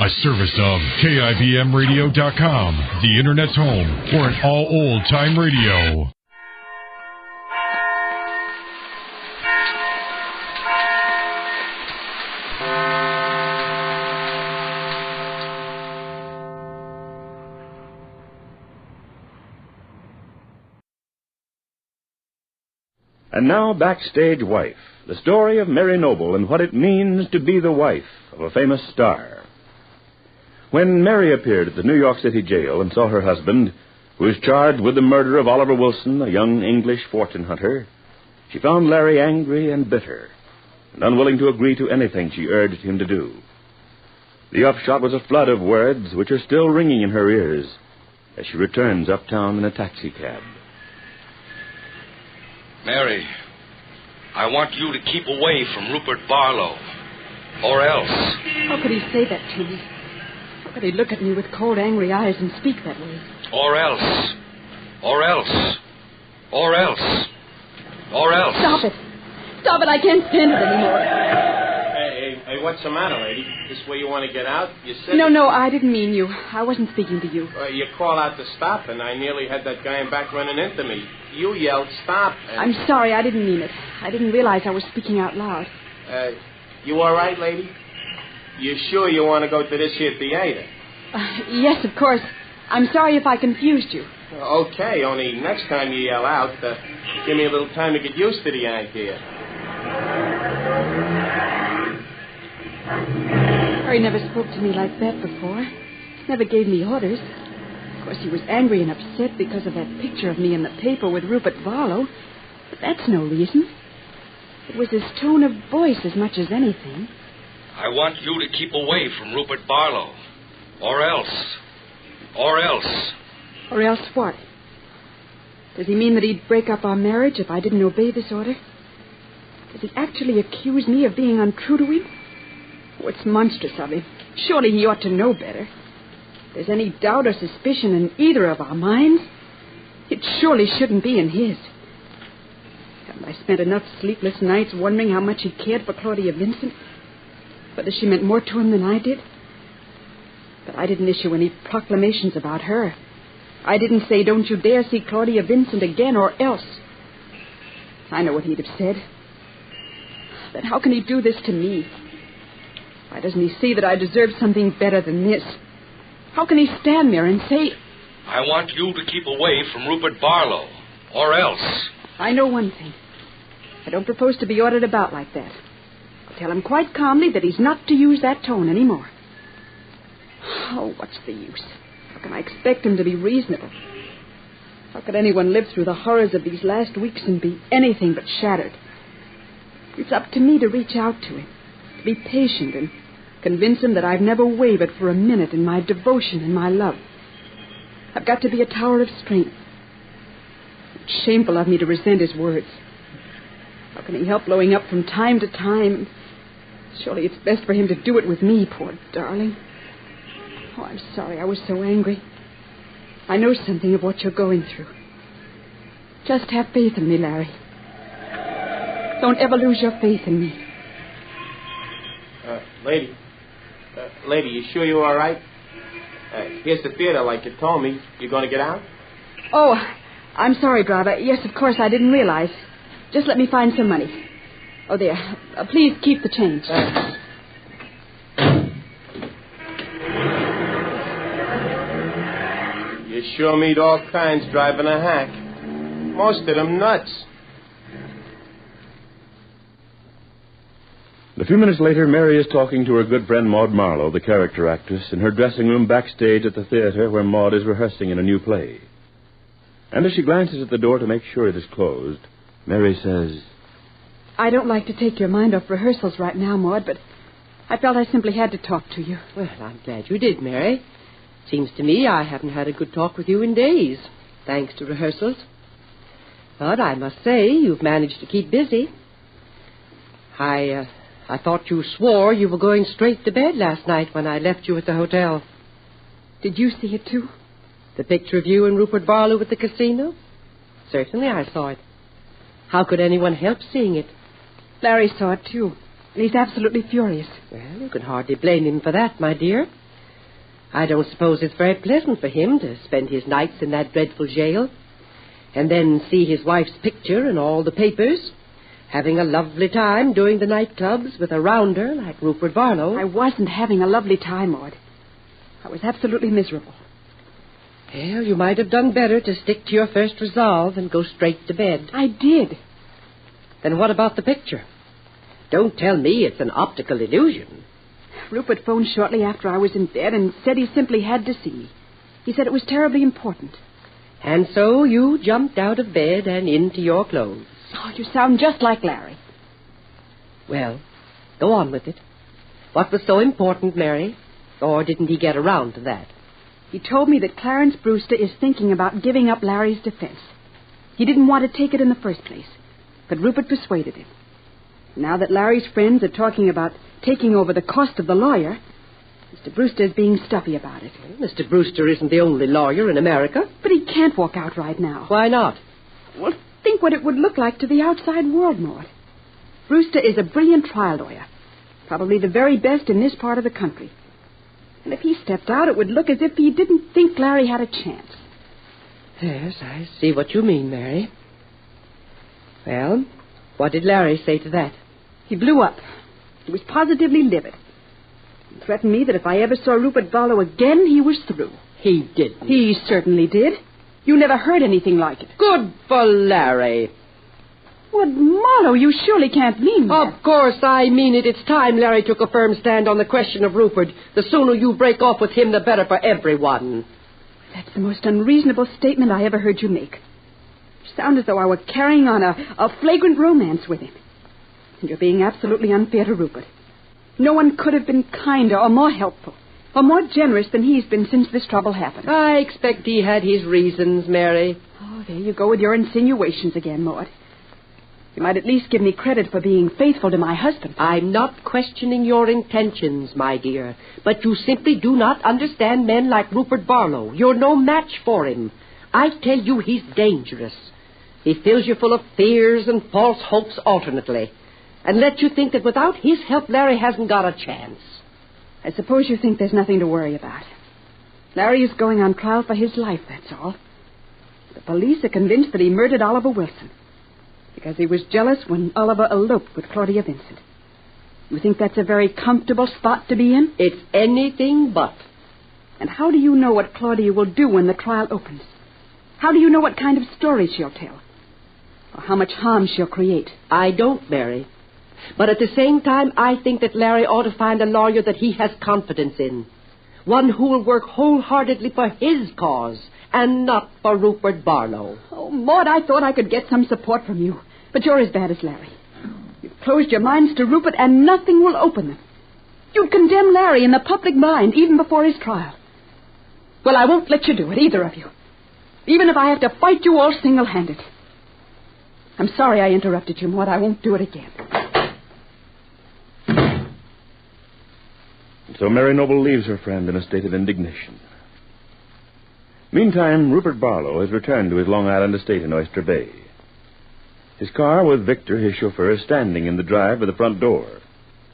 A service of KIBMradio.com, the Internet's home for an all old-time radio. And now, Backstage Wife, the story of Mary Noble and what it means to be the wife of a famous star. When Mary appeared at the New York City jail and saw her husband, who was charged with the murder of Oliver Wilson, a young English fortune hunter, she found Larry angry and bitter, and unwilling to agree to anything she urged him to do. The upshot was a flood of words which are still ringing in her ears as she returns uptown in a taxicab. Mary, I want you to keep away from Rupert Barlow, or else. How could he say that to me? How could he look at me with cold, angry eyes and speak that way? Or else. Or else. Or else. Or else. Stop it. Stop it. I can't stand it anymore. Hey, what's the matter, lady? This way you want to get out? You said... No, I didn't mean you. I wasn't speaking to you. You call out to stop, and I nearly had that guy in back running into me. You yelled, stop. And... I'm sorry, I didn't mean it. I didn't realize I was speaking out loud. You all right, lady? You sure you want to go to this here theater? Yes, of course. I'm sorry if I confused you. Okay, only next time you yell out, give me a little time to get used to the idea. Harry never spoke to me like that before. Never gave me orders. Of course, he was angry and upset because of that picture of me in the paper with Rupert Barlow. But that's no reason. It was his tone of voice as much as anything. I want you to keep away from Rupert Barlow. Or else. Or else. Or else what? Does he mean that he'd break up our marriage if I didn't obey this order? Does he actually accuse me of being untrue to him? Oh, it's monstrous of him. Surely he ought to know better. If there's any doubt or suspicion in either of our minds, it surely shouldn't be in his. Haven't I spent enough sleepless nights wondering how much he cared for Claudia Vincent? Whether she meant more to him than I did? But I didn't issue any proclamations about her. I didn't say, don't you dare see Claudia Vincent again or else. I know what he'd have said. But how can he do this to me? Why doesn't he see that I deserve something better than this? How can he stand there and say... I want you to keep away from Rupert Barlow, or else. I know one thing. I don't propose to be ordered about like that. I'll tell him quite calmly that he's not to use that tone anymore. Oh, what's the use? How can I expect him to be reasonable? How could anyone live through the horrors of these last weeks and be anything but shattered? It's up to me to reach out to him, to be patient and convince him that I've never wavered for a minute in my devotion and my love. I've got to be a tower of strength. It's shameful of me to resent his words. How can he help blowing up from time to time? Surely it's best for him to do it with me, poor darling. Oh, I'm sorry I was so angry. I know something of what you're going through. Just have faith in me, Larry. Don't ever lose your faith in me. Lady, you sure you're all right? Here's the theater like you told me. You going to get out? Oh, I'm sorry, driver. Yes, of course, I didn't realize. Just let me find some money. Oh, there. Please keep the change. You sure meet all kinds driving a hack. Most of them nuts. A few minutes later, Mary is talking to her good friend Maud Marlowe, the character actress, in her dressing room backstage at the theater where Maud is rehearsing in a new play. And as she glances at the door to make sure it is closed, Mary says, I don't like to take your mind off rehearsals right now, Maud, but I felt I simply had to talk to you. Well, I'm glad you did, Mary. Seems to me I haven't had a good talk with you in days, thanks to rehearsals. But I must say you've managed to keep busy. I thought you swore you were going straight to bed last night when I left you at the hotel. Did you see it, too? The picture of you and Rupert Barlow at the casino? Certainly I saw it. How could anyone help seeing it? Larry saw it, too. And he's absolutely furious. Well, you can hardly blame him for that, my dear. I don't suppose it's very pleasant for him to spend his nights in that dreadful jail and then see his wife's picture in all the papers, having a lovely time doing the nightclubs with a rounder like Rupert Barlow. I wasn't having a lovely time, Maud. I was absolutely miserable. Well, you might have done better to stick to your first resolve and go straight to bed. I did. Then what about the picture? Don't tell me it's an optical illusion. Rupert phoned shortly after I was in bed and said he simply had to see me. He said it was terribly important. And so you jumped out of bed and into your clothes. Oh, you sound just like Larry. Well, go on with it. What was so important, Mary? Or didn't he get around to that? He told me that Clarence Brewster is thinking about giving up Larry's defense. He didn't want to take it in the first place, but Rupert persuaded him. Now that Larry's friends are talking about taking over the cost of the lawyer, Mr. Brewster is being stuffy about it. Well, Mr. Brewster isn't the only lawyer in America. But he can't walk out right now. Why not? Well, think what it would look like to the outside world, Maud. Brewster is a brilliant trial lawyer, probably the very best in this part of the country. And if he stepped out, it would look as if he didn't think Larry had a chance. Yes, I see what you mean, Mary. Well, what did Larry say to that? He blew up. He was positively livid. He threatened me that if I ever saw Rupert Barlow again, he was through. He didn't. He certainly did. You never heard anything like it. Good for Larry. Well, Marlowe, you surely can't mean that. Of course I mean it. It's time Larry took a firm stand on the question of Rupert. The sooner you break off with him, the better for everyone. That's the most unreasonable statement I ever heard you make. You sound as though I were carrying on a flagrant romance with him. And you're being absolutely unfair to Rupert. No one could have been kinder or more helpful or more generous than he's been since this trouble happened. I expect he had his reasons, Mary. Oh, there you go with your insinuations again, Maud. You might at least give me credit for being faithful to my husband. I'm not questioning your intentions, my dear, but you simply do not understand men like Rupert Barlow. You're no match for him. I tell you, he's dangerous. He fills you full of fears and false hopes alternately, and lets you think that without his help, Larry hasn't got a chance. I suppose you think there's nothing to worry about. Larry is going on trial for his life, that's all. The police are convinced that he murdered Oliver Wilson because he was jealous when Oliver eloped with Claudia Vincent. You think that's a very comfortable spot to be in? It's anything but. And how do you know what Claudia will do when the trial opens? How do you know what kind of story she'll tell? Or how much harm she'll create? I don't, Mary. But at the same time, I think that Larry ought to find a lawyer that he has confidence in. One who will work wholeheartedly for his cause and not for Rupert Barlow. Oh, Maud, I thought I could get some support from you. But you're as bad as Larry. You've closed your minds to Rupert and nothing will open them. You'd condemn Larry in the public mind even before his trial. Well, I won't let you do it, either of you. Even if I have to fight you all single-handed. I'm sorry I interrupted you, Maud. I won't do it again. So Mary Noble leaves her friend in a state of indignation. Meantime, Rupert Barlow has returned to his Long Island estate in Oyster Bay. His car with Victor, his chauffeur, is standing in the drive by the front door.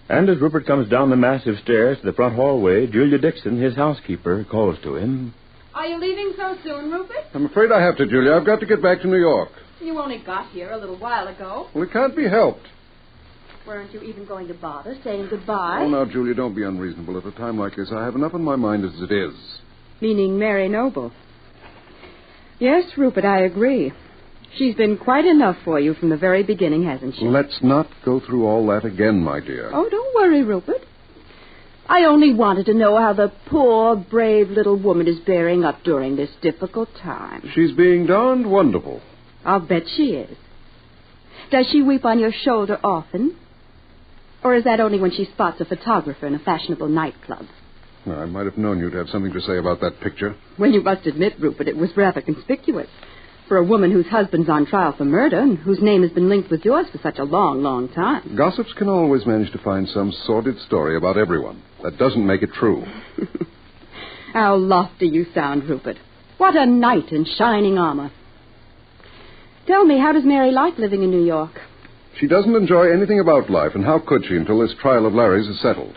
And as Rupert comes down the massive stairs to the front hallway, Julia Dixon, his housekeeper, calls to him. Are you leaving so soon, Rupert? I'm afraid I have to, Julia. I've got to get back to New York. You only got here a little while ago. Well, it can't be helped. Weren't you even going to bother saying goodbye? Oh, now, Julia, don't be unreasonable. At a time like this, I have enough on my mind as it is. Meaning Mary Noble. Yes, Rupert, I agree. She's been quite enough for you from the very beginning, hasn't she? Let's not go through all that again, my dear. Oh, don't worry, Rupert. I only wanted to know how the poor, brave little woman is bearing up during this difficult time. She's being darned wonderful. I'll bet she is. Does she weep on your shoulder often? Or is that only when she spots a photographer in a fashionable nightclub? Well, I might have known you'd have something to say about that picture. Well, you must admit, Rupert, it was rather conspicuous. For a woman whose husband's on trial for murder and whose name has been linked with yours for such a long, long time. Gossips can always manage to find some sordid story about everyone. That doesn't make it true. How lofty you sound, Rupert. What a knight in shining armor. Tell me, how does Mary like living in New York? She doesn't enjoy anything about life, and how could she until this trial of Larry's is settled?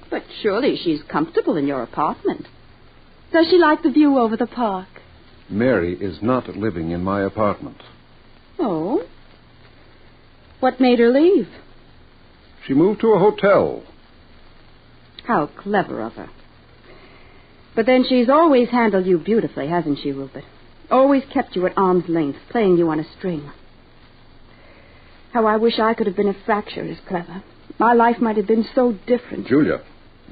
But surely she's comfortable in your apartment. Does she like the view over the park? Mary is not living in my apartment. Oh? What made her leave? She moved to a hotel. How clever of her. But then she's always handled you beautifully, hasn't she, Rupert? Always kept you at arm's length, playing you on a string. How I wish I could have been a fraction as clever. My life might have been so different. Julia,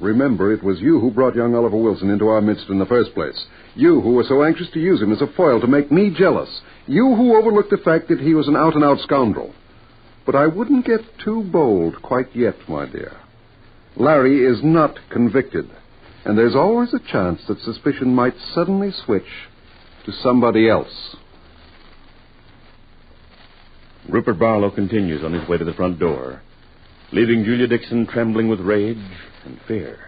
remember, it was you who brought young Oliver Wilson into our midst in the first place. You who were so anxious to use him as a foil to make me jealous. You who overlooked the fact that he was an out-and-out scoundrel. But I wouldn't get too bold quite yet, my dear. Larry is not convicted, and there's always a chance that suspicion might suddenly switch to somebody else. Rupert Barlow continues on his way to the front door, leaving Julia Dixon trembling with rage and fear.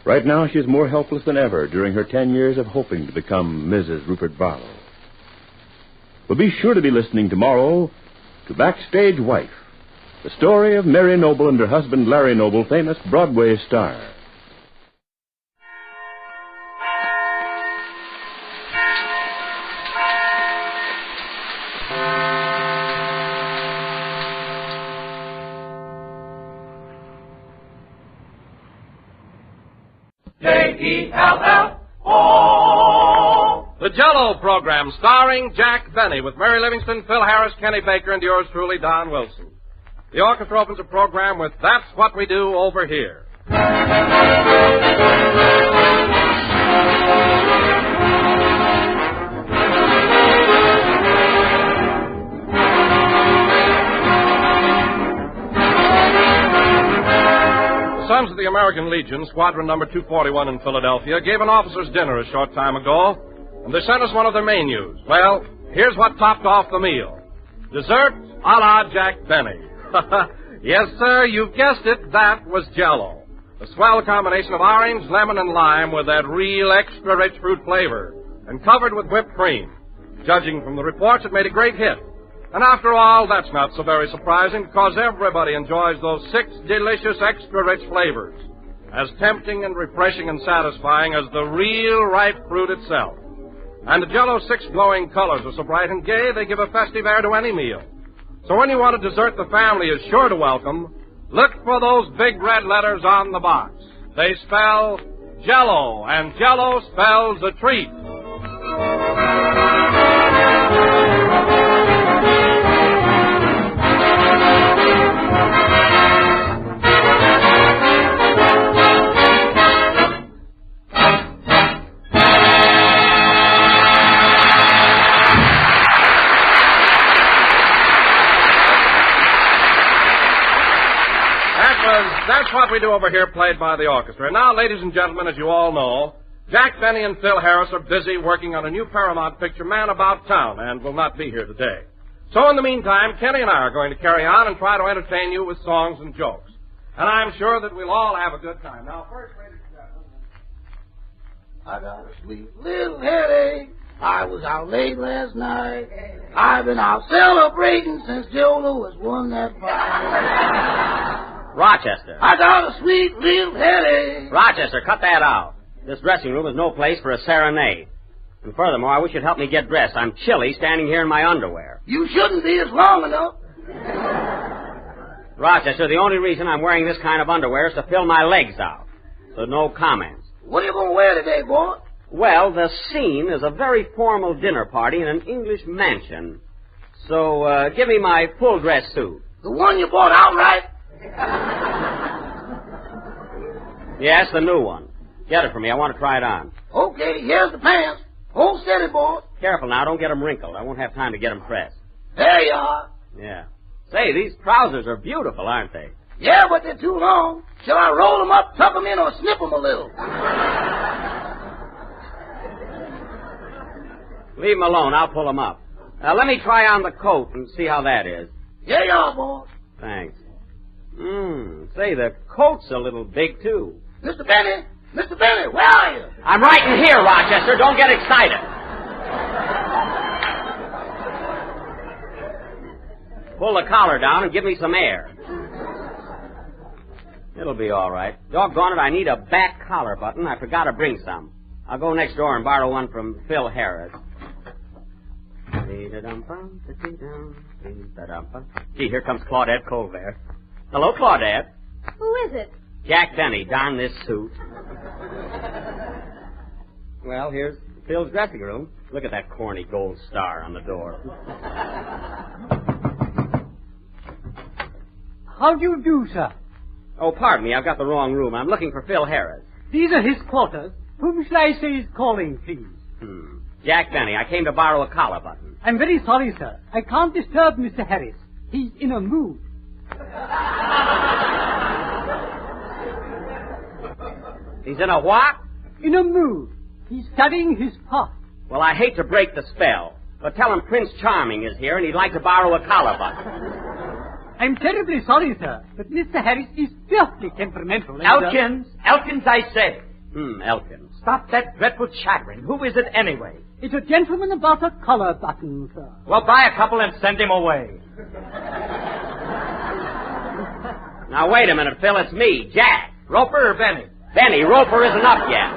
Right now, she is more helpless than ever during her 10 years of hoping to become Mrs. Rupert Barlow. But be sure to be listening tomorrow to Backstage Wife, the story of Mary Noble and her husband Larry Noble, famous Broadway star. K-E-L-L-O. The Jell-O program starring Jack Benny with Mary Livingston, Phil Harris, Kenny Baker, and yours truly, Don Wilson. The orchestra opens the program with That's What We Do Over Here. The Sons of the American Legion, Squadron Number 241 in Philadelphia, gave an officers' dinner a short time ago, and they sent us one of their menus. Well, here's what topped off the meal. Dessert a la Jack Benny. Yes, sir, you've guessed it, that was Jell-O. A swell combination of orange, lemon, and lime with that real extra-rich fruit flavor, and covered with whipped cream. Judging from the reports, it made a great hit. And after all, that's not so very surprising, because everybody enjoys those 6 delicious extra-rich flavors, as tempting and refreshing and satisfying as the real ripe fruit itself. And the Jell-O's 6 glowing colors are so bright and gay, they give a festive air to any meal. So when you want a dessert the family is sure to welcome, look for those big red letters on the box. They spell Jell-O, and Jell-O spells a treat. That's What We Do Over Here, played by the orchestra. Now, ladies and gentlemen, as you all know, Jack Benny and Phil Harris are busy working on a new Paramount picture, Man About Town, and will not be here today. So, in the meantime, Kenny and I are going to carry on and try to entertain you with songs and jokes. And I'm sure that we'll all have a good time. Now, first, ladies and gentlemen, I got a sweet little headache. I was out late last night. I've been out celebrating since Joe Louis won that fight. Rochester. I got a sweet little headache. Rochester, cut that out. This dressing room is no place for a serenade. And furthermore, I wish you'd help me get dressed. I'm chilly standing here in my underwear. You shouldn't be. It's long enough. Rochester, the only reason I'm wearing this kind of underwear is to fill my legs out. So no comments. What are you going to wear today, boy? Well, the scene is a very formal dinner party in an English mansion. So, give me my full dress suit. The one you bought outright? Yes, the new one. Get it for me. I want to try it on. Okay, here's the pants. Hold steady, boy. Careful now. Don't get them wrinkled. I won't have time to get them pressed. There you are. Yeah. Say, these trousers are beautiful, aren't they? Yeah, but they're too long. Shall I roll them up, tuck them in, or snip them a little? Leave them alone. I'll pull them up. Let me try on the coat and see how that is. Yeah, you are, boy. Thanks. Say, the coat's a little big, too. Mr. Benny, where are you? I'm right in here, Rochester. Don't get excited. Pull the collar down and give me some air. It'll be all right. Doggone it, I need a back collar button. I forgot to bring some. I'll go next door and borrow one from Phil Harris. Gee, here comes Claudette Colbert. Hello, Claudette. Who is it? Jack Benny, darn this suit. Well, here's Phil's dressing room. Look at that corny gold star on the door. How do you do, sir? Oh, pardon me, I've got the wrong room. I'm looking for Phil Harris. These are his quarters. Whom shall I say is calling, please? Jack Benny, I came to borrow a collar button. I'm very sorry, sir. I can't disturb Mr. Harris. He's in a mood. He's in a what? In a mood. He's studying his part. Well, I hate to break the spell, but tell him Prince Charming is here and he'd like to borrow a collar button. I'm terribly sorry, sir, but Mr. Harris is fearfully temperamental. Elkins, I say. Elkins. Stop that dreadful chattering. Who is it anyway? It's a gentleman about a collar button, sir. Well, buy a couple and send him away. Now, wait a minute, Phil, it's me, Jack. Roper or Benny? Benny, Roper isn't up yet.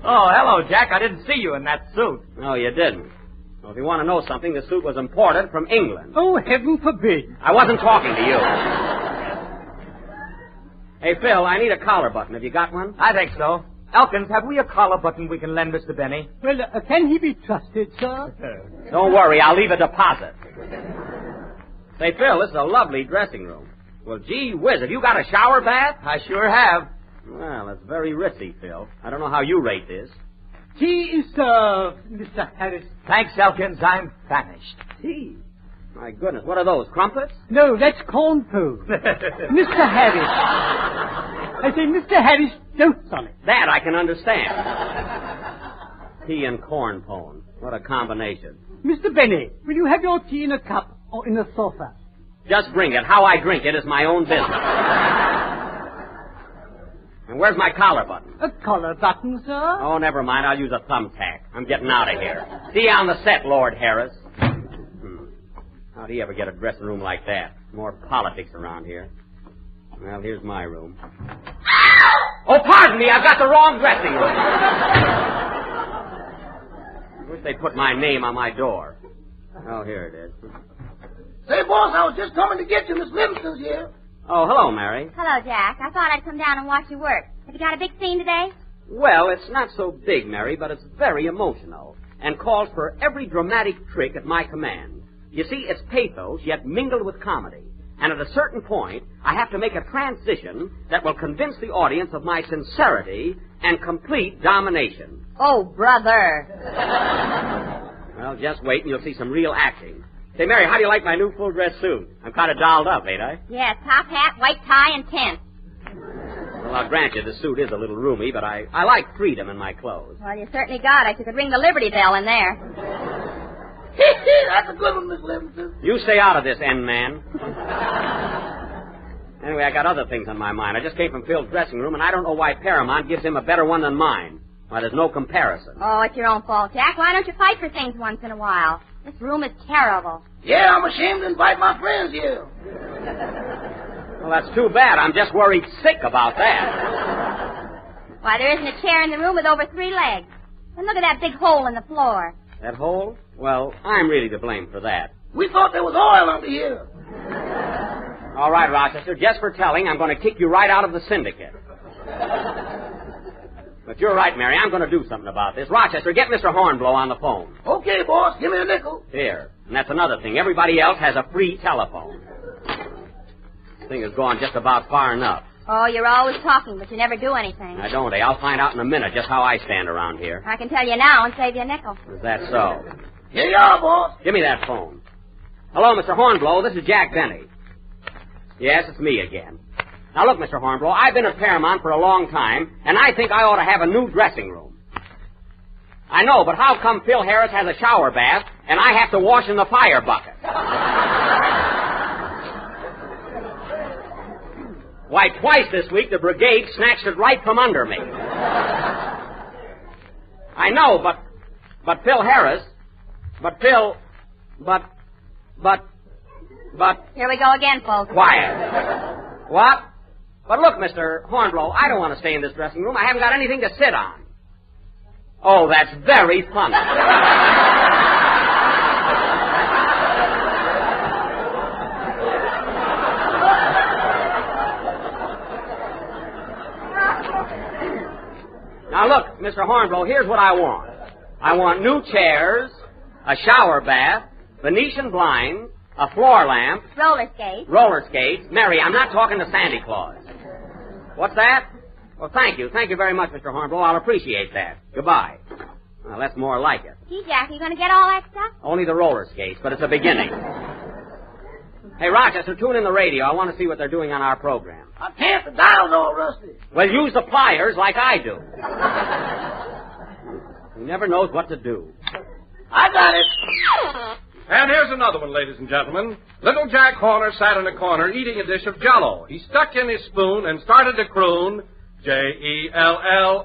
Oh, hello, Jack. I didn't see you in that suit. No, you didn't. Well, if you want to know something, the suit was imported from England. Oh, heaven forbid. I wasn't talking to you. Hey, Phil, I need a collar button. Have you got one? I think so. Elkins, have we a collar button we can lend Mr. Benny? Well, can he be trusted, sir? Don't worry, I'll leave a deposit. Say, Phil, this is a lovely dressing room. Well, gee whiz, have you got a shower bath? I sure have. Well, that's very ritzy, Phil. I don't know how you rate this. Tea is served, Mr. Harris. Thanks, Elkins. I'm famished. Tea? My goodness, what are those, crumpets? No, that's corn pone. Mr. Harris. I say, Mr. Harris dotes on it. That I can understand. Tea and corn pone. What a combination. Mr. Benny, will you have your tea in a cup or in a saucer? Just bring it. How I drink it is my own business. And where's my collar button? A collar button, sir? Oh, never mind. I'll use a thumbtack. I'm getting out of here. See you on the set, Lord Harris. How do you ever get a dressing room like that? More politics around here. Well, here's my room. Oh, pardon me. I've got the wrong dressing room. I wish they'd put my name on my door. Oh, here it is. Say, boss, I was just coming to get you. Miss Livingston's here. Oh, hello, Mary. Hello, Jack. I thought I'd come down and watch you work. Have you got a big scene today? Well, it's not so big, Mary, but it's very emotional and calls for every dramatic trick at my command. You see, it's pathos, yet mingled with comedy. And at a certain point, I have to make a transition that will convince the audience of my sincerity and complete domination. Oh, brother. Well, just wait and you'll see some real acting. Say, Mary, how do you like my new full-dress suit? I'm kind of dolled up, ain't I? Yeah, top hat, white tie, and tent. Well, I'll grant you the suit is a little roomy, but I like freedom in my clothes. Well, you certainly got it. You could ring the Liberty Bell in there. That's a good one, Miss Livingston. You stay out of this, N-man. Anyway, I got other things on my mind. I just came from Phil's dressing room, and I don't know why Paramount gives him a better one than mine. Why, there's no comparison. Oh, it's your own fault, Jack. Why don't you fight for things once in a while? This room is terrible. Yeah, I'm ashamed to invite my friends here. Well, that's too bad. I'm just worried sick about that. Why, there isn't a chair in the room with over 3 legs. And look at that big hole in the floor. That hole? Well, I'm really to blame for that. We thought there was oil under here. All right, Rochester, just for telling, I'm going to kick you right out of the syndicate. But you're right, Mary. I'm going to do something about this. Rochester, get Mr. Hornblow on the phone. Okay, boss. Give me a nickel. Here. And that's another thing. Everybody else has a free telephone. This thing has gone just about far enough. Oh, you're always talking, but you never do anything. I don't, eh? I'll find out in a minute just how I stand around here. I can tell you now and save you a nickel. Is that so? Here you are, boss. Give me that phone. Hello, Mr. Hornblow. This is Jack Benny. Yes, it's me again. Now, look, Mr. Hornblow, I've been at Paramount for a long time, and I think I ought to have a new dressing room. I know, but how come Phil Harris has a shower bath, and I have to wash in the fire bucket? Why, twice this week the brigade snatched it right from under me. I know, but Phil Harris, but... Here we go again, folks. Quiet. What? But look, Mr. Hornblow, I don't want to stay in this dressing room. I haven't got anything to sit on. Oh, that's very funny. Now, look, Mr. Hornblow, here's what I want. I want new chairs, a shower bath, Venetian blinds, a floor lamp. Roller skates. Roller skates. Mary, I'm not talking to Santa Claus. What's that? Well, thank you. Thank you very much, Mr. Hornblow. I'll appreciate that. Goodbye. Well, that's more like it. Gee, Jack, you going to get all that stuff? Only the roller skates, but it's a beginning. Hey, Rochester, tune in the radio. I want to see what they're doing on our program. I can't. The dial's all rusty. Well, use the pliers like I do. He never knows what to do. I got it. And here's another one, ladies and gentlemen. Little Jack Horner sat in a corner eating a dish of Jell-O. He stuck in his spoon and started to croon, Jello.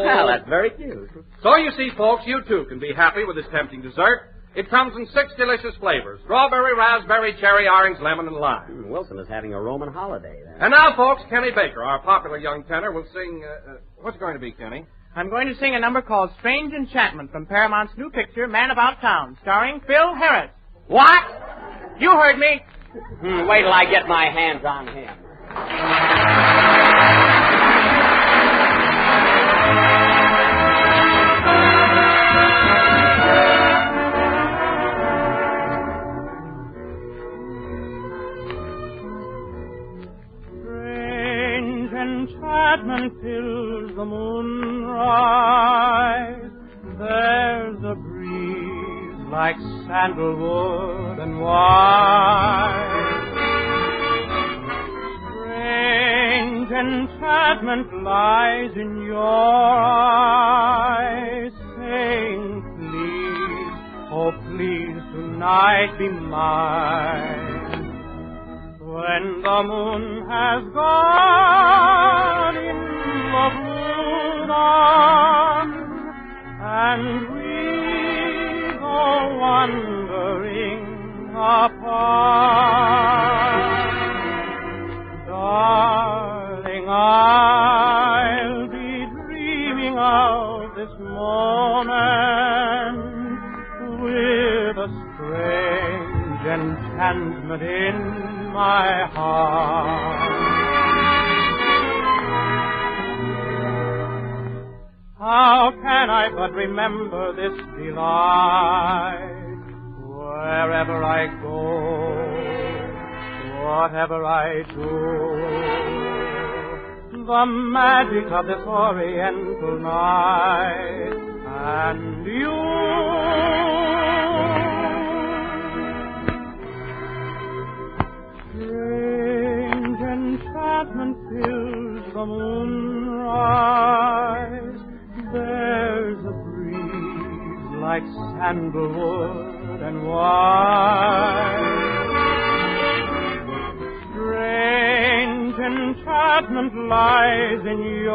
Well, that's very cute. So you see, folks, you too can be happy with this tempting dessert. It comes in 6 delicious flavors: strawberry, raspberry, cherry, orange, lemon, and lime. Wilson is having a Roman holiday then. And now, folks, Kenny Baker, our popular young tenor, will sing... what's it going to be, Kenny? I'm going to sing a number called Strange Enchantment from Paramount's new picture, Man About Town, starring Phil Harris. What? You heard me. Wait till I get my hands on him. Strange enchantment fills the moonrise. There's a breeze like sandalwood and wine. Strange enchantment lies in your eyes, saying, please, oh please, tonight be mine. When the moon has gone in the blue dawn, and we go wandering apart, darling, I'll be dreaming of this moment with a strange enchantment in my heart. How can I but remember this delight wherever I go, whatever I do? The magic of this oriental night and you. Strange enchantment fills the moonrise. There's a breeze like sandalwood and wine. Strange enchantment lies in your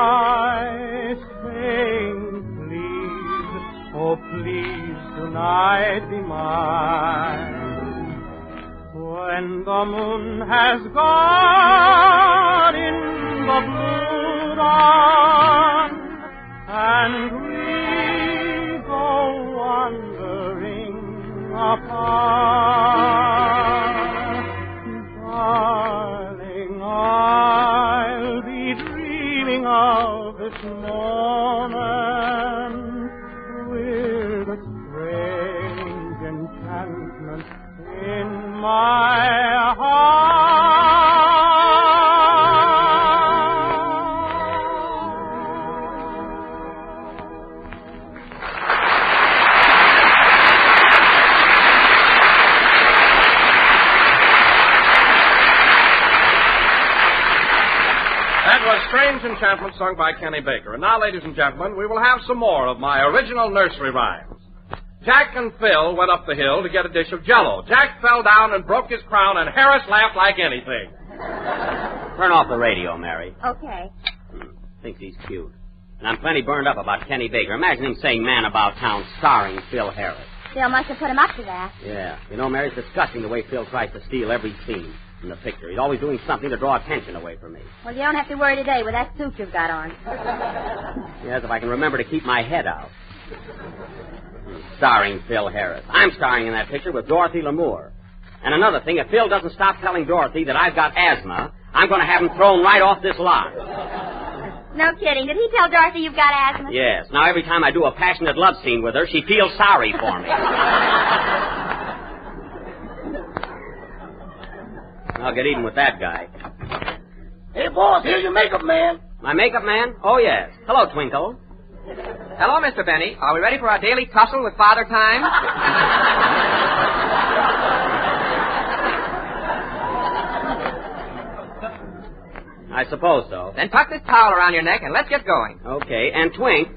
eyes, saying, please, oh please, tonight be mine. When the moon has gone in the blue dawn, and we go wandering apart, darling, I'll be dreaming of this moment with a strange enchantment in my heart. That was Strange Enchantment, sung by Kenny Baker. And now, ladies and gentlemen, we will have some more of my original nursery rhymes. Jack and Phil went up the hill to get a dish of Jell-O. Jack fell down and broke his crown, and Harris laughed like anything. Turn off the radio, Mary. Okay. Thinks he's cute. And I'm plenty burned up about Kenny Baker. Imagine him saying Man About Town starring Phil Harris. Phil must have put him up to that. Yeah. You know, Mary, it's disgusting the way Phil tries to steal every scene. in the picture. He's always doing something to draw attention away from me. Well, you don't have to worry today with that suit you've got on. Yes, if I can remember to keep my head out. Starring Phil Harris. I'm starring in that picture with Dorothy Lamour. And another thing, if Phil doesn't stop telling Dorothy that I've got asthma, I'm going to have him thrown right off this lot. No kidding. Did he tell Dorothy you've got asthma? Yes. Now, every time I do a passionate love scene with her, she feels sorry for me. I'll get even with that guy. Hey, boss, here's your makeup man. My makeup man? Oh, yes. Hello, Twinkle. Hello, Mr. Bennie. Are we ready for our daily tussle with Father Time? I suppose so. Then tuck this towel around your neck and let's get going. Okay. And, Twink,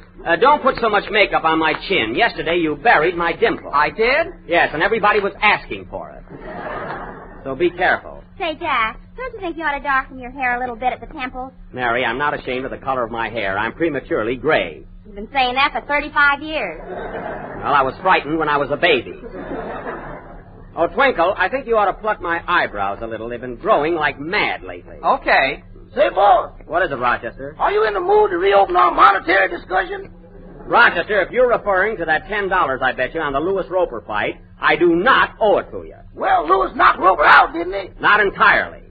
don't put so much makeup on my chin. Yesterday you buried my dimple. I did? Yes, and everybody was asking for it. So be careful. Say, Jack, don't you think you ought to darken your hair a little bit at the temples? Mary, I'm not ashamed of the color of my hair. I'm prematurely gray. You've been saying that for 35 years. Well, I was frightened when I was a baby. Oh, Twinkle, I think you ought to pluck my eyebrows a little. They've been growing like mad lately. Okay. Say, boss. What is it, Rochester? Are you in the mood to reopen our monetary discussion? Rochester, if you're referring to that $10 I bet you on the Lewis Roper fight, I do not owe it to you. Well, Lewis knocked Roper out, didn't he? Not entirely.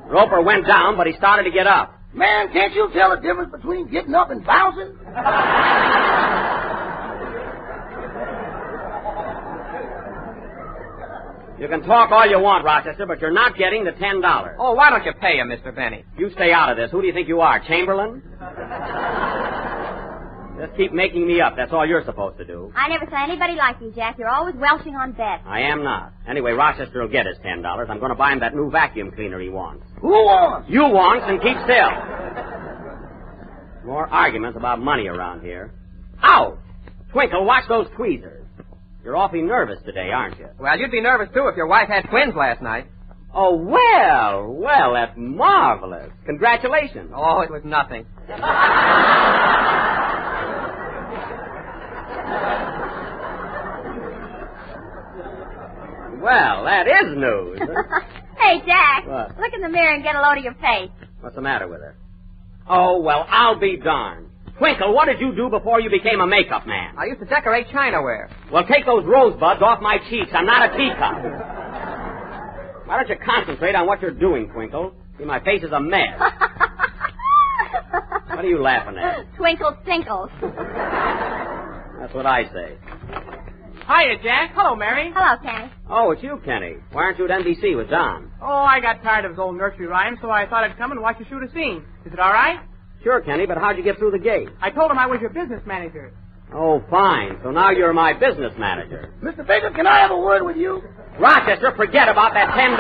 Roper went down, but he started to get up. Man, can't you tell the difference between getting up and bouncing? You can talk all you want, Rochester, but you're not getting the $10. Oh, why don't you pay him, Mr. Bennie? You stay out of this. Who do you think you are, Chamberlain? Just keep making me up. That's all you're supposed to do. I never saw anybody like you, Jack. You're always welching on bets. I am not. Anyway, Rochester will get his $10. I'm going to buy him that new vacuum cleaner he wants. Who wants? You wants, and keep still. More arguments about money around here. Ow! Twinkle, watch those tweezers. You're awfully nervous today, aren't you? Well, you'd be nervous, too, if your wife had twins last night. Oh, well, that's marvelous. Congratulations. Oh, it was nothing. Well, that is news. Hey, Jack. What? Look in the mirror and get a load of your face. What's the matter with her? Oh, well, I'll be darned. Twinkle, what did you do before you became a makeup man? I used to decorate chinaware. Well, take those rosebuds off my cheeks. I'm not a teacup. Why don't you concentrate on what you're doing, Twinkle? See, my face is a mess. What are you laughing at? Twinkle tinkles. That's what I say. Hiya, Jack. Hello, Mary. Hello, Kenny. Oh, it's you, Kenny. Why aren't you at NBC with Don? Oh, I got tired of his old nursery rhymes, so I thought I'd come and watch you shoot a scene. Is it all right? Sure, Kenny, but how'd you get through the gate? I told him I was your business manager. Oh, fine. So now you're my business manager. Mr. Baker, can I have a word with you? Rochester, forget about that $10.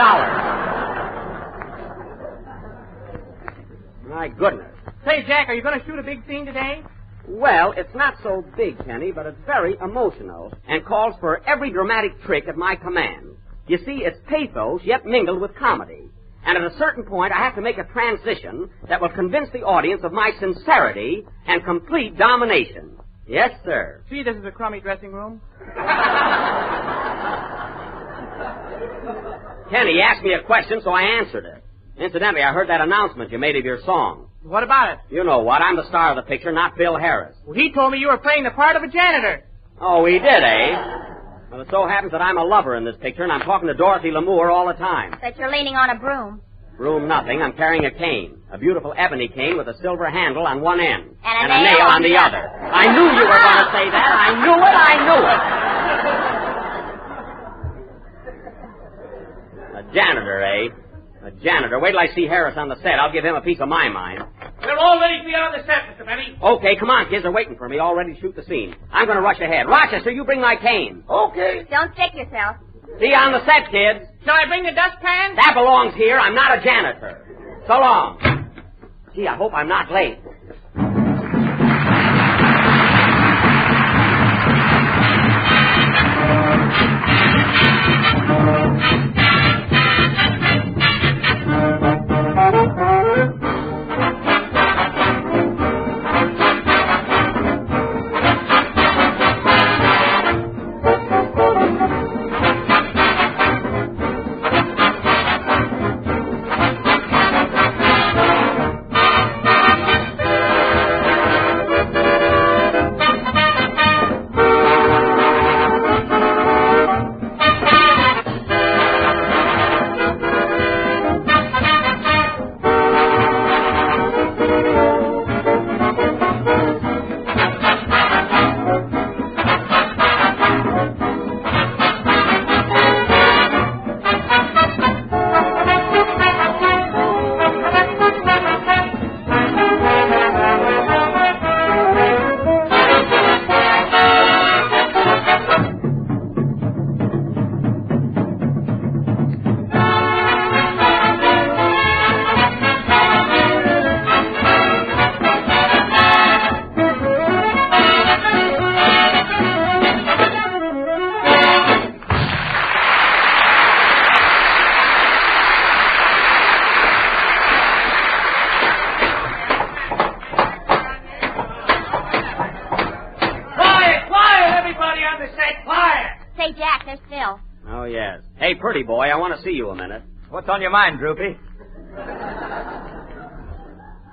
My goodness. Say, Jack, are you going to shoot a big scene today? Well, it's not so big, Kenny, but it's very emotional and calls for every dramatic trick at my command. You see, it's pathos yet mingled with comedy. And at a certain point, I have to make a transition that will convince the audience of my sincerity and complete domination. Yes, sir. Gee, this is a crummy dressing room. Kenny asked me a question, so I answered it. Incidentally, I heard that announcement you made of your song. What about it? You know what? I'm the star of the picture, not Bill Harris. Well, he told me you were playing the part of a janitor. Oh, he did, eh? Well, it so happens that I'm a lover in this picture, and I'm talking to Dorothy Lamour all the time. That you're leaning on a broom. Broom nothing. I'm carrying a cane. A beautiful ebony cane with a silver handle on one end. And a nail on the other. I knew you were going to say that. I knew it. A janitor, eh? A janitor. Wait till I see Harris on the set. I'll give him a piece of my mind. We're all ready to be on the set, Mr. Bennie. Okay, come on, kids. They're waiting for me, all ready to shoot the scene. I'm going to rush ahead. Rochester, you bring my cane. Okay. Don't stick yourself. See you on the set, kids. Shall I bring the dustpan? That belongs here. I'm not a janitor. So long. Gee, I hope I'm not late. there's Phil. Oh, yes. Hey, pretty boy, I want to see you a minute. What's on your mind, Droopy?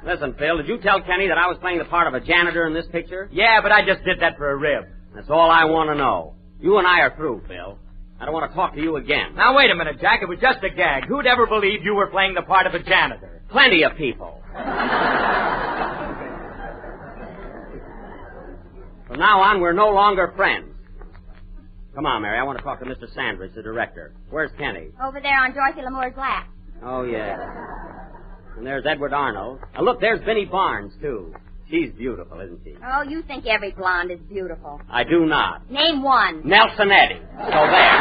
Listen, Phil, did you tell Kenny that I was playing the part of a janitor in this picture? Yeah, but I just did that for a rib. That's all I want to know. You and I are through, Phil. I don't want to talk to you again. Now, wait a minute, Jack. It was just a gag. Who'd ever believe you were playing the part of a janitor? Plenty of people. From now on, we're no longer friends. Come on, Mary. I want to talk to Mr. Sandrich, the director. Where's Kenny? Over there on Dorothy Lamour's lap. Oh, yeah. And there's Edward Arnold. Now, look, there's Binnie Barnes, too. She's beautiful, isn't she? Oh, you think every blonde is beautiful. I do not. Name one. Nelsonetti. So there.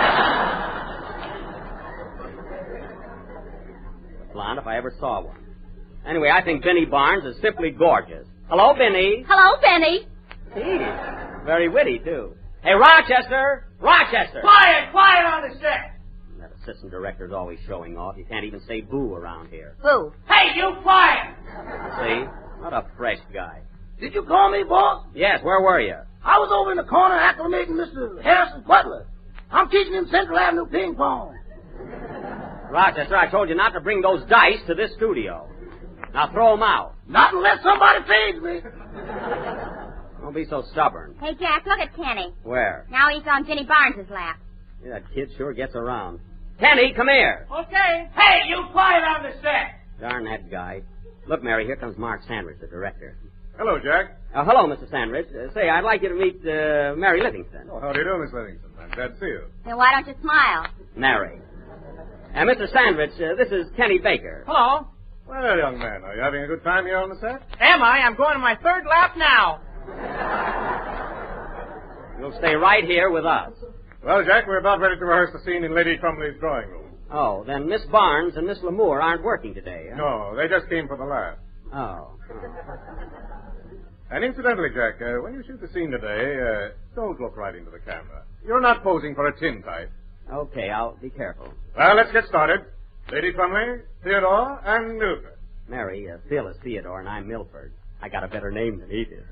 Blonde, if I ever saw one. Anyway, I think Binnie Barnes is simply gorgeous. Hello, Binnie. Hello, Benny. Gee, very witty, too. Hey, Rochester! Rochester! Quiet on the set. That assistant director's always showing off. You can't even say boo around here. Boo. Hey, you quiet. See? What a fresh guy. Did you call me, boss? Yes, where were you? I was over in the corner acclimating Mr. Harrison's butler. I'm teaching him Central Avenue ping pong. Rochester, I told you not to bring those dice to this studio. Now throw them out. Not unless somebody pays me. Don't be so stubborn. Hey, Jack, look at Kenny. Where? Now he's on Binnie Barnes' lap. Yeah, that kid sure gets around. Kenny, come here. Okay. Hey, you quiet on the set. Darn that guy. Look, Mary, here comes Mark Sandrich, the director. Hello, Jack. Hello, Mr. Sandrich. Say, I'd like you to meet Mary Livingston. Oh, how do you do, Miss Livingston? I'm glad to see you. Then why don't you smile? Mary. Mr. Sandrich, this is Kenny Baker. Hello. Well, young man, are you having a good time here on the set? Am I? I'm going to my third lap now. You'll stay right here with us. Well, Jack, we're about ready to rehearse the scene in Lady Trumley's drawing room. Oh, then Miss Barnes and Miss Lamour aren't working today, huh? No, they just came for the laugh. Oh. And incidentally, Jack, when you shoot the scene today, don't look right into the camera. You're not posing for a tintype. Okay, I'll be careful. Well, let's get started. Lady Trumley, Theodore, and Milford. Mary, Phil is Theodore, and I'm Milford. I got a better name than he did.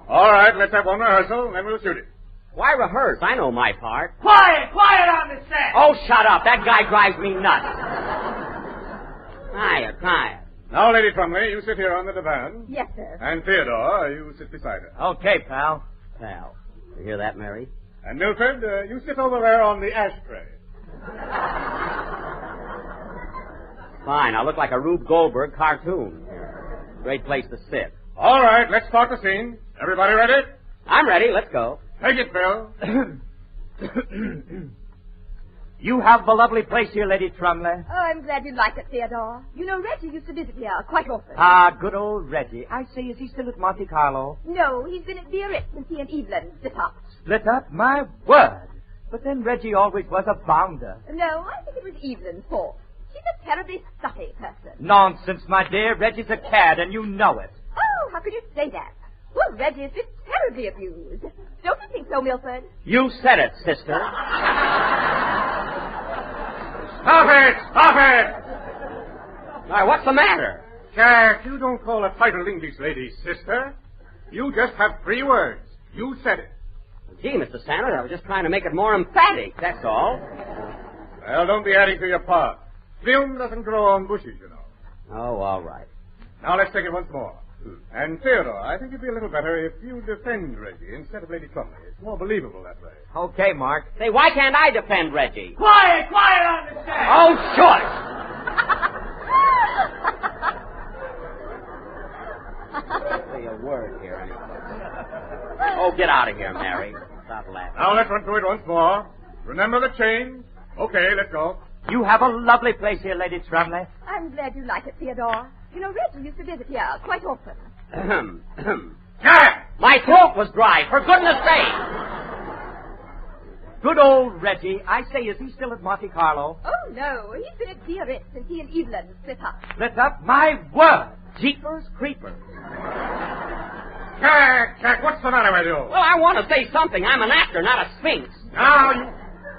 All right, let's have one rehearsal, then we'll shoot it. Why rehearse? I know my part. Quiet on the set. Oh, shut up. That guy drives me nuts. Quiet. Now, Lady Trumley, you sit here on the divan. Yes, sir. And Theodore, you sit beside her. Okay, pal. Pal. You hear that, Mary? And Milford, you sit over there on the ashtray. Fine. I'll look like a Rube Goldberg cartoon. Great place to sit. All right, let's start the scene. Everybody ready? I'm ready. Let's go. Take it, Phil. You have a lovely place here, Lady Trumley. Oh, I'm glad you like it, Theodore. You know, Reggie used to visit here quite often. Ah, good old Reggie. I say, is he still at Monte Carlo? No, he's been at Biarritz since he and Evelyn split up. Split up? My word. But then Reggie always was a bounder. No, I think it was Evelyn's fault. She's a terribly stuffy person. Nonsense, my dear. Reggie's a cad, and you know it. Oh, how could you say that? Well, Reggie has been terribly abused. Don't you think so, Milford? You said it, sister. Stop it! Why, what's the matter? Jack, you don't call a titled English lady sister. You just have 3 words. You said it. Gee, Mr. Sanders, I was just trying to make it more emphatic, that's all. Well, don't be adding to your part. Film doesn't grow on bushes, you know. Oh, all right. Now let's take it once more. And Theodore, I think it'd be a little better if you defend Reggie instead of Lady Trumley. It's more believable that way. Okay, Mark. Say, why can't I defend Reggie? Quiet on the set. Oh, shush! Say a word here, anyway. Oh, get out of here, Mary. Stop laughing. Now let's run through it once more. Remember the change? Okay, let's go. You have a lovely place here, Lady Trumley. I'm glad you like it, Theodore. You know, Reggie used to visit here quite often. Jack! My throat was dry, for goodness sake! Good old Reggie. I say, is he still at Monte Carlo? Oh, no. He's been at Biarritz since he and Evelyn split up. Split up? My word! Jeepers creepers. Jack, what's the matter with you? Well, I want to say something. I'm an actor, not a sphinx. Now,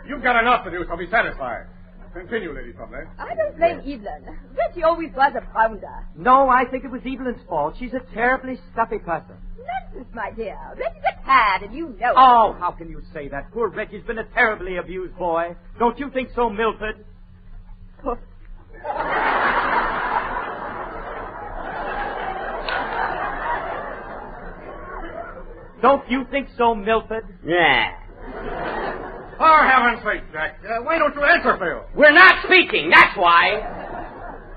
you've got enough to do, so be satisfied. Continue, Lady Trumley. I don't blame Evelyn. Reggie always was a bounder. No, I think it was Evelyn's fault. She's a terribly stuffy person. None Alexis, my dear. Reggie's a tad, and you know it. Oh, how can you say that? Poor Reggie's been a terribly abused boy. Don't you think so, Milford? Don't you think so, Milford? Yeah. For heaven's sake, Jack, why don't you answer, Phil? We're not speaking, that's why.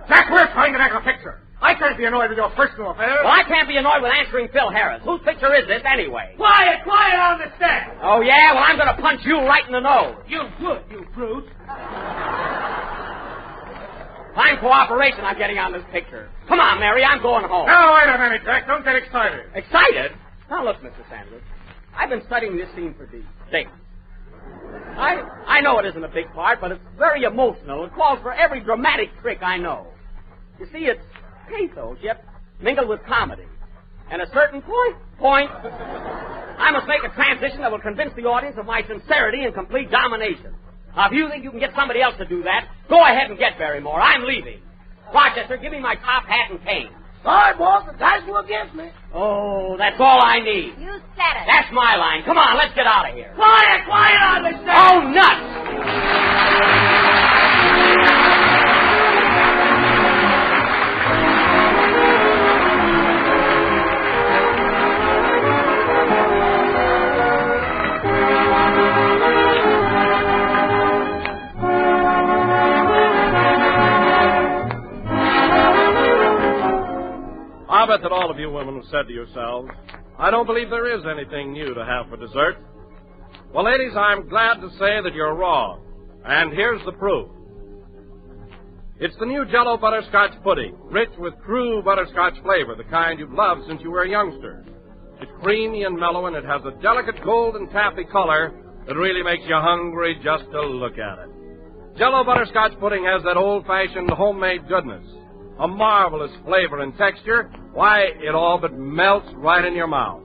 Jack, we're trying to make a picture. I can't be annoyed with your personal affairs. Well, I can't be annoyed with answering Phil Harris. Whose picture is this, anyway? Quiet on the step! Oh, yeah? Well, I'm going to punch you right in the nose. You would, you brute. Fine cooperation I'm getting on this picture. Come on, Mary, I'm going home. Now, wait a minute, Jack. Don't get excited. Excited? Now, look, Mr. Sandrich. I've been studying this scene for days. I know it isn't a big part, but it's very emotional. It calls for every dramatic trick I know. You see, it's pathos, yet mingled with comedy. And a certain point, I must make a transition that will convince the audience of my sincerity and complete domination. Now, if you think you can get somebody else to do that, go ahead and get Barrymore. I'm leaving. Rochester, give me my top hat and cane. Sorry, boss, the dice were against me. Oh, that's all I need. You said it. That's my line. Come on, let's get out of here. Quiet on the step! Oh, nuts! I'll bet that all of you women have said to yourselves, I don't believe there is anything new to have for dessert. Well, ladies, I'm glad to say that you're wrong. And here's the proof. It's the new Jell-O butterscotch pudding, rich with true butterscotch flavor, the kind you've loved since you were a youngster. It's creamy and mellow, and it has a delicate golden taffy color that really makes you hungry just to look at it. Jell-O butterscotch pudding has that old-fashioned homemade goodness, a marvelous flavor and texture. Why, it all but melts right in your mouth.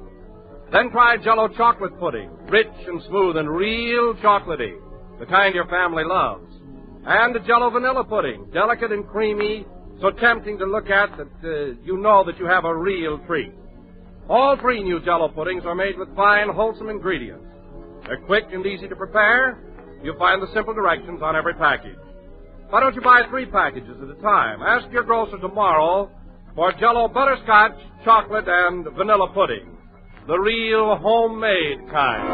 Then try Jell-O chocolate pudding, rich and smooth and real chocolatey, the kind your family loves. And the Jell-O vanilla pudding, delicate and creamy, so tempting to look at that you know that you have a real treat. All three new Jell-O puddings are made with fine, wholesome ingredients. They're quick and easy to prepare. You'll find the simple directions on every package. Why don't you buy 3 packages at a time? Ask your grocer tomorrow for Jell-O butterscotch, chocolate, and vanilla pudding. The real homemade kind.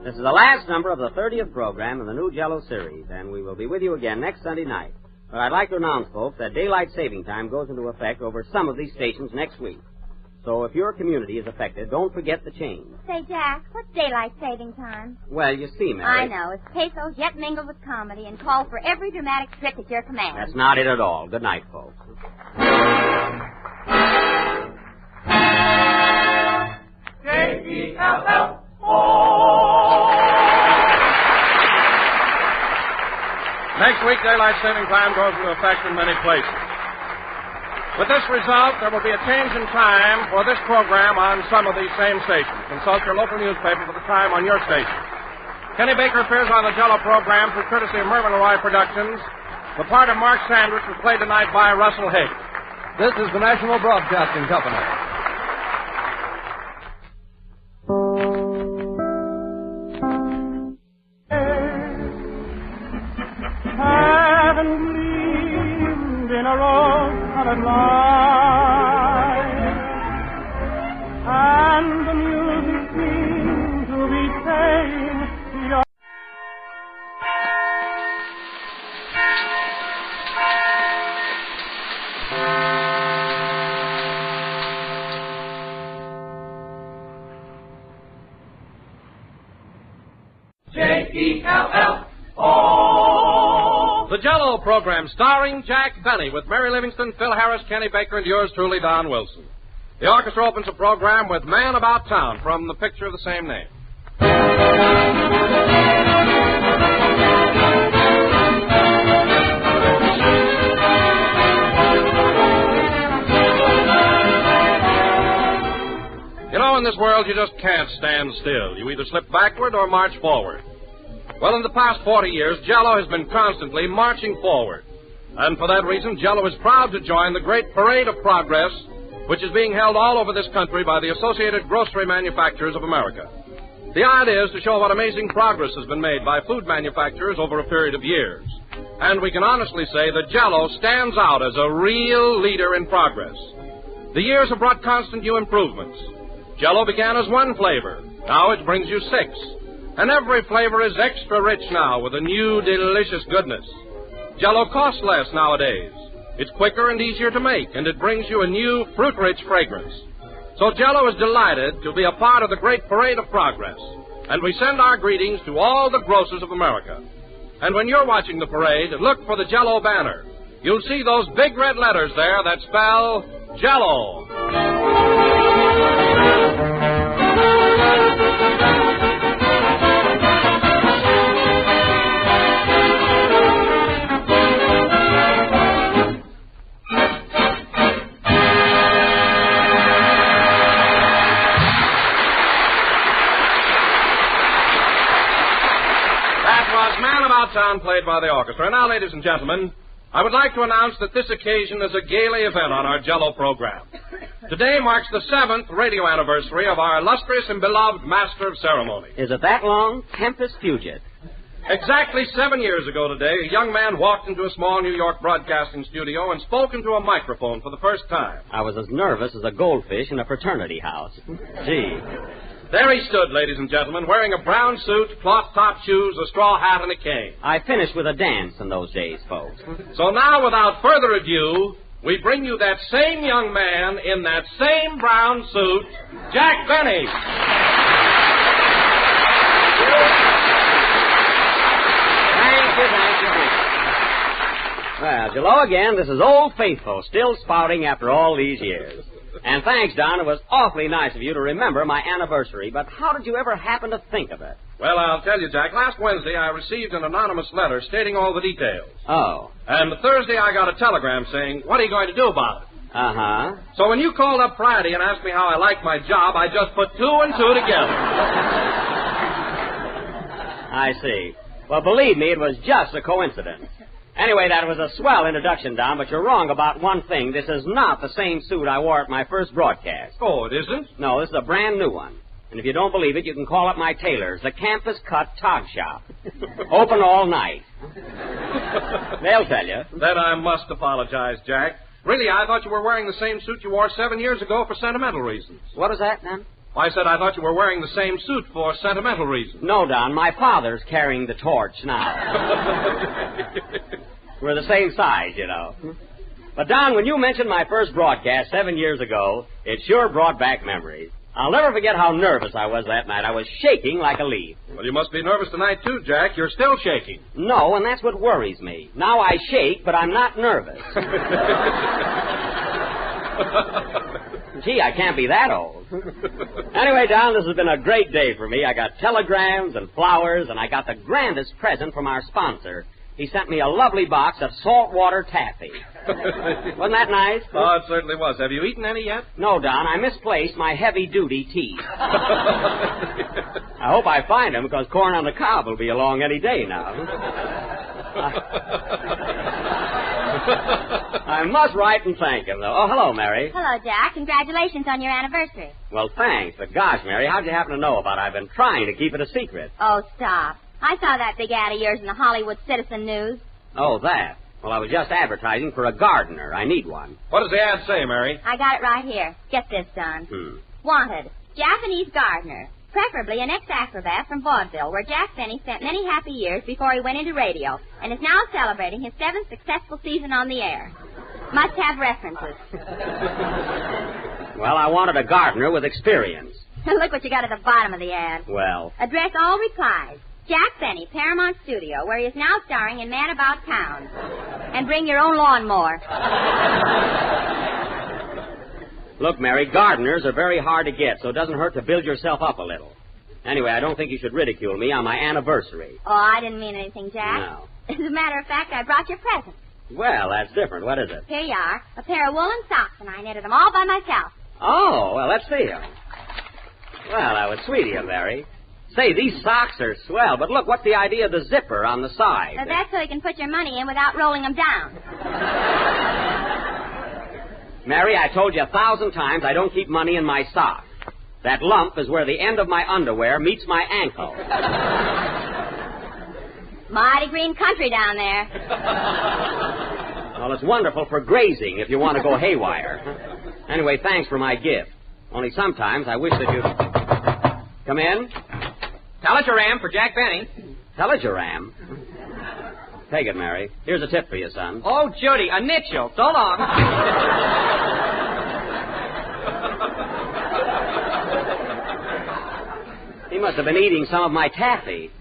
This is the last number of the 30th program in the new Jell-O series, and we will be with you again next Sunday night. But I'd like to announce, folks, that daylight saving time goes into effect over some of these stations next week. So if your community is affected, don't forget the change. Say, Jack, what's daylight saving time? Well, you see, Mary. I know. It's pathos yet mingled with comedy and calls for every dramatic trick at your command. That's not it at all. Good night, folks. Next week, daylight saving time goes into effect in many places. With this result, there will be a change in time for this program on some of these same stations. Consult your local newspaper for the time on your station. Kenny Baker appears on the Jell-O program through courtesy of Mervyn Roy Productions. The part of Mark Sandrich was played tonight by Russell Hicks. This is the National Broadcasting Company. Heaven gleamed in a rose-colored light, and the music seemed to be saying, J-E-L-L-O. The Jell-O program starring Jack Benny with Mary Livingston, Phil Harris, Kenny Baker, and yours truly, Don Wilson. The orchestra opens the program with Man About Town from the picture of the same name. You know, know, in this world, you just can't stand still. You either slip backward or march forward. Well, in the past 40 years, Jell-O has been constantly marching forward. And for that reason, Jell-O is proud to join the great Parade of Progress, which is being held all over this country by the Associated Grocery Manufacturers of America. The idea is to show what amazing progress has been made by food manufacturers over a period of years. And we can honestly say that Jell-O stands out as a real leader in progress. The years have brought constant new improvements. Jell-O began as one flavor. Now it brings you 6. And every flavor is extra rich now with a new, delicious goodness. Jell-O costs less nowadays. It's quicker and easier to make, and it brings you a new, fruit-rich fragrance. So Jell-O is delighted to be a part of the great Parade of Progress. And we send our greetings to all the grocers of America. And when you're watching the parade, look for the Jell-O banner. You'll see those big red letters there that spell Jell-O. Town played by the orchestra. Now, ladies and gentlemen, I would like to announce that this occasion is a gala event on our Jell-O program. Today marks the 7th radio anniversary of our illustrious and beloved Master of Ceremony. Is it that long? Tempest Fugit. Exactly 7 years ago today, a young man walked into a small New York broadcasting studio and spoke into a microphone for the first time. I was as nervous as a goldfish in a fraternity house. Gee. There he stood, ladies and gentlemen, wearing a brown suit, cloth-top shoes, a straw hat, and a cane. I finished with a dance in those days, folks. So now, without further ado, we bring you that same young man in that same brown suit, Jack Binnie. Thank you. Well, hello again. This is Old Faithful, still spouting after all these years. And thanks, Don. It was awfully nice of you to remember my anniversary, but how did you ever happen to think of it? Well, I'll tell you, Jack. Last Wednesday, I received an anonymous letter stating all the details. Oh. And Thursday, I got a telegram saying, what are you going to do about it? Uh-huh. So when you called up Friday and asked me how I liked my job, I just put 2 and 2 together. I see. Well, believe me, it was just a coincidence. Anyway, that was a swell introduction, Don, but you're wrong about one thing. This is not the same suit I wore at my first broadcast. Oh, it isn't? No, this is a brand new one. And if you don't believe it, you can call up my tailors, the Campus Cut Tog Shop. Open all night. They'll tell you. Then I must apologize, Jack. Really, I thought you were wearing the same suit you wore 7 years ago for sentimental reasons. What is that, then? I said I thought you were wearing the same suit for sentimental reasons. No, Don, my father's carrying the torch now. We're the same size, you know. But, Don, when you mentioned my first broadcast 7 years ago, it sure brought back memories. I'll never forget how nervous I was that night. I was shaking like a leaf. Well, you must be nervous tonight, too, Jack. You're still shaking. No, and that's what worries me. Now I shake, but I'm not nervous. Gee, I can't be that old. Anyway, Don, this has been a great day for me. I got telegrams and flowers, and I got the grandest present from our sponsor. He sent me a lovely box of saltwater taffy. Wasn't that nice? Oh, it certainly was. Have you eaten any yet? No, Don. I misplaced my heavy-duty teeth. I hope I find them, because corn on the cob will be along any day now. I must write and thank him, though. Oh, hello, Mary. Hello, Jack. Congratulations on your anniversary. Well, thanks. But gosh, Mary, how'd you happen to know about it? I've been trying to keep it a secret. Oh, stop. I saw that big ad of yours in the Hollywood Citizen News. Oh, that. Well, I was just advertising for a gardener. I need one. What does the ad say, Mary? I got it right here. Get this, Don. Wanted. Japanese gardener. Preferably an ex-acrobat from vaudeville, where Jack Benny spent many happy years before he went into radio, and is now celebrating his 7th successful season on the air. Must have references. Well, I wanted a gardener with experience. Look what you got at the bottom of the ad. Well. Address all replies. Jack Benny, Paramount Studio, where he is now starring in Man About Town. And bring your own lawnmower. Look, Mary, gardeners are very hard to get, so it doesn't hurt to build yourself up a little. Anyway, I don't think you should ridicule me on my anniversary. Oh, I didn't mean anything, Jack. No. As a matter of fact, I brought you a present. Well, that's different. What is it? Here you are. A pair of woolen socks, and I knitted them all by myself. Oh, well, let's see them. Well, that was sweet of you, Mary. Say, these socks are swell, but look, what's the idea of the zipper on the side? That's so you can put your money in without rolling them down. Mary, I told you 1,000 times I don't keep money in my sock. That lump is where the end of my underwear meets my ankle. Mighty green country down there. Well, it's wonderful for grazing if you want to go haywire. Anyway, thanks for my gift. Only sometimes I wish that you'd... Come in. Telegram for Jack Benny. Telegram? Take it, Mary. Here's a tip for you, son. Oh, Judy, a nitchel. So long. He must have been eating some of my taffy.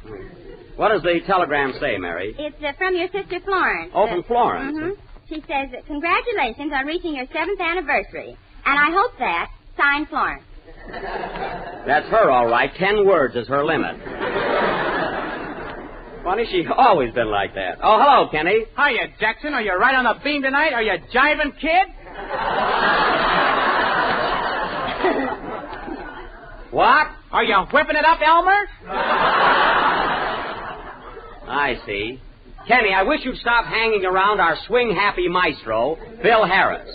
What does the telegram say, Mary? It's from your sister Florence. Oh, from Florence. Mm-hmm. She says, congratulations on reaching your 7th anniversary. And I hope that, signed Florence. That's her, all right. 10 words is her limit. Funny, she's always been like that. Oh, hello, Kenny. Hiya, Jackson. Are you right on the beam tonight? Are you jiving, kid? What? Are you whipping it up, Elmer? I see. Kenny, I wish you'd stop hanging around our swing-happy maestro, Bill Harris.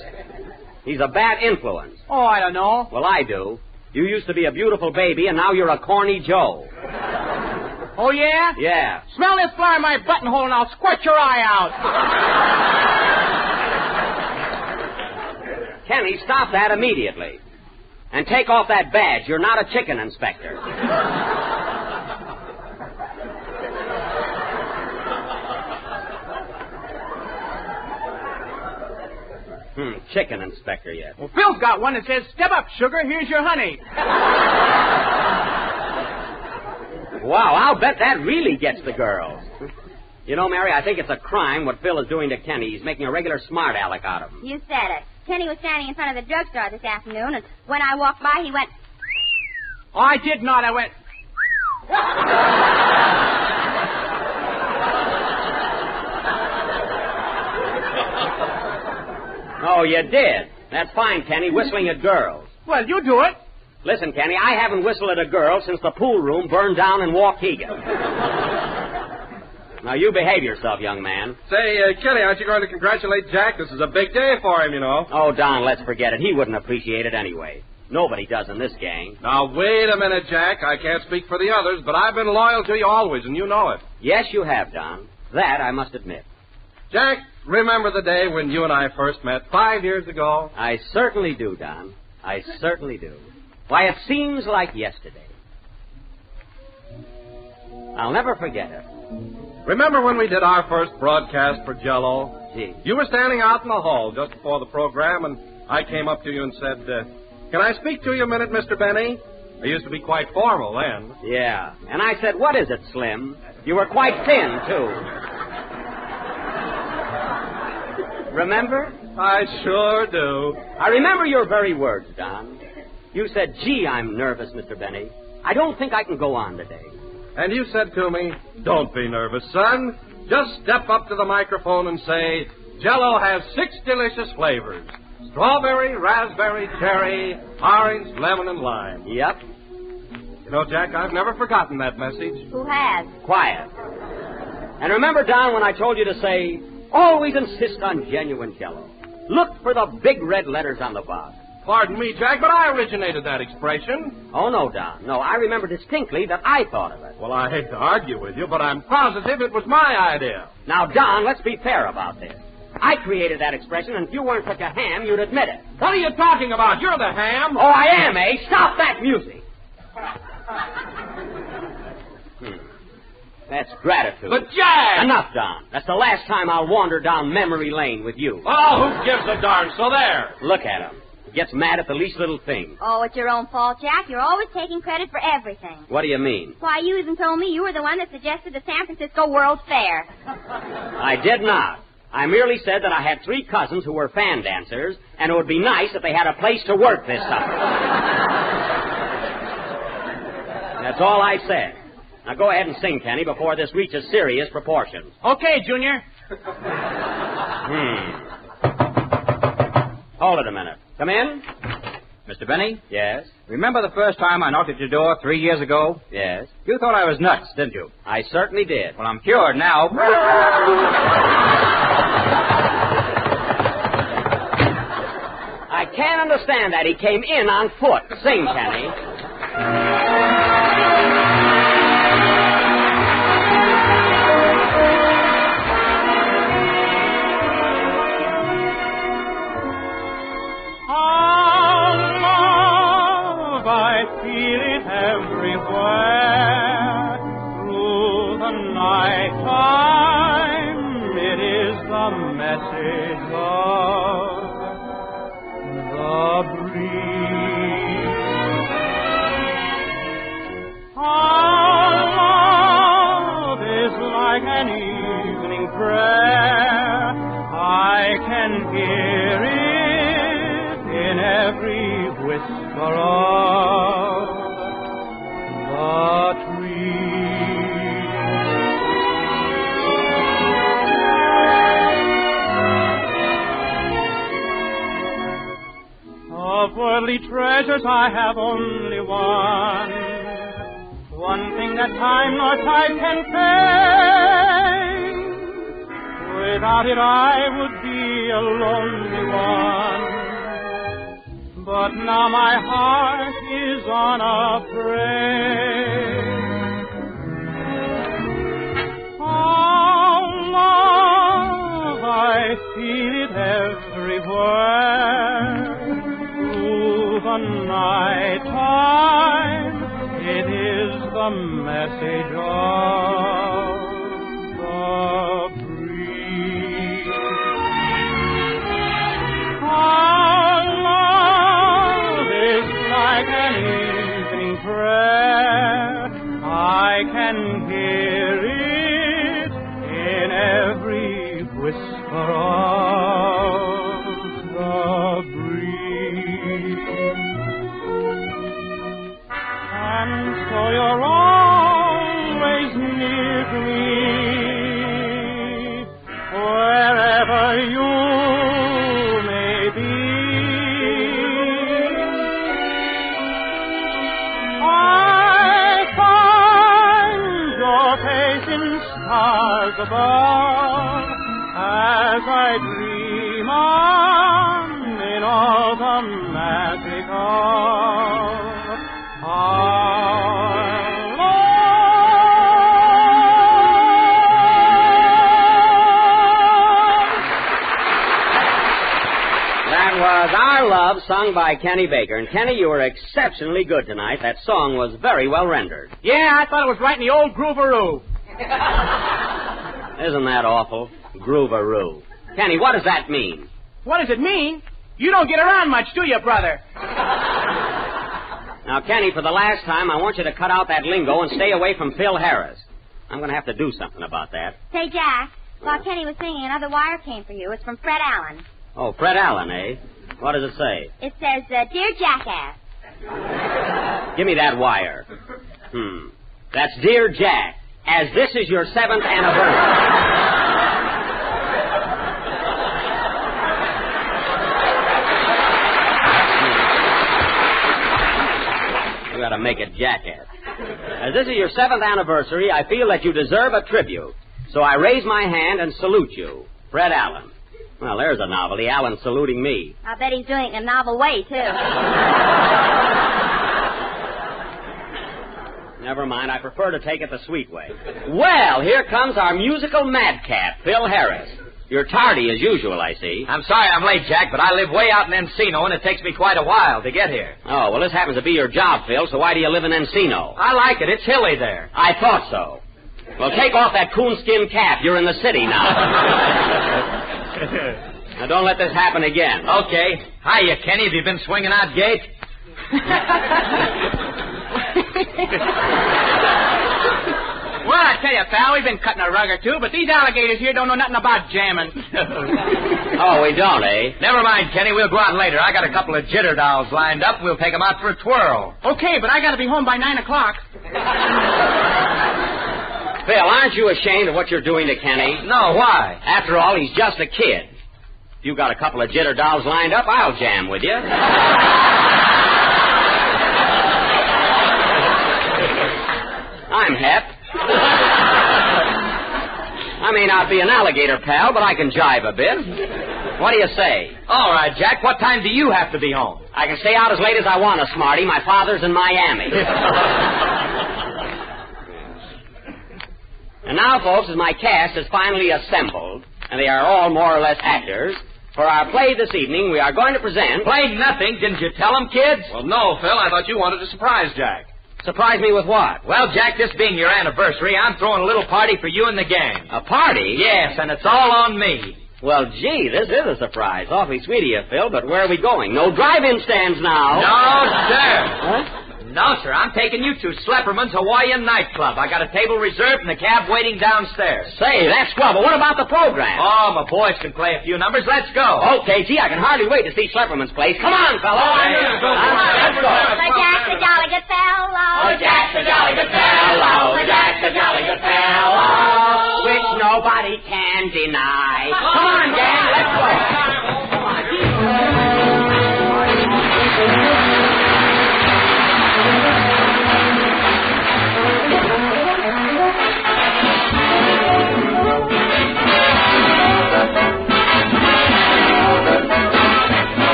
He's a bad influence. Oh, I don't know. Well, I do. You used to be a beautiful baby, and now you're a corny Joe. Oh, yeah? Yeah. Smell this fly in my buttonhole, and I'll squirt your eye out. Kenny, stop that immediately. And take off that badge. You're not a chicken inspector. Chicken inspector yet. Well, Phil's got one that says, "Step up, sugar, here's your honey." Wow, I'll bet that really gets the girls. You know, Mary, I think it's a crime what Phil is doing to Kenny. He's making a regular smart aleck out of him. You said it. Kenny was standing in front of the drugstore this afternoon, and when I walked by, he went... Oh, I did not. I went... Oh, you did? That's fine, Kenny, whistling at girls. Well, you do it. Listen, Kenny, I haven't whistled at a girl since the pool room burned down in Waukegan. Now, you behave yourself, young man. Say, Kenny, aren't you going to congratulate Jack? This is a big day for him, you know. Oh, Don, let's forget it. He wouldn't appreciate it anyway. Nobody does in this gang. Now, wait a minute, Jack. I can't speak for the others, but I've been loyal to you always, and you know it. Yes, you have, Don. That I must admit. Jack, remember the day when you and I first met 5 years ago? I certainly do, Don. I certainly do. Why, it seems like yesterday. I'll never forget it. Remember when we did our first broadcast for Jell-O? Gee. You were standing out in the hall just before the program, and I came up to you and said, can I speak to you a minute, Mr. Benny? I used to be quite formal then. Yeah. And I said, what is it, Slim? You were quite thin, too. Remember? I sure do. I remember your very words, Don. You said, gee, I'm nervous, Mr. Benny. I don't think I can go on today. And you said to me, don't be nervous, son. Just step up to the microphone and say, Jell-O has 6 delicious flavors. Strawberry, raspberry, cherry, orange, lemon, and lime. Yep. You know, Jack, I've never forgotten that message. Who has? Quiet. And remember, Don, when I told you to say, always insist on genuine Jell-O. Look for the big red letters on the box. Pardon me, Jack, but I originated that expression. Oh, no, Don. No, I remember distinctly that I thought of it. Well, I hate to argue with you, but I'm positive it was my idea. Now, Don, let's be fair about this. I created that expression, and if you weren't such a ham, you'd admit it. What are you talking about? You're the ham. Oh, I am, eh? Stop that music. That's gratitude. But, Jack! Enough, Don. That's the last time I'll wander down memory lane with you. Oh, who gives a darn? So there. Look at him. He gets mad at the least little thing. Oh, it's your own fault, Jack. You're always taking credit for everything. What do you mean? Why, you even told me you were the one that suggested the San Francisco World's Fair. I did not. I merely said that I had 3 cousins who were fan dancers, and it would be nice if they had a place to work this summer. That's all I said. Now go ahead and sing, Kenny, before this reaches serious proportions. Okay, Junior. Hold it a minute. Come in. Mr. Binnie? Yes? Remember the first time I knocked at your door 3 years ago? Yes? You thought I was nuts, didn't you? I certainly did. Well, I'm cured now. I can't understand that. He came in on foot. Sing, Kenny. Treasures I have only one thing that time nor tide can fade. Without it I would be a lonely one, but now my heart is unafraid. Oh, love, I feel it everywhere. The night time, it is the message of the breeze. Our love is like an evening prayer. I can hear it in every whisper of the breeze. And so you're always near to me, wherever you may be. I find your face in stars above, as I dream on in all the magic of Our Love, sung by Kenny Baker. And, Kenny, you were exceptionally good tonight. That song was very well rendered. Yeah, I thought it was right in the old groovaroo. Isn't that awful? Groovaroo. Kenny, what does that mean? What does it mean? You don't get around much, do you, brother? Now, Kenny, for the last time, I want you to cut out that lingo and stay away from Phil Harris. I'm going to have to do something about that. Say, Jack, while Kenny was singing, another wire came for you. It's from Fred Allen. Oh, Fred Allen, eh? What does it say? It says, Dear Jackass. Give me that wire. That's Dear Jack, as this is your 7th anniversary. You gotta make it Jackass. As this is your 7th anniversary, I feel that you deserve a tribute. So I raise my hand and salute you, Fred Allen. Well, there's a novelty. Allen saluting me. I bet he's doing it in a novel way, too. Never mind. I prefer to take it the sweet way. Well, here comes our musical madcap, Phil Harris. You're tardy as usual, I see. I'm sorry I'm late, Jack, but I live way out in Encino, and it takes me quite a while to get here. Oh, well, this happens to be your job, Phil, so why do you live in Encino? I like it. It's hilly there. I thought so. Well, take off that coonskin cap. You're in the city now. Now, don't let this happen again. Okay. Hiya, Kenny. Have you been swinging out gate? Well, I tell you, pal, we've been cutting a rug or two, but these alligators here don't know nothing about jamming. Oh, we don't, eh? Never mind, Kenny. We'll go out later. I got a couple of jitter dolls lined up. We'll take them out for a twirl. Okay, but I got to be home by 9 o'clock. Phil, aren't you ashamed of what you're doing to Kenny? No, why? After all, he's just a kid. If you got a couple of jitter dolls lined up, I'll jam with you. not be an alligator, pal, but I can jive a bit. What do you say? All right, Jack. What time do you have to be home? I can stay out as late as I want to, Smarty. My father's in Miami. And now, folks, as my cast is finally assembled, and they are all more or less actors, for our play this evening, we are going to present... Play nothing. Didn't you tell them, kids? Well, no, Phil. I thought you wanted to surprise Jack. Surprise me with what? Well, Jack, this being your anniversary, I'm throwing a little party for you and the gang. A party? Yes, and it's all on me. Well, gee, this is a surprise. Awfully sweet of you, Phil, but where are we going? No drive-in stands now. No, sir. Huh? No, sir. I'm taking you to Slepperman's Hawaiian Nightclub. I got a table reserved and a cab waiting downstairs. Say, that's swell, but what about the program? Oh, my boys can play a few numbers. Let's go. Okay, gee, I can hardly wait to see Slepperman's place. Come on, fellas. Let's go. The Jack's a jolly good fellow. The Jack's a jolly good fellow. The Jack's a jolly good fellow. Which nobody can deny. Come on, gang, let's go. Come on,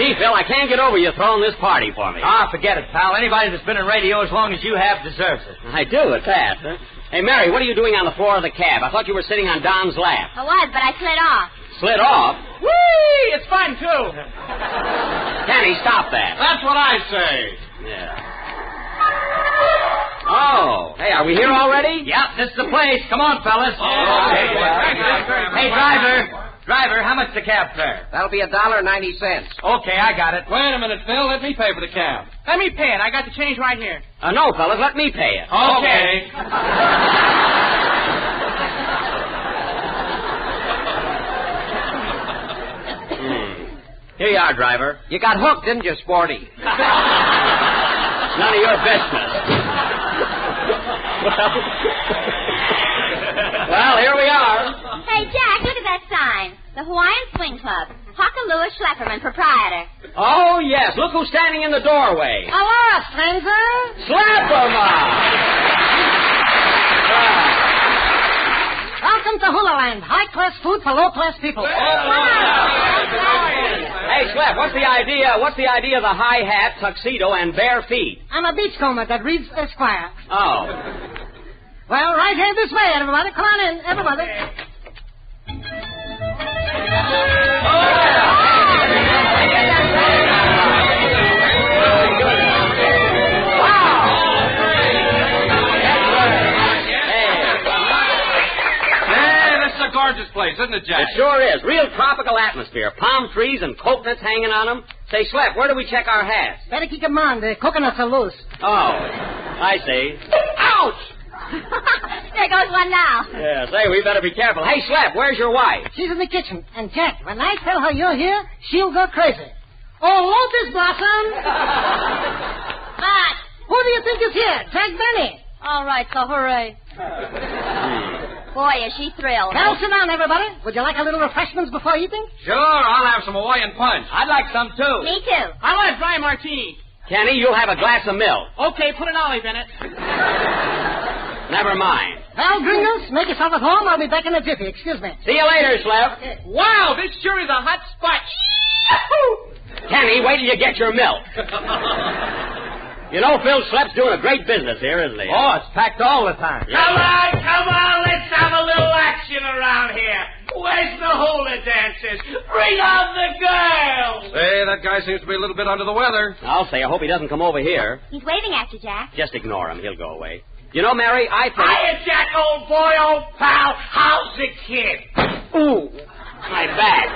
Gee, Phil, I can't get over you throwing this party for me. Ah, forget it, pal. Anybody that's been in radio as long as you have deserves it. I do, at that. Huh? Hey, Mary, what are you doing on the floor of the cab? I thought you were sitting on Don's lap. I was, but I slid off. Slid off? Whee! It's fun, too. Kenny, stop that. That's what I say. Yeah. Oh, hey, are we here already? Yep, this is the place. Come on, fellas. Hey, driver, how much the cab fare? That'll be $1.90. Okay, I got it. Wait a minute, Phil. Let me pay for the cab. Let me pay it. I got the change right here. No, fellas, let me pay it. Okay. Here you are, driver. You got hooked, didn't you, Sporty? None of your business. Well, here we are. Hey, Jack, look at that sign. The Hawaiian Swing Club. Hockalua Schlepperman, proprietor. Oh, yes. Look who's standing in the doorway. Hello, stranger. Schlepperman! Welcome to Hula Land. High-class food for low-class people. Hey, Schlepp, what's the idea? What's the idea of the high hat, tuxedo, and bare feet? I'm a beachcomber that reads Esquire. Oh. Well, right here this way, everybody. Come on in, everybody. Gorgeous place, isn't it, Jack? It sure is. Real tropical atmosphere. Palm trees and coconuts hanging on them. Say, Schlepp, where do we check our hats? Better keep them on. The coconuts are loose. Oh, I see. Ouch! There goes one now. Yeah, say, we better be careful. Hey, Schlepp, where's your wife? She's in the kitchen. And, Jack, when I tell her you're here, she'll go crazy. Oh, Lotus Blossom! But... Who do you think is here? Jack Binnie. All right, so hooray. Boy, is she thrilled. Now, sit down, everybody. Would you like a little refreshments before eating? Sure, I'll have some Hawaiian punch. I'd like some, too. Me too. I want a dry martini. Kenny, you'll have a glass of milk. Okay, put an olive in it. Never mind. Well, gringos, make yourself at home. I'll be back in a jiffy. Excuse me. See you later, Slep. Okay. Wow, this sure is a hot spot. Kenny, wait till you get your milk. You know, Phil Slep's doing a great business here, isn't he? Oh, it's packed all the time. Come on, let's have a little action around here. Where's the hula dancers? Bring out the girls. Say, that guy seems to be a little bit under the weather. I'll say, I hope he doesn't come over here. He's waving at you, Jack. Just ignore him. He'll go away. You know, Mary, I think... Hiya, Jack, old boy, old pal. How's the kid? Ooh, my back.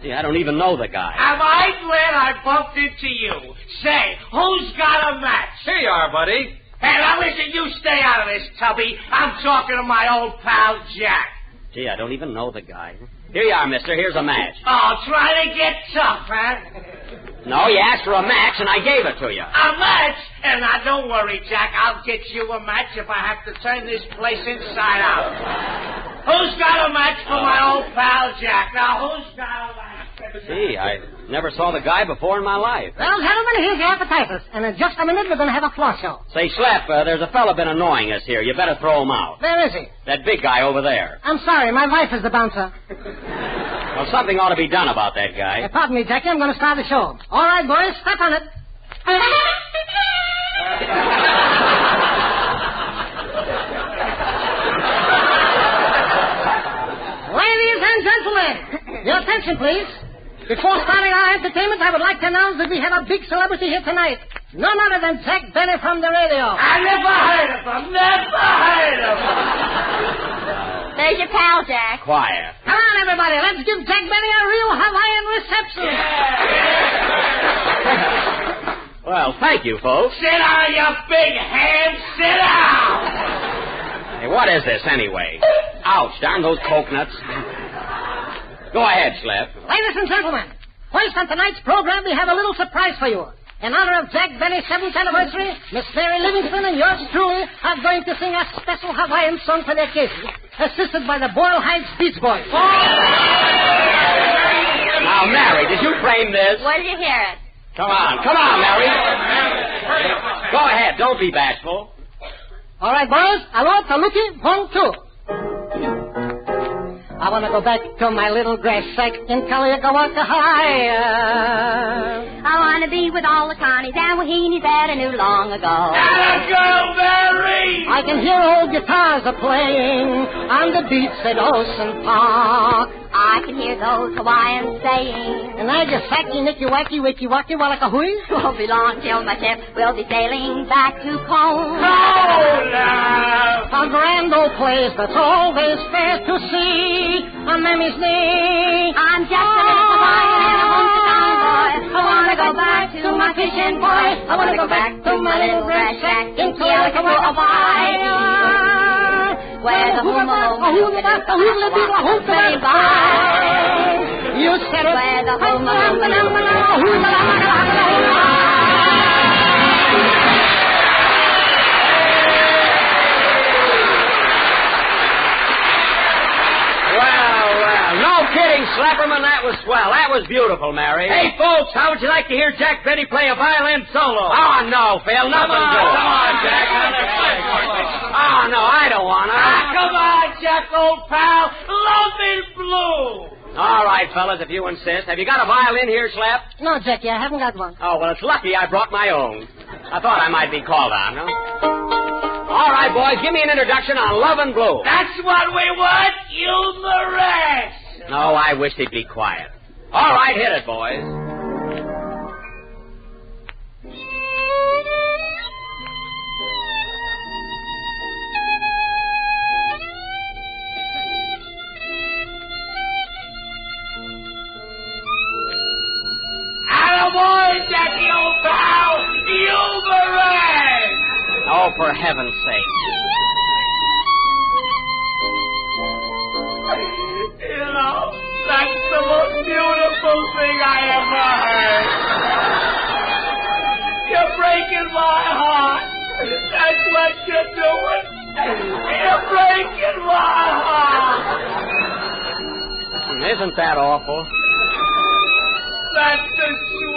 Gee, I don't even know the guy. Am I glad I bumped into you? Say, who's got a match? Here you are, buddy. Hey, now listen, you stay out of this, Tubby. I'm talking to my old pal, Jack. Gee, I don't even know the guy. Here you are, mister. Here's a match. Oh, try to get tough, huh? No, you asked for a match, and I gave it to you. A match? And now, don't worry, Jack. I'll get you a match if I have to turn this place inside out. Who's got a match for my old pal, Jack? Now, who's got a match? Gee, I never saw the guy before in my life. Well, gentlemen, here's your appetizers. And in just a minute, we're going to have a floor show. Say, Slep, there's a fella been annoying us here. You better throw him out. Where is he? That big guy over there. I'm sorry, my wife is the bouncer. Well, something ought to be done about that guy. Pardon me, Jackie, I'm going to start the show. All right, boys, step on it. Ladies and gentlemen, your attention, please. Before starting our entertainment, I would like to announce that we have a big celebrity here tonight. None other than Jack Benny from the radio. I never heard of him. Never heard of him. There's your pal, Jack. Quiet. Come on, everybody. Let's give Jack Benny a real Hawaiian reception. Well, thank you, folks. Sit down, you big ham. Sit down. Hey, what is this, anyway? Ouch, darn those coconuts. Go ahead, Slep. Ladies and gentlemen, first on tonight's program, we have a little surprise for you. In honor of Jack Benny's 7th anniversary, Miss Mary Livingston and yours truly are going to sing a special Hawaiian song for the occasion, assisted by the Boyle Heights Beach Boys. Now, Mary, did you frame this? Where did you hear it? Come on, Mary. Go ahead, don't be bashful. All right, boys. Aloha, taluki, 1, 2. I want to go back to my little grass sack in Kaliakawaka High. I want to be with all the Connies and Wahinis that I knew long ago. And go, Mary! I can hear old guitars a-playing on the beach at Ocean Park. I can hear those Hawaiians saying, and I just sacky nicky wacky wakey wacky walakahui. Won't be long till my ship will be sailing back to Kona. A grand old place that's always fair to see on Mammy's knee. I'm just a little Hawaiian and a homesick town boy. I want to go back to my fishing boy. I want to go back to my little grass shack in Kealakekua, Hawaii. Where the hula-hula-hula-hula may by. You said it. Where the hula-hula-hula-hula. Well, no kidding, Slepperman, that was swell. That was beautiful, Mary. Hey, folks, how would you like to hear Jack Benny play a violin solo? Oh, no, Phil, nothing good. Come on, Jack. Oh, no, I don't want to. Come on, Jack, old pal. Love is blue. All right, fellas, if you insist. Have you got a violin here, Slep? No, Jackie, I haven't got one. Oh, well, it's lucky I brought my own. I thought I might be called on, huh? All right, boys, give me an introduction on Love and Blue. That's what we want. You the rest. No, I wish he'd be quiet. All right, hit it, boys. Attaboy, Jackie, old pal. You the rest. Oh, for heaven's sake. You know, that's the most beautiful thing I ever heard. You're breaking my heart. That's what you're doing. You're breaking my heart. Isn't that awful? That's the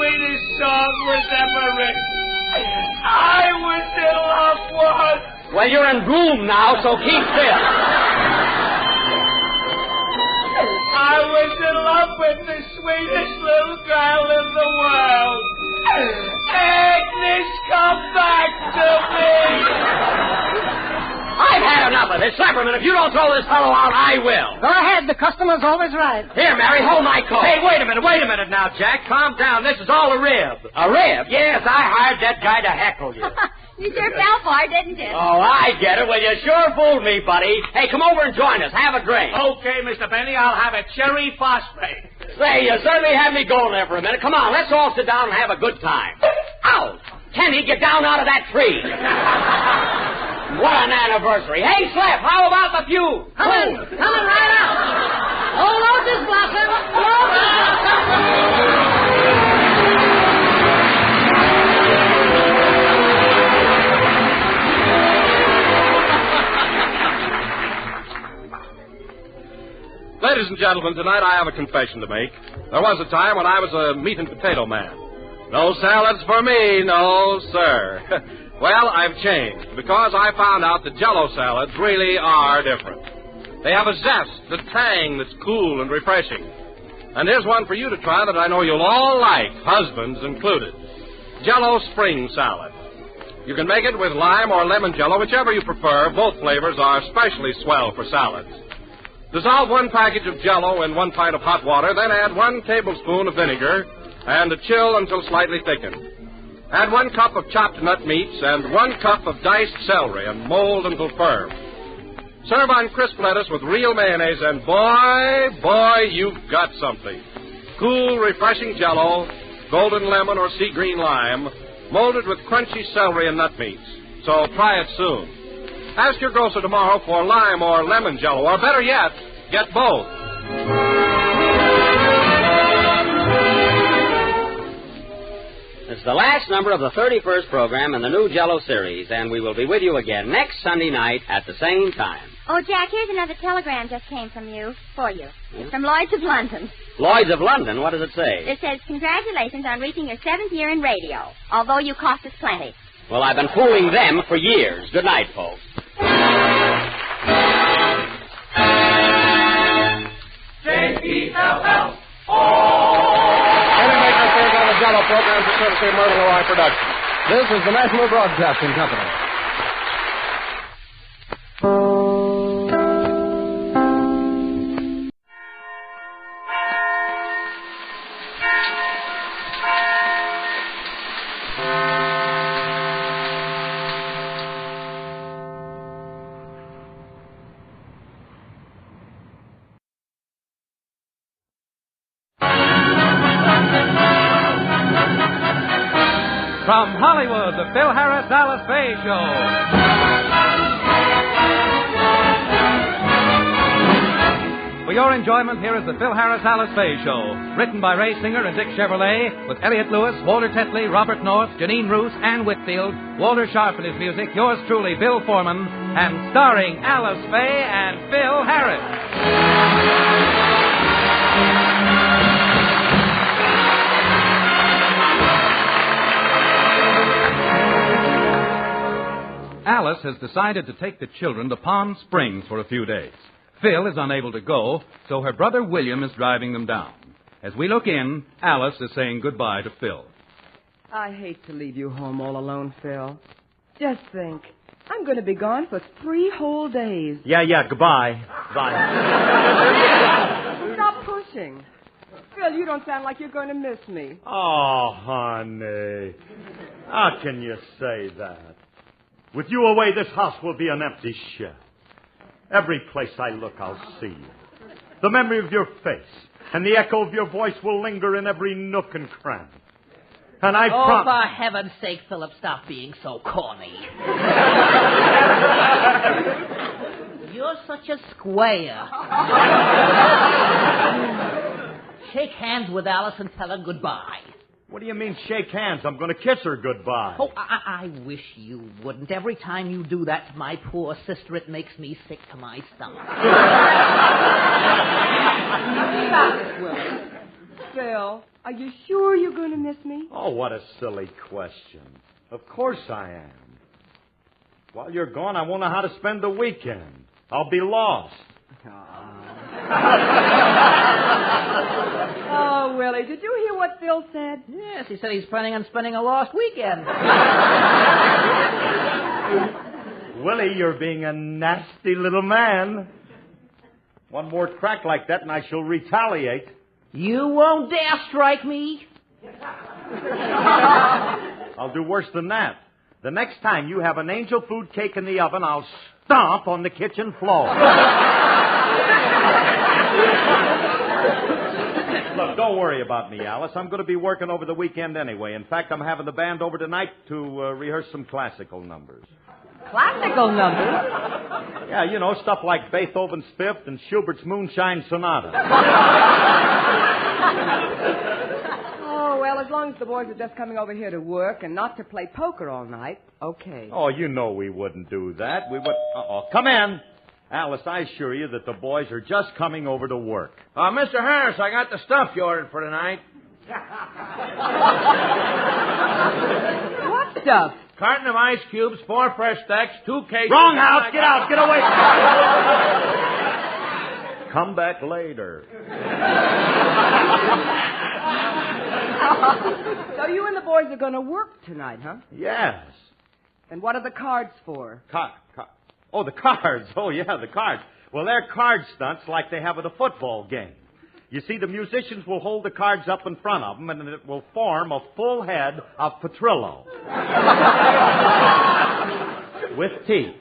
sweetest song was ever written. I was in love once. Well, you're in bloom now, so keep still. I was in love with the sweetest little girl in the world. Agnes, come back to me. I've had enough of this. Slapperman, if you don't throw this fellow out, I will. Go ahead. The customer's always right. Here, Mary, hold my coat. Hey, wait a minute now, Jack. Calm down. This is all a rib. A rib? Yes, I hired that guy to heckle you. You sure fell for it, didn't you? Oh, I get it. Well, you sure fooled me, buddy. Hey, come over and join us. Have a drink. Okay, Mr. Benny, I'll have a cherry phosphate. Say, you certainly had me going there for a minute. Come on, let's all sit down and have a good time. Ow! Kenny, get down out of that tree. What an anniversary. Hey, Slap, how about the few? Coming right out. Oh, Lotus Blossom. Ladies and gentlemen, tonight I have a confession to make. There was a time when I was a meat and potato man. No salads for me, no, sir. Well, I've changed because I found out that Jell-O salads really are different. They have a zest, a tang that's cool and refreshing. And here's one for you to try that I know you'll all like, husbands included. Jell-O Spring Salad. You can make it with lime or lemon Jell-O, whichever you prefer. Both flavors are especially swell for salads. Dissolve 1 package of Jell-O in 1 pint of hot water, then add 1 tablespoon of vinegar and chill until slightly thickened. Add 1 cup of chopped nut meats and 1 cup of diced celery and mold until firm. Serve on crisp lettuce with real mayonnaise, and boy, you've got something. Cool, refreshing Jell-O, golden lemon or sea green lime, molded with crunchy celery and nut meats. So try it soon. Ask your grocer tomorrow for lime or lemon Jell-O, or better yet, get both. It's the last number of the 31st program in the new Jell-O series, and we will be with you again next Sunday night at the same time. Oh, Jack, here's another telegram just came from you, for you. It's from Lloyd's of London. Lloyd's of London? What does it say? It says, congratulations on reaching your 7th year in radio, although you cost us plenty. Well, I've been fooling them for years. Good night, folks. J-E-L-L. Jell-O program for courtesy of Myrtle Roy Productions. This is the National Broadcasting Company. From Hollywood, the Phil Harris Alice Faye Show. For your enjoyment, here is the Phil Harris Alice Faye Show. Written by Ray Singer and Dick Chevrolet, with Elliot Lewis, Walter Tetley, Robert North, Janine Roos, Ann Whitfield, Walter Sharp and his music, yours truly, Bill Foreman, and starring Alice Faye and Phil Harris. Alice has decided to take the children to Palm Springs for a few days. Phil is unable to go, so her brother William is driving them down. As we look in, Alice is saying goodbye to Phil. I hate to leave you home all alone, Phil. Just think, I'm going to be gone for 3 whole days. Yeah, goodbye. Bye. Stop pushing. Phil, you don't sound like you're going to miss me. Oh, honey. How can you say that? With you away, this house will be an empty shell. Every place I look, I'll see you. The memory of your face and the echo of your voice will linger in every nook and cranny. And I promise... for heaven's sake, Philip, stop being so corny. You're such a square. Shake hands with Alice and tell her goodbye. What do you mean, shake hands? I'm going to kiss her goodbye. Oh, I wish you wouldn't. Every time you do that to my poor sister, it makes me sick to my stomach. Stop it, Willie. Phil, are you sure you're going to miss me? Oh, what a silly question. Of course I am. While you're gone, I won't know how to spend the weekend. I'll be lost. Oh, Willie, did you hear what Phil said? Yes, he said he's planning on spending a lost weekend. Willie, you're being a nasty little man. One more crack like that and I shall retaliate. You won't dare strike me. I'll do worse than that. The next time you have an angel food cake in the oven, I'll stomp on the kitchen floor. Look, don't worry about me, Alice. I'm going to be working over the weekend anyway. In fact, I'm having the band over tonight to rehearse some classical numbers. Classical numbers? Yeah, you know, stuff like Beethoven's Fifth and Schubert's Moonshine Sonata. Oh, well, as long as the boys are just coming over here to work and not to play poker all night, okay. Oh, you know we wouldn't do that. We would... Uh-oh. Come in. Alice, I assure you that the boys are just coming over to work. Mr. Harris, I got the stuff you ordered for tonight. What stuff? Carton of ice cubes, 4 fresh stacks, 2 cases... Wrong house! Get out! Get away! Come back later. So you and the boys are going to work tonight, huh? Yes. And what are the cards for? Oh, the cards. Oh, yeah, the cards. Well, they're card stunts like they have at a football game. You see, the musicians will hold the cards up in front of them, and it will form a full head of Petrillo. With teeth.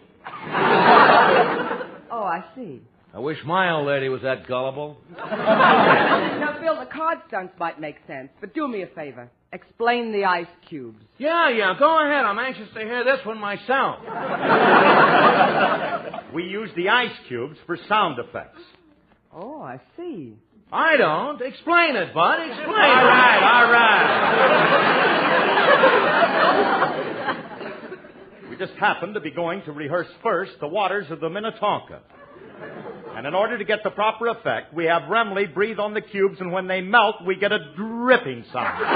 Oh, I see. I wish my old lady was that gullible. Now, Phil, the card stunts might make sense, but do me a favor. Explain the ice cubes. Yeah, go ahead. I'm anxious to hear this one myself. We use the ice cubes for sound effects. Oh, I see. I don't. Explain it, Bud. Explain it. All right. We just happen to be going to rehearse first the waters of the Minnetonka. And in order to get the proper effect, we have Remley breathe on the cubes, and when they melt, we get a dripping sound. Phil,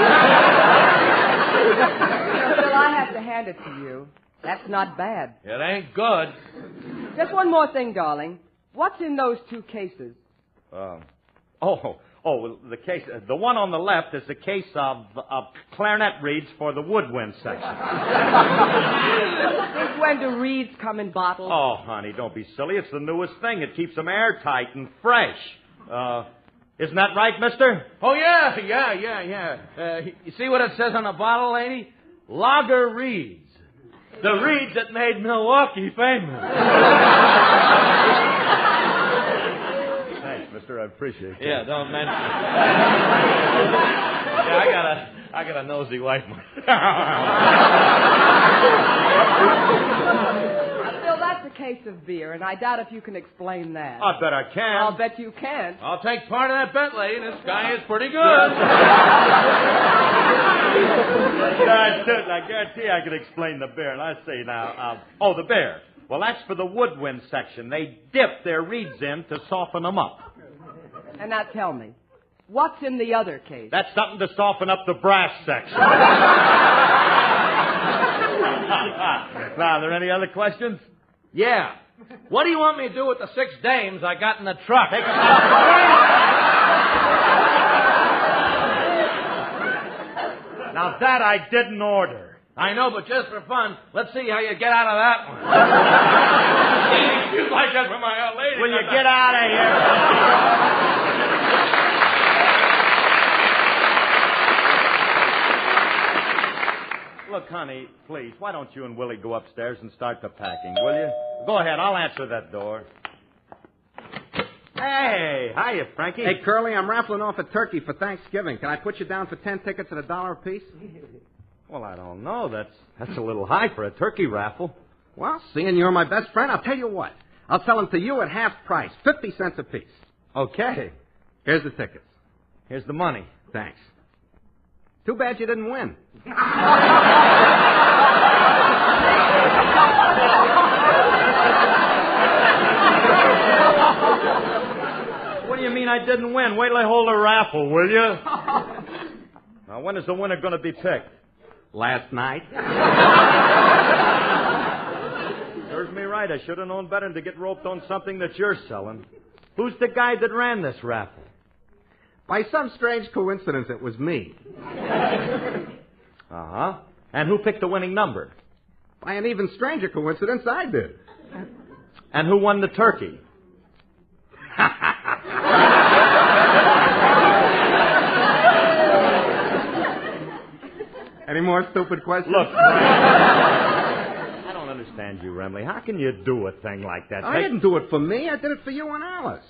I have to hand it to you. That's not bad. It ain't good. Just one more thing, darling. What's in those 2 cases? The case. The one on the left is a case of clarinet reeds for the woodwind section. Since when do reeds come in bottles? Oh, honey, don't be silly. It's the newest thing. It keeps them airtight and fresh. Isn't that right, mister? Oh, yeah. You see what it says on the bottle, lady? Lager Reeds. The reeds that made Milwaukee famous. Mister, I appreciate it. Yeah, don't mention it. I got a nosy wife. Phil, that's a case of beer, and I doubt if you can explain that. I bet I can. I'll bet you can. I'll take part of that bet, lady. This guy is pretty good. I guarantee I can explain the beer. And I say now, the beer. Well, that's for the woodwind section. They dip their reeds in to soften them up. And now tell me, what's in the other case? That's something to soften up the brass section. Now, are there any other questions? Yeah. What do you want me to do with the 6 dames I got in the truck? Now, that I didn't order. I know, but just for fun, let's see how you get out of that one. You like that for my old lady? Will you get out of here? Look, honey, please, why don't you and Willie go upstairs and start the packing, will you? Go ahead, I'll answer that door. Hey, hiya, Frankie. Hey, Curly, I'm raffling off a turkey for Thanksgiving. Can I put you down for 10 tickets at $1 apiece? Well, I don't know. That's a little high for a turkey raffle. Well, seeing you're my best friend, I'll tell you what. I'll sell them to you at half price, 50 cents apiece. Okay. Here's the tickets. Here's the money. Thanks. Too bad you didn't win. What do you mean I didn't win? Wait till I hold a raffle, will you? Now, when is the winner going to be picked? Last night. Serves me right. I should have known better than to get roped on something that you're selling. Who's the guy that ran this raffle? By some strange coincidence, it was me. Uh-huh. And who picked the winning number? By an even stranger coincidence, I did. And who won the turkey? Any more stupid questions? Look, I don't understand you, Remley. How can you do a thing like that? I didn't do it for me. I did it for you and Alice.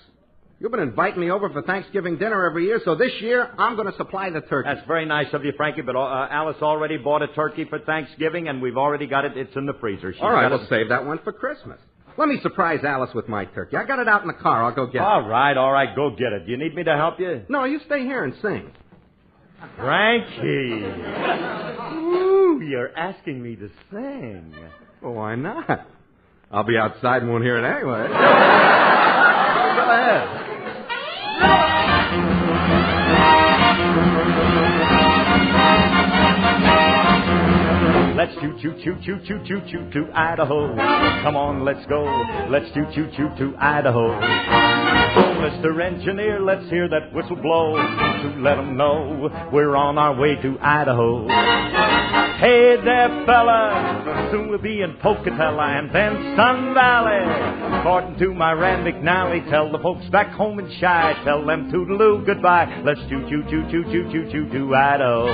You've been inviting me over for Thanksgiving dinner every year, so this year I'm going to supply the turkey. That's very nice of you, Frankie, but Alice already bought a turkey for Thanksgiving, and we've already got it. It's in the freezer. All right, we'll save that one for Christmas. Let me surprise Alice with my turkey. I got it out in the car. I'll go get it. All right, go get it. Do you need me to help you? No, you stay here and sing. Frankie. Ooh, you're asking me to sing. Well, why not? I'll be outside and won't hear it anyway. Go ahead. Let's choo-choo to Idaho. Come on, let's go. Let's choo-choo to Idaho. Oh, Mr. Engineer, let's hear that whistle blow to let 'em know we're on our way to Idaho. Hey there, fella, soon we'll be in Pocatello and then Sun Valley. According to my Rand McNally, tell the folks back home in Chi, tell them toodaloo goodbye. Let's choo-choo to Idaho.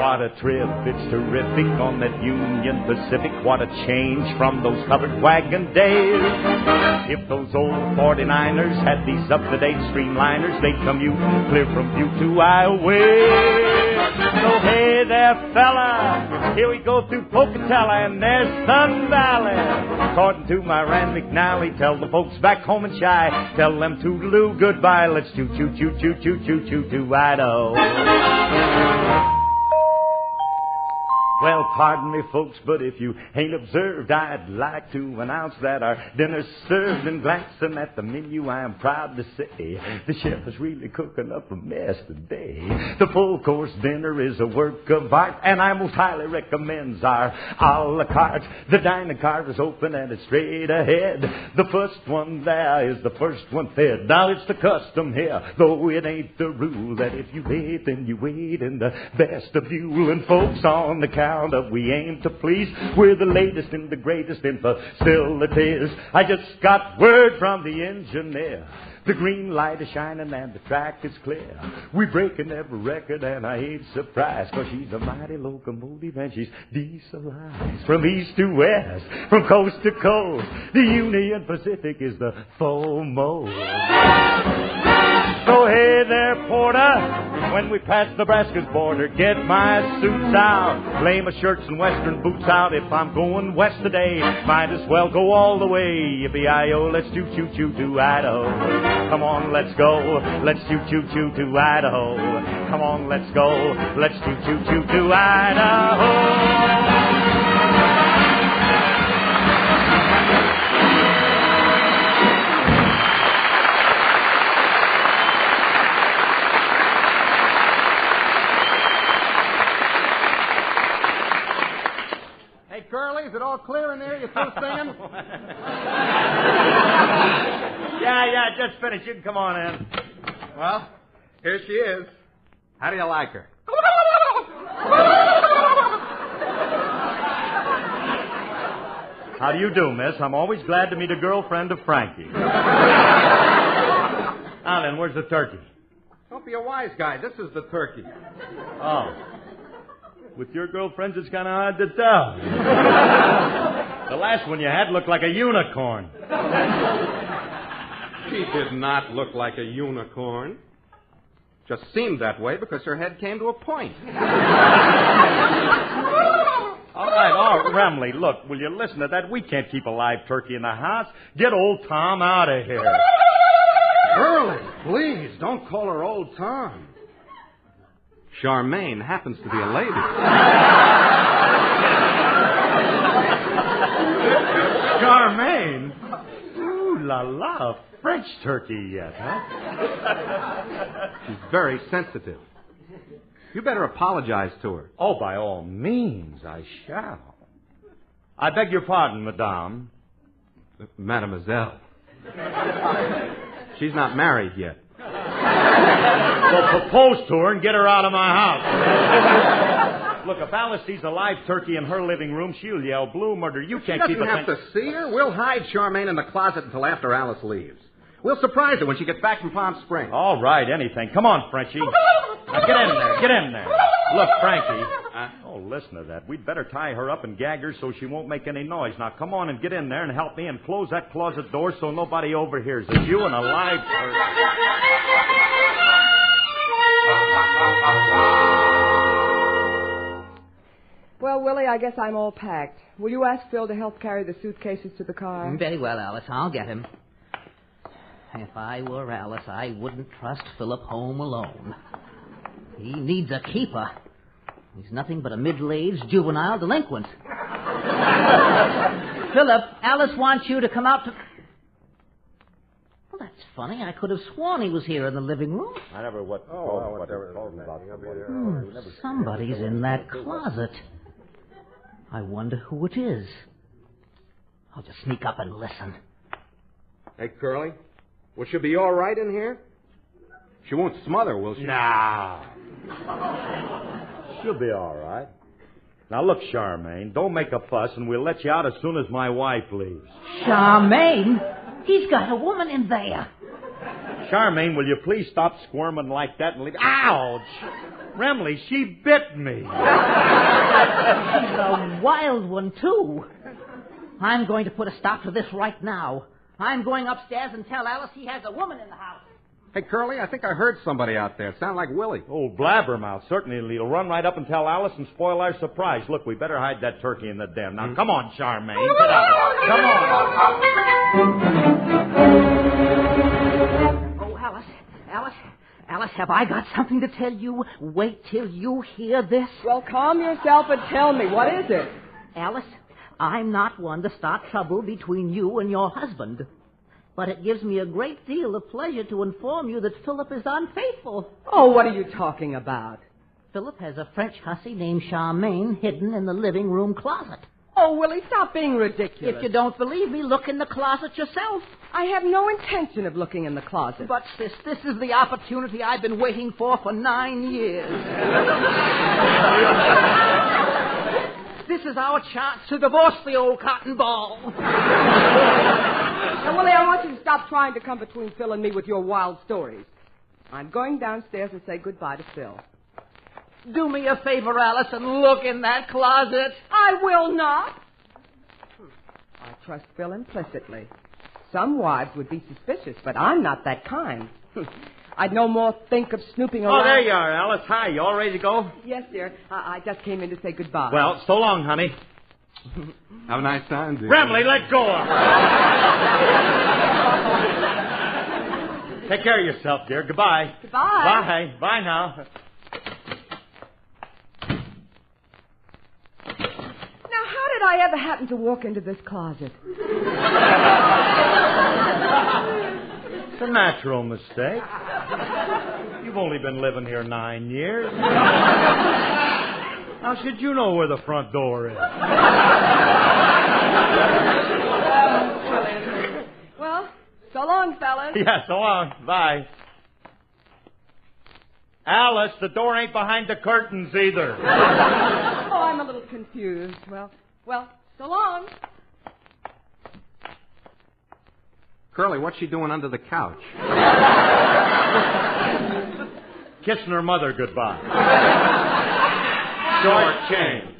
What a trip, it's terrific on that Union Pacific. What a change from those covered wagon days. If those old 49ers had these up-to-date streamliners, they'd commute clear from Butte to Iowa. So hey there, fella, here we go through Pocatello and there's Sun Valley. According to my Rand McNally, tell the folks back home in Chi, tell them toodaloo goodbye. Let's choo-choo to Idaho. Well, pardon me, folks, but if you ain't observed, I'd like to announce that our dinner's served. And glancing at the menu, I am proud to say the chef is really cooking up a mess today. The full-course dinner is a work of art, and I most highly recommend our a la carte. The dining car is open and it's straight ahead. The first one there is the first one fed. Now it's the custom here, though it ain't the rule, that if you wait, then you wait in the vestibule. And folks on the couch that we aim to please. We're the latest and the greatest in facilities. I just got word from the engineer. The green light is shining and the track is clear. We're breaking every record and I ain't surprised, 'cause she's a mighty locomotive and she's dieselized. From east to west, from coast to coast, the Union Pacific is the foremost. So hey there, porter, when we pass Nebraska's border, get my suits out, lay my shirts and western boots out. If I'm going west today, might as well go all the way. Yippee-i-o, let's choo-choo to Idaho. Come on, let's go, let's choo-choo to Idaho. Come on, let's go, let's choo-choo to Idaho. Curly, is it all clear in there? You still singing? Yeah, just finished. You can come on in. Well, here she is. How do you like her? How do you do, miss? I'm always glad to meet a girlfriend of Frankie. Now then, where's the turkey? Don't be a wise guy. This is the turkey. Oh. With your girlfriends, it's kind of hard to tell. The last one you had looked like a unicorn. She did not look like a unicorn. Just seemed that way because her head came to a point. All right, Remley, look, will you listen to that? We can't keep a live turkey in the house. Get old Tom out of here. Curly, please, don't call her old Tom. Charmaine happens to be a lady. Charmaine? Ooh la la, French turkey yet, huh? She's very sensitive. You better apologize to her. Oh, by all means, I shall. I beg your pardon, madame. Mademoiselle. She's not married yet. Well, propose to her and get her out of my house. Look, if Alice sees a live turkey in her living room, she'll yell blue murder. You can't keep She doesn't have to see her. We'll hide Charmaine in the closet until after Alice leaves. We'll surprise her when she gets back from Palm Springs. All right, anything. Come on, Frenchie. Now, get in there. Get in there. Look, Frankie. Oh, listen to that. We'd better tie her up and gag her so she won't make any noise. Now, come on and get in there and help me and close that closet door so nobody overhears us. You and a live turkey. Well, Willie, I guess I'm all packed. Will you ask Phil to help carry the suitcases to the car? Very well, Alice. I'll get him. If I were Alice, I wouldn't trust Philip home alone. He needs a keeper. He's nothing but a middle-aged juvenile delinquent. Philip, Alice wants you to come out to... Well, that's funny. I could have sworn he was here in the living room. I never what. Somebody's in that closet. I wonder who it is. I'll just sneak up and listen. Hey, Curly, will she be all right in here? She won't smother, will she? Nah. She'll be all right. Now, look, Charmaine, don't make a fuss, and we'll let you out as soon as my wife leaves. Charmaine? He's got a woman in there. Charmaine, will you please stop squirming like that and leave... Ouch! Remley, she bit me. She's a wild one, too. I'm going to put a stop to this right now. I'm going upstairs and tell Alice he has a woman in the house. Hey, Curly, I think I heard somebody out there. It sounded like Willie. Old blabbermouth. Certainly he'll run right up and tell Alice and spoil our surprise. Look, we better hide that turkey in the den. Now, come on, Charmaine. Get out. Come on. Oh, Alice, have I got something to tell you? Wait till you hear this. Well, calm yourself and tell me. What is it? Alice, I'm not one to start trouble between you and your husband. But it gives me a great deal of pleasure to inform you that Philip is unfaithful. Oh, what are you talking about? Philip has a French hussy named Charmaine hidden in the living room closet. Oh, Willie, stop being ridiculous. If you don't believe me, look in the closet yourself. I have no intention of looking in the closet. But, sis, this is the opportunity I've been waiting for 9 years. This is our chance to divorce the old cotton ball. Now, Willie, I want you to stop trying to come between Phil and me with your wild stories. I'm going downstairs and say goodbye to Phil. Do me a favor, Alice, and look in that closet. I will not. I trust Phil implicitly. Some wives would be suspicious, but I'm not that kind. I'd no more think of snooping around. Oh, there you are, Alice. Hi, you all ready to go? Yes, dear. I just came in to say goodbye. Well, so long, honey. Have a nice time, dear. Remley, let go of her. Take care of yourself, dear. Goodbye. Goodbye. Bye. Bye now. Now, how did I ever happen to walk into this closet? It's a natural mistake. You've only been living here 9 years. How should you know where the front door is? Well, so long, fellas. Yeah, so long. Bye. Alice, the door ain't behind the curtains either. Oh, I'm a little confused. Well, so long. Curly, what's she doing under the couch? Kissing her mother goodbye. Short change.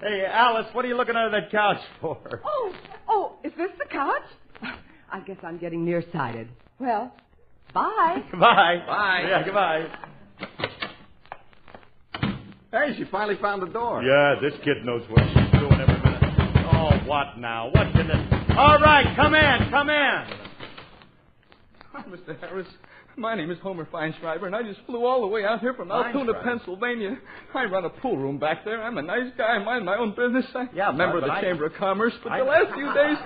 Hey, Alice, what are you looking under that couch for? Oh, is this the couch? I guess I'm getting nearsighted. Well, bye. Goodbye. Bye. Yeah, goodbye. Hey, she finally found the door. Yeah, this kid knows what she's doing every minute. Oh, what now? What can this... All right, come in. Mr. Harris, My name is Homer Feinschreiber, and I just flew all the way out here from Altoona, Pennsylvania. I run a pool room back there. I'm a nice guy. I mind my own business. I'm a member of the Chamber of Commerce. But the last few days,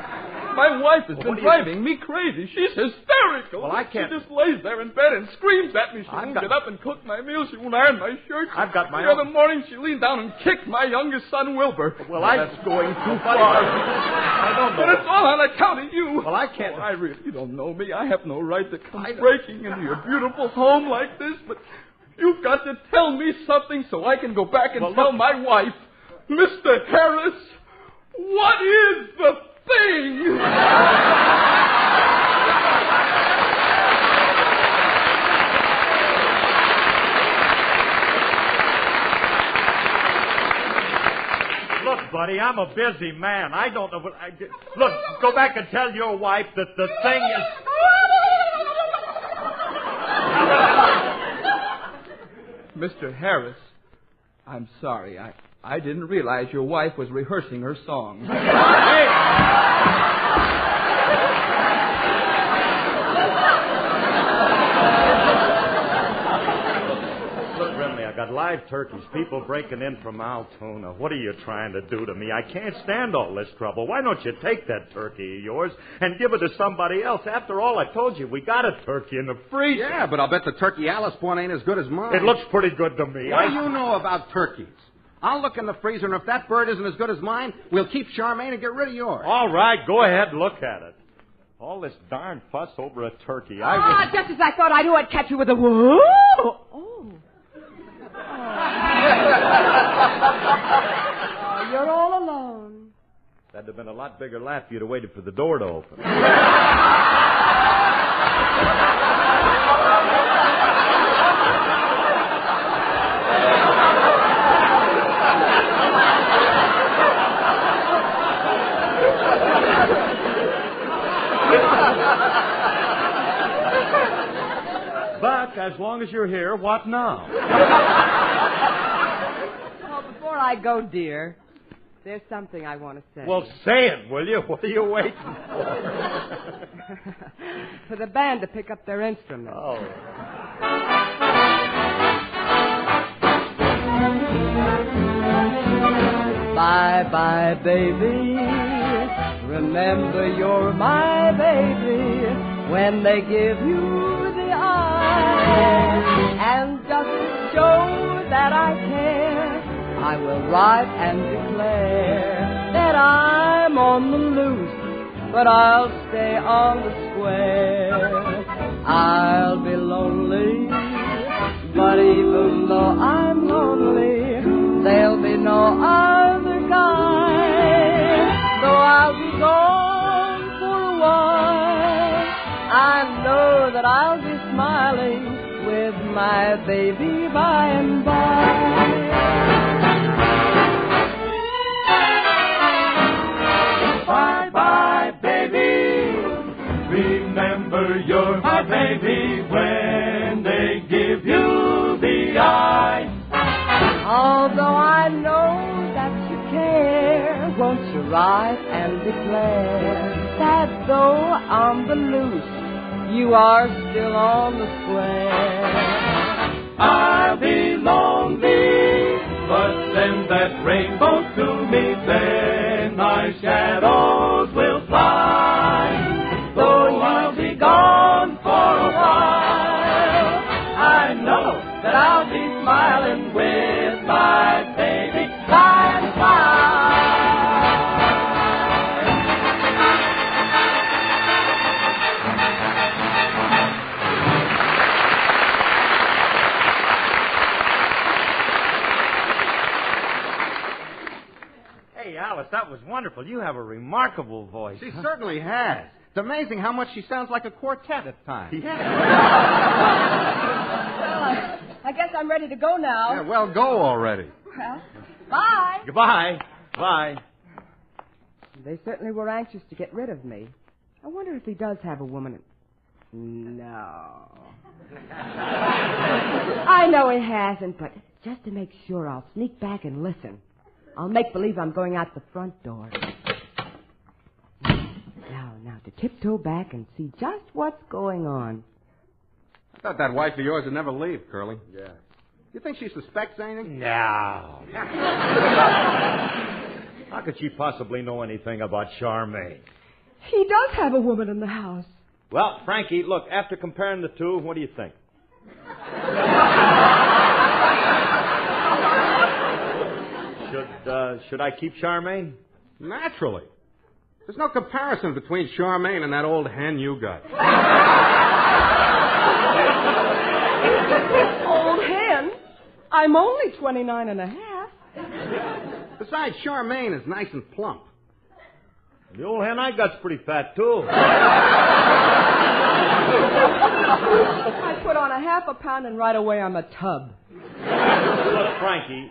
my wife has been driving me crazy. She's hysterical. Well, I can't. She just lays there in bed and screams at me. She won't get up and cook my meal. She won't iron my shirt. I've got my The other morning, she leaned down and kicked my youngest son, Wilbur. Well, that's going too far. I don't know. But it's all on account of you. Well, I can't. I really don't know me. I have no right to come breaking into your beautiful home like this, but you've got to tell me something so I can go back and tell my wife, Mr. Harris, what is the thing? Look, buddy, I'm a busy man. I don't know what I did. Look, go back and tell your wife that the thing is... Mr. Harris, I'm sorry. I didn't realize your wife was rehearsing her song. Look, Brimley, I got live turkeys, people breaking in from Altoona. What are you trying to do to me? I can't stand all this trouble. Why don't you take that turkey of yours and give it to somebody else? After all, I told you, we got a turkey in the freezer. Yeah, but I'll bet the turkey Alice bought ain't as good as mine. It looks pretty good to me. What do you know about turkeys? I'll look in the freezer, and if that bird isn't as good as mine, we'll keep Charmaine and get rid of yours. All right, go ahead and look at it. All this darn fuss over a turkey. Just as I thought I knew I'd catch you with a whoa. Oh, you're all alone. That'd have been a lot bigger laugh if you'd have waited for the door to open. But as long as you're here, what now? Well, before I go, dear, there's something I want to say. Well, say it, will you? What are you waiting for? For the band to pick up their instruments. Oh. Bye-bye, baby. Remember you're my baby when they give you the eye. And just to show that I care, I will write and declare that I'm on the loose, but I'll stay on the square. I'll be lonely, but even though I'm lonely, there'll be no other guy. Though I'll be gone for a while, I know that I'll be smiling with my baby by and by. Bye-bye, baby. Remember you're my baby when they give you the eye. Although I know that you care, won't you write and declare that though on the loose, you are still on the square? I'll be lonely, but send that rainbow to me, then my shadows will fly. Though I'll be gone for a while, I know that I'll be smiling with my baby by and by. Hey, Alice, that was wonderful. You have a remarkable voice. She certainly has. It's amazing how much she sounds like a quartet at times. Well, I guess I'm ready to go now. Yeah, well, go already. Well, bye. Goodbye. Bye. They certainly were anxious to get rid of me. I wonder if he does have a woman. No. I know he hasn't, but just to make sure, I'll sneak back and listen. I'll make believe I'm going out the front door. Now, to tiptoe back and see just what's going on. I thought that wife of yours would never leave, Curly. Yeah. You think she suspects anything? No. How could she possibly know anything about Charmaine? He does have a woman in the house. Well, Frankie, look, after comparing the two, what do you think? Should I keep Charmaine? Naturally. There's no comparison between Charmaine and that old hen you got. Old hen? I'm only 29 and a half. Besides, Charmaine is nice and plump. The old hen I got's pretty fat, too. I put on a half a pound and right away I'm a tub. Look, Frankie,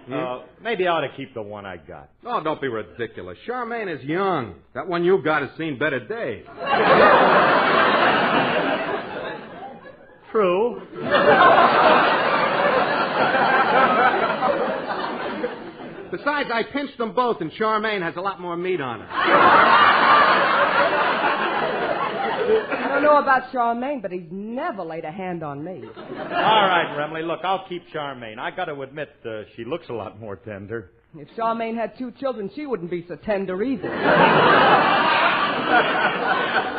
maybe I ought to keep the one I got. Oh, don't be ridiculous. Charmaine is young. That one you got has seen better days. True. Besides, I pinched them both, and Charmaine has a lot more meat on her. I don't know about Charmaine, but he's never laid a hand on me. All right, Remley, look, I'll keep Charmaine. I got to admit, she looks a lot more tender. If Charmaine had 2 children, she wouldn't be so tender either.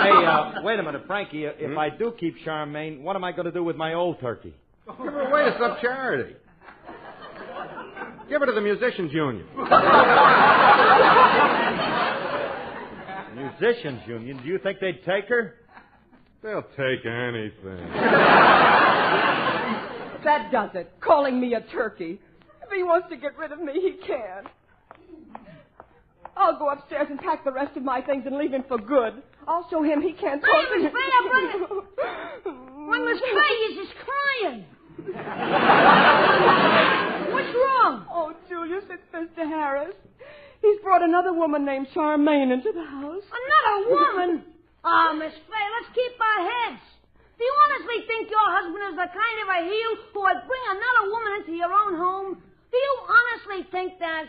Hey, wait a minute, Frankie. If I do keep Charmaine, what am I going to do with my old turkey? Give her away to some charity. Give her to the Musicians Union. Musicians Union? Do you think they'd take her? They'll take anything. That does it. Calling me a turkey. If he wants to get rid of me, he can. I'll go upstairs and pack the rest of my things and leave him for good. I'll show him he can't talk to Miss Faye, Why, Miss Faye, you're just crying. What's wrong? Oh, Julius, it's Mr. Harris. He's brought another woman named Charmaine into the house. Another woman? Oh, Miss Faye, let's keep our heads. Do you honestly think your husband is the kind of a heel who would bring another woman into your own home? Do you honestly think that?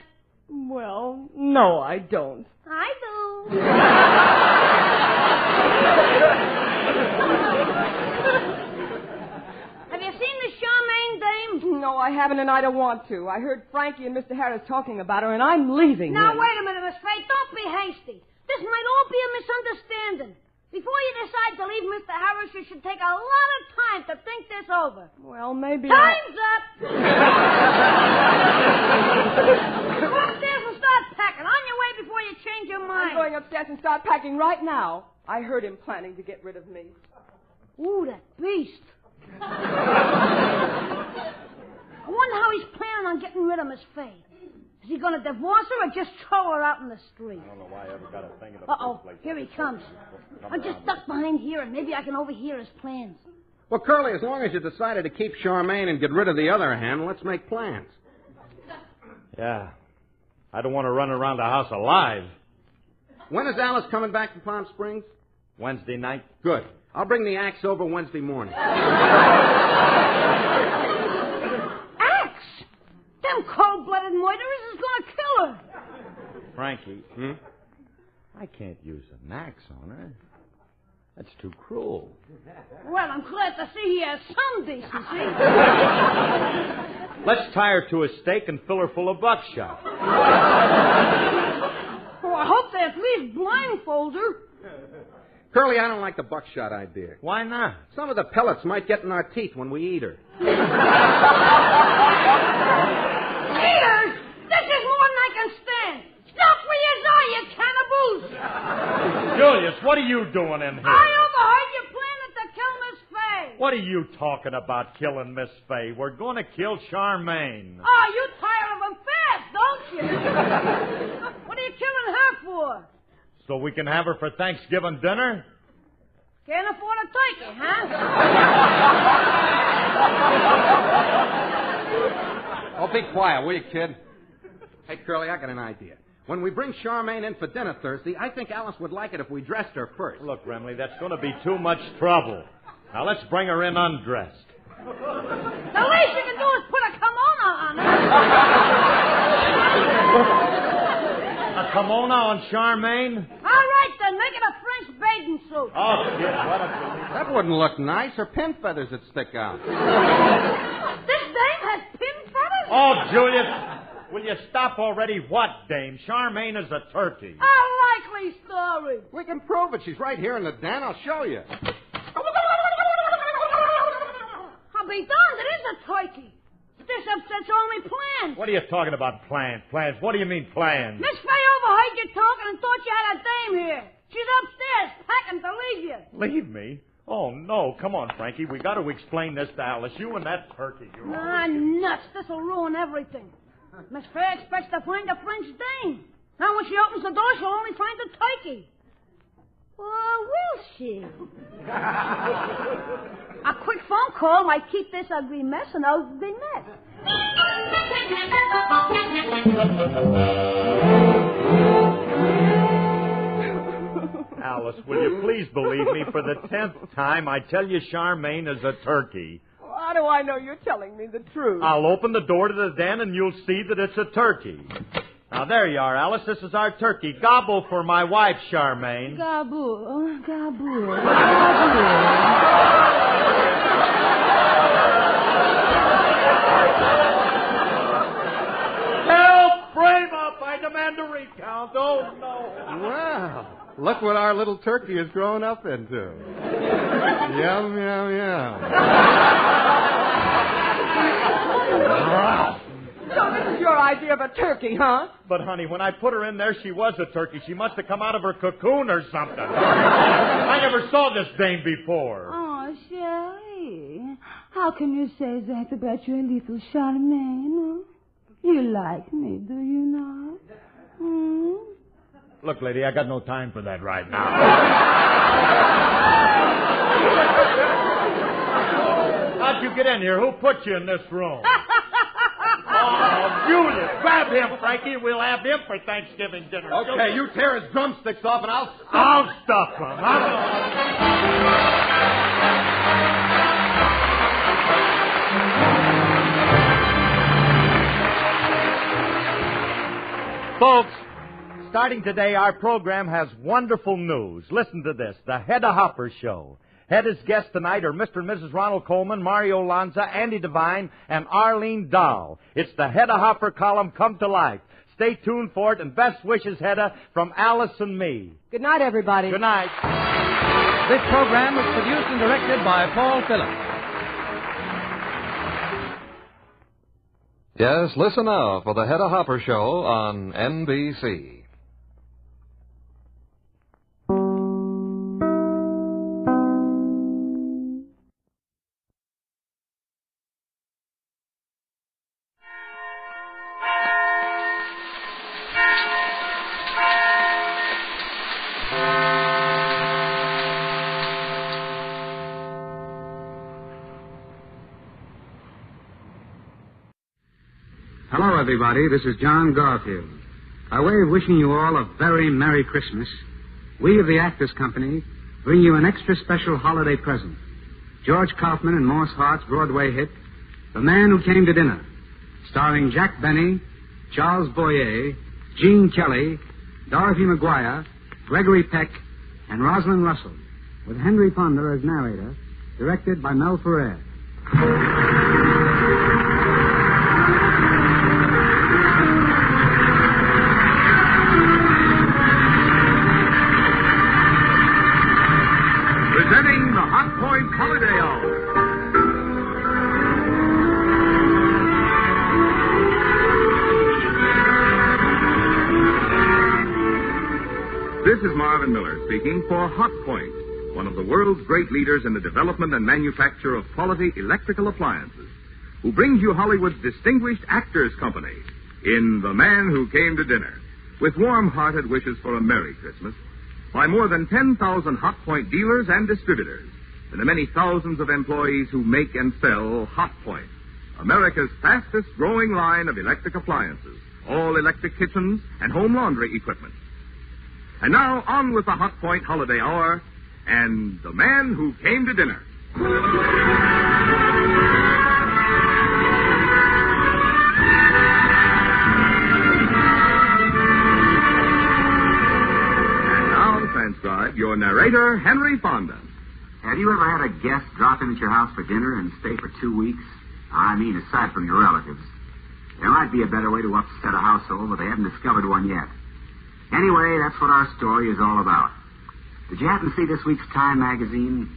Well, no, I don't. I do. Have you seen the Charmaine dame? No, I haven't, and I don't want to. I heard Frankie and Mr. Harris talking about her, and I'm leaving. Now, wait a minute, Miss Faye. Don't be hasty. This might all be a misunderstanding. Before you decide to leave Mr. Harris, you should take a lot of time to think this over. Well, maybe Time's up! Go upstairs and start packing. On your way before you change your mind. I'm going upstairs and start packing right now. I heard him planning to get rid of me. Ooh, that beast. I wonder how he's planning on getting rid of Miss Faye. Is he going to divorce her or just throw her out in the street? I don't know why I ever got a thing in the first place. Here he comes. I'm just ducked behind here, and maybe I can overhear his plans. Well, Curly, as long as you decided to keep Charmaine and get rid of the other hen, let's make plans. Yeah. I don't want to run around the house alive. When is Alice coming back from Palm Springs? Wednesday night. Good. I'll bring the axe over Wednesday morning. Them cold-blooded murderers is going to kill her. Frankie, I can't use an axe on her. That's too cruel. Well, I'm glad to see he has some decency. Let's tie her to a stake and fill her full of buckshot. Oh, I hope they at least blindfold her. Curly, I don't like the buckshot idea. Why not? Some of the pellets might get in our teeth when we eat her. Peter, this is more than I can stand. Stop where you are, you cannibals! Julius, what are you doing in here? I overheard you planning to kill Miss Faye. What are you talking about, killing Miss Faye? We're going to kill Charmaine. Oh, you tire of them fast, don't you? What are you killing her for? So we can have her for Thanksgiving dinner? Can't afford a turkey, huh? Oh, be quiet, will you, kid? Hey, Curly, I got an idea. When we bring Charmaine in for dinner Thursday, I think Alice would like it if we dressed her first. Look, Remley, that's going to be too much trouble. Now, let's bring her in undressed. The least you can do is put a kimono on her. A kimono on Charmaine? All right, then. Make it a French bathing bathing suit. Oh, kid, what a belief. That wouldn't look nice. Her pin feathers would stick out. This dame has pin feathers? Oh, Julius, will you stop already? What, dame? Charmaine is a turkey. A likely story. We can prove it. She's right here in the den. I'll show you. I'll be darned, it is a turkey. This upsets all my plans. What are you talking about, plans? Plans? What do you mean, plans? Miss Faye overheard you talking and thought you had a dame here. She's upstairs, packing to leave you. Leave me? Oh, no. Come on, Frankie. We got to explain this to Alice. You and that turkey. Nuts. This'll ruin everything. Miss Faye expects to find a French dame. Now when she opens the door, she'll only find a turkey. Or will she? A quick phone call might keep this ugly mess and out of the net. Alice, will you please believe me? For the 10th time, I tell you Charmaine is a turkey. How do I know you're telling me the truth? I'll open the door to the den and you'll see that it's a turkey. Now, there you are, Alice. This is our turkey. Gobble for my wife, Charmaine. Gobble, gobble, Help! Frame up! I demand a recount. Oh, no. Wow. Look what our little turkey has grown up into. Yum, yum, yum. So this is your idea of a turkey, huh? But, honey, when I put her in there, she was a turkey. She must have come out of her cocoon or something. I never saw this dame before. Oh, Sherry, how can you say that about your little Charmaine? You like me, do you not? Hmm? Look, lady, I got no time for that right now. How'd you get in here? Who put you in this room? Oh, Julius, grab him, Frankie. We'll have him for Thanksgiving dinner. Okay, you tear his drumsticks off and I'll stuff him. Folks, starting today, our program has wonderful news. Listen to this, the Hedda Hopper Show. Hedda's guests tonight are Mr. and Mrs. Ronald Coleman, Mario Lanza, Andy Devine, and Arlene Dahl. It's the Hedda Hopper column come to life. Stay tuned for it, and best wishes, Hedda, from Alice and me. Good night, everybody. Good night. This program was produced and directed by Paul Phillips. Yes, listen now for the Hedda Hopper Show on NBC. Hello, everybody. This is John Garfield. By way of wishing you all a very Merry Christmas, we of the Actors Company bring you an extra special holiday present. George Kaufman and Morse Hart's Broadway hit, The Man Who Came to Dinner, starring Jack Binnie, Charles Boyer, Gene Kelly, Dorothy Maguire, Gregory Peck, and Rosalind Russell, with Henry Fonda as narrator, directed by Mel Ferrer. Presenting the Hotpoint Holiday Hour. This is Marvin Miller speaking for Hotpoint, one of the world's great leaders in the development and manufacture of quality electrical appliances, who brings you Hollywood's distinguished Actors Company in The Man Who Came to Dinner, with warm-hearted wishes for a Merry Christmas, by more than 10,000 Hotpoint dealers and distributors, and the many thousands of employees who make and sell Hotpoint, America's fastest-growing line of electric appliances, all electric kitchens and home laundry equipment. And now, on with the Hotpoint Holiday Hour and The Man Who Came to Dinner. Transcribed Conrad, your narrator, Henry Fonda. Have you ever had a guest drop in at your house for dinner and stay for 2 weeks? I mean, aside from your relatives. There might be a better way to upset a household, but they haven't discovered one yet. Anyway, that's what our story is all about. Did you happen to see this week's Time magazine?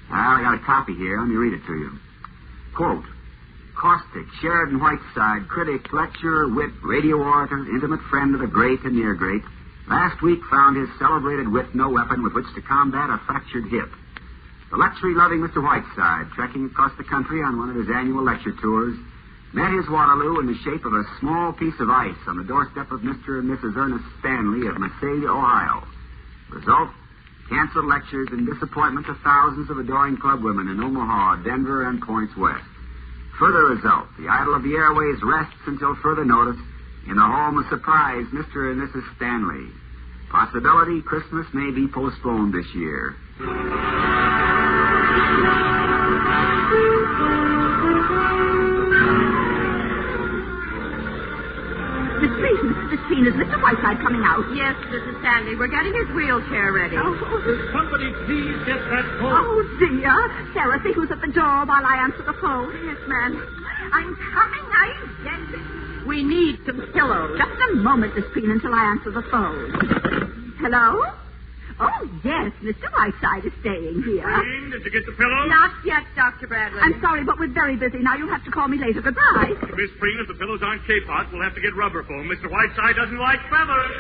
Well, I got a copy here. Let me read it to you. Quote, caustic, Sheridan Whiteside, critic, lecturer, wit, radio orator, intimate friend of the great and near great, last week found his celebrated wit no weapon with which to combat a fractured hip. The luxury-loving Mr. Whiteside, trekking across the country on one of his annual lecture tours, met his Waterloo in the shape of a small piece of ice on the doorstep of Mr. and Mrs. Ernest Stanley of Massalia, Ohio. Result, canceled lectures and disappointment to thousands of adoring club women in Omaha, Denver, and points west. Further result, the idol of the airways rests until further notice in the home of surprise Mr. and Mrs. Stanley. Possibility Christmas may be postponed this year. Miss Green, is Mr. Whiteside coming out? Yes, Mrs. Stanley. We're getting his wheelchair ready. Oh. Somebody please get that phone. Oh, dear. Sarah, see who's at the door while I answer the phone. Yes, ma'am. I'm coming. Yes. We need some pillows. Just a moment, Miss Green, until I answer the phone. Hello? Oh, yes, Mr. Whiteside is staying here. Green, did you get the pillows? Not yet, Dr. Bradley. I'm sorry, but we're very busy now. You'll have to call me later. Goodbye. Miss Green, if the pillows aren't K-pot, we'll have to get rubber foam. Mr. Whiteside doesn't like feathers.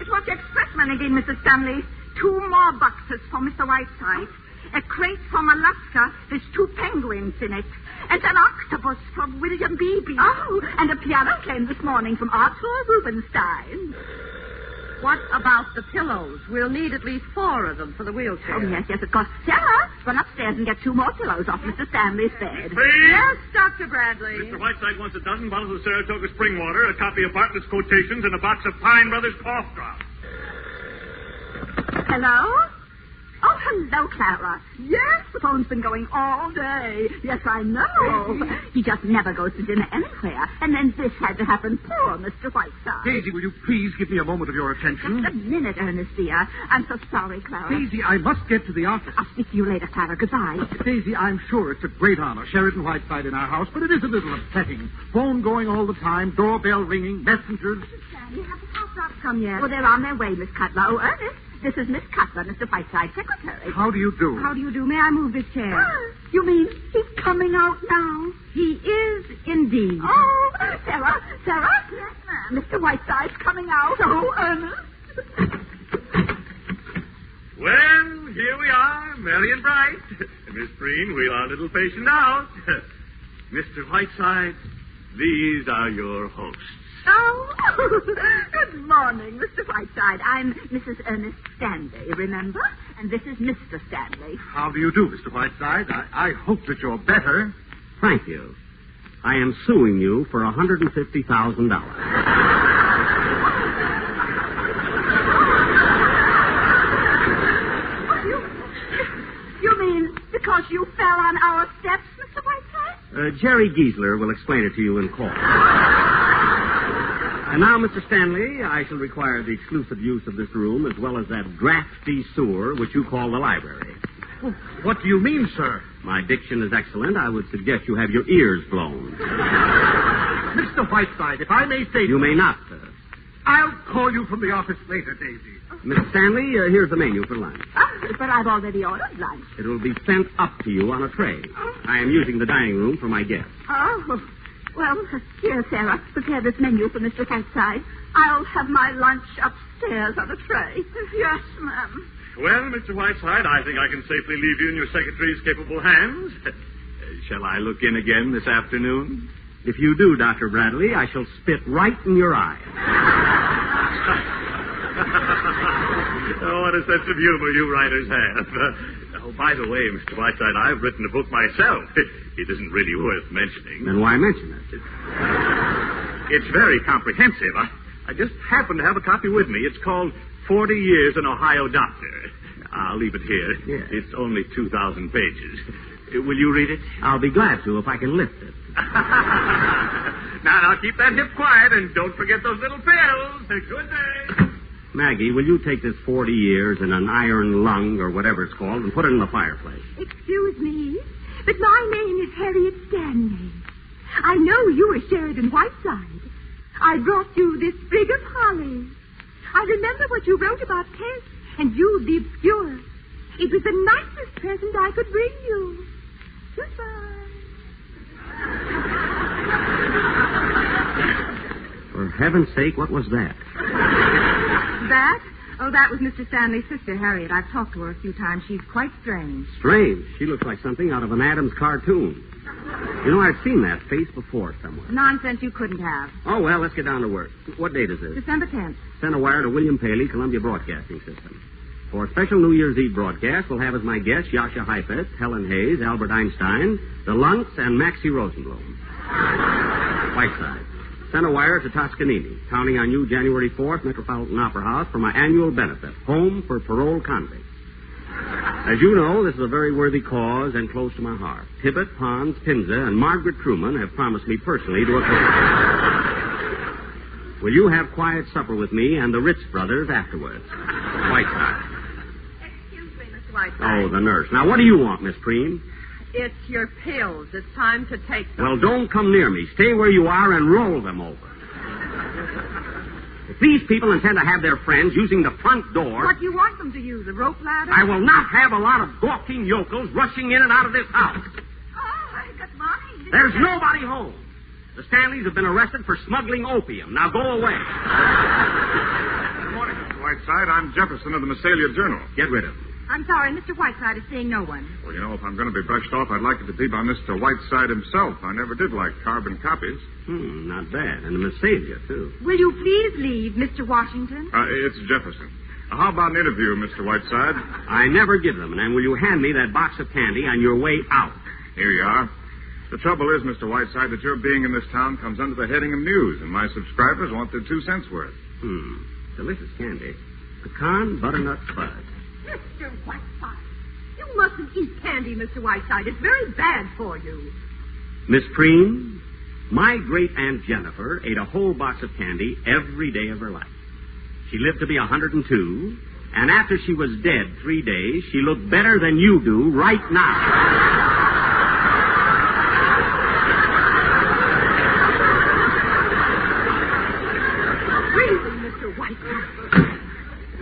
It was the expressman again, Mrs. Stanley. 2 more boxes for Mr. Whiteside. A crate from Alaska. There's 2 penguins in it. And an octopus from William Beebe. Oh, and a piano came this morning from Arthur Rubinstein. What about the pillows? We'll need at least 4 of them for the wheelchair. Oh, yes, of course. Sarah, run upstairs and get 2 more pillows off Mr. Stanley's bed. Please? Yes, Dr. Bradley. Mr. Whiteside wants a dozen bottles of Saratoga spring water, a copy of Bartlett's quotations, and a box of Pine Brothers cough drops. Hello? Oh, hello, Clara. Yes, the phone's been going all day. Yes, I know. He just never goes to dinner anywhere. And then this had to happen. Poor Mr. Whiteside. Daisy, will you please give me a moment of your attention? Just a minute, Ernest, dear. I'm so sorry, Clara. Daisy, I must get to the office. I'll speak to you later, Clara. Goodbye. Daisy, I'm sure it's a great honor, Sheridan Whiteside in our house, but it is a little upsetting. Phone going all the time, doorbell ringing, messengers. Mrs. you have the cough drops come yet? Well, they're on their way, Miss Cutler. Oh, Ernest. This is Miss Cutler, Mr. Whiteside's secretary. How do you do? How do you do? May I move this chair? You mean he's coming out now? He is indeed. Oh, Sarah? Yes, ma'am. Mr. Whiteside's coming out. Oh, Ernest. Well, here we are, merry and bright. Miss Green, wheel our little patient out. Mr. Whiteside, these are your hosts. Oh, good morning, Mr. Whiteside. I'm Mrs. Ernest Stanley, remember? And this is Mr. Stanley. How do you do, Mr. Whiteside? I hope that you're better. Thank you. I am suing you for $150,000. You mean because you fell on our steps, Mr. Whiteside? Jerry Giesler will explain it to you in court. And now, Mr. Stanley, I shall require the exclusive use of this room as well as that drafty sewer which you call the library. What do you mean, sir? My diction is excellent. I would suggest you have your ears blown. Mr. Whiteside, if I may say... You may not, sir. I'll call you from the office later, Daisy. Mr. Stanley, here's the menu for lunch. But I've already ordered lunch. It will be sent up to you on a tray. I am using the dining room for my guests. Oh, well, here, Sarah, prepare this menu for Mr. Whiteside. I'll have my lunch upstairs on a tray. Yes, ma'am. Well, Mr. Whiteside, I think I can safely leave you in your secretary's capable hands. Shall I look in again this afternoon? If you do, Dr. Bradley, I shall spit right in your eye. Oh, what a sense of humor you writers have. By the way, Mr. Whiteside, I've written a book myself. It isn't really worth mentioning. Then why mention it? It's very comprehensive. I just happen to have a copy with me. It's called 40 Years an Ohio Doctor. I'll leave it here. Yes. It's only 2,000 pages. Will you read it? I'll be glad to if I can lift it. Now, keep that hip quiet and don't forget those little pills. Good day. Maggie, will you take this 40 years and an iron lung, or whatever it's called, and put it in the fireplace? Excuse me, but my name is Harriet Stanley. I know you are Sheridan Whiteside. I brought you this sprig of holly. I remember what you wrote about Tess and you, the obscure. It was the nicest present I could bring you. Goodbye. For heaven's sake, what was that? That? Oh, that was Mr. Stanley's sister, Harriet. I've talked to her a few times. She's quite strange. Strange. She looks like something out of an Adams cartoon. You know, I've seen that face before somewhere. Nonsense, you couldn't have. Oh, well, let's get down to work. What date is this? December 10th. Send a wire to William Paley, Columbia Broadcasting System. For a special New Year's Eve broadcast, we'll have as my guests Yasha Heifetz, Helen Hayes, Albert Einstein, the Lunks, and Maxie Rosenblum. Whiteside. Send a wire to Toscanini, counting on you January 4th, Metropolitan Opera House, for my annual benefit, Home for Parole Convicts. As you know, this is a very worthy cause and close to my heart. Tibbet, Pons, Pinza, and Margaret Truman have promised me personally to assist. Will you have quiet supper with me and the Ritz brothers afterwards? Whiteside. Excuse me, Mr. Whiteside. Oh, the nurse. Now, what do you want, Miss Preem? It's your pills. It's time to take them. Well, don't come near me. Stay where you are and roll them over. If these people intend to have their friends using the front door... What do you want them to use, a rope ladder? I will not have a lot of gawking yokels rushing in and out of this house. Oh, good morning. There's nobody home. The Stanleys have been arrested for smuggling opium. Now go away. Good morning, Mr. Whiteside. I'm Jefferson of the Massalia Journal. Get rid of him. I'm sorry, Mr. Whiteside is seeing no one. Well, you know, if I'm going to be brushed off, I'd like it to be by Mr. Whiteside himself. I never did like carbon copies. Not bad. And the Massalia, too. Will you please leave, Mr. Washington? It's Jefferson. How about an interview, Mr. Whiteside? I never give them. And will you hand me that box of candy on your way out? Here you are. The trouble is, Mr. Whiteside, that your being in this town comes under the heading of news, and my subscribers want their 2 cents worth. Delicious candy. Pecan butternut fudge. Mr. Whiteside, you mustn't eat candy, Mr. Whiteside. It's very bad for you. Miss Preem, my great-aunt Jennifer ate a whole box of candy every day of her life. She lived to be 102, and after she was dead 3 days, she looked better than you do right now.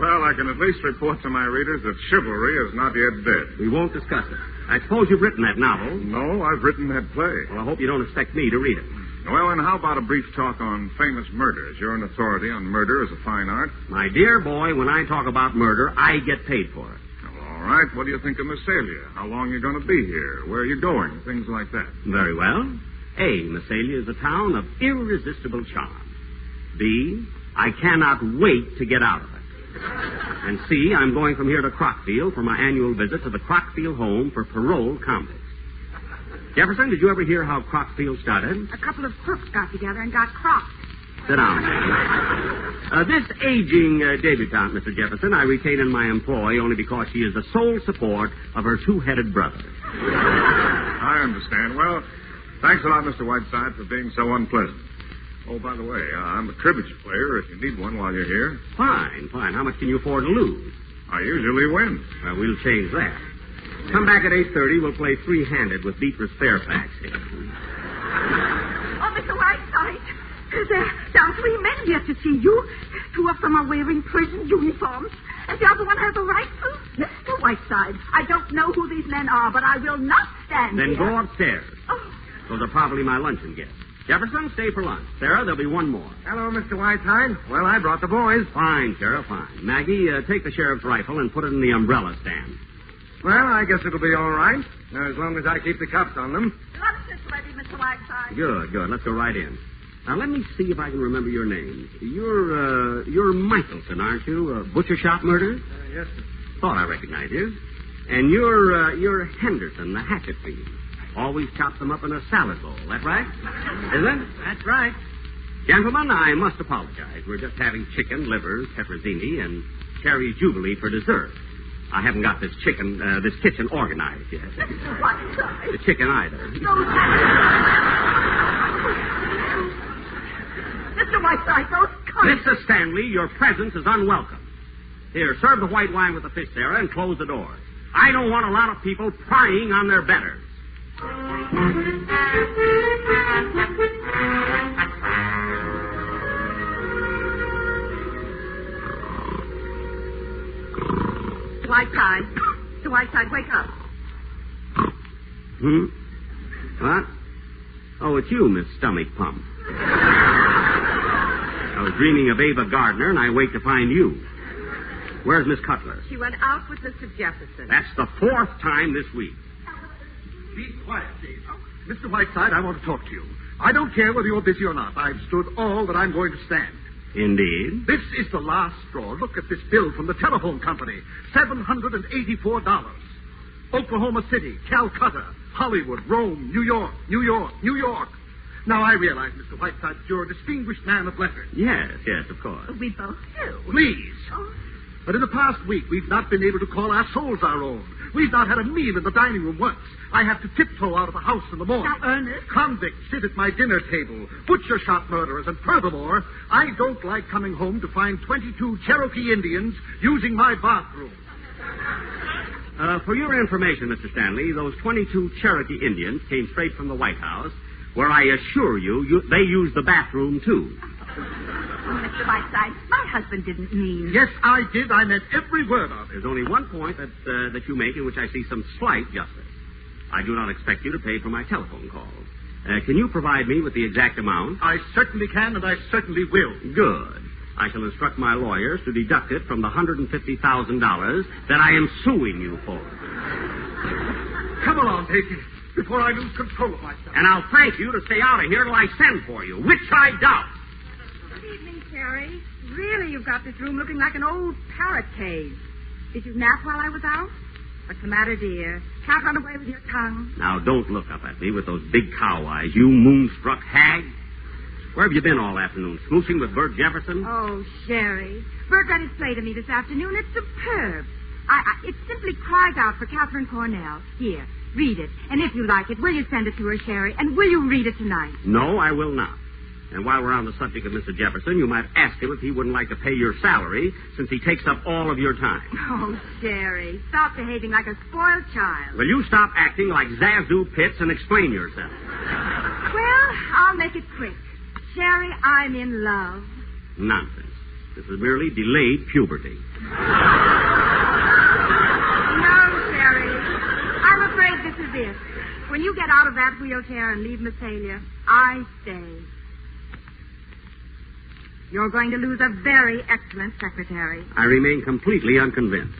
Well, I can at least report to my readers that chivalry is not yet dead. We won't discuss it. I suppose you've written that novel. No, I've written that play. Well, I hope you don't expect me to read it. Well, and how about a brief talk on famous murders? You're an authority on murder as a fine art. My dear boy, when I talk about murder, I get paid for it. All right. What do you think of Massalia? How long are you going to be here? Where are you going? Things like that. Very well. A, Massalia is a town of irresistible charm. B, I cannot wait to get out of it. And C, I'm going from here to Crockfield for my annual visit to the Crockfield Home for Parole Convicts. Jefferson, did you ever hear how Crockfield started? A couple of crooks got together and got cropped. Sit down. This aging debutante, Mr. Jefferson, I retain in my employ only because she is the sole support of her two-headed brother. I understand. Well, thanks a lot, Mr. Whiteside, for being so unpleasant. Oh, by the way, I'm a cribbage player if you need one while you're here. Fine. How much can you afford to lose? I usually win. Well, we'll change that. Come back at 8:30. We'll play three-handed with Beatrice Fairfax here. Oh, Mr. Whiteside, there are 3 men here to see you. 2 of them are wearing prison uniforms, and the other one has a rifle. Mr. Whiteside, I don't know who these men are, but I will not stand Then here. go upstairs. Oh. Those are probably my luncheon guests. Jefferson, stay for lunch. Sarah, there'll be one more. Hello, Mr. Whiteside. Well, I brought the boys. Fine, Sheriff, fine. Maggie, take the sheriff's rifle and put it in the umbrella stand. Well, I guess it'll be all right, as long as I keep the cuffs on them. Lunch is ready, Mr. Whiteside. Good. Let's go right in. Now, let me see if I can remember your name. You're Michelson, aren't you? Butcher shop murder? Yes, sir. Thought I recognized you. And you're Henderson, the hatchet thief. Always chop them up in a salad bowl. That right? Is it? That's right. Gentlemen, I must apologize. We're just having chicken, livers, tetrazzini, and cherry jubilee for dessert. I haven't got this kitchen organized yet. Mr. Whiteside. The chicken either. Mr. Whiteside, those cards. Mr. Stanley, your presence is unwelcome. Here, serve the white wine with the fish, Sarah, and close the door. I don't want a lot of people prying on their betters. Whiteside. Mr. Whiteside, wake up. What? Oh, it's you, Miss Stomach Pump. I was dreaming of Ava Gardner, and I wake to find you. Where's Miss Cutler? She went out with Mr. Jefferson. That's the 4th time this week. Be quiet, Dave. Mr. Whiteside, I want to talk to you. I don't care whether you're busy or not. I've stood all that I'm going to stand. Indeed. This is the last straw. Look at this bill from the telephone company. $784. Oklahoma City, Calcutta, Hollywood, Rome, New York, New York, New York. Now, I realize, Mr. Whiteside, that you're a distinguished man of letters. Yes, of course. We both do. Please. Oh. But in the past week, we've not been able to call our souls our own. We've not had a meal in the dining room once. I have to tiptoe out of the house in the morning. Now, Ernest. Convicts sit at my dinner table. Butcher shop murderers. And furthermore, I don't like coming home to find 22 Cherokee Indians using my bathroom. For your information, Mr. Stanley, those 22 Cherokee Indians came straight from the White House, where I assure you they used the bathroom, too. Oh, Mr. Whiteside, my husband didn't mean... Yes, I did. I meant every word of it. There's only one point that you make in which I see some slight justice. I do not expect you to pay for my telephone calls. Can you provide me with the exact amount? I certainly can, and I certainly will. Good. I shall instruct my lawyers to deduct it from the $150,000 that I am suing you for. Come along, Davy, before I lose control of myself. And I'll thank you to stay out of here till I send for you, which I doubt. Good evening, Terry. Really, you've got this room looking like an old parrot cage. Did you nap while I was out? What's the matter, dear? Can't run away with your tongue. Now, don't look up at me with those big cow eyes, you moonstruck hag. Where have you been all afternoon? Smooching with Bert Jefferson? Oh, Sherry. Bert read his play to me this afternoon. It's superb. It simply cries out for Catherine Cornell. Here, read it. And if you like it, will you send it to her, Sherry? And will you read it tonight? No, I will not. And while we're on the subject of Mr. Jefferson, you might ask him if he wouldn't like to pay your salary, since he takes up all of your time. Oh, Sherry, stop behaving like a spoiled child. Will you stop acting like Zazu Pitts and explain yourself? Well, I'll make it quick. Sherry, I'm in love. Nonsense. This is merely delayed puberty. No, Sherry. I'm afraid this is it. When you get out of that wheelchair and leave Massalia, I stay. You're going to lose a very excellent secretary. I remain completely unconvinced.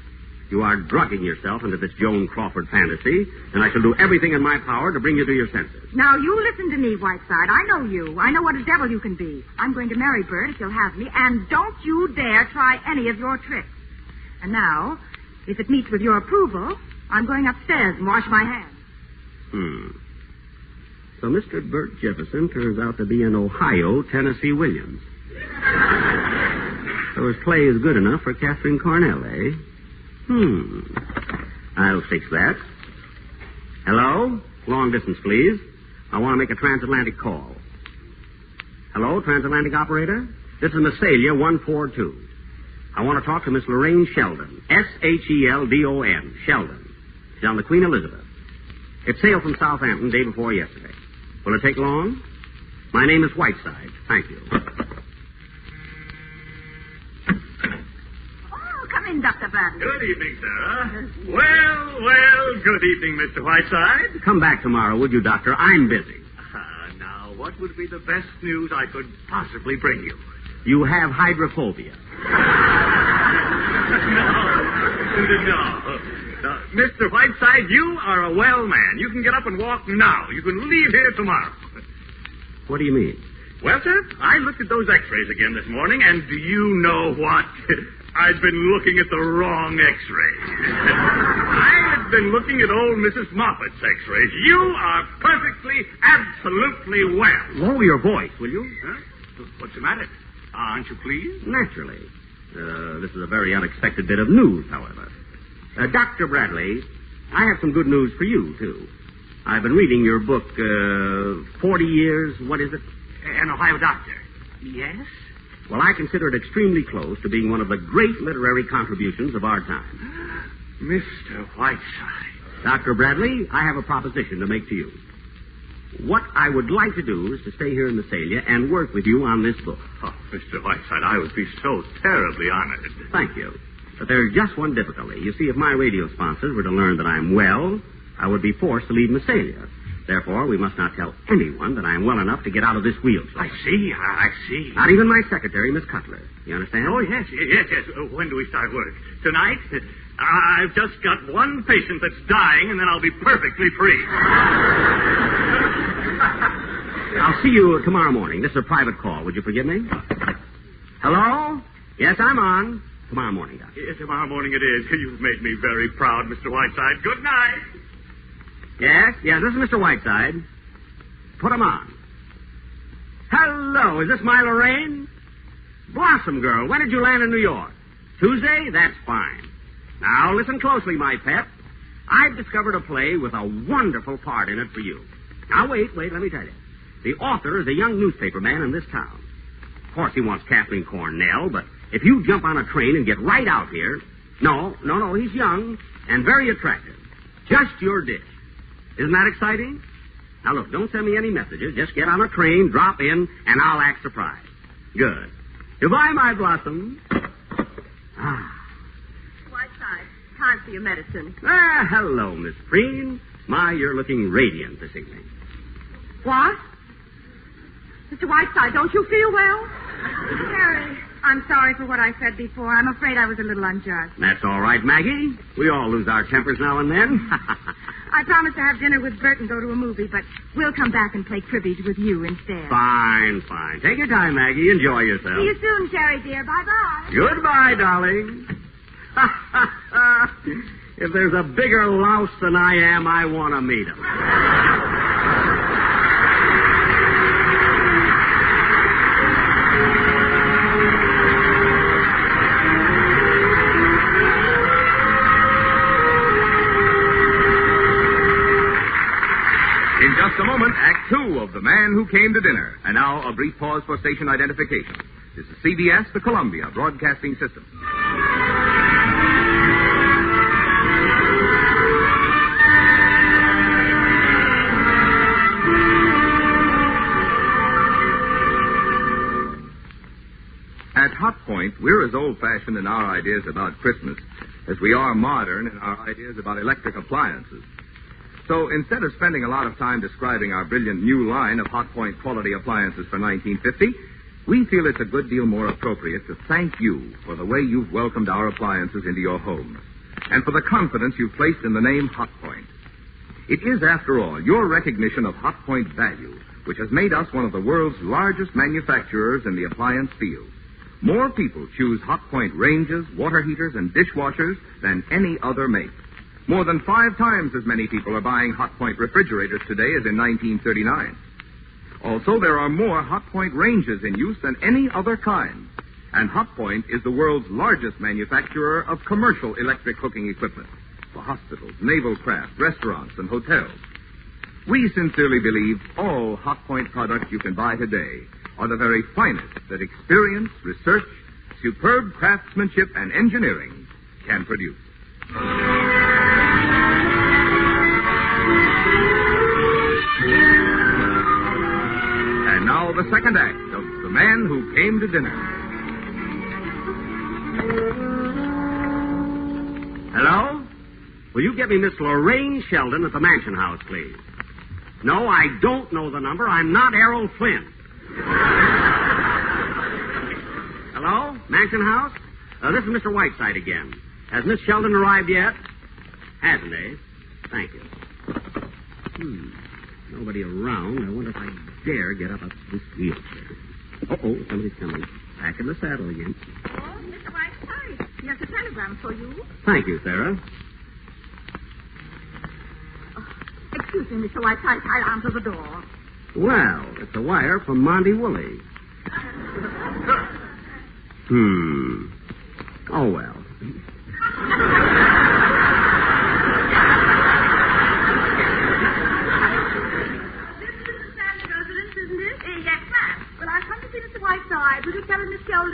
You are drugging yourself into this Joan Crawford fantasy, and I shall do everything in my power to bring you to your senses. Now, you listen to me, Whiteside. I know you. I know what a devil you can be. I'm going to marry Bert if you'll have me, and don't you dare try any of your tricks. And now, if it meets with your approval, I'm going upstairs and wash my hands. So Mr. Bert Jefferson turns out to be an Ohio Tennessee Williams. So his play is good enough for Catherine Cornell, eh? I'll fix that. Hello? Long distance, please. I want to make a transatlantic call. Hello, transatlantic operator? This is Massalia 142. I want to talk to Miss Lorraine Sheldon. Sheldon. Sheldon. She's on the Queen Elizabeth. It sailed from Southampton day before yesterday. Will it take long? My name is Whiteside. Thank you. Come in, Dr. Bradley. Good evening, Sarah. Well, good evening, Mr. Whiteside. Come back tomorrow, would you, Doctor? I'm busy. Now, what would be the best news I could possibly bring you? You have hydrophobia. No. Mr. Whiteside, you are a well man. You can get up and walk now. You can leave here tomorrow. What do you mean? Well, sir, I looked at those x-rays again this morning, and do you know what? I'd been looking at the wrong x-ray. I had been looking at old Mrs. Moffat's x-rays. You are perfectly, absolutely well. Lower your voice, will you? Huh? What's the matter? Aren't you pleased? Naturally. This is a very unexpected bit of news, however. Dr. Bradley, I have some good news for you, too. I've been reading your book, 40 Years, what is it? An Ohio Doctor. Yes? Well, I consider it extremely close to being one of the great literary contributions of our time. Mr. Whiteside. Dr. Bradley, I have a proposition to make to you. What I would like to do is to stay here in Visalia and work with you on this book. Oh, Mr. Whiteside, I would be so terribly honored. Thank you. But there's just one difficulty. You see, if my radio sponsors were to learn that I'm well, I would be forced to leave Visalia. Therefore, we must not tell anyone that I'm well enough to get out of this wheelchair. I see. Not even my secretary, Miss Cutler. You understand? Oh, yes. When do we start work? Tonight? I've just got one patient that's dying, and then I'll be perfectly free. I'll see you tomorrow morning. This is a private call. Would you forgive me? Hello? Yes, I'm on. Tomorrow morning, Doctor. Yes, tomorrow morning it is. You've made me very proud, Mr. Whiteside. Good night. Yes, this is Mr. Whiteside. Put him on. Hello, is this my Lorraine? Blossom girl, when did you land in New York? Tuesday? That's fine. Now, listen closely, my pet. I've discovered a play with a wonderful part in it for you. Now, wait, let me tell you. The author is a young newspaper man in this town. Of course, he wants Kathleen Cornell, but if you jump on a train and get right out here... No, he's young and very attractive. Just your dish. Isn't that exciting? Now, look, don't send me any messages. Just get on a train, drop in, and I'll act surprised. Good. Goodbye, my Blossom. Whiteside, time for your medicine. Hello, Miss Preen. My, you're looking radiant this evening. What? Mr. Whiteside, don't you feel well? Harry, I'm sorry for what I said before. I'm afraid I was a little unjust. That's all right, Maggie. We all lose our tempers now and then. I promised to have dinner with Bert and go to a movie, but we'll come back and play cribbage with you instead. Fine. Take your time, Maggie. Enjoy yourself. See you soon, Jerry, dear. Bye-bye. Goodbye, darling. If there's a bigger louse than I am, I want to meet him. In just a moment, Act 2 of The Man Who Came to Dinner. And now, a brief pause for station identification. This is CBS, the Columbia Broadcasting System. At Hotpoint, we're as old-fashioned in our ideas about Christmas as we are modern in our ideas about electric appliances. So instead of spending a lot of time describing our brilliant new line of Hotpoint quality appliances for 1950, we feel it's a good deal more appropriate to thank you for the way you've welcomed our appliances into your homes and for the confidence you've placed in the name Hotpoint. It is, after all, your recognition of Hotpoint value which has made us one of the world's largest manufacturers in the appliance field. More people choose Hotpoint ranges, water heaters, and dishwashers than any other make. More than 5 times as many people are buying Hotpoint refrigerators today as in 1939. Also, there are more Hotpoint ranges in use than any other kind. And Hotpoint is the world's largest manufacturer of commercial electric cooking equipment for hospitals, naval craft, restaurants, and hotels. We sincerely believe all Hotpoint products you can buy today are the very finest that experience, research, superb craftsmanship, and engineering can produce. And now the second act of The Man Who Came to Dinner. Hello? Will you get me Miss Lorraine Sheldon at the Mansion House, please? No, I don't know the number. I'm not Errol Flynn. Hello? Mansion House? This is Mr. Whiteside again. Has Miss Sheldon arrived yet? Hasn't, eh? Thank you. Nobody around. I wonder if I dare get up this wheelchair. Uh-oh, somebody's coming. Back in the saddle again. Oh, Mr. Whiteside, here's a telegram for you. Thank you, Sarah. Excuse me, Mr. Whiteside, I'll answer the door. Well, it's a wire from Monty Woolley. Oh, well. Yes, ma'am. Well, I've come to see Mr. Whiteside. Will you tell him Miss Sheldon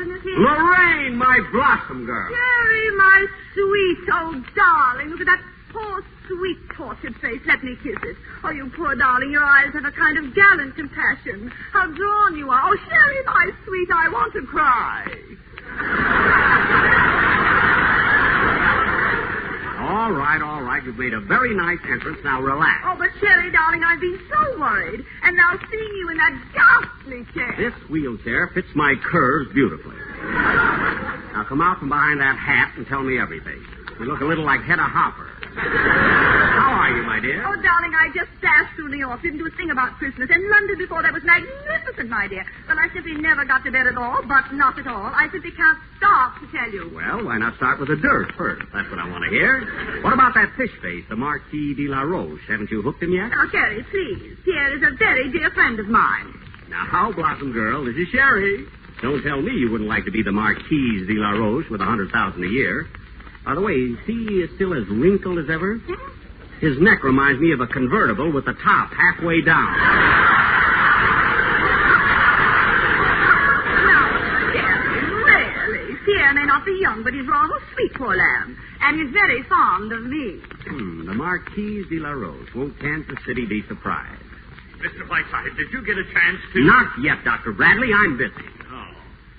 Blossom girl. Jerry, my sweet old darling. Look at that poor, sweet, tortured face. Let me kiss it. Oh, you poor darling. Your eyes have a kind of gallant compassion. How drawn you are. Oh, Jerry, my sweet, I want to cry. All right. You've made a very nice entrance. Now relax. Oh, but Jerry, darling, I've been so worried. And now seeing you in that ghastly chair. This wheelchair fits my curves beautifully. Now come out from behind that hat and tell me everything. You look a little like Hedda Hopper. How are you, my dear? Oh, darling, I just dashed through New York. Didn't do a thing about Christmas. And London before that was magnificent, my dear. But I simply never got to bed at all, but not at all. I simply can't stop to tell you. Well, why not start with the dirt first? That's what I want to hear. What about that fish face, the Marquis de la Roche? Haven't you hooked him yet? Now, Sherry, please. Pierre is a very dear friend of mine. Now, Blossom girl, this is Sherry. Don't tell me you wouldn't like to be the Marquise de la Roche with $100,000 a year. By the way, is he still as wrinkled as ever? His neck reminds me of a convertible with the top halfway down. Really? Pierre may not be young, but he's rather sweet, poor lamb. And he's very fond of me. The Marquise de la Roche. Won't Kansas City be surprised? Mr. Whiteside, did you get a chance to... Not yet, Dr. Bradley. I'm busy.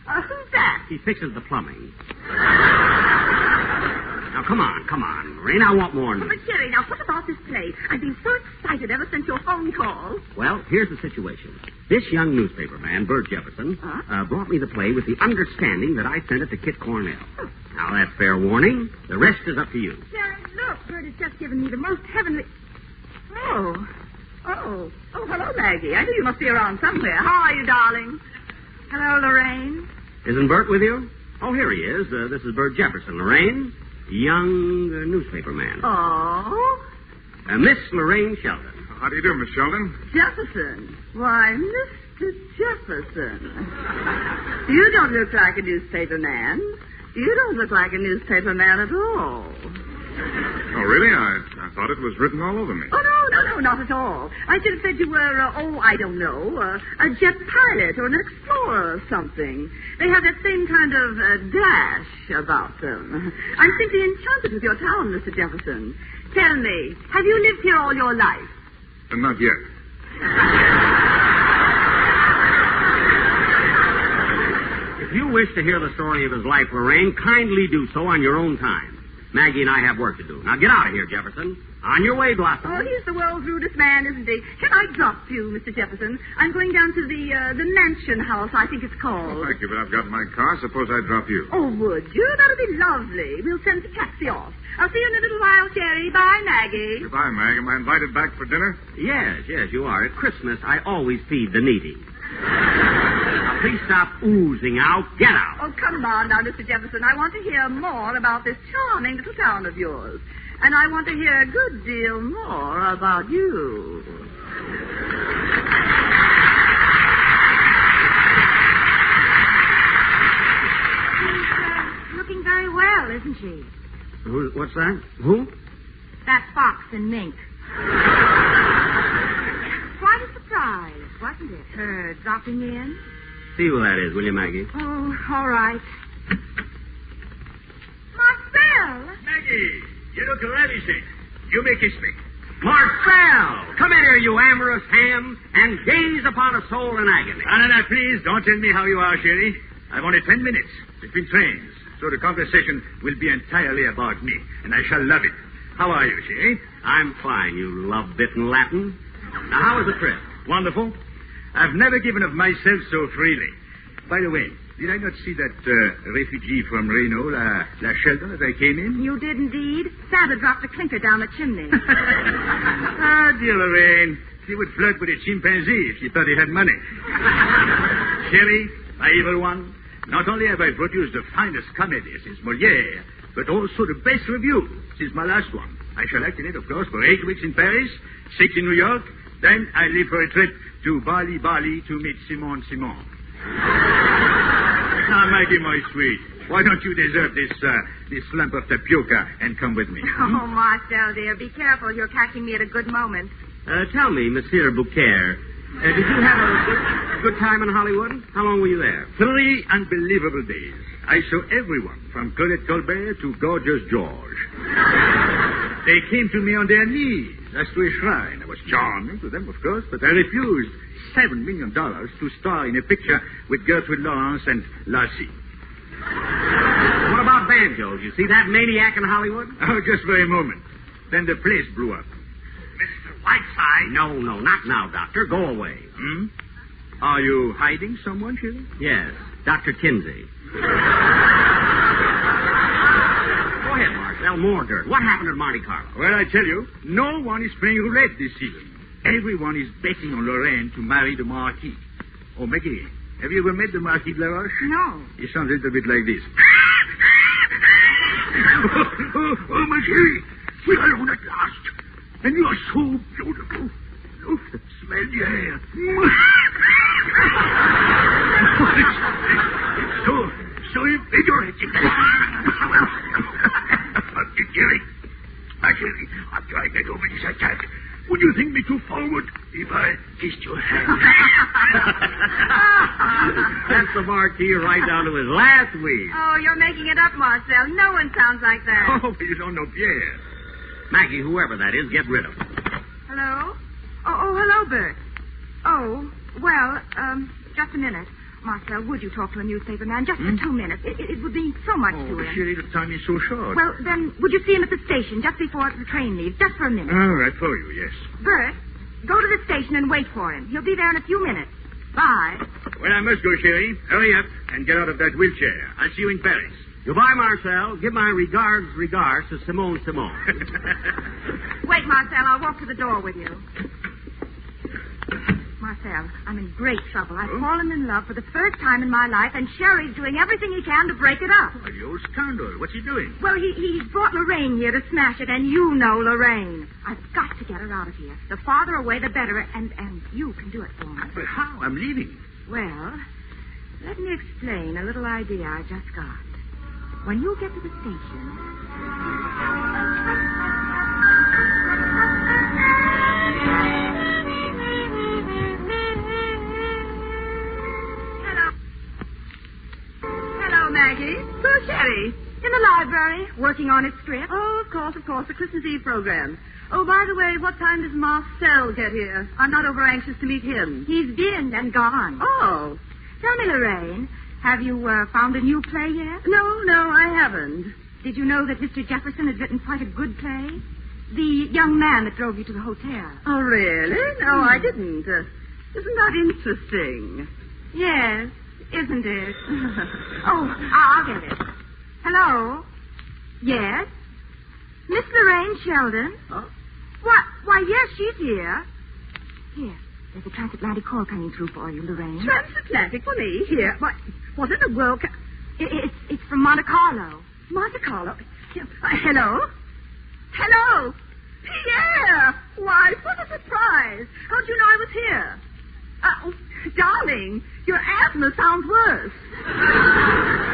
Who's that? He fixes the plumbing. Now, come on, Lorraine. I want more news. But, Jerry, now, what about this play? I've been so excited ever since your phone call. Well, here's the situation. This young newspaper man, Bert Jefferson, brought me the play with the understanding that I sent it to Kit Cornell. Now, that's fair warning. The rest is up to you. Jerry, look. Bert has just given me the most heavenly... Oh, hello, Maggie. I knew you must be around somewhere. How are you, darling? Hello, Lorraine. Isn't Bert with you? Oh, here he is. This is Bert Jefferson. Lorraine, young newspaper man. Oh? Miss Lorraine Sheldon. How do you do, Miss Sheldon? Jefferson. Why, Mr. Jefferson. You don't look like a newspaper man. You don't look like a newspaper man at all. Oh, really? I thought it was written all over me. Oh, no, not at all. I should have said you were, I don't know, a jet pilot or an explorer or something. They have that same kind of dash about them. I'm simply enchanted with your town, Mr. Jefferson. Tell me, have you lived here all your life? Not yet. If you wish to hear the story of his life, Lorraine, kindly do so on your own time. Maggie and I have work to do. Now get out of here, Jefferson. On your way, Blossom. Oh, he's the world's rudest man, isn't he? Can I drop you, Mr. Jefferson? I'm going down to the mansion house, I think it's called. Oh, thank you, but I've got my car. Suppose I drop you. Oh, would you? That would be lovely. We'll send the taxi off. I'll see you in a little while, Jerry. Bye, Maggie. Goodbye, Mag. Am I invited back for dinner? Yes, you are. At Christmas, I always feed the needy. Now, please stop oozing out. Get out. Oh, come on now, Mr. Jefferson. I want to hear more about this charming little town of yours. And I want to hear a good deal more about you. She's looking very well, isn't she? What's that? Who? That fox in mink. Quite a surprise, wasn't it? Her dropping in? See who that is, will you, Maggie? Oh, all right. Marcel! Maggie, you look ravishing. You may kiss me. Marcel! Come in here, you amorous ham, and gaze upon a soul in agony. Anna, please, don't tell me how you are, Sherry. I've only 10 minutes between trains, so the conversation will be entirely about me, and I shall love it. How are you, Sherry? I'm fine, you love-bitten Latin. Now, how was the trip? Wonderful. I've never given of myself so freely. By the way, did I not see that refugee from Reno, La Sheldon, as I came in? You did indeed. Santa dropped a clinker down the chimney. Ah, dear Lorraine. She would flirt with a chimpanzee if she thought he had money. Sherry, my evil one, not only have I produced the finest comedy since Molière, but also the best review since my last one. I shall act in it, of course, for 8 weeks in Paris, 6 in New York. Then I leave for a trip to Bali to meet Simon. Now, Maggie, my sweet, why don't you desert this lump of tapioca and come with me? Oh, Marcel, dear, be careful. You're catching me at a good moment. Tell me, Monsieur Bouquet, did you have a good time in Hollywood? How long were you there? 3 unbelievable days. I saw everyone, from Colette Colbert to Gorgeous George. They came to me on their knees, as to a shrine. I was charming to them, of course, but I refused $7 million to star in a picture with Gertrude Lawrence and Lassie. What about banjos? You see that maniac in Hollywood? Oh, just for a moment. Then the place blew up. Mr. Whiteside. No, not now, Doctor. Go away. Are you hiding someone, Shirley? Yes, Dr. Kinsey. Go ahead, Marcel. More dirt. What happened at Monte Carlo? Well, I tell you, no one is playing roulette this season. Everyone is betting on Lorraine to marry the Marquis. Oh, Maggie, have you ever met the Marquis de la Roche? No. He sounds a little bit like this. Oh, my chérie, we are alone at last. And you are so beautiful. Oh, smell the air. It's so invigorating. Actually, after I get over this attack, would you think me too forward if I kissed your hand? That's the Marquis right down to his last week. Oh, you're making it up, Marcel. No one sounds like that. Oh, but you don't know Pierre. Maggie, whoever that is, get rid of him. Hello? Oh, hello, Bert. Oh, well, just a minute. Marcel, would you talk to a newspaper man just for 2 minutes? It would mean so much to him. Shirley, the time is so short. Well, then, would you see him at the station just before the train leaves, just for a minute? All right, for you, yes. Bert, go to the station and wait for him. He'll be there in a few minutes. Bye. Well, I must go, Sherry. Hurry up and get out of that wheelchair. I'll see you in Paris. Goodbye, Marcel. Give my regards to Simone. Wait, Marcel. I'll walk to the door with you. Marcel, I'm in great trouble. I've fallen in love for the first time in my life, and Sherry's doing everything he can to break it up. Oh, the old scoundrel. What's he doing? Well, he's brought Lorraine here to smash it, and you know Lorraine. I've got to get her out of here. The farther away, the better, and you can do it for me. But how? I'm leaving. Well, let me explain a little idea I just got. When you get to the station... Maggie. Who's Sherry? In the library, working on his script. Oh, of course, the Christmas Eve program. Oh, by the way, what time does Marcel get here? I'm not over anxious to meet him. He's been and gone. Oh. Tell me, Lorraine, have you found a new play yet? No, I haven't. Did you know that Mr. Jefferson has written quite a good play? The young man that drove you to the hotel. Oh, really? No, I didn't. Isn't that interesting? Yes. Isn't it? Oh, I'll get it. Hello? Yes? Miss Lorraine Sheldon? Huh? What? Why, yes, she's here. Here, there's a transatlantic call coming through for you, Lorraine. Transatlantic for me? Here? What in the world It's from Monte Carlo. Monte Carlo? Hello? Hello? Pierre! Why, what a surprise. How'd you know I was here? Darling, your asthma sounds worse.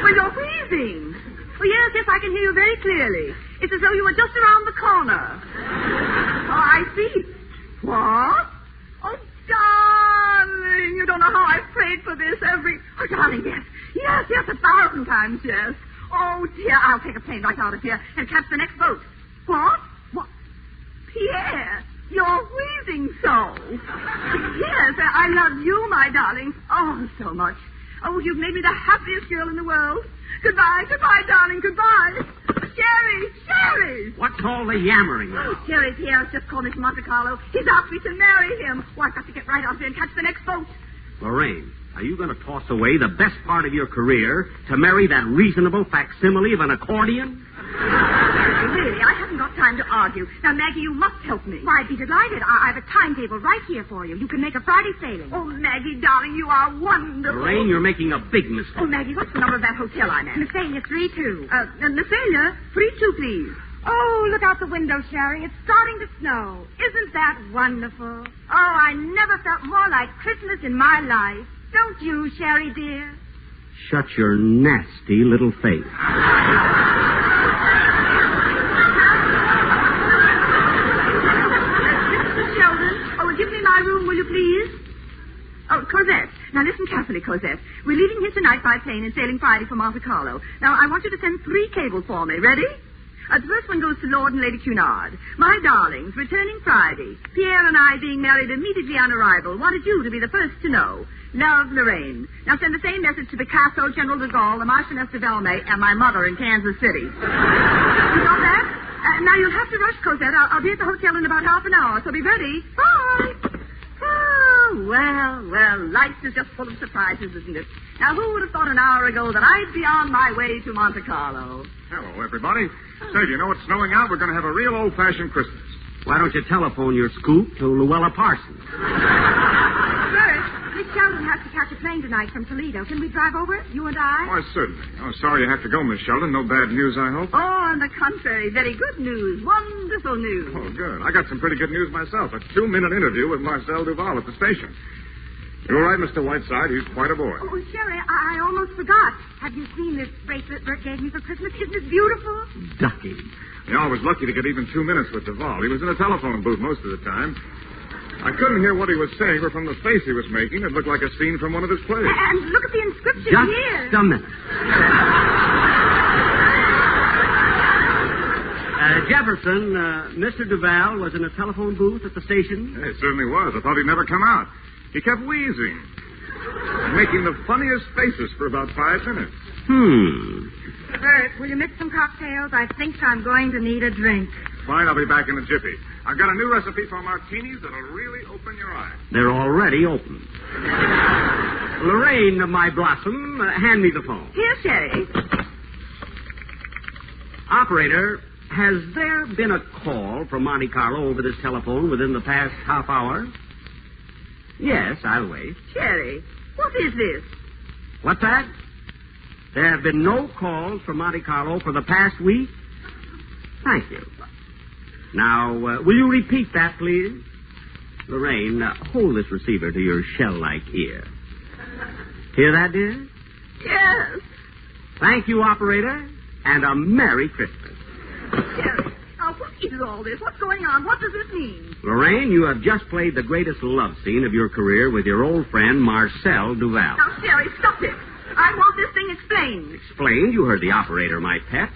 Well, you're wheezing. Oh, yes, I can hear you very clearly. It's as though you were just around the corner. Oh, I see. What? Oh, darling, you don't know how I've prayed for this Oh, darling, yes. Yes, 1,000 times, yes. Oh, dear, I'll take a plane right out of here and catch the next boat. What? Pierre, you're wheezing so. Yes, I love you, my darling. Oh, so much. Oh, you've made me the happiest girl in the world. Goodbye, darling, goodbye. Sherry! What's all the yammering now? Oh, Sherry's here. Just called me from Monte Carlo. He's asked me to marry him. Well, I've got to get right out there and catch the next boat. Lorraine, are you going to toss away the best part of your career to marry that reasonable facsimile of an accordion? Really, I haven't got time to argue. Now, Maggie, you must help me. Why, I'd be delighted. I have a timetable right here for you. You can make a Friday sailing. Oh, Maggie, darling, you are wonderful. Lorraine, you're making a big mistake. Oh, Maggie, what's the number of that hotel I'm at? Messelia 32. Messelia 32, please. Oh, look out the window, Sherry. It's starting to snow. Isn't that wonderful? Oh, I never felt more like Christmas in my life. Don't you, Sherry, dear? Shut your nasty little face. Mr. Sheldon, give me my room, will you please? Oh, Cosette, Now listen carefully, Cosette. We're leaving here tonight by plane and sailing Friday for Monte Carlo. Now, I want you to send 3 cables for me. Ready? The first one goes to Lord and Lady Cunard. My darlings, returning Friday. Pierre and I, being married immediately on arrival, wanted you to be the first to know. Love, Lorraine. Now send the same message to Picasso, General de Gaulle, the Marchioness de Valmy, and my mother in Kansas City. You know that? Now you'll have to rush, Cosette. I'll be at the hotel in about half an hour, so be ready. Bye. Oh, well, life is just full of surprises, isn't it? Now, who would have thought an hour ago that I'd be on my way to Monte Carlo? Hello, everybody. Say, do you know it's snowing out? We're going to have a real old-fashioned Christmas. Why don't you telephone your scoop to Luella Parsons? Bert, Miss Sheldon has to catch a plane tonight from Toledo. Can we drive over, you and I? Why, certainly. Oh, sorry you have to go, Miss Sheldon. No bad news, I hope? Oh, on the contrary. Very good news. Wonderful news. Oh, good. I got some pretty good news myself. A 2-minute interview with Marcel Duval at the station. You're right, Mr. Whiteside. He's quite a boy. Oh, Sherry, I almost forgot. Have you seen this bracelet Bert gave me for Christmas? Isn't it beautiful? Ducky. You know, I was lucky to get even 2 minutes with Duval. He was in a telephone booth most of the time. I couldn't hear what he was saying, but from the face he was making, it looked like a scene from one of his plays. And look at the inscription here. Just a minute. Jefferson, Mr. Duval was in a telephone booth at the station? Yeah, it certainly was. I thought he'd never come out. He kept wheezing, making the funniest faces for about 5 minutes. Bert, will you mix some cocktails? I think I'm going to need a drink. Fine, I'll be back in a jiffy. I've got a new recipe for martinis that'll really open your eyes. They're already open. Lorraine, my blossom, hand me the phone. Here, Sherry. Operator, has there been a call from Monte Carlo over this telephone within the past half hour? Yes, I'll wait. Sherry, what is this? What's that? There have been no calls from Monte Carlo for the past week? Thank you. Now, will you repeat that, please? Lorraine, hold this receiver to your shell-like ear. Hear that, dear? Yes. Thank you, operator, and a Merry Christmas. Sherry, now what is all this? What's going on? What does this mean? Lorraine, you have just played the greatest love scene of your career with your old friend Marcel Duval. Now, Sherry, stop it. I want this thing explained. Explained? You heard the operator, my pet.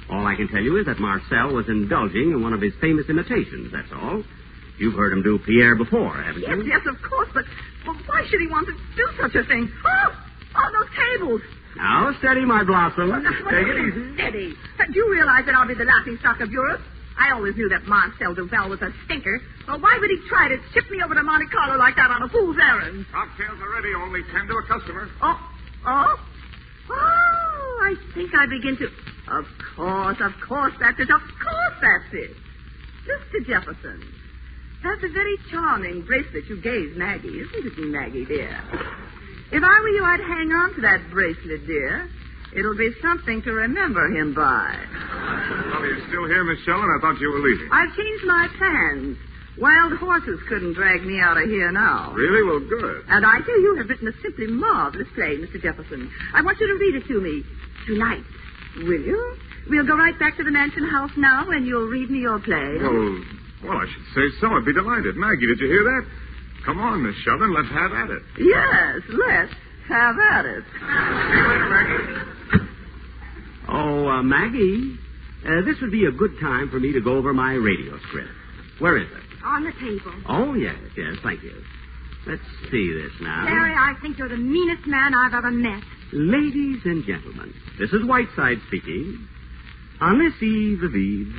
All I can tell you is that Marcel was indulging in one of his famous imitations, that's all. You've heard him do Pierre before, haven't you? Yes, of course, but why should he want to do such a thing? Oh, those cables. Now, steady, my blossom. Take it easy. Steady. Do you realize that I'll be the laughing stock of Europe? I always knew that Marcel Duval was a stinker. Well, why would he try to ship me over to Monte Carlo like that on a fool's errand? Cocktails are ready. Only 10 to a customer. Oh, I think I begin to... Of course, that's it. Of course, that's it. Mr. Jefferson, that's a very charming bracelet you gave Maggie, isn't it, Maggie, dear? If I were you, I'd hang on to that bracelet, dear. It'll be something to remember him by. Well, are you still here, Miss Sheldon? I thought you were leaving. I've changed my plans. Wild horses couldn't drag me out of here now. Really? Well, good. And I hear you have written a simply marvelous play, Mr. Jefferson. I want you to read it to me tonight. Will you? We'll go right back to the mansion house now, and you'll read me your play. Well, I should say so. I'd be delighted. Maggie, did you hear that? Come on, Miss Sheldon. Let's have at it. Yes, let's have at it. Oh, Maggie, this would be a good time for me to go over my radio script. Where is it? On the table. Oh, yes, thank you. Let's see this now. Larry, I think you're the meanest man I've ever met. Ladies and gentlemen, this is Whiteside speaking. On this eve of eves,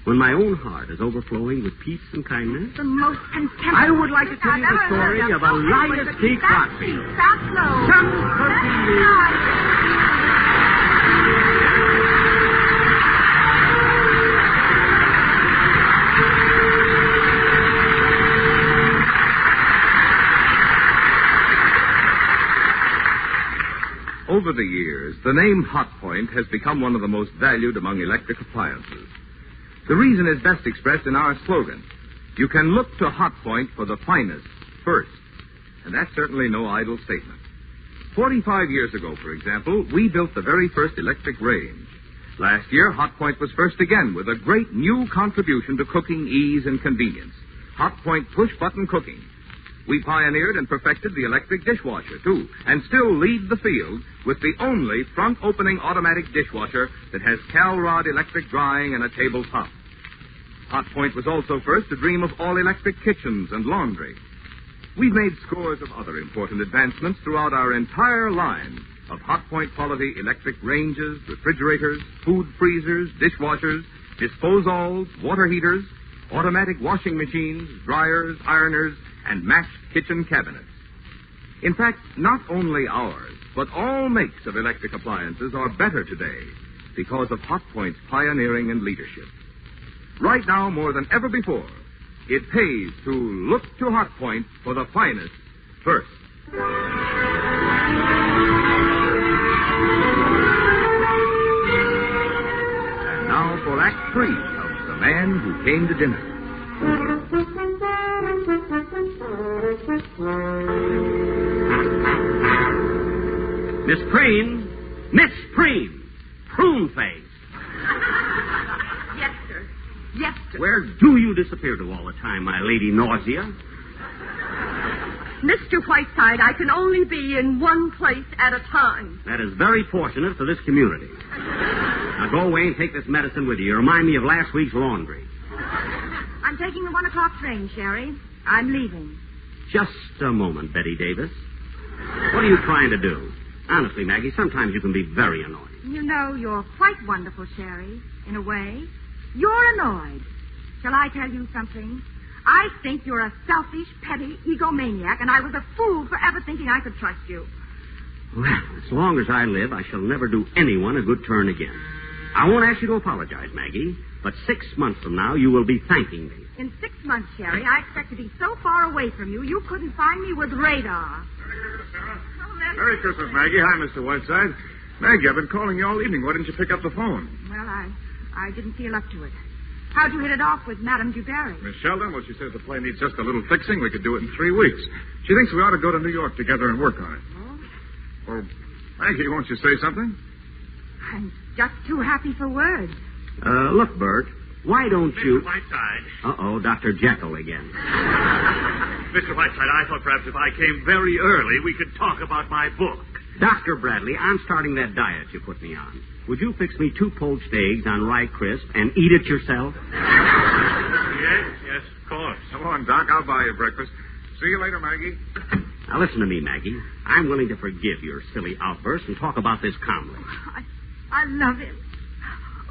when my own heart is overflowing with peace and kindness, the most contemptible... I would like to tell you the story of Elias T. Cockfield. Stop slow. Over the years, the name Hotpoint has become one of the most valued among electric appliances. The reason is best expressed in our slogan. You can look to Hotpoint for the finest first. And that's certainly no idle statement. 45 years ago, for example, we built the very first electric range. Last year, Hotpoint was first again with a great new contribution to cooking ease and convenience. Hotpoint push-button cooking. We pioneered and perfected the electric dishwasher, too, and still lead the field with the only front-opening automatic dishwasher that has Cal-Rod electric drying and a table top. Hotpoint was also first to dream of all-electric kitchens and laundry. We've made scores of other important advancements throughout our entire line of Hotpoint quality electric ranges, refrigerators, food freezers, dishwashers, disposalls, water heaters, automatic washing machines, dryers, ironers, and matched kitchen cabinets. In fact, not only ours, but all makes of electric appliances are better today because of Hotpoint's pioneering and leadership. Right now, more than ever before, it pays to look to Hotpoint for the finest first. And now for Act 3 of The Man Who Came to Dinner. Miss Preen, prune face. Yes, sir. Yes, sir. Where do you disappear to all the time, my lady Nausea? Mr. Whiteside, I can only be in one place at a time. That is very fortunate for this community. Now go away and take this medicine with you. You remind me of last week's laundry. I'm taking the 1 o'clock train, Sherry. I'm leaving. Just a moment, Betty Davis. What are you trying to do? Honestly, Maggie, sometimes you can be very annoying. You know, you're quite wonderful, Sherry, in a way. You're annoyed. Shall I tell you something? I think you're a selfish, petty egomaniac, and I was a fool for ever thinking I could trust you. Well, as long as I live, I shall never do anyone a good turn again. I won't ask you to apologize, Maggie, but 6 months from now you will be thanking me. In 6 months, Sherry, I expect to be so far away from you, you couldn't find me with radar. Merry Christmas, Maggie. Hi, Mr. Whiteside. Maggie, I've been calling you all evening. Why didn't you pick up the phone? Well, I didn't feel up to it. How'd you hit it off with Madame Dubarry? Miss Sheldon, well, she says the play needs just a little fixing. We could do it in 3 weeks. She thinks we ought to go to New York together and work on it. Oh? Well, Maggie, won't you say something? I'm just too happy for words. Look, Bert, why don't you... Mr. Whiteside. Uh-oh, Dr. Jekyll again. Mr. Whiteside, I thought perhaps if I came very early, we could talk about my book. Dr. Bradley, I'm starting that diet you put me on. Would you fix me 2 poached eggs on rye crisp and eat it yourself? Yes, of course. Come on, Doc. I'll buy you breakfast. See you later, Maggie. Now, listen to me, Maggie. I'm willing to forgive your silly outburst and talk about this calmly. I love him.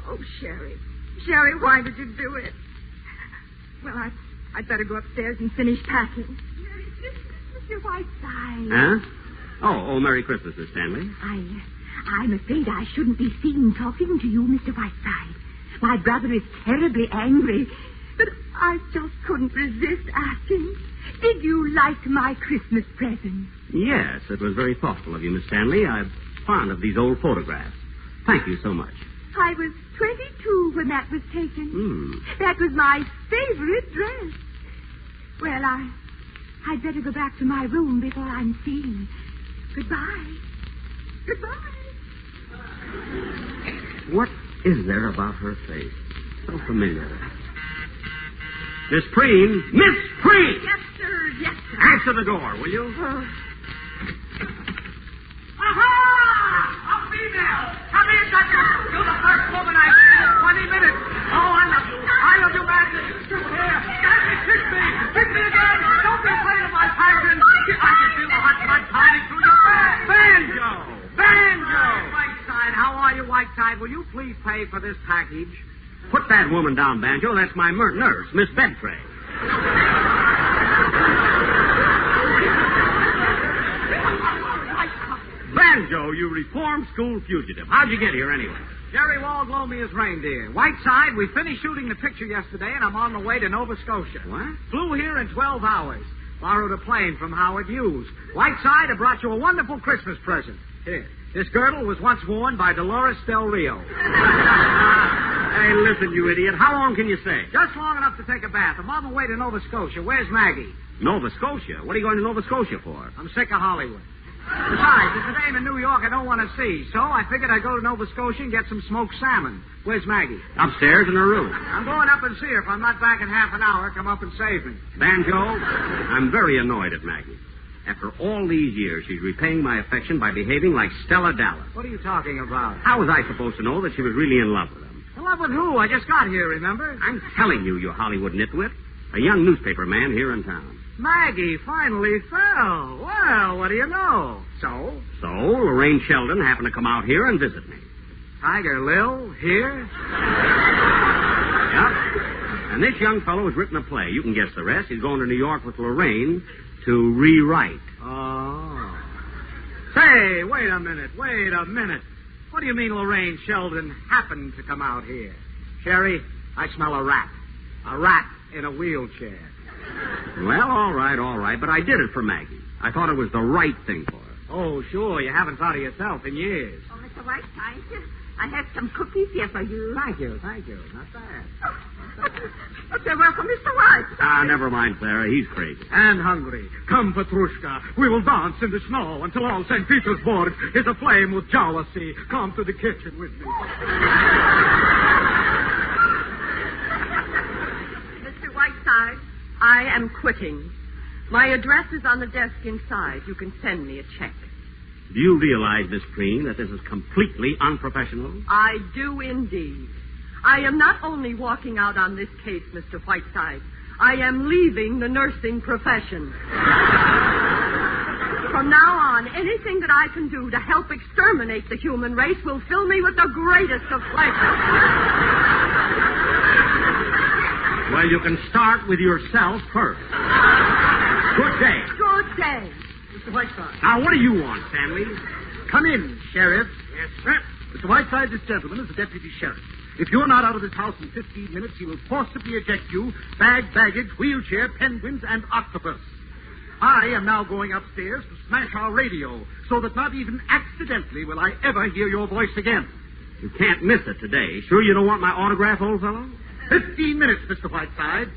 Oh, Sherry. Sherry, why did you do it? Well, I'd better go upstairs and finish packing. Merry Christmas, Mr. Whiteside. Huh? Oh, Merry Christmas, Miss Stanley. I'm afraid I shouldn't be seen talking to you, Mr. Whiteside. My brother is terribly angry, but I just couldn't resist asking. Did you like my Christmas present? Yes, it was very thoughtful of you, Miss Stanley. I'm fond of these old photographs. Thank you so much. I was 22 when that was taken. That was my favorite dress. Well, I'd better go back to my room before I'm seen. Goodbye. Goodbye. What is there about her face? So familiar. Miss Preen! Miss Preen! Yes, sir. Yes, sir. Answer the door, will you? Aha! A female! Come in, Doctor. You're the first woman I've seen in 20 minutes. Oh, I love you. I love you, Madison. Here. Kiss me. Kiss me again. Don't be afraid of my passion. I can feel the hot blood pounding through your veins. Banjo! Whiteside, how are you, Whiteside? Will you please pay for this package? Put that woman down, Banjo. That's my nurse, Miss Bedtray. Banjo, you reformed school fugitive. How'd you get here, anyway? Jerry Wald loaned me his reindeer. Whiteside, we finished shooting the picture yesterday, and I'm on the way to Nova Scotia. What? Flew here in 12 hours. Borrowed a plane from Howard Hughes. Whiteside, I brought you a wonderful Christmas present. Here. This girdle was once worn by Dolores Del Rio. Hey, listen, you idiot. How long can you stay? Just long enough to take a bath. I'm on the way to Nova Scotia. Where's Maggie? Nova Scotia? What are you going to Nova Scotia for? I'm sick of Hollywood. Besides, it's a dame in New York I don't want to see, so I figured I'd go to Nova Scotia and get some smoked salmon. Where's Maggie? Upstairs in her room. I'm going up and see her. If I'm not back in half an hour, come up and save me. Banjo, I'm very annoyed at Maggie. After all these years, she's repaying my affection by behaving like Stella Dallas. What are you talking about? How was I supposed to know that she was really in love with him? In love with who? I just got here, remember? I'm telling you, you Hollywood nitwit. A young newspaper man here in town. Maggie finally fell. Well, what do you know? So, Lorraine Sheldon happened to come out here and visit me. Tiger Lil, here? Yep. And this young fellow has written a play. You can guess the rest. He's going to New York with Lorraine to rewrite. Oh. Say, wait a minute. What do you mean Lorraine Sheldon happened to come out here? Sherry, I smell a rat. A rat in a wheelchair. Well, all right, but I did it for Maggie. I thought it was the right thing for her. Oh, sure, you haven't thought of yourself in years. Oh, Mr. Whiteside, I have some cookies here for you. Thank you. Not bad. But they were for Mr. Whiteside. Never mind, Sarah. He's crazy. And hungry. Come, Petrushka. We will dance in the snow until all St. Petersburg is aflame with jealousy. Come to the kitchen with me. Mr. Whiteside, I am quitting. My address is on the desk inside. You can send me a check. Do you realize, Miss Green, that this is completely unprofessional? I do indeed. I am not only walking out on this case, Mr. Whiteside. I am leaving the nursing profession. From now on, anything that I can do to help exterminate the human race will fill me with the greatest of pleasure. Well, you can start with yourself first. Good day. Good day. Mr. Whiteside. Now, what do you want, Stanley? Come in, Sheriff. Yes, sir. Mr. Whiteside, this gentleman is the deputy sheriff. If you're not out of this house in 15 minutes, he will forcibly eject you, baggage, wheelchair, penguins, and octopus. I am now going upstairs to smash our radio, so that not even accidentally will I ever hear your voice again. You can't miss it today. Sure you don't want my autograph, old fellow? 15 minutes, Mr. Whiteside.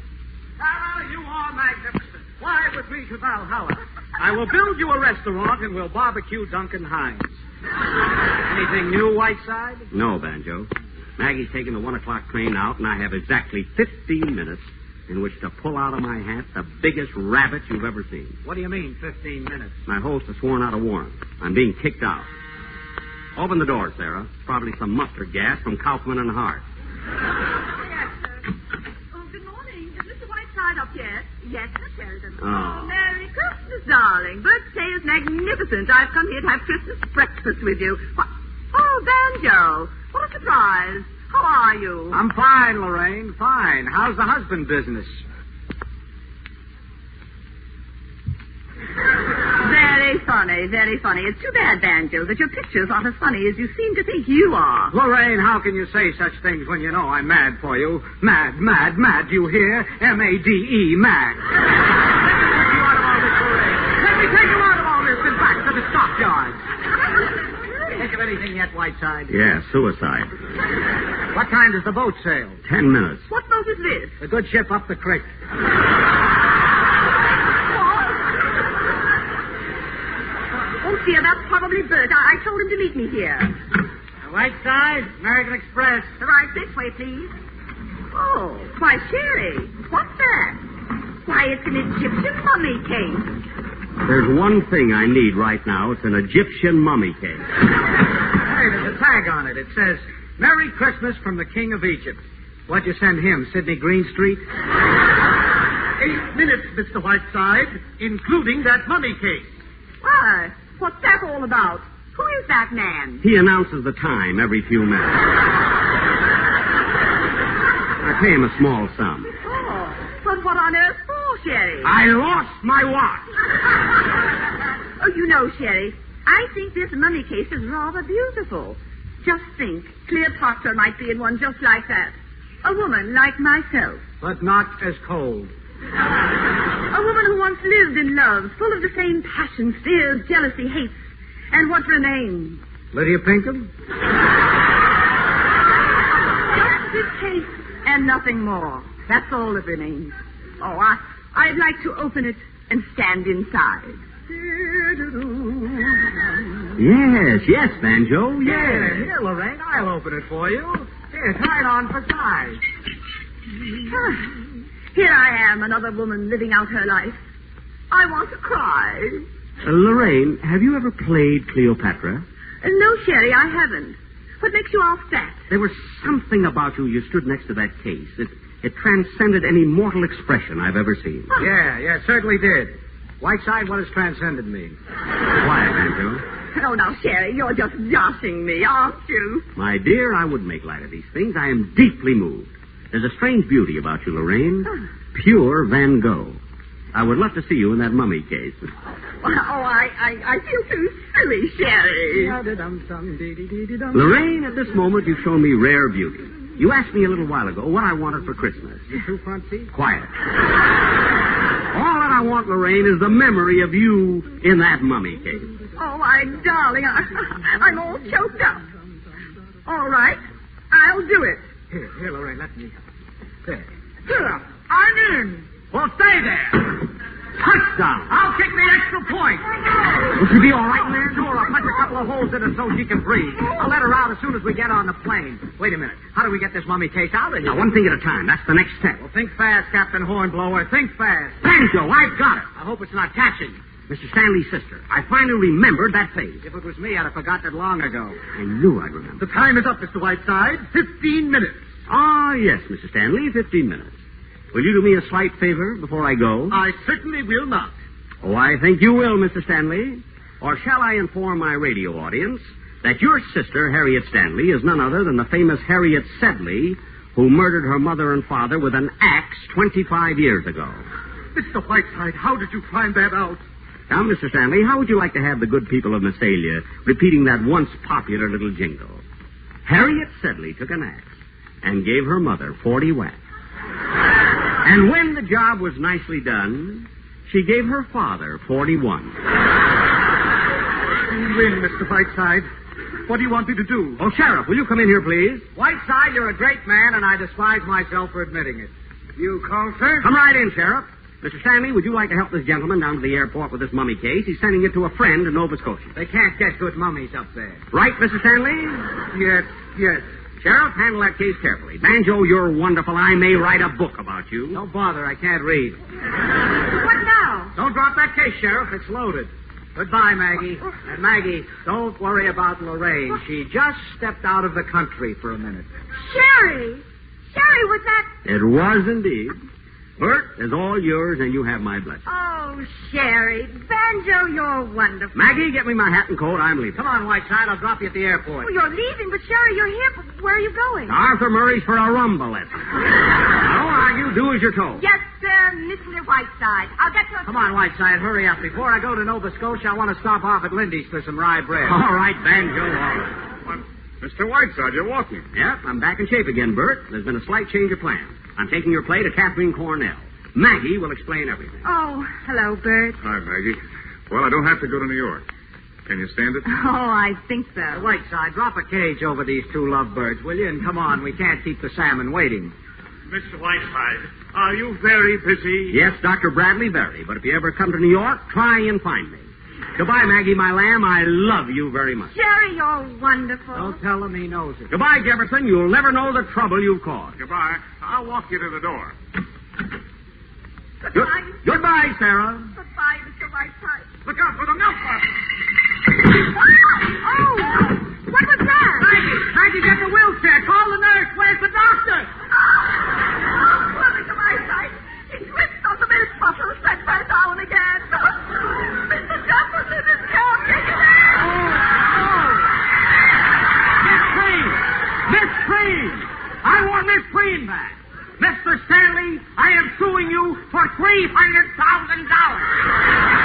Sarah, you are magnificent. Fly with me to Valhalla. I will build you a restaurant and we'll barbecue Duncan Hines. Anything new, Whiteside? No, Banjo. Maggie's taking the 1 o'clock train out, and I have exactly 15 minutes in which to pull out of my hat the biggest rabbit you've ever seen. What do you mean, 15 minutes? My host has sworn out a warrant. I'm being kicked out. Open the door, Sarah. Probably some mustard gas from Kaufman and Hart. Yes, sir. Oh, good morning. Is Mr. Whiteside up yet? Yes, Miss Sheridan. Oh. Merry Christmas, darling. Birthday is magnificent. I've come here to have Christmas breakfast with you. What? Oh, Banjo. What a surprise. How are you? I'm fine, Lorraine, fine. How's the husband business? Very funny, very funny. It's too bad, Banjo, that your pictures aren't as funny as you seem to think you are. Lorraine, how can you say such things when you know I'm mad for you? Mad, you hear? M-A-D-E, mad. Let me take you out of all this and back to the stockyards. Think of anything yet, Whiteside? Yeah, suicide. What time does the boat sail? 10 minutes. What boat is this? The good ship up the creek. Oh, dear, that's probably Bert. I told him to meet me here. Whiteside, American Express. The right this way, please. Oh, why, Sherry, what's that? Why, it's an Egyptian mummy case. There's one thing I need right now. It's an Egyptian mummy case. Hey, there's a tag on it. It says, Merry Christmas from the King of Egypt. What'd you send him, Sidney Greenstreet? 8 minutes, Mr. Whiteside, including that mummy case. Why, what's that all about? Who is that man? He announces the time every few minutes. I pay him a small sum. Oh, but what on earth for, Sherry? I lost my watch. Oh, you know, Sherry, I think this mummy case is rather beautiful. Just think, Cleopatra might be in one just like that. A woman like myself. But not as cold. A woman who once lived in love, full of the same passion, fears, jealousy, hates. And what remains? Lydia Pinkham? Just this case and nothing more. That's all that remains. Oh, I'd like to open it and stand inside. Yes, Banjo, yes. Here, Lorraine, I'll open it for you. Here, try it on for size. Here I am, another woman living out her life. I want to cry. Lorraine, have you ever played Cleopatra? No, Sherry, I haven't. What makes you ask that? There was something about you stood next to that case. It transcended any mortal expression I've ever seen. Yeah, certainly did. Whiteside, what does transcended mean? Quiet, Banjo. Oh, now, Sherry, you're just joshing me, aren't you? My dear, I wouldn't make light of these things. I am deeply moved. There's a strange beauty about you, Lorraine. Pure Van Gogh. I would love to see you in that mummy case. I feel too silly, Sherry. Lorraine, at this moment, you've shown me rare beauty. You asked me a little while ago what I wanted for Christmas. Your two front teeth? Quiet. All that I want, Lorraine, is the memory of you in that mummy case. Oh, my darling, I'm all choked up. All right, I'll do it. Here, Lorraine, let me. There. Here, I'm in. Well, stay there. Touchdown. I'll kick the extra point. Will she be all right, man? Sure, I'll punch a couple of holes in her so she can breathe. I'll let her out as soon as we get on the plane. Wait a minute. How do we get this mummy case out of here? Now, one thing at a time. That's the next step. Well, think fast, Captain Hornblower. Think fast. Banjo, I've got it. I hope it's not catching. Mr. Stanley's sister. I finally remembered that face. If it was me, I'd have forgotten it long ago. I knew I'd remember. The time is up, Mr. Whiteside. 15 minutes. Ah, yes, Mr. Stanley, 15 minutes. Will you do me a slight favor before I go? I certainly will not. Oh, I think you will, Mr. Stanley. Or shall I inform my radio audience that your sister, Harriet Stanley, is none other than the famous Harriet Sedley, who murdered her mother and father with an axe 25 years ago. Mr. Whiteside, how did you find that out? Now, Mr. Stanley, how would you like to have the good people of Massalia repeating that once popular little jingle? Harriet Sedley took an axe and gave her mother 40 whacks. And when the job was nicely done, she gave her father 41. You win, Mr. Whiteside. What do you want me to do? Oh, Sheriff, will you come in here, please? Whiteside, you're a great man, and I despise myself for admitting it. You call, sir? Come right in, Sheriff. Mr. Stanley, would you like to help this gentleman down to the airport with this mummy case? He's sending it to a friend in Nova Scotia. They can't get good mummies up there. Right, Mr. Stanley? Yes. Sheriff, handle that case carefully. Banjo, you're wonderful. I may write a book about you. Don't bother. I can't read. What now? Don't drop that case, Sheriff. It's loaded. Goodbye, Maggie. And Maggie, don't worry about Lorraine. She just stepped out of the country for a minute. Sherry, was that... It was indeed. Bert is all yours, and you have my blessing. Oh, Sherry. Banjo, you're wonderful. Maggie, get me my hat and coat. I'm leaving. Come on, Whiteside. I'll drop you at the airport. Oh, you're leaving, but Sherry, you're here. Where are you going? Arthur Murray's for a rumba lesson. Don't argue. Do as you're told. Yes, sir, Mr. Whiteside. I'll get to... Come on, Whiteside. Hurry up. Before I go to Nova Scotia, I want to stop off at Lindy's for some rye bread. All right, Banjo. All right. Mr. Whiteside, you're walking. Yep, I'm back in shape again, Bert. There's been a slight change of plan. I'm taking your play to Kathleen Cornell. Maggie will explain everything. Oh, hello, Bert. Hi, Maggie. Well, I don't have to go to New York. Can you stand it? Oh, I think so. Whiteside, drop a cage over these two lovebirds, will you? And come on, we can't keep the salmon waiting. Mr. Whiteside, are you very busy? Yes, Dr. Bradley, very. But if you ever come to New York, try and find me. Goodbye, Maggie, my lamb. I love you very much. Sherry, you're wonderful. Don't tell him he knows it. Goodbye, Jefferson. You'll never know the trouble you've caused. Goodbye. I'll walk you to the door. Goodbye. Goodbye, Sarah. Goodbye, Mr. Whiteside. Look out for the milk bottle. Oh, what was that? Maggie, get the wheelchair. Call the nurse. Where's the doctor? Oh, Mr. Whiteside. He slipped on the milk bottle, set her down again. Mr. Jefferson is coming. Miss Preen! I want Miss Preen back. Mr. Stanley, I am suing you for $300,000.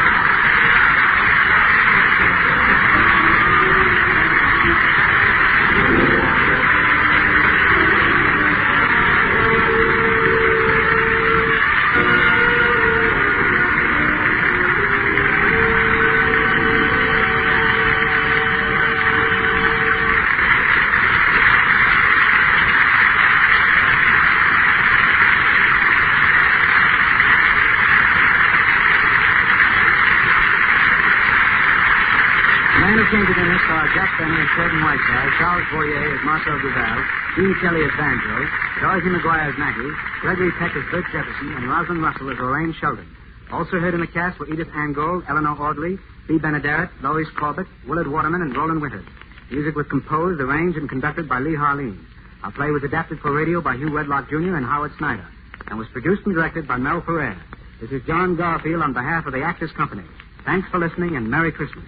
came to dinner saw Jack Benny as Fred and Whiteside, Charles Boyer as Marcel Duval, Dean Kelly as Banjo, Dorothy McGuire as Maggie, Gregory Peck as Bert Jefferson, and Rosalind Russell as Lorraine Sheldon. Also heard in the cast were Edith Angold, Eleanor Audley, Bea Benaderet, Lois Corbett, Willard Waterman, and Roland Winters. Music was composed, arranged, and conducted by Lee Harleen. Our play was adapted for radio by Hugh Wedlock Jr. and Howard Snyder, and was produced and directed by Mel Ferrer. This is John Garfield on behalf of the Actors Company. Thanks for listening, and Merry Christmas.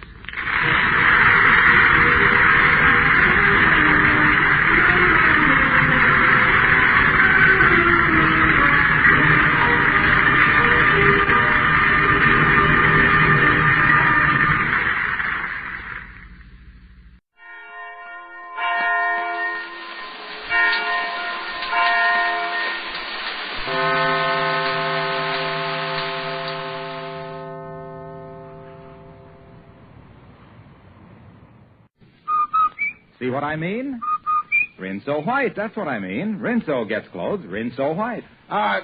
See what I mean? Rinso White, that's what I mean. Rinso gets clothes, Rinso White.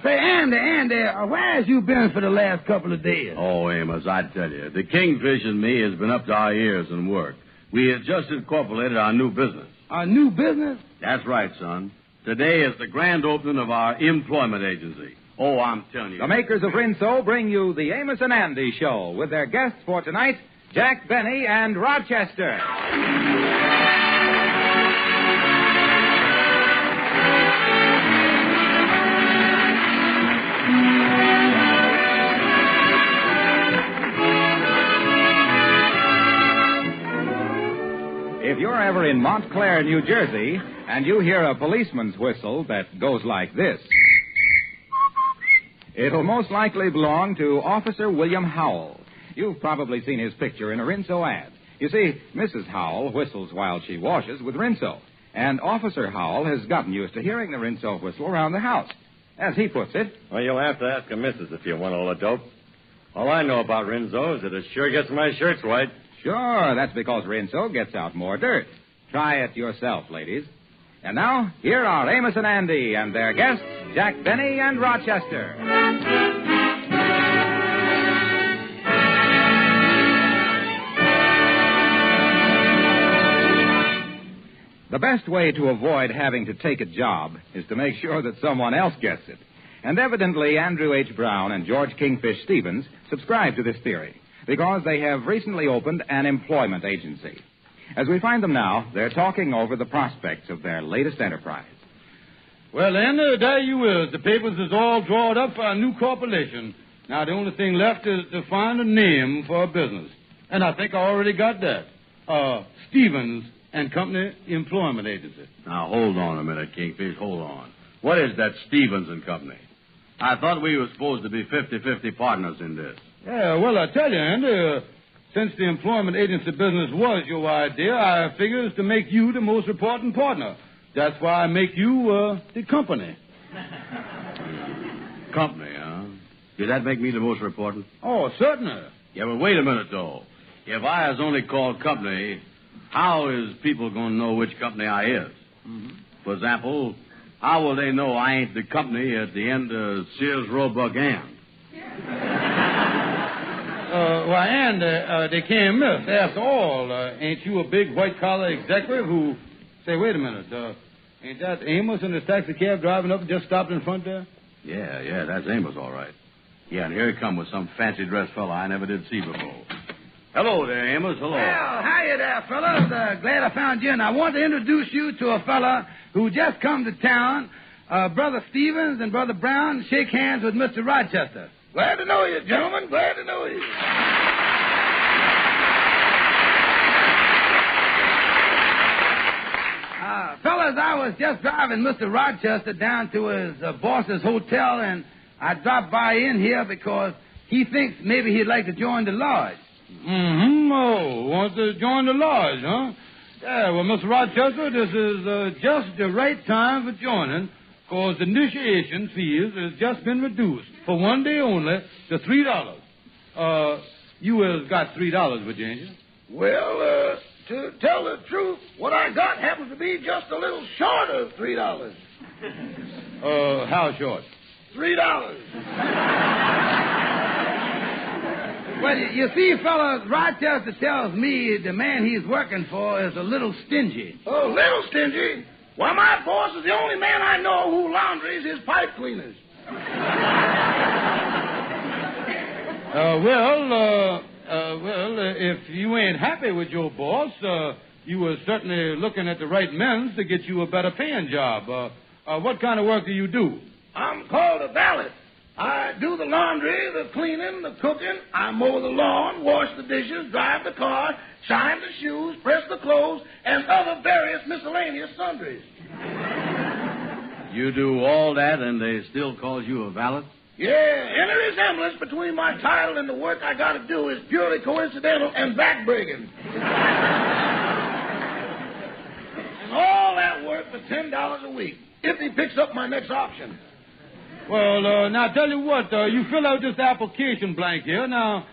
Say, Andy, where has you been for the last couple of days? Oh, Amos, I tell you, the Kingfish and me has been up to our ears in work. We have just incorporated our new business. Our new business? That's right, son. Today is the grand opening of our employment agency. Oh, I'm telling you. The makers of Rinso bring you the Amos and Andy Show with their guests for tonight, Jack Benny and Rochester. If you're ever in Montclair, New Jersey, and you hear a policeman's whistle that goes like this, it'll most likely belong to Officer William Howell. You've probably seen his picture in a Rinso ad. You see, Mrs. Howell whistles while she washes with Rinso, and Officer Howell has gotten used to hearing the Rinso whistle around the house. As he puts it... Well, you'll have to ask a missus if you want all the dope. All I know about Rinso is that it sure gets my shirts white. Sure, that's because Rinso gets out more dirt. Try it yourself, ladies. And now, here are Amos and Andy and their guests, Jack Benny and Rochester. The best way to avoid having to take a job is to make sure that someone else gets it. And evidently, Andrew H. Brown and George Kingfish Stevens subscribe to this theory, because they have recently opened an employment agency. As we find them now, they're talking over the prospects of their latest enterprise. Well, Andy, there you is. The papers is all drawn up for a new corporation. Now, the only thing left is to find a name for a business. And I think I already got that. Stevens and Company Employment Agency. Now, hold on a minute, Kingfish. Hold on. What is that Stevens and Company? I thought we were supposed to be 50-50 partners in this. Yeah, well, I tell you, Andy, since the employment agency business was your idea, I figure it's to make you the most important partner. That's why I make you the company. Company, huh? Did that make me the most important? Oh, certainly. Yeah, but wait a minute, though. If I is only called company, how is people going to know which company I is? Mm-hmm. For example, how will they know I ain't the company at the end of Sears Roebuck Ann? Why, Andy, they can't miss. After all, ain't you a big white-collar executive who... Say, wait a minute. Ain't that Amos in his taxi cab driving up and just stopped in front there? Yeah, that's Amos, all right. Yeah, and here he come with some fancy-dressed fella I never did see before. Hello there, Amos. Hello. Well, hiya there, fellas. Glad I found you, and I want to introduce you to a fella who just come to town. Brother Stevens and Brother Brown shake hands with Mr. Rochester. Glad to know you, gentlemen. Glad to know you. Fellas, I was just driving Mr. Rochester down to his boss's hotel, and I dropped by in here because he thinks maybe he'd like to join the lodge. Mm-hmm. Oh, wants to join the lodge, huh? Yeah, well, Mr. Rochester, this is just the right time for joining, because the initiation fees has just been reduced for one day only to $3. You has got $3, Virginia. Well, to tell the truth, what I got happens to be just a little short of $3. How short? $3. Well, you see, fellas, Rochester tells me the man he's working for is a little stingy. Oh, little stingy? Why, my boss is the only man I know who laundries his pipe cleaners. If you ain't happy with your boss, you were certainly looking at the right men's to get you a better paying job. What kind of work do you do? I'm called a valet. I do the laundry, the cleaning, the cooking. I mow the lawn, wash the dishes, drive the car, shine the shoes, press the clothes, and other various miscellaneous sundries. You do all that and they still call you a valet? Yeah, any resemblance between my title and the work I got to do is purely coincidental and backbreaking. And all that work for $10 a week, if he picks up my next option. Well, now, tell you what, you fill out this application blank here. Now,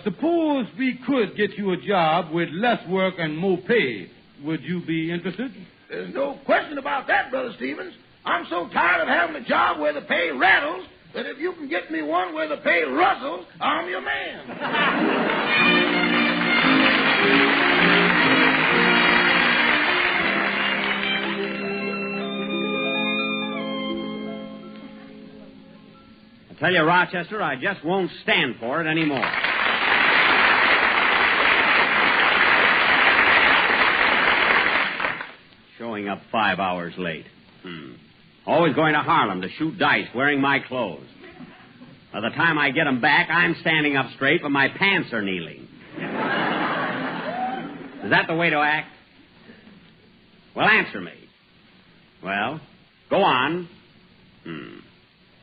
suppose we could get you a job with less work and more pay. Would you be interested? There's no question about that, Brother Stevens. I'm so tired of having a job where the pay rattles that if you can get me one where the pay rustles, I'm your man. I tell you, Rochester, I just won't stand for it anymore. Showing up 5 hours late. Always going to Harlem to shoot dice wearing my clothes. By the time I get them back, I'm standing up straight, but my pants are kneeling. Is that the way to act? Well, answer me. Well, go on.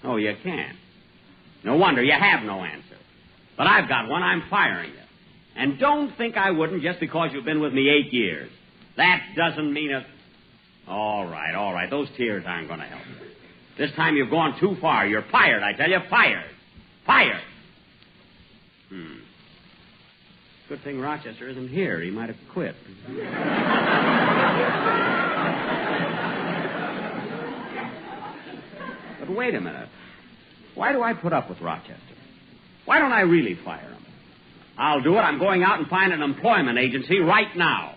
Oh, you can't. No wonder you have no answer. But I've got one. I'm firing you. And don't think I wouldn't just because you've been with me 8 years. That doesn't mean a... All right. Those tears aren't going to help you. This time you've gone too far. You're fired, I tell you. Fired. Good thing Rochester isn't here. He might have quit. But wait a minute. Why do I put up with Rochester? Why don't I really fire him? I'll do it. I'm going out and find an employment agency right now.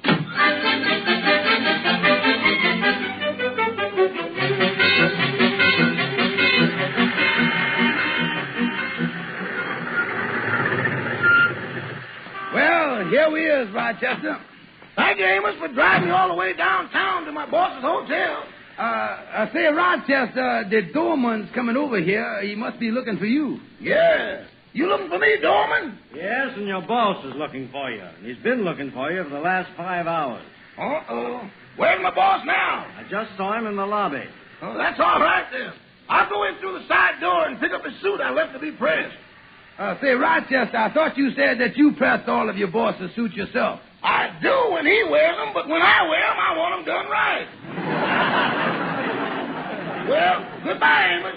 Well, here we is, Rochester. Thank you, Amos, for driving me all the way downtown to my boss's hotel. I say, Rochester, the doorman's coming over here. He must be looking for you. Yeah. You looking for me, doorman? Yes, and your boss is looking for you. He's been looking for you for the last 5 hours. Uh-oh. Where's my boss now? I just saw him in the lobby. Oh, that's all right, then. I'll go in through the side door and pick up his suit I left to be pressed. Say, Rochester, I thought you said that you pressed all of your boss's suits yourself. I do when he wears them, but when I wear them, I want them done right. Well, goodbye, Amos.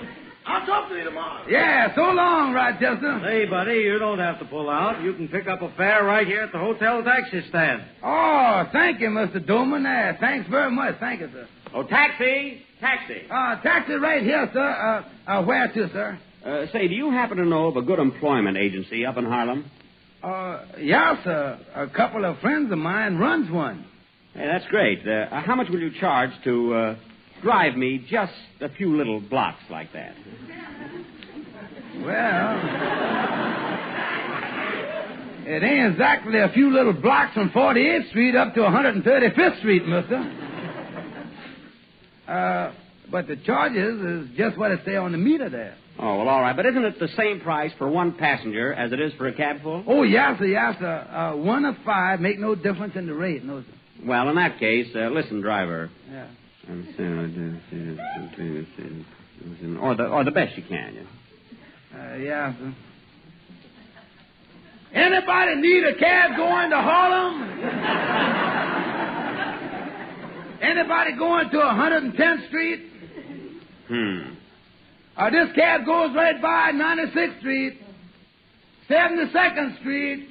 I'll talk to you tomorrow. Yeah, so long, Rochester. Hey, buddy, you don't have to pull out. You can pick up a fare right here at the hotel taxi stand. Oh, thank you, Mr. Doman. Thanks very much. Thank you, sir. Oh, taxi. Taxi right here, sir. Where to, sir? Say, do you happen to know of a good employment agency up in Harlem? Yeah, sir. A couple of friends of mine runs one. Hey, that's great. How much will you charge to drive me just a few little blocks like that? Well, it ain't exactly a few little blocks from 48th Street up to 135th Street, mister. But the charges is just what it say on the meter there. Oh, well, all right. But isn't it the same price for one passenger as it is for a cab full? Oh, yes, sir. 1 of 5 make no difference in the rate, no, sir. Well, in that case, listen, driver. Yeah. Or the best you can, yeah, sir. Anybody need a cab going to Harlem? Anybody going to 110th Street? This cab goes right by 96th Street, 72nd Street.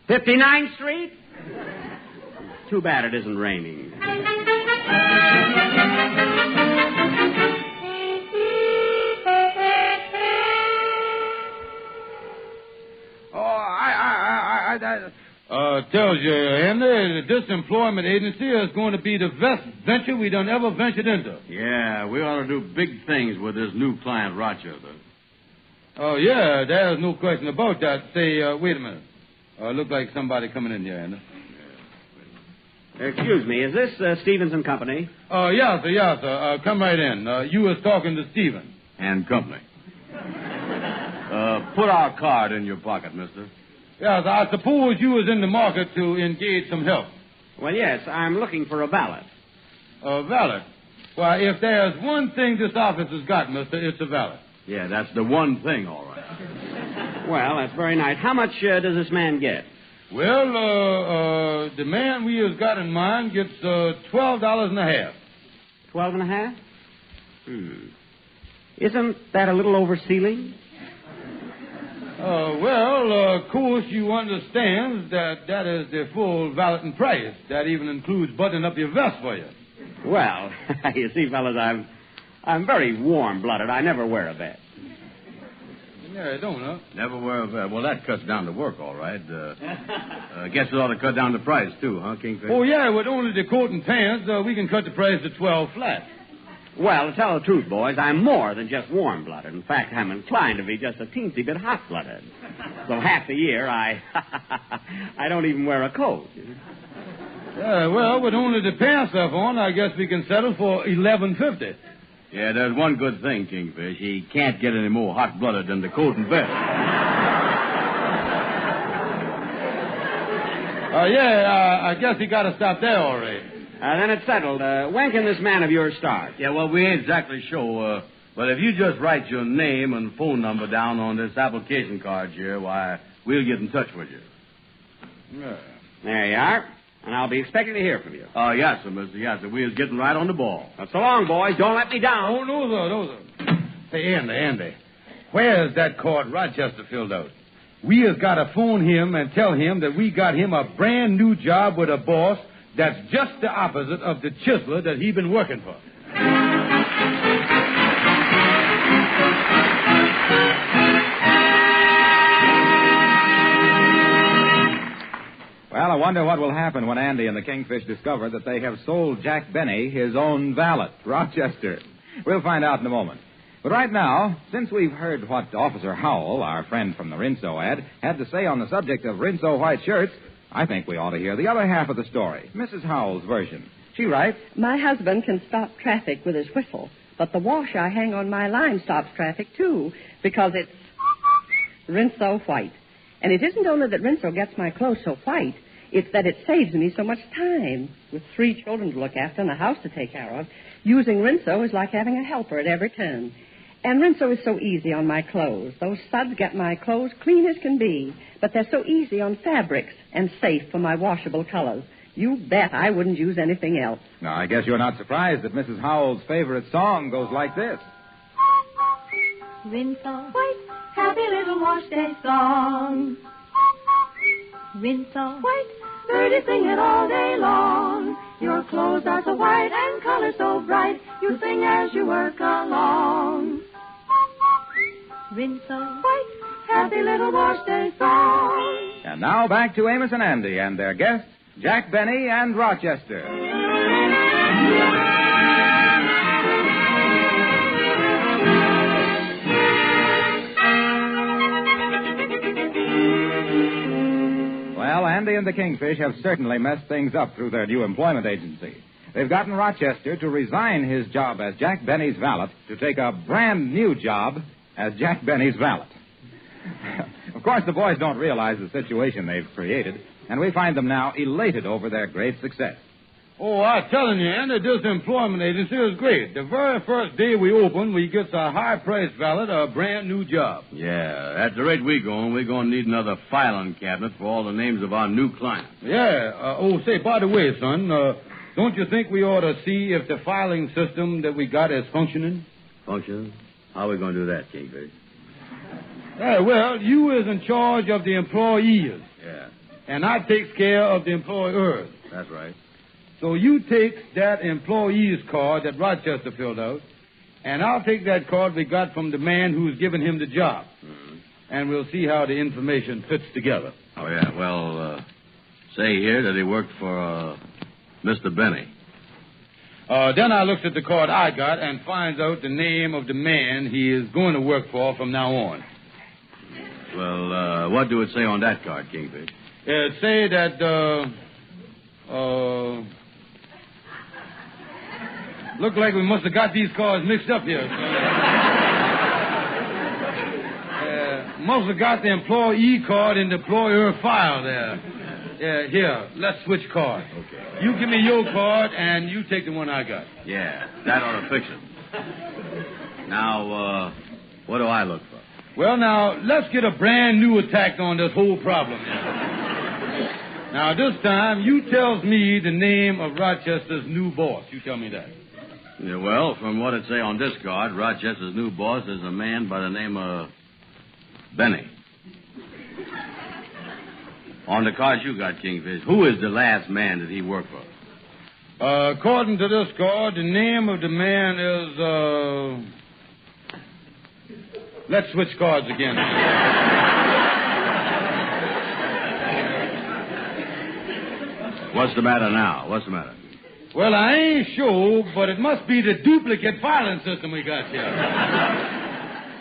59th Street? Too bad it isn't raining. Tells you, Henry, this employment agency is going to be the best venture we done ever ventured into. Yeah, we ought to do big things with this new client, Rochester. Oh, yeah, there's no question about that. Say, wait a minute. Look like somebody coming in here, Henry. Excuse me, is this Stevens and Company? Yes, sir. Come right in. You was talking to Stevens. And Company. Put our card in your pocket, mister. Yes, I suppose you was in the market to engage some help. Well, yes, I'm looking for a valet. A valet? Well, if there's one thing this office has got, mister, it's a valet. Yeah, that's the one thing, all right. Well, that's very nice. How much does this man get? Well, the man we has got in mind gets $12.50. 12 and a half? Isn't that a little over ceiling? Of course, you understand that is the full valeting price. That even includes buttoning up your vest for you. Well, you see, fellas, I'm very warm-blooded. I never wear a vest. Yeah, I don't, huh? Never wear a vest. Well, that cuts down the work, all right. Guess it ought to cut down the price, too, huh, Kingfish? Oh, yeah, with only the coat and pants, we can cut the price to 12 flat. Well, to tell the truth, boys, I'm more than just warm-blooded. In fact, I'm inclined to be just a teensy bit hot-blooded. So half the year, I don't even wear a coat. Yeah, well, with only the pants left on, I guess we can settle for $11.50. Yeah, there's one good thing, Kingfish. He can't get any more hot-blooded than the coat and vest. I guess he got to stop there already. Then it's settled. When can this man of yours start? Yeah, well, we ain't exactly sure. But if you just write your name and phone number down on this application card here, why, we'll get in touch with you. Yeah. There you are. And I'll be expecting to hear from you. Yes, sir, mister. Yes, sir. We was getting right on the ball. Well, so long, boys. Don't let me down. Oh, no, sir. Hey, Andy. Where's that card Rochester filled out? We has got to phone him and tell him that we got him a brand new job with a boss that's just the opposite of the chiseler that he been working for. Well, I wonder what will happen when Andy and the Kingfish discover that they have sold Jack Binnie his own valet, Rochester. We'll find out in a moment. But right now, since we've heard what Officer Howell, our friend from the Rinso ad, had to say on the subject of Rinso white shirts, I think we ought to hear the other half of the story, Mrs. Howell's version. She writes, My husband can stop traffic with his whistle, but the wash I hang on my line stops traffic, too, because it's Rinso white. And it isn't only that Rinso gets my clothes so white, it's that it saves me so much time. With 3 children to look after and a house to take care of, using Rinso is like having a helper at every turn. And Rinso is so easy on my clothes. Those suds get my clothes clean as can be, but they're so easy on fabrics and safe for my washable colors. You bet I wouldn't use anything else. Now, I guess you're not surprised that Mrs. Howell's favorite song goes like this. Rinso white, happy little wash day song. Rinso white, birdie sing it all day long. Your clothes are so white and color so bright, you sing as you work along. Rinso white, happy little wash day song. And now back to Amos and Andy and their guests, Jack Binnie and Rochester. Well, Andy and the Kingfish have certainly messed things up through their new employment agency. They've gotten Rochester to resign his job as Jack Bennie's valet to take a brand new job as Jack Bennie's valet. Of course, the boys don't realize the situation they've created, and we find them now elated over their great success. Oh, I'm telling you, Andy, this employment agency is great. The very first day we open, we get a high-priced valet a brand new job. Yeah, at the rate we're going to need another filing cabinet for all the names of our new clients. Yeah. Say, by the way, son, don't you think we ought to see if the filing system that we got is functioning? Functioning? How are we going to do that, Kingfish? Yeah, well, you is in charge of the employees. Yeah. And I takes care of the employers. That's right. So you take that employee's card that Rochester filled out, and I'll take that card we got from the man who's given him the job. Mm-hmm. And we'll see how the information fits together. Oh, yeah. Well, say here that he worked for Mr. Binnie. Then I looks at the card I got and finds out the name of the man he is going to work for from now on. Well, what do it say on that card, Kingfish? It say that, look like we must have got these cards mixed up here. Must have got the employee card in the employer file there. Here, let's switch cards. Okay. You give me your card, and you take the one I got. Yeah, that ought to fix it. Now, what do I look for? Well, now, let's get a brand new attack on this whole problem here. Now, this time, you tells me the name of Rochester's new boss. You tell me that. Yeah, well, from what it say on this card, Rochester's new boss is a man by the name of Binnie. On the card you got, Kingfish, who is the last man that he worked for? According to this card, the name of the man is, Let's switch cards again. What's the matter now? What's the matter? Well, I ain't sure, but it must be the duplicate filing system we got here.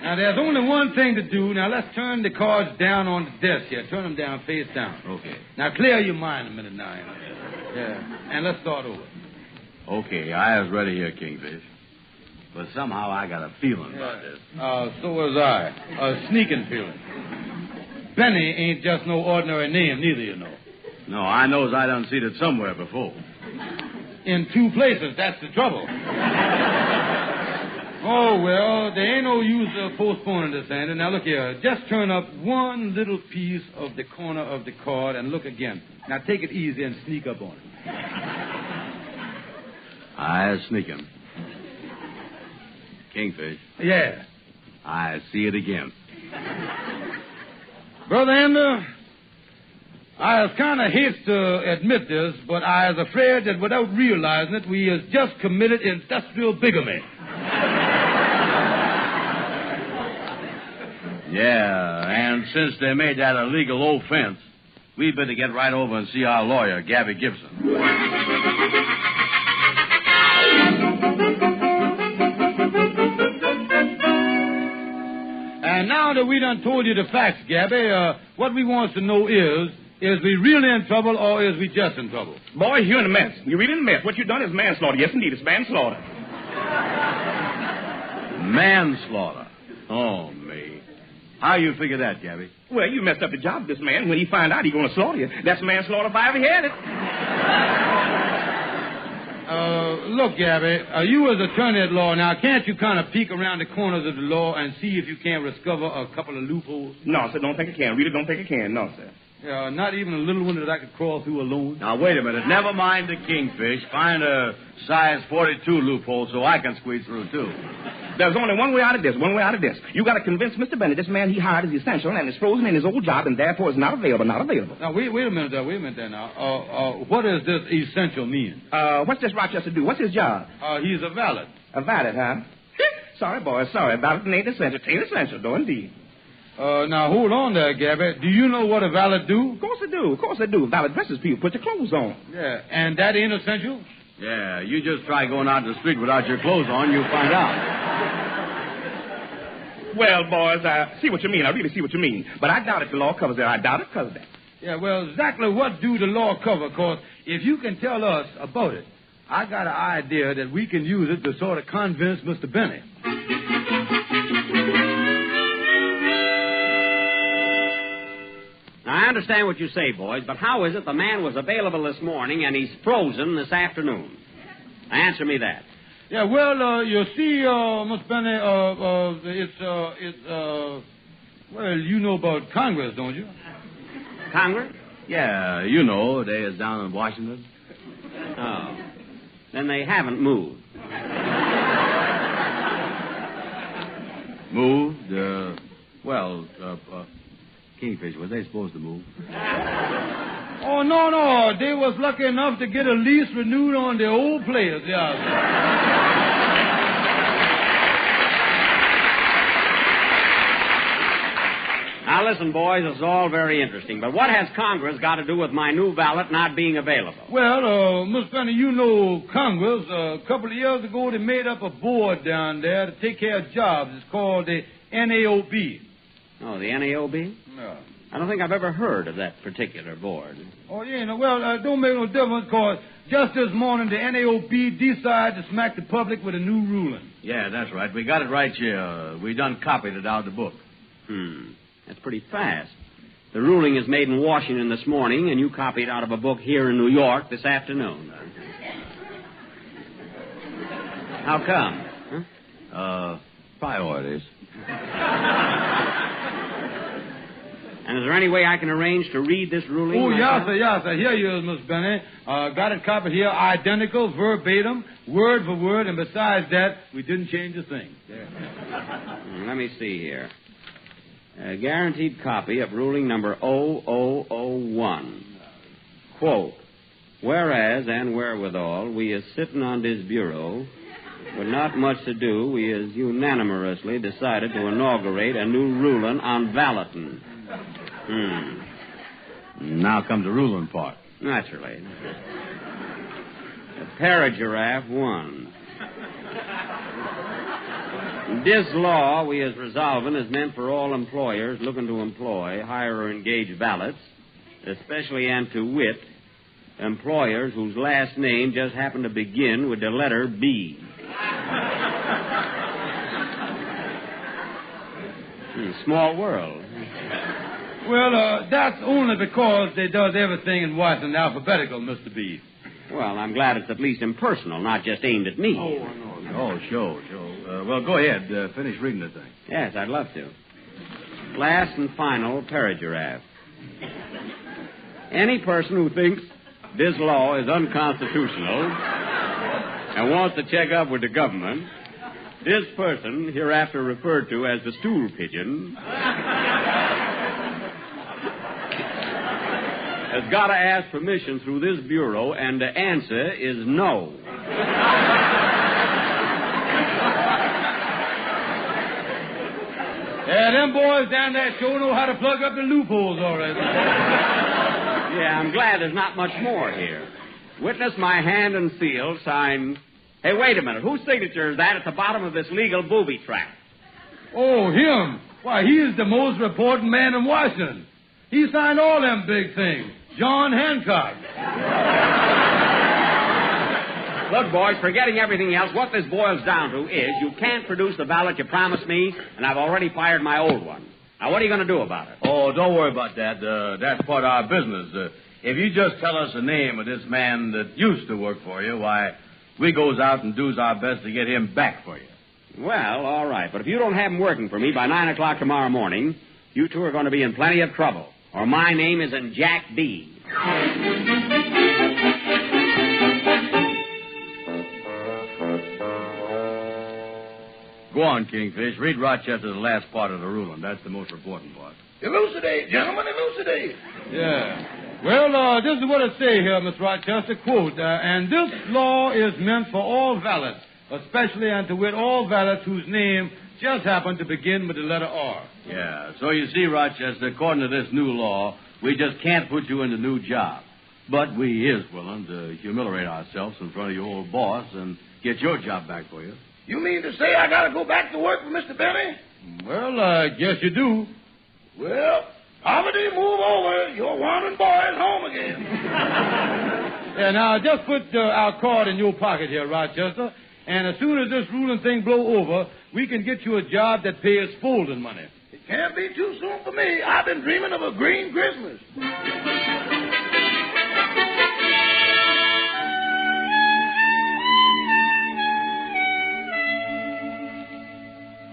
Now, there's only one thing to do. Now, let's turn the cards down on the desk here. Turn them down face down. Okay. Now, clear your mind a minute now. Yeah. And let's start over. Okay, I was ready here, Kingfish. But somehow I got a feeling about this. So was I. A sneaking feeling. Binnie ain't just no ordinary name, neither, you know. No, I knows I done seen it somewhere before. In two places, that's the trouble. Oh, well, there ain't no use postponing this, Andy. Now, look here. Just turn up one little piece of the corner of the card and look again. Now, take it easy and sneak up on it. I sneaking. Kingfish. Yeah. I see it again. Brother Andrew, I was kind of haste to admit this, but I was afraid that without realizing it, we has just committed industrial bigamy. Yeah, and since they made that a legal offense, we better get right over and see our lawyer, Gabby Gibson. And now that we done told you the facts, Gabby, what we wants to know is we really in trouble or is we just in trouble? Boy, you're in a mess. You're really in a mess. What you done is manslaughter. Yes, indeed, it's manslaughter. Manslaughter? Oh, me. How you figure that, Gabby? Well, you messed up the job of this man. When he find out, he's going to slaughter you. That's manslaughter if I ever heard it. Look, Gabby, you as attorney at law, now, can't you kind of peek around the corners of the law and see if you can't discover a couple of loopholes? No, sir, don't think I can. Really don't think I can. No, sir. Not even a little one that I could crawl through alone? Now, wait a minute. Never mind the Kingfish. Find a size 42 loophole so I can squeeze through, too. There's only one way out of this, You got to convince Mr. Binnie this man he hired is essential and is frozen in his old job and therefore is not available. Now, wait a minute there now. What does this essential mean? What's this Rochester do? What's his job? He's a valet. A valet, huh? Sorry, boys, sorry. Valet ain't essential. It ain't essential, though, indeed. Now, hold on there, Gabby. Do you know what a valet do? Of course I do. Valet dresses people, put your clothes on. Yeah, and that ain't essential? Yeah, you just try going out in the street without your clothes on, you'll find out. Well, boys, I see what you mean. I really see what you mean. But I doubt if the law covers that. I doubt it covers that. Yeah, well, exactly what do the law cover? Because if you can tell us about it, I got an idea that we can use it to sort of convince Mr. Binnie. Now, I understand what you say, boys, but how is it the man was available this morning and he's frozen this afternoon? Answer me that. Yeah, well, you see, Miss Binnie, well, you know about Congress, don't you? Congress? Yeah, you know, they is down in Washington. Oh. Then they haven't moved. Moved? Kingfish, was they supposed to move? Oh, no. They was lucky enough to get a lease renewed on the old place, yeah. Now, Now, listen, boys, this is all very interesting, but what has Congress got to do with my new valet not being available? Well, Miss Benny, you know Congress. A couple of years ago, they made up a board down there to take care of jobs. It's called the NAOB. Oh, the NAOB? No. I don't think I've ever heard of that particular board. Oh, yeah, no, well, don't make no difference, because just this morning, the NAOB decided to smack the public with a new ruling. Yeah, that's right. We got it right here. We done copied it out of the book. That's pretty fast. The ruling is made in Washington this morning, and you copied out of a book here in New York this afternoon. How come? Priorities. And is there any way I can arrange to read this ruling? Oh, yes, sir. Here you is, Miss Benny. Got it copied here, identical, verbatim, word for word, and besides that, we didn't change a thing. Yeah. Let me see here. A guaranteed copy of ruling number 0001. Quote, whereas and wherewithal, we is sitting on this bureau, with not much to do, we is unanimously decided to inaugurate a new ruling on valeting. Now comes the ruling part. Naturally. Paragraph 1. This law, we is resolving, is meant for all employers looking to employ, hire, or engage valets, especially and to wit, employers whose last name just happen to begin with the letter B. Small world. Well, that's only because they does everything in Washington alphabetical, Mr. B. Well, I'm glad it's at least impersonal, not just aimed at me. Oh, sure. Well, go ahead. Finish reading the thing. Yes, I'd love to. Last and final paragraph. Any person who thinks this law is unconstitutional and wants to check up with the government, this person, hereafter referred to as the stool pigeon, has got to ask permission through this bureau, and the answer is no. Yeah, them boys down there sure know how to plug up the loopholes already. Yeah, I'm glad there's not much more here. Witness my hand and seal, signed... Hey, wait a minute. Whose signature is that at the bottom of this legal booby trap? Oh, him. Why, he is the most important man in Washington. He signed all them big things. John Hancock. Look, boys, forgetting everything else, what this boils down to is you can't produce the ballot you promised me, and I've already fired my old one. Now, what are you going to do about it? Oh, don't worry about that. That's part of our business. If you just tell us the name of this man that used to work for you, why, we goes out and does our best to get him back for you. Well, all right. But if you don't have him working for me by 9 o'clock tomorrow morning, you two are going to be in plenty of trouble. Or my name isn't Jack B. Go on, Kingfish. Read Rochester's last part of the ruling. That's the most important part. Elucidate, gentlemen, elucidate. Yeah. Well, this is what it say here, Miss Rochester. Quote, and this law is meant for all valets, especially and to wit all valets whose name just happen to begin with the letter R. Yeah, so you see, Rochester, according to this new law, we just can't put you in the new job. But we is willing to humiliate ourselves in front of your old boss and get your job back for you. You mean to say I gotta go back to work for Mr. Benny? Well, I guess you do. Well, poverty, move over. Your woman boy is home again. Yeah, now, just put our card in your pocket here, Rochester, and as soon as this ruling thing blow over, we can get you a job that pays folding money. It can't be too soon for me. I've been dreaming of a green Christmas.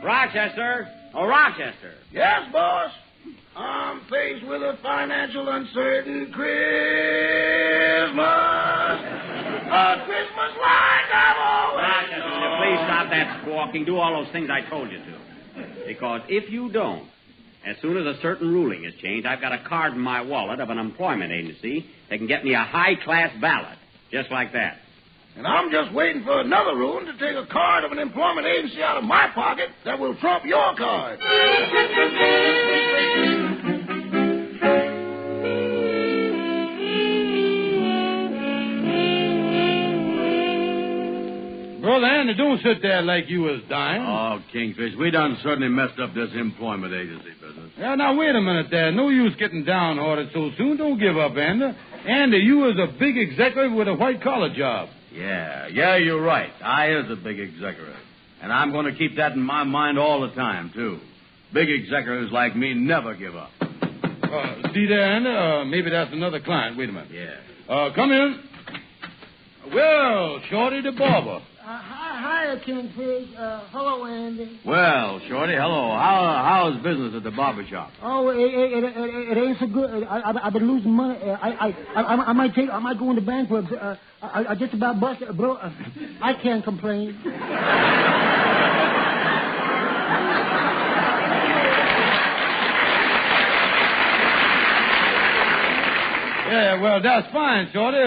Rochester. Oh, Rochester. Yes, boss. I'm faced with a financial uncertain Christmas. A Christmas like I've always Rochester, will you please stop that squawking? Do all those things I told you to. Because if you don't, as soon as a certain ruling is changed, I've got a card in my wallet of an employment agency that can get me a high-class ballot. Just like that. And I'm just waiting for another ruling to take a card of an employment agency out of my pocket that will trump your card. Brother Andy, don't sit there like you was dying. Oh, Kingfish, we done certainly messed up this employment agency business. Yeah, now, wait a minute there. No use getting downhearted so soon. Don't give up, Andy. Andy, you was a big executive with a white-collar job. Yeah, you're right. I is a big executive. And I'm going to keep that in my mind all the time, too. Big executives like me never give up. See there, Andy? Maybe that's another client. Wait a minute. Yeah. Come in. Well, Shorty the barber. Hi, Kingfish. Hello, Andy. Well, Shorty, hello. How's business at the barber shop? Oh, it ain't so good. I've been losing money. I might go into bankruptcy. I just about busted, bro. I can't complain. Yeah, well, that's fine, Shorty.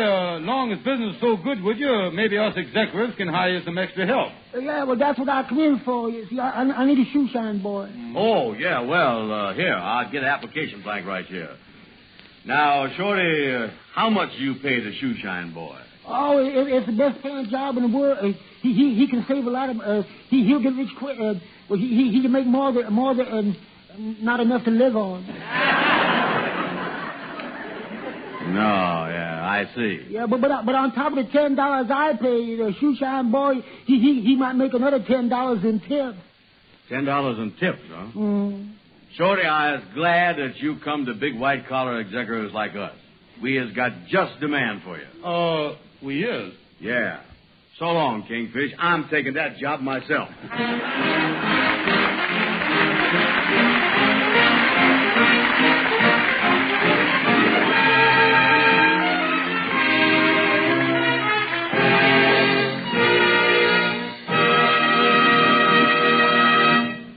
Long as business is so good with you, maybe us executives can hire you some extra help. Yeah, well, that's what I come in for. You see, I need a shoe shine boy. Oh, yeah, well, here, I'll get an application blank right here. Now, Shorty, how much do you pay the shoe shine boy? Oh, it's the best paying job in the world. He can save a lot of. He'll get rich quick. Well, he can make more than not enough to live on. No, yeah, I see. Yeah, but on top of the $10 I pay, the shoe shine boy, he might make another $10 in tips. $10 in tips, huh? Mm. Shorty, I is glad that you come to big white-collar executives like us. We has got just demand for you. We is? Yeah. So long, Kingfish. I'm taking that job myself.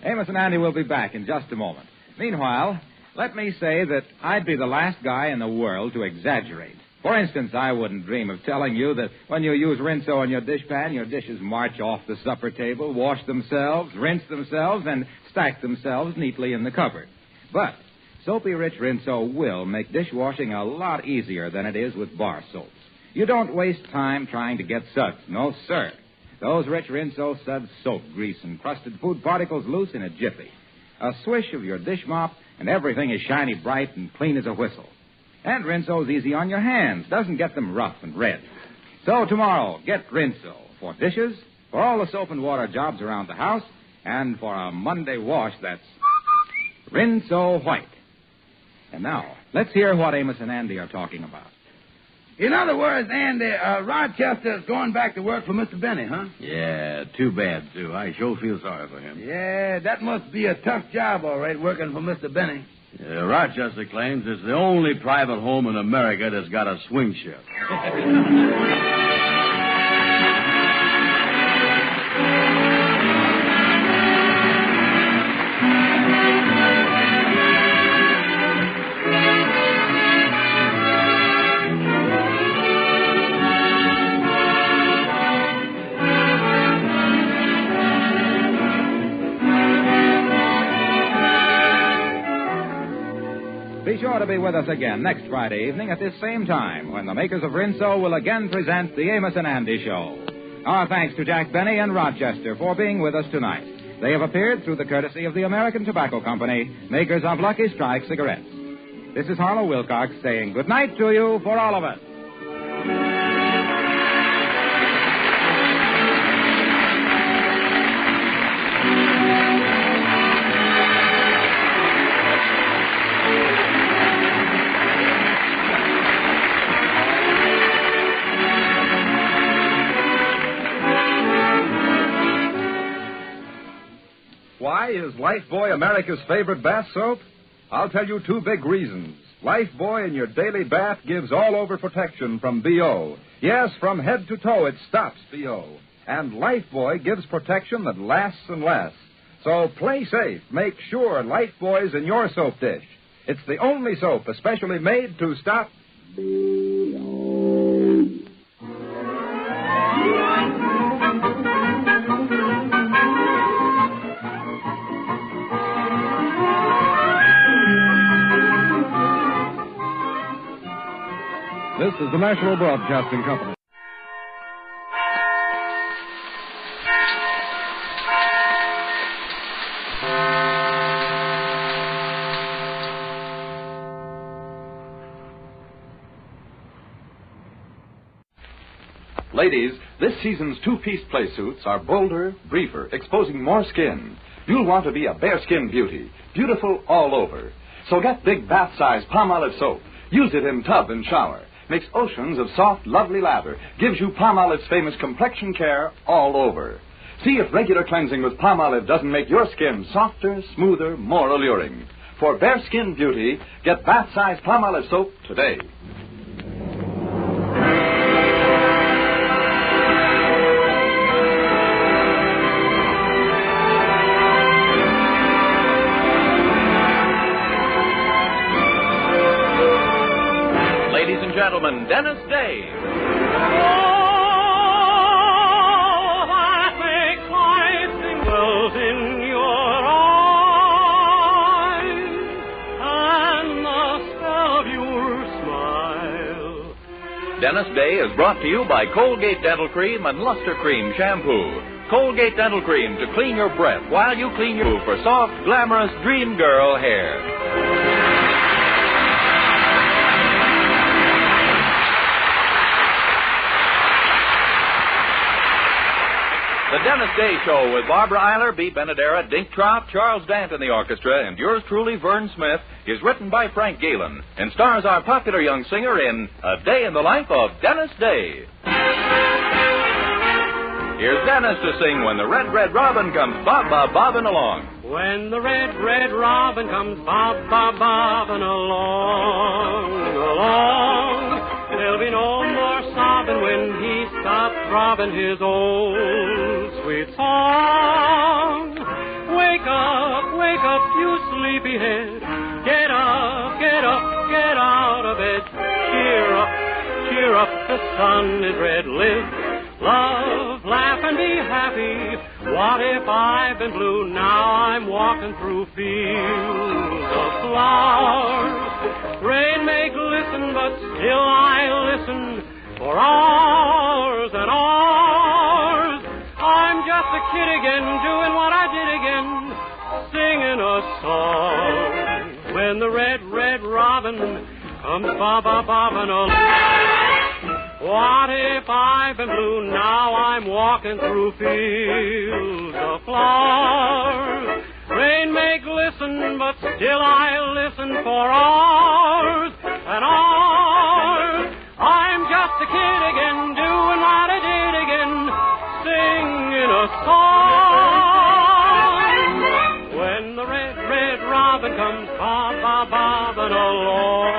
Amos and Andy will be back in just a moment. Meanwhile, let me say that I'd be the last guy in the world to exaggerate. For instance, I wouldn't dream of telling you that when you use Rinso on your dishpan, your dishes march off the supper table, wash themselves, rinse themselves, and stack themselves neatly in the cupboard. But Soapy Rich Rinso will make dishwashing a lot easier than it is with bar soaps. You don't waste time trying to get suds. No, sir. Those Rich Rinso suds soap grease and crusted food particles loose in a jiffy. A swish of your dish mop, and everything is shiny bright and clean as a whistle. And Rinso's easy on your hands. Doesn't get them rough and red. So tomorrow, get Rinso for dishes, for all the soap and water jobs around the house, and for a Monday wash that's Rinso White. And now, let's hear what Amos and Andy are talking about. In other words, Andy, Rochester's going back to work for Mr. Binnie, huh? Yeah, too bad, too. I sure feel sorry for him. Yeah, that must be a tough job, all right, working for Mr. Binnie. Yeah, Rochester claims it's the only private home in America that's got a swing shift. Be sure to be with us again next Friday evening at this same time when the makers of Rinso will again present the Amos and Andy Show. Our thanks to Jack Benny and Rochester for being with us tonight. They have appeared through the courtesy of the American Tobacco Company, makers of Lucky Strike cigarettes. This is Harlow Wilcox saying good night to you for all of us. Why is Lifebuoy America's favorite bath soap? I'll tell you two big reasons. Lifebuoy in your daily bath gives all-over protection from BO. Yes, from head to toe, it stops BO. And Lifebuoy gives protection that lasts and lasts. So play safe. Make sure Lifebuoy's in your soap dish. It's the only soap especially made to stop This is the National Broadcasting Company. Ladies, this season's two-piece play suits are bolder, briefer, exposing more skin. You'll want to be a bare-skin beauty, beautiful all over. So get big bath-size Palmolive soap. Use it in tub and shower. Makes oceans of soft, lovely lather. Gives you Palmolive's famous complexion care all over. See if regular cleansing with Palmolive doesn't make your skin softer, smoother, more alluring. For bare skin beauty, get bath-size Palmolive soap today. Ladies and gentlemen, Dennis Day. In your eyes and the spell of your smile. Dennis Day is brought to you by Colgate Dental Cream and Luster Cream Shampoo. Colgate Dental Cream to clean your breath while you clean your for soft, glamorous dream girl hair. The Dennis Day Show with Barbara Eiler, B. Benedera, Dink Trout, Charles Dant in the orchestra, and yours truly, Vern Smith, is written by Frank Galen and stars our popular young singer in A Day in the Life of Dennis Day. Here's Dennis to sing When the Red, Red Robin Comes Bob-bob-bobbing Along. When the red, red robin comes bob-bob-bobbing along, there'll be no more sobbing when he stops throbbing his old sweet song. Wake up, you sleepyhead. Get up, get up, get out of bed. Cheer up, the sun is red lit. Love, laugh, and be happy. What if I've been blue? Now I'm walking through fields of flowers. Rain may glisten, but still I listen for hours and hours. I'm just a kid again, doing what I did again, singing a song. When the red, red robin comes bob-bob-bobbing along. What if I've been blue? Now I'm walking through fields of flowers. Rain may glisten, but still I listen for hours and hours. I'm just a kid again, doing what I did again, singing a song. When the red, red robin comes bob-bob-bobbing along.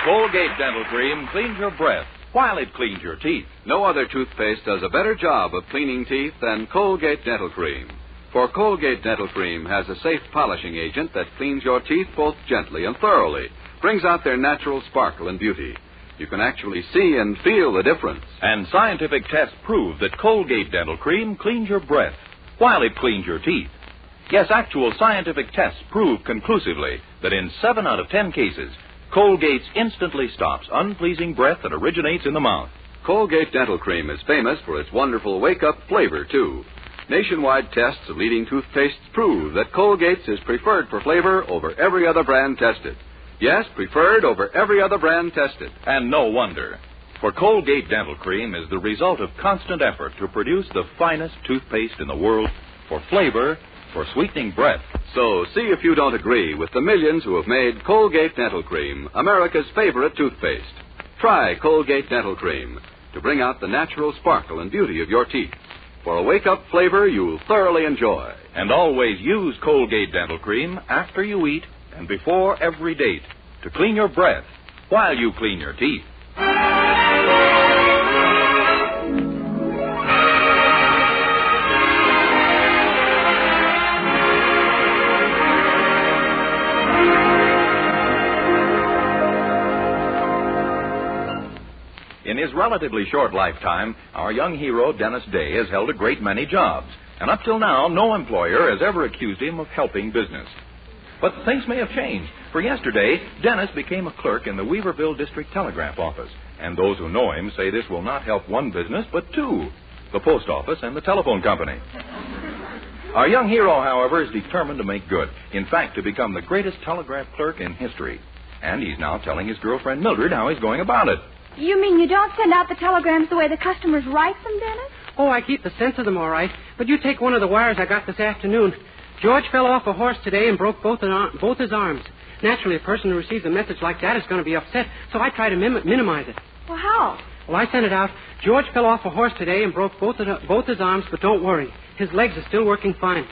Colgate Dental Cream cleans your breath while it cleans your teeth. No other toothpaste does a better job of cleaning teeth than Colgate Dental Cream. For Colgate Dental Cream has a safe polishing agent that cleans your teeth both gently and thoroughly, brings out their natural sparkle and beauty. You can actually see and feel the difference. And scientific tests prove that Colgate Dental Cream cleans your breath while it cleans your teeth. Yes, actual scientific tests prove conclusively that in 7 out of 10 cases, Colgate instantly stops unpleasing breath that originates in the mouth. Colgate Dental Cream is famous for its wonderful wake-up flavor, too. Nationwide tests of leading toothpastes prove that Colgate's is preferred for flavor over every other brand tested. Yes, preferred over every other brand tested. And no wonder. For Colgate Dental Cream is the result of constant effort to produce the finest toothpaste in the world for flavor, for sweetening breath. So see if you don't agree with the millions who have made Colgate Dental Cream America's favorite toothpaste. Try Colgate Dental Cream to bring out the natural sparkle and beauty of your teeth. For a wake-up flavor you'll thoroughly enjoy. And always use Colgate Dental Cream after you eat and before every date to clean your breath while you clean your teeth. In his relatively short lifetime, our young hero, Dennis Day, has held a great many jobs. And up till now, no employer has ever accused him of helping business. But things may have changed, for yesterday, Dennis became a clerk in the Weaverville District Telegraph Office. And those who know him say this will not help one business, but two, the post office and the telephone company. Our young hero, however, is determined to make good. In fact, to become the greatest telegraph clerk in history. And he's now telling his girlfriend Mildred how he's going about it. You mean you don't send out the telegrams the way the customers write them, Dennis? Oh, I keep the sense of them all right. But you take one of the wires I got this afternoon. George fell off a horse today and broke both his arms. Naturally, a person who receives a message like that is going to be upset, so I try to minimize it. Well, how? Well, I sent it out. George fell off a horse today and broke both his arms, but don't worry. His legs are still working fine.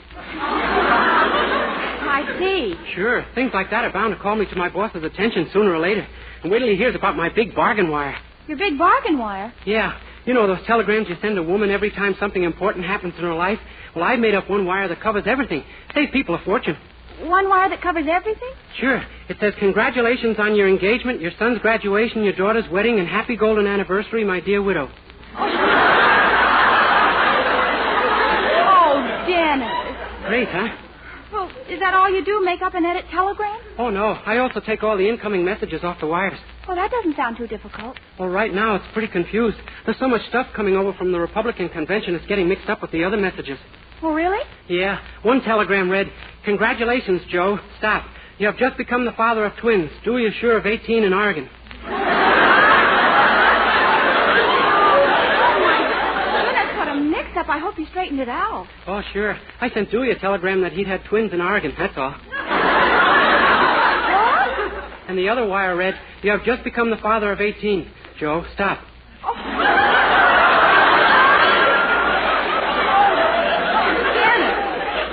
I see. Sure. Things like that are bound to call me to my boss's attention sooner or later. And wait till he hears about my big bargain wire. Your big bargain wire? Yeah. You know those telegrams you send a woman every time something important happens in her life? Well, I made up one wire that covers everything. Saves people a fortune. One wire that covers everything? Sure. It says, congratulations on your engagement, your son's graduation, your daughter's wedding, and happy golden anniversary, my dear widow. Oh, Dennis. Great, huh? Well, is that all you do, make up and edit telegrams? Oh, no. I also take all the incoming messages off the wires. Well, that doesn't sound too difficult. Well, right now it's pretty confused. There's so much stuff coming over from the Republican convention, it's getting mixed up with the other messages. Oh, really? Yeah. One telegram read, congratulations, Joe. Stop. You have just become the father of twins. Dewey is sure of 18 in Oregon. Up. I hope you straightened it out. Oh, sure. I sent Dewey a telegram that he'd had twins in Oregon, that's all. What? And the other wire read, you have just become the father of 18. Joe, stop. Oh. Dennis.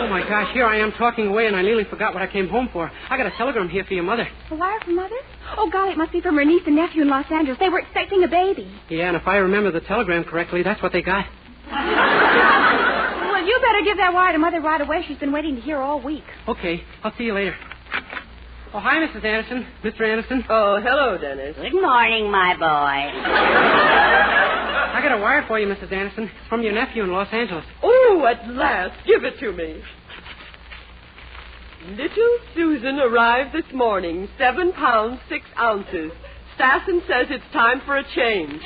Oh, my gosh, here I am talking away and I nearly forgot what I came home for. I got a telegram here for your mother. A wire from Mother? Oh, golly, it must be from her niece and nephew in Los Angeles. They were expecting a baby. Yeah, and if I remember the telegram correctly, that's what they got. Well, you better give that wire to Mother right away. She's been waiting to hear all week. Okay. I'll see you later. Oh, hi, Mrs. Anderson. Mr. Anderson. Oh, hello, Dennis. Good morning, my boy. I got a wire for you, Mrs. Anderson. It's from your nephew in Los Angeles. Oh, at last. Give it to me. Little Susan arrived this morning, 7 pounds, 6 ounces. Stassen says it's time for a change.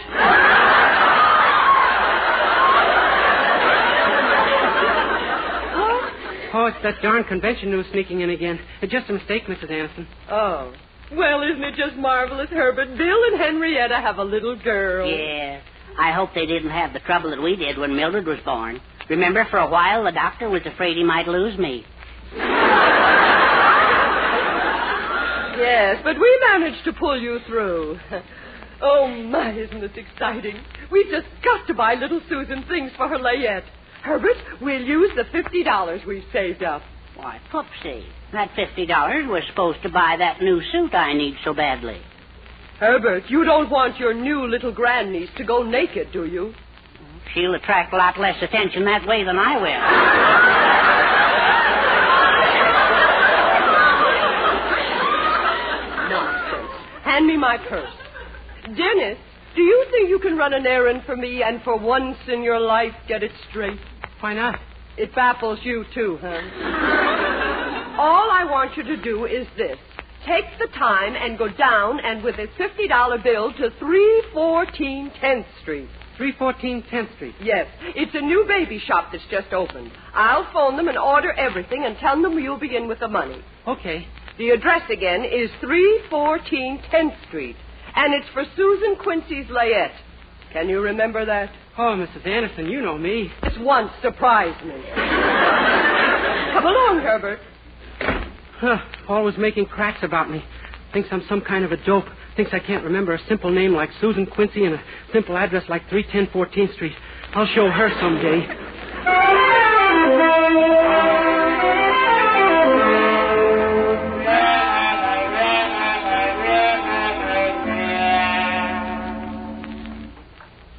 Oh, it's that darn convention news sneaking in again. It's just a mistake, Mrs. Anderson. Oh. Well, isn't it just marvelous, Herbert? Bill and Henrietta have a little girl. Yeah. I hope they didn't have the trouble that we did when Mildred was born. Remember, for a while, the doctor was afraid he might lose me. Yes, but we managed to pull you through. Oh, my, isn't it exciting? We've just got to buy little Susan things for her layette. Herbert, we'll use the $50 we've saved up. Why, Poopsie, that $50 was supposed to buy that new suit I need so badly. Herbert, you don't want your new little grandniece to go naked, do you? She'll attract a lot less attention that way than I will. Nonsense. Hand me my purse. Dennis, do you think you can run an errand for me and for once in your life get it straight? Why not? It baffles you, too, huh? All I want you to do is this. Take the time and go down and with a $50 bill to 314 10th Street. 314 10th Street? Yes. It's a new baby shop that's just opened. I'll phone them and order everything and tell them you'll be in with the money. Okay. The address again is 314 10th Street. And it's for Susan Quincy's layette. Can you remember that? Oh, Mrs. Anderson, you know me. This once surprised me. Come along, Herbert. Huh. Always making cracks about me. Thinks I'm some kind of a dope. Thinks I can't remember a simple name like Susan Quincy and a simple address like 310 14th Street. I'll show her someday.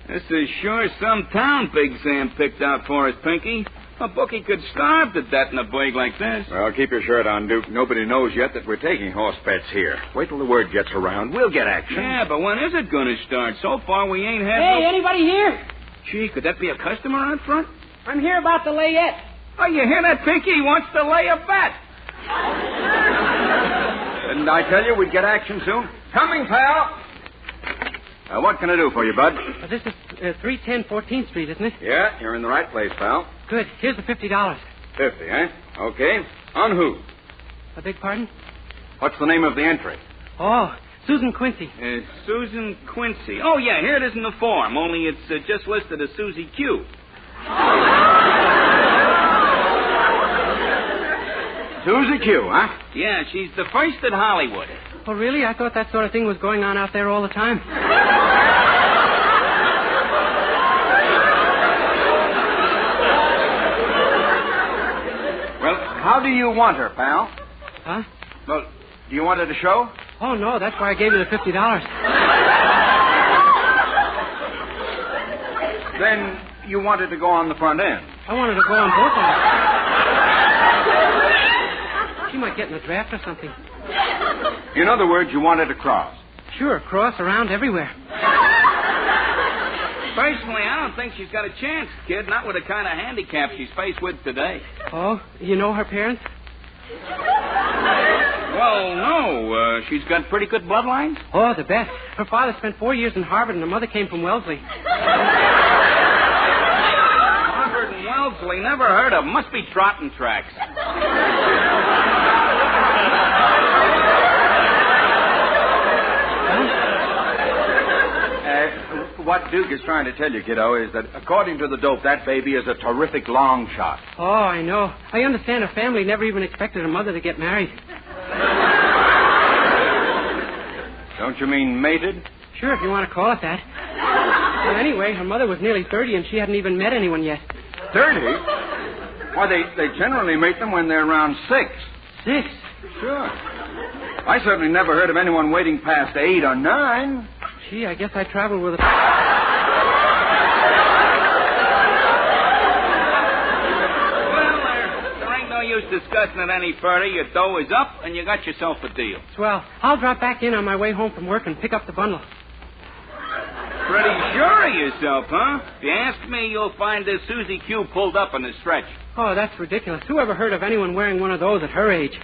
This is sure some town Big Sam picked out for us, Pinky. A Bookie could starve to death in a burg like this. Well, keep your shirt on, Duke. Nobody knows yet that we're taking horse bets here. Wait till the word gets around. We'll get action. Yeah, but when is it going to start? So far, we ain't had Hey, anybody here? Gee, could that be a customer out front? I'm here about the layette. Oh, you hear that, Pinky? He wants to lay a bet. Didn't I tell you we'd get action soon? Coming, pal. What can I do for you, Bud? This is 310 14th Street, isn't it? Yeah, you're in the right place, pal. Good. Here's the $50. 50, eh? Okay. On who? I beg pardon? What's the name of the entry? Oh, Susan Quincy. Susan Quincy. Oh, yeah, here it is in the form, only it's just listed as Susie Q. Susie Q, huh? Yeah, she's the first at Hollywood. Oh, really? I thought that sort of thing was going on out there all the time. Well, how do you want her, pal? Huh? Well, do you want her to show? Oh, no, that's why I gave you the $50. Then you wanted to go on the front end. I wanted to go on both of them. She might get in a draft or something. In other words, you wanted to cross. Sure, cross around everywhere. Personally, I don't think she's got a chance, kid, not with the kind of handicap she's faced with today. Oh, you know her parents? Well, no. She's got pretty good bloodlines. Oh, the best. Her father spent 4 years in Harvard, and her mother came from Wellesley. Harvard and Wellesley, never heard of. Must be trotting tracks. What Duke is trying to tell you, kiddo, is that according to the dope, that baby is a terrific long shot. Oh, I know. I understand her family never even expected her mother to get married. Don't you mean mated? Sure, if you want to call it that. Well, anyway, her mother was nearly 30, and she hadn't even met anyone yet. 30? Why, they generally mate them when they're around 6. 6? Sure. I certainly never heard of anyone waiting past 8 or 9. Gee, I guess I traveled with a... There ain't no use discussing it any further. Your dough is up, and you got yourself a deal. Swell. I'll drop back in on my way home from work and pick up the bundle. Pretty sure of yourself, huh? If you ask me, you'll find this Susie Q pulled up in the stretch. Oh, that's ridiculous. Who ever heard of anyone wearing one of those at her age?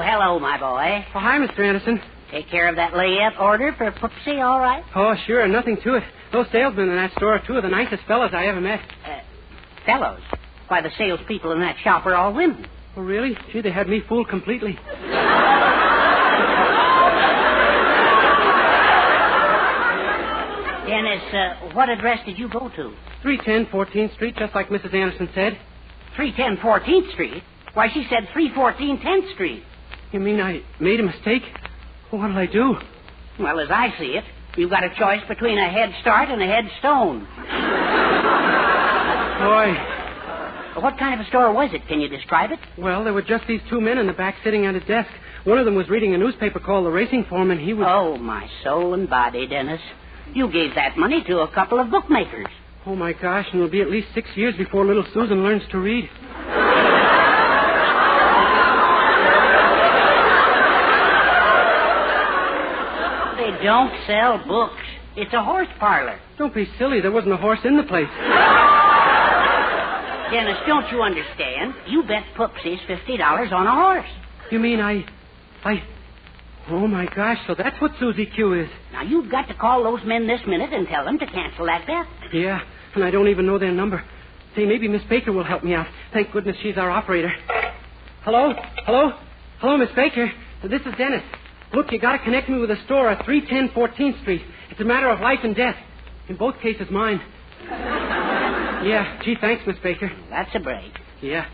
Hello, my boy. Oh, hi, Mr. Anderson. Take care of that layup order for Poopsie, all right? Oh, sure, nothing to it. Those salesmen in that store are two of the nicest fellas I ever met. Fellows? Why, the salespeople in that shop are all women. Oh, really? Gee, they had me fooled completely. Dennis, what address did you go to? 310 14th Street, just like Mrs. Anderson said. 310 14th Street? Why, she said 314 10th Street. You mean I made a mistake? Well, what'll I do? Well, as I see it, you've got a choice between a head start and a headstone. Boy. What kind of a store was it? Can you describe it? Well, there were just these two men in the back sitting at a desk. One of them was reading a newspaper called The Racing Form, and he was... Oh, my soul and body, Dennis. You gave that money to a couple of bookmakers. Oh, my gosh, and it'll be at least 6 years before little Susan learns to read. They don't sell books. It's a horse parlor. Don't be silly. There wasn't a horse in the place. Dennis, don't you understand? You bet Poopsies $50 on a horse. You mean I... Oh, my gosh, so that's what Susie Q is. Now, you've got to call those men this minute and tell them to cancel that bet. Yeah, and I don't even know their number. Say, maybe Miss Baker will help me out. Thank goodness she's our operator. Hello? Hello? Hello, Miss Baker. This is Dennis. Look, you got to connect me with a store at 310 14th Street. It's a matter of life and death. In both cases, mine. Yeah, gee, thanks, Miss Baker. That's a break. Yeah.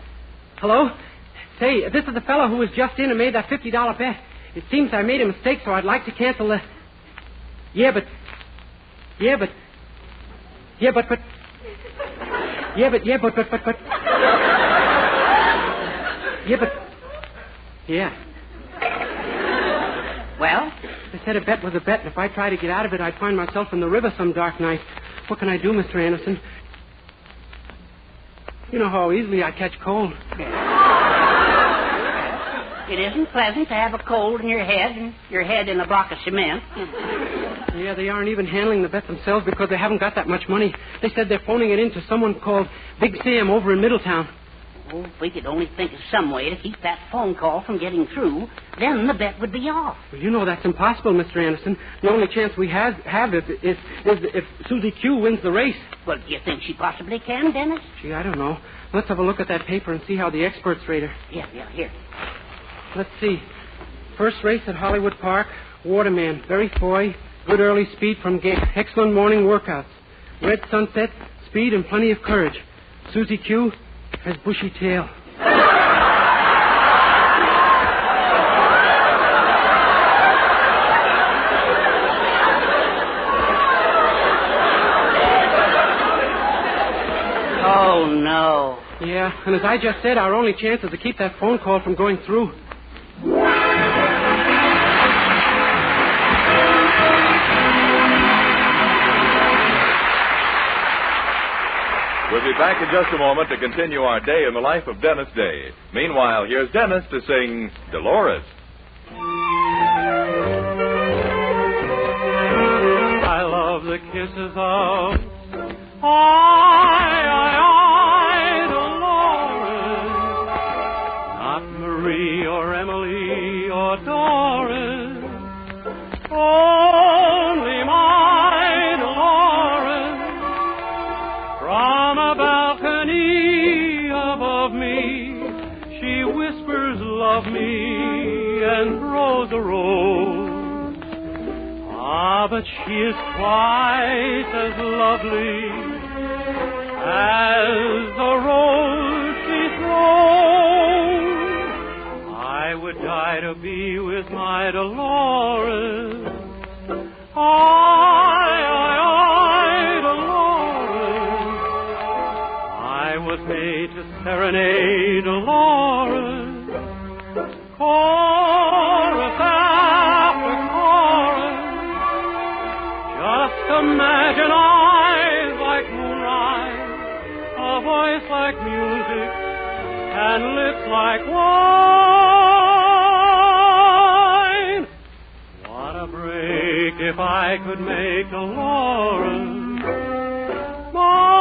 Hello? Say, this is the fellow who was just in and made that $50 bet. It seems I made a mistake, so I'd like to cancel the... Yeah, but... Yeah, but... Yeah, but... Yeah, but... Yeah, but... Yeah. Well? They said a bet was a bet, and if I tried to get out of it, I'd find myself in the river some dark night. What can I do, Mr. Anderson? You know how easily I catch cold. It isn't pleasant to have a cold in your head and your head in a block of cement. Yeah, they aren't even handling the bet themselves because they haven't got that much money. They said they're phoning it in to someone called Big Sam over in Middletown. Oh, if we could only think of some way to keep that phone call from getting through, then the bet would be off. Well, you know that's impossible, Mr. Anderson. The only chance we have is if Susie Q wins the race. Well, do you think she possibly can, Dennis? Gee, I don't know. Let's have a look at that paper and see how the experts rate her. Yeah, here. Let's see. First race at Hollywood Park, Waterman, very Foy, good early speed from gate, excellent morning workouts. Red sunset, speed and plenty of courage. Susie Q has bushy tail. Oh, no. Yeah, and as I just said, our only chance is to keep that phone call from going through. We'll be back in just a moment to continue our day in the life of Dennis Day. Meanwhile, here's Dennis to sing Dolores. I love the kisses of Dolores, not Marie or Emily or Doris, only my Dolores. From a balcony above me, she whispers, love me, and throws a rose. Ah, but she is twice as lovely as the rose she throws. I would die to be with my Dolores. Dolores. I was made to serenade Dolores. Chorus after chorus. Just imagine eyes like moonrise, a voice like music, and lips like wine. What a break if I could make Dolores mine.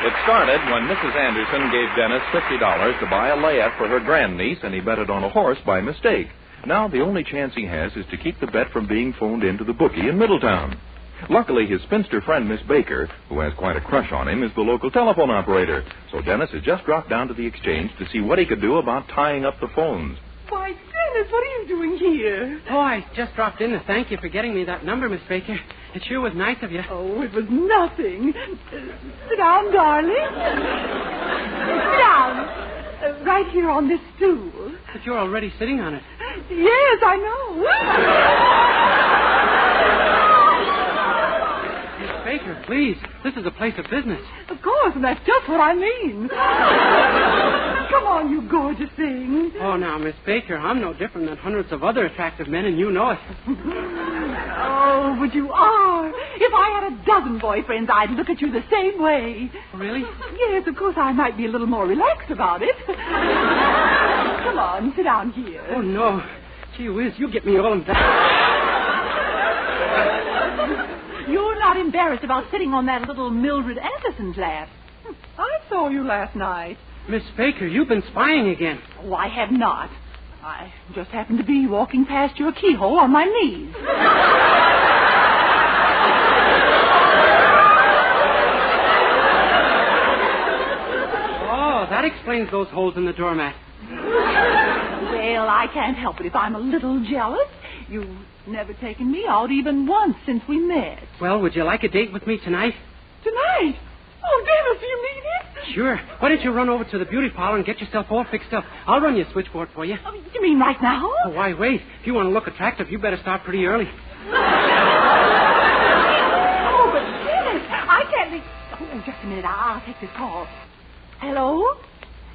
It started when Mrs. Anderson gave Dennis $50 to buy a layette for her grandniece, and he bet it on a horse by mistake. Now the only chance he has is to keep the bet from being phoned into the bookie in Middletown. Luckily, his spinster friend, Miss Baker, who has quite a crush on him, is the local telephone operator. So Dennis has just dropped down to the exchange to see what he could do about tying up the phones. Why, Dennis, what are you doing here? Oh, I just dropped in to thank you for getting me that number, Miss Baker. It sure was nice of you. Oh, it was nothing. Sit down, darling. Sit down. Right here on this stool. But you're already sitting on it. Yes, I know. Miss Baker, please. This is a place of business. Of course, and that's just what I mean. Come on, you gorgeous thing. Oh, now, Miss Baker, I'm no different than hundreds of other attractive men, and you know it. Oh, but you are. If I had a dozen boyfriends, I'd look at you the same way. Really? Yes, of course, I might be a little more relaxed about it. Come on, sit down here. Oh, no. Gee whiz, you get me all embarrassed. You're not embarrassed about sitting on that little Mildred Anderson's lap. I saw you last night. Miss Baker, you've been spying again. Oh, I have not. I just happened to be walking past your keyhole on my knees. Oh, that explains those holes in the doormat. Well, I can't help it if I'm a little jealous. You've never taken me out even once since we met. Well, would you like a date with me tonight? Tonight? Oh, Dennis, do you mean it? Sure. Why don't you run over to the beauty parlor and get yourself all fixed up? I'll run your switchboard for you. Oh, you mean right now? Oh, why wait? If you want to look attractive, you better start pretty early. Oh, but Dennis, I can't be... Oh, just a minute. I'll take this call. Hello?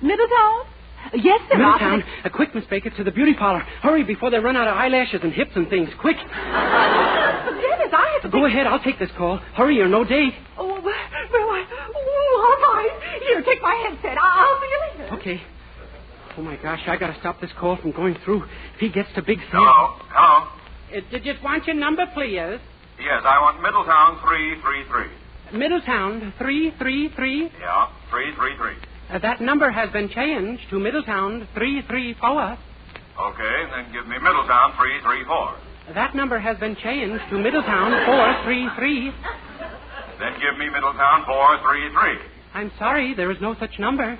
Middletown? Yes, sir. Middletown. Quick, Miss Baker, to the beauty parlor. Hurry before they run out of eyelashes and hips and things. Quick. But Dennis, I have to... Go ahead. I'll take this call. Hurry, or no date. Oh, well, all right. Here, take my headset. I'll see you later. Okay. Oh, my gosh, I got to stop this call from going through. If he gets to Big Sam... Hello? Did you want your number, please? Yes, I want Middletown 333. Middletown 333? Yeah, 333. That number has been changed to Middletown 334. Okay, then give me Middletown 334. That number has been changed to Middletown 433. Then give me Middletown 433. I'm sorry, there is no such number.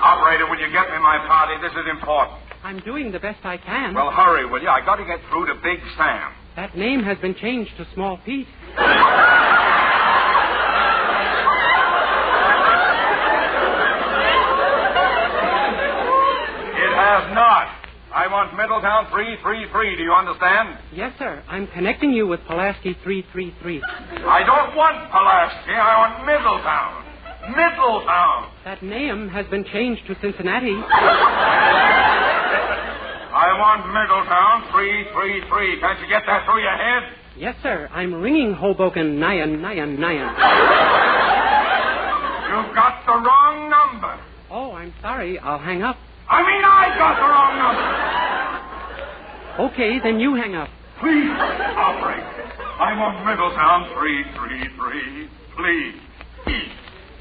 Operator, will you get me my party? This is important. I'm doing the best I can. Well, hurry, will you? I got to get through to Big Sam. That name has been changed to Small Pete. It has not. I want Middletown 333. Do you understand? Yes, sir. I'm connecting you with Pulaski 333. I don't want Pulaski. I want Middletown. Middletown. That name has been changed to Cincinnati. I want Middletown 333. Can't you get that through your head? Yes, sir. I'm ringing Hoboken, Nyan. You've got the wrong number. Oh, I'm sorry. I'll hang up. I mean, I got the wrong number. Okay, then you hang up. Please, operator. I want Middletown 333. Please.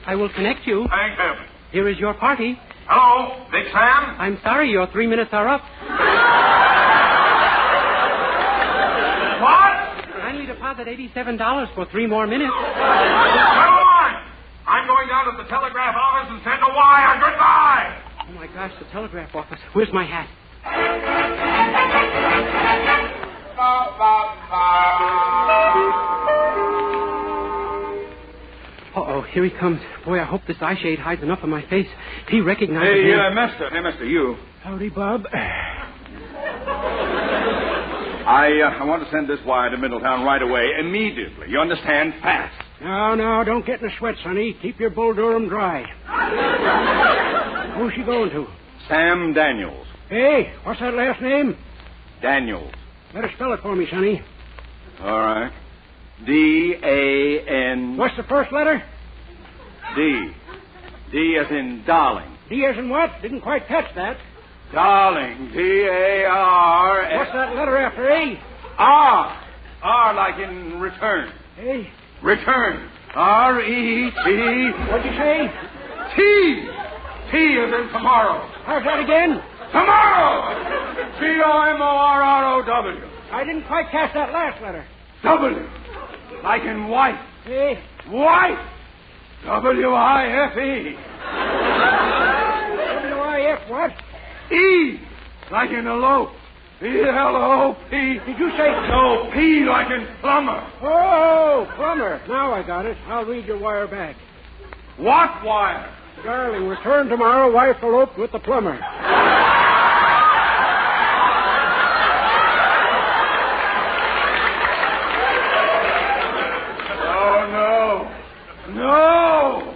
I will connect you. Thank heaven. Here is your party. Hello, Big Sam? I'm sorry, your 3 minutes are up. What? Kindly deposit $87 for 3 more minutes. Never mind. I'm going down to the telegraph office and send a wire. Goodbye. Oh, my gosh, the telegraph office. Where's my hat? Uh-oh, here he comes. Boy, I hope this eye shade hides enough of my face. If he recognizes me... Hey, mister, you. Howdy, Bob. I want to send this wire to Middletown right away, immediately. You understand? Fast. No, don't get in a sweat, sonny. Keep your Bull Durham dry. Who's she going to? Sam Daniels. Hey, what's that last name? Daniels. Better spell it for me, sonny. All right. D-A-N... What's the first letter? D. D as in darling. D as in what? Didn't quite catch that. Darling. D-A-R... What's that letter after A? R. R like in return. A? Return. R-E-T... What'd you say? T. T as in tomorrow. How's that again? Tomorrow! T-O-M-O-R-R-O-W. I didn't quite catch that last letter. W. Like in wife. Hey. Wife. W-I-F-E. W-I-F what? E. Like in elope. E-L-O-P. Did you say... No, P like in plumber. Oh, plumber. Now I got it. I'll read your wire back. What wire? Darling, return tomorrow. Wife eloped with the plumber. No!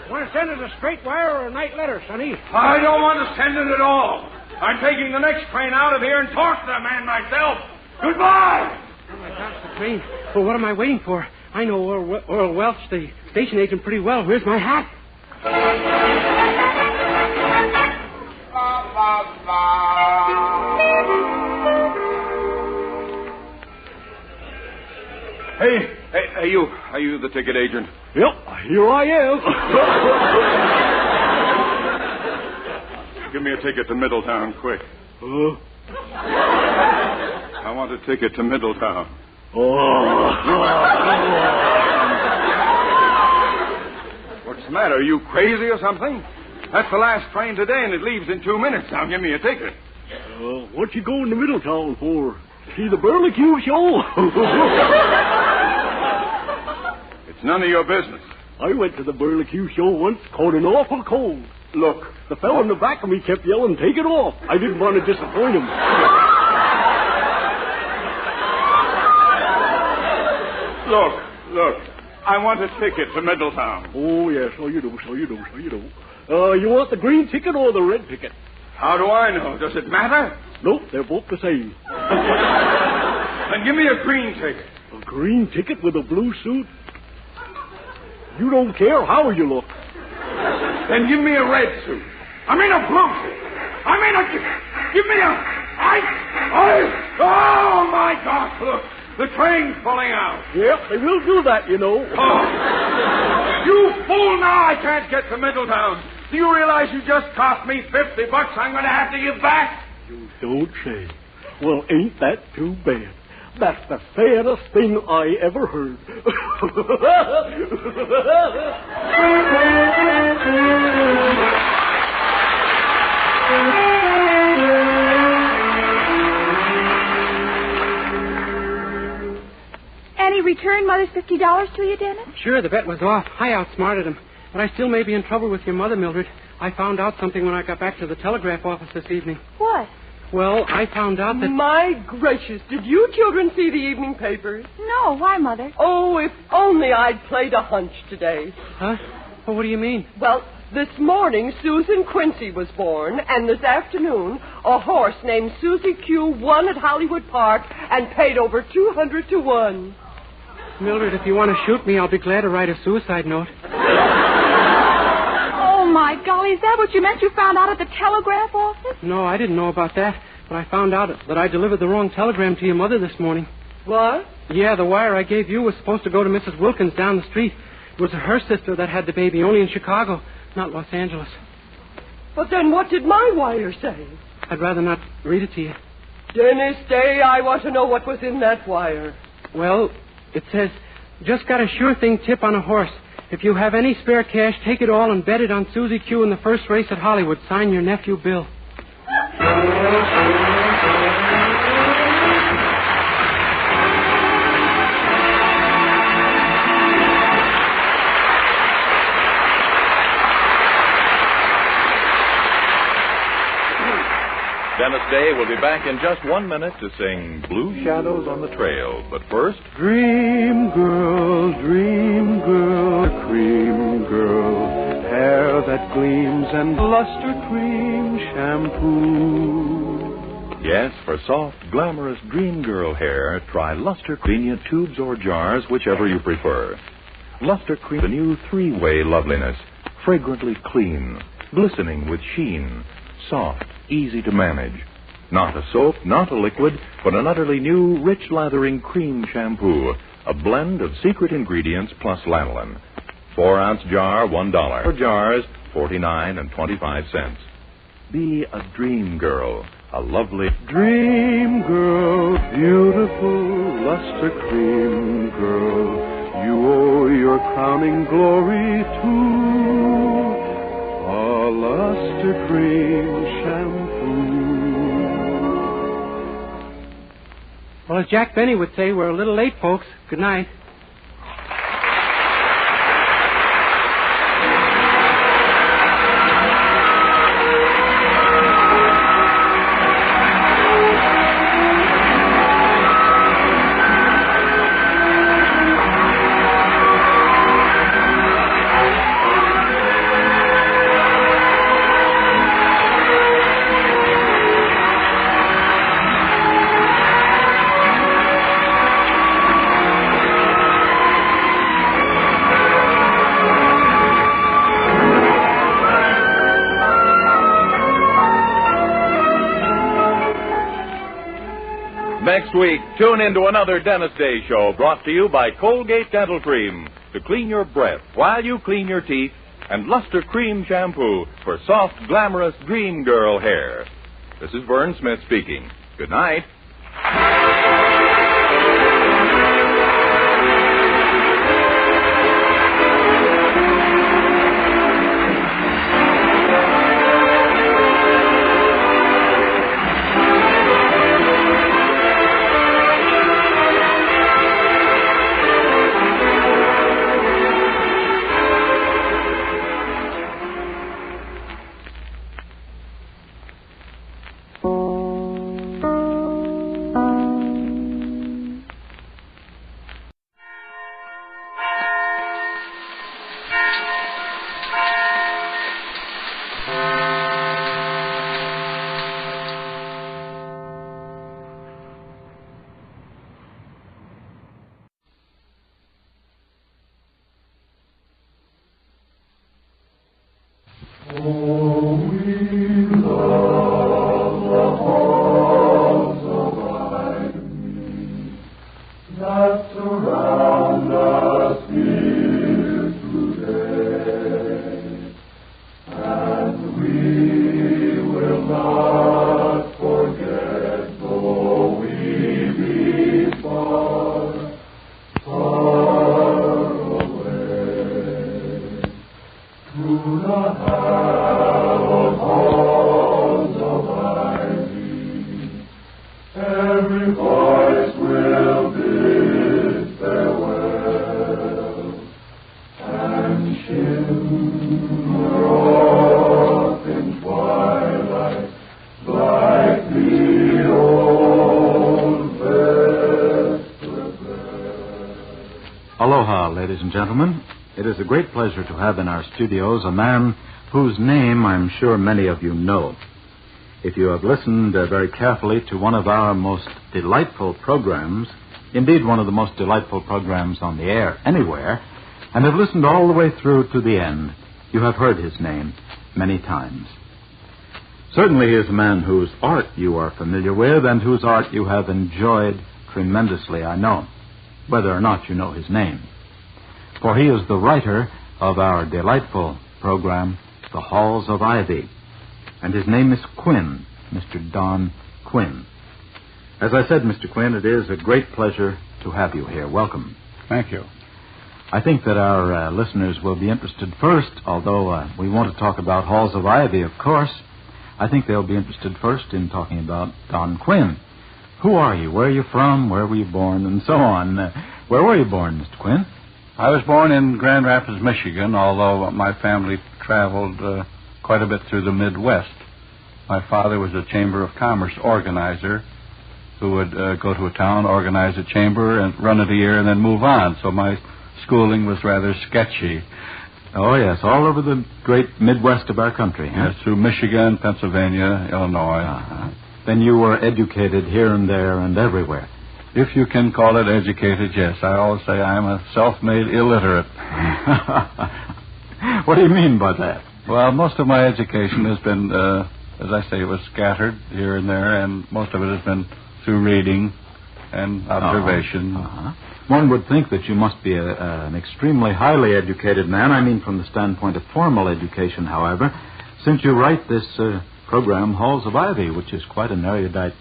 Want to send it a straight wire or a night letter, sonny? I don't want to send it at all. I'm taking the next train out of here and talk to the man myself. Goodbye! Oh, my gosh, the train. Well, what am I waiting for? I know Earl Welch, the station agent, pretty well. Where's my hat? Hey, you. Are you the ticket agent? Yep, here I am. Give me a ticket to Middletown, quick. I want a ticket to Middletown. What's the matter? Are you crazy or something? That's the last train today, and it leaves in 2 minutes. Now, give me a ticket. What you going to Middletown for? See the barbecue show? It's none of your business. I went to the barbecue show once, caught an awful cold. Look. The fellow in the back of me kept yelling, take it off. I didn't want to disappoint him. Look. I want a ticket to Middletown. Oh, yes, so you do. You want the green ticket or the red ticket? How do I know? Does it matter? Nope, they're both the same. Then give me a green ticket. A green ticket with a blue suit? You don't care how you look. Then give me a red suit. I mean a blue suit. Give me a... Oh, my gosh, look. The train's pulling out. Yep, they will do that, you know. Oh. You fool, now I can't get to Middletown. Do you realize you just cost me $50 I'm going to have to give back? You don't say. Well, ain't that too bad? That's the fairest thing I ever heard. And he returned Mother's $50 to you, Dennis? Sure, the bet was off. I outsmarted him. But I still may be in trouble with your mother, Mildred. I found out something when I got back to the telegraph office this evening. What? Well, I found out that... My gracious, did you children see the evening papers? No, why, Mother? Oh, if only I'd played a hunch today. Huh? Well, what do you mean? Well, this morning Susan Quincy was born, and this afternoon a horse named Susie Q won at Hollywood Park and paid over 200 to 1. Mildred, if you want to shoot me, I'll be glad to write a suicide note. Oh, my golly, is that what you meant you found out at the telegraph office? No, I didn't know about that. But I found out that I delivered the wrong telegram to your mother this morning. What? Yeah, the wire I gave you was supposed to go to Mrs. Wilkins down the street. It was her sister that had the baby, only in Chicago, not Los Angeles. But then what did my wire say? I'd rather not read it to you. Dennis Day, I want to know what was in that wire. Well, it says, just got a sure thing tip on a horse. If you have any spare cash, take it all and bet it on Susie Q in the first race at Hollywood. Sign your nephew, Bill. Dennis Day will be back in just 1 minute to sing Blue Shadows on the Trail. But first... Dream girl, cream girl, hair that gleams and luster cream shampoo. Yes, for soft, glamorous dream girl hair, try Luster Convenient tubes or jars, whichever you prefer. Luster Cream, the new three-way loveliness. Fragrantly clean, glistening with sheen, soft, easy to manage. Not a soap, not a liquid, but an utterly new, rich lathering cream shampoo. A blend of secret ingredients plus lanolin. 4-ounce jar, $1. 4 jars, 49.25 cents. Be a dream girl, a lovely dream girl, beautiful luster cream girl. You owe your crowning glory to a luster cream shampoo. Well, as Jack Benny would say, we're a little late, folks. Good night. Next week, tune into another Dennis Day show brought to you by Colgate Dental Cream to clean your breath while you clean your teeth, and Luster Cream Shampoo for soft, glamorous dream girl hair. This is Vern Smith speaking. Good night. hallowed halls of ivy, every voice will bid farewell, and shimmer off in twilight like the old vesper bell. Aloha, ladies and gentlemen. It is a great pleasure to have in our studios a man whose name I'm sure many of you know. If you have listened very carefully to one of our most delightful programs, indeed one of the most delightful programs on the air anywhere, and have listened all the way through to the end, you have heard his name many times. Certainly he is a man whose art you are familiar with and whose art you have enjoyed tremendously, I know, whether or not you know his name. For he is the writer of our delightful program, The Halls of Ivy. And his name is Quinn, Mr. Don Quinn. As I said, Mr. Quinn, it is a great pleasure to have you here. Welcome. Thank you. I think that our listeners will be interested first, although we want to talk about Halls of Ivy, of course. I think they'll be interested first in talking about Don Quinn. Who are you? Where are you from? Where were you born? And so on. Where were you born, Mr. Quinn? I was born in Grand Rapids, Michigan, although my family traveled quite a bit through the Midwest. My father was a Chamber of Commerce organizer who would go to a town, organize a chamber, and run it a year and then move on. So my schooling was rather sketchy. Oh, yes, all over the great Midwest of our country. Huh? Yes, through Michigan, Pennsylvania, Illinois. Uh-huh. Then you were educated here and there and everywhere. If you can call it educated, yes. I always say I'm a self-made illiterate. What do you mean by that? Well, most of my education has been, as I say, it was scattered here and there, and most of it has been through reading and observation. Uh-huh. One would think that you must be an extremely highly educated man. I mean, from the standpoint of formal education, however, since you write this program, Halls of Ivy, which is quite an erudite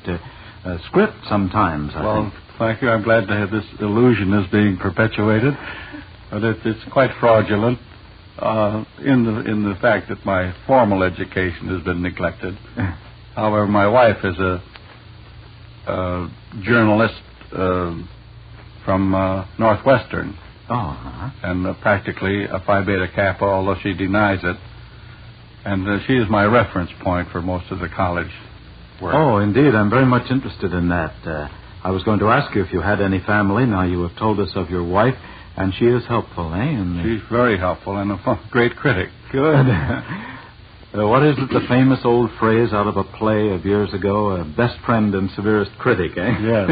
script sometimes, I think. Thank you. I'm glad to have this illusion is being perpetuated. But it's quite fraudulent in the fact that my formal education has been neglected. However, my wife is a journalist from Northwestern. And practically a Phi Beta Kappa, although she denies it. And she is my reference point for most of the college work. Oh, indeed. I'm very much interested in that. I was going to ask you if you had any family. Now you have told us of your wife, and she is helpful, eh? She's very helpful and a great critic. Good. What is it, the famous old phrase out of a play of years ago, best friend and severest critic, eh? Yes.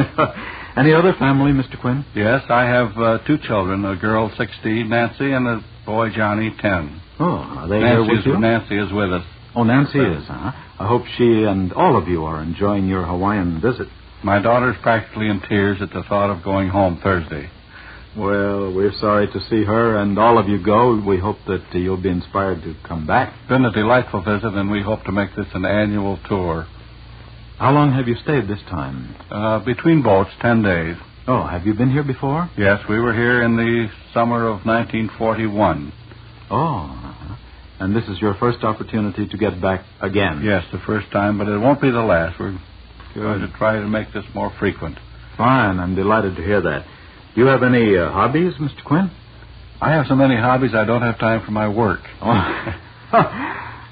Any other family, Mr. Quinn? Yes, I have 2 children, a girl 16, Nancy, and a boy, Johnny, 10. Oh, are they here with you? Nancy is with us. Oh, Nancy is, huh? I hope she and all of you are enjoying your Hawaiian visit. My daughter's practically in tears at the thought of going home Thursday. Well, we're sorry to see her and all of you go. We hope that you'll be inspired to come back. It's been a delightful visit, and we hope to make this an annual tour. How long have you stayed this time? Between boats, 10 days. Oh, have you been here before? Yes, we were here in the summer of 1941. Oh, and this is your first opportunity to get back again? Yes, the first time, but it won't be the last. We're going to try to make this more frequent. Fine, I'm delighted to hear that. Do you have any hobbies, Mr. Quinn? I have so many hobbies I don't have time for my work. Oh.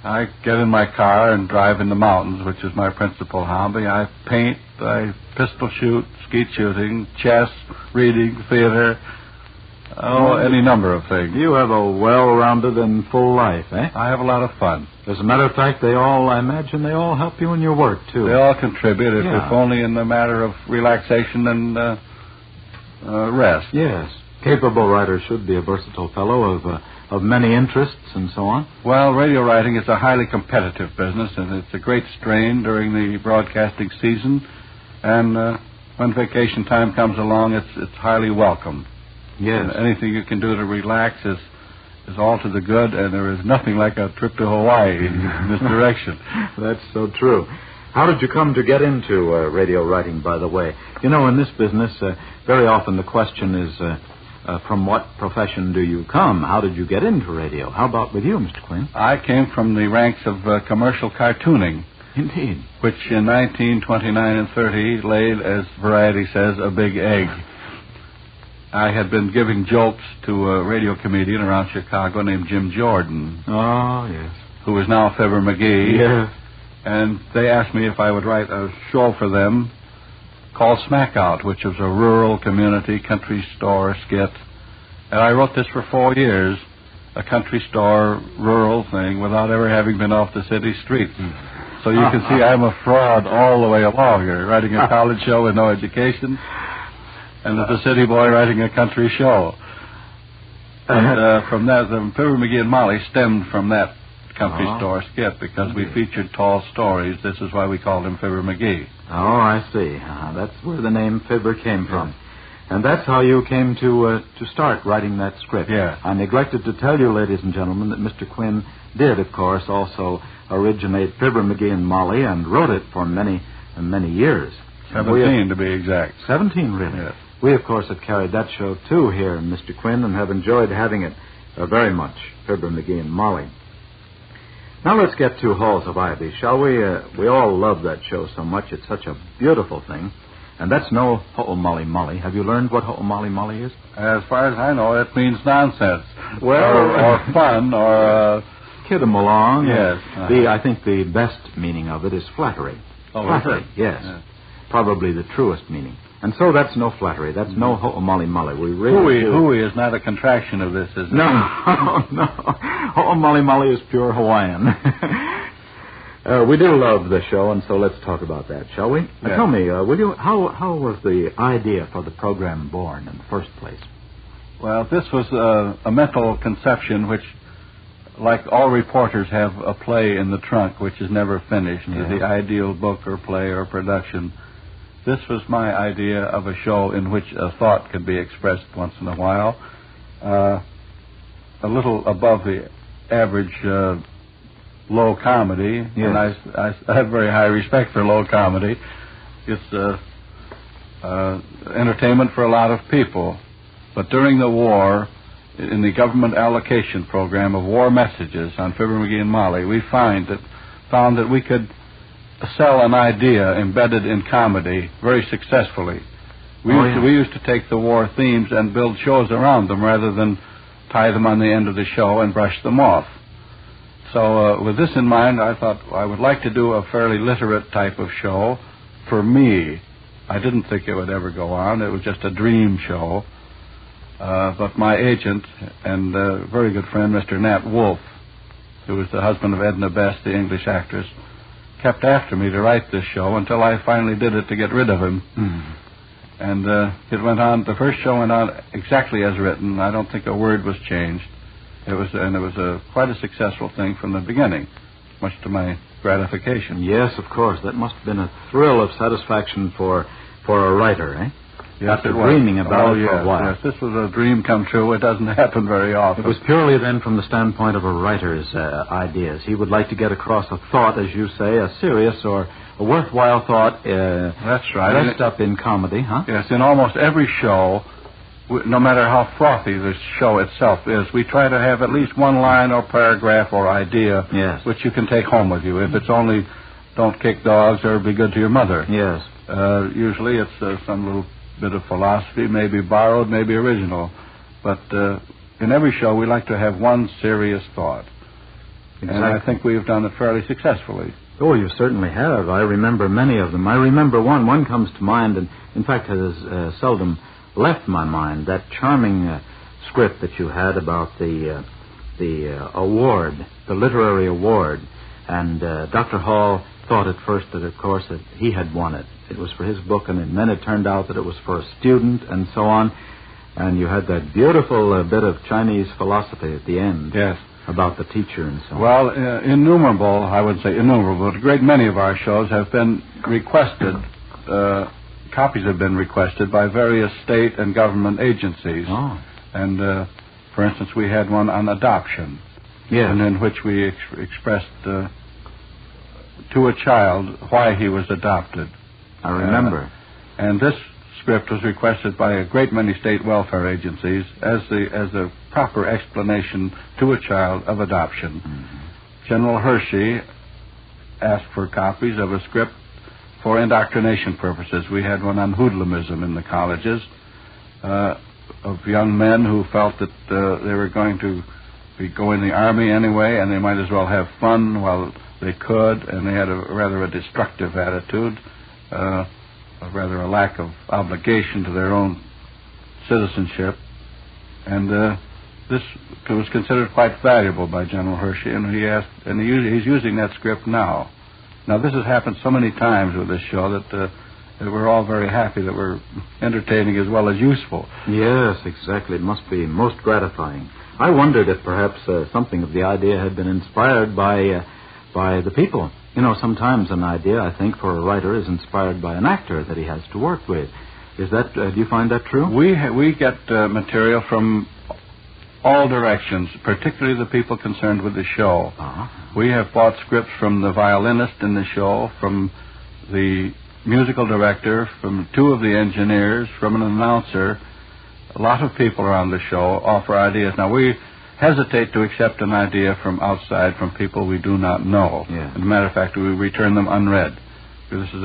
I get in my car and drive in the mountains, which is my principal hobby. I paint, I pistol shoot, skeet shooting, chess, reading, theater, any number of things. You have a well-rounded and full life, eh? I have a lot of fun. As a matter of fact, I imagine they all help you in your work, too. They all contribute, if only in the matter of relaxation and rest. Yes. Capable writer should be a versatile fellow of many interests and so on. Well, radio writing is a highly competitive business, and it's a great strain during the broadcasting season. And when vacation time comes along, it's highly welcome. Yes. And anything you can do to relax is all to the good, and there is nothing like a trip to Hawaii in this direction. That's so true. How did you come to get into radio writing, by the way? You know, in this business, very often the question is, from what profession do you come? How did you get into radio? How about with you, Mr. Quinn? I came from the ranks of commercial cartooning. Indeed. Which in 1929 and 30 laid, as Variety says, a big egg. I had been giving jokes to a radio comedian around Chicago named Jim Jordan. Oh, yes. Who is now Fibber McGee. Yes. And they asked me if I would write a show for them called Smack Out, which was a rural community country store skit. And I wrote this for 4 years, a country store rural thing, without ever having been off the city streets. So you can see I'm a fraud all the way along here, writing a college show with no education, and as a city boy writing a country show. And from that, the Fibber McGee and Molly stemmed from that country store skit because we featured tall stories. This is why we called him Fibber McGee. Oh, I see. That's where the name Fibber came from. And that's how you came to start writing that script. Yeah. I neglected to tell you, ladies and gentlemen, that Mr. Quinn did, of course, also originate Fibber McGee and Molly and wrote it for many, many years. 17 to be exact. 17, really? Yes. We, of course, have carried that show, too, here in Mr. Quinn and have enjoyed having it very much, Fibber McGee and Molly. Now let's get to Halls of Ivy, shall we? We all love that show so much. It's such a beautiful thing. And that's no Ho-O-Molly Molly. Have you learned what Ho-O-Molly Molly is? As far as I know, it means nonsense. Well, or fun, or... kid 'em along. Yes. I think the best meaning of it is flattery. Oh, flattery, yes. Probably the truest meaning. And so that's no flattery. That's no Ho-O-Molly Molly. We really Hooey is not a contraction of this, is it? No, no. Ho-O-Molly Molly is pure Hawaiian. We do love the show, and so let's talk about that, shall we? Yeah. Tell me, will you? How was the idea for the program born in the first place? Well, this was a mental conception which, like all reporters, have a play in the trunk which is never finished. Yeah. The ideal book or play or production. This was my idea of a show in which a thought could be expressed once in a while, a little above the average low comedy. Yes. And I have very high respect for low comedy. It's entertainment for a lot of people. But during the war, in the government allocation program of war messages on Fibber McGee and Molly, we found that we could sell an idea embedded in comedy very successfully. We used to take the war themes and build shows around them rather than tie them on the end of the show and brush them off. So with this in mind, I thought I would like to do a fairly literate type of show for me. I didn't think it would ever go on. It was just a dream show. But my agent and very good friend, Mr. Nat Wolff, who was the husband of Edna Best, the English actress, kept after me to write this show until I finally did it to get rid of him. And it went on. The first show went on exactly as written. I don't think a word was changed. It was quite a successful thing from the beginning, much to my gratification. Yes, of course. That must have been a thrill of satisfaction for a writer, eh? Yes, after dreaming about it for a while. Yes, this was a dream come true. It doesn't happen very often. It was purely then from the standpoint of a writer's ideas. He would like to get across a thought, as you say, a serious or a worthwhile thought. That's right. Dressed up in comedy, huh? Yes, in almost every show, no matter how frothy the show itself is, we try to have at least one line or paragraph or idea which you can take home with you. If it's only don't kick dogs or be good to your mother. Yes. Usually it's some little bit of philosophy, maybe borrowed, maybe original. But in every show, we like to have one serious thought. Exactly. And I think we've done it fairly successfully. Oh, you certainly have. I remember many of them. I remember one. One comes to mind, and in fact has seldom left my mind. That charming script that you had about the award, the literary award. And Dr. Hall thought at first that, of course, that he had won it. It was for his book, and then it turned out that it was for a student, and so on. And you had that beautiful bit of Chinese philosophy at the end. Yes. About the teacher and so on. Well, innumerable, I would say innumerable, but a great many of our shows have been requested, copies have been requested by various state and government agencies. Oh. And, for instance, we had one on adoption. Yes. And in which we expressed to a child why he was adopted. I remember. And this script was requested by a great many state welfare agencies as a proper explanation to a child of adoption. Mm-hmm. General Hershey asked for copies of a script for indoctrination purposes. We had one on hoodlumism in the colleges of young men who felt that they were going to go in the army anyway, and they might as well have fun while they could, and they had rather a destructive attitude, rather a lack of obligation to their own citizenship. And this was considered quite valuable by General Hershey, and he's using that script now. Now, this has happened so many times with this show that we're all very happy that we're entertaining as well as useful. Yes, exactly. It must be most gratifying. I wondered if perhaps something of the idea had been inspired by the people. You know, sometimes an idea, I think, for a writer is inspired by an actor that he has to work with. Is that? Do you find that true? We get material from all directions, particularly the people concerned with the show. Uh-huh. We have bought scripts from the violinist in the show, from the musical director, from two of the engineers, from an announcer. A lot of people around the show offer ideas. Now, we hesitate to accept an idea from outside, from people we do not know. Yeah. As a matter of fact, we return them unread. This is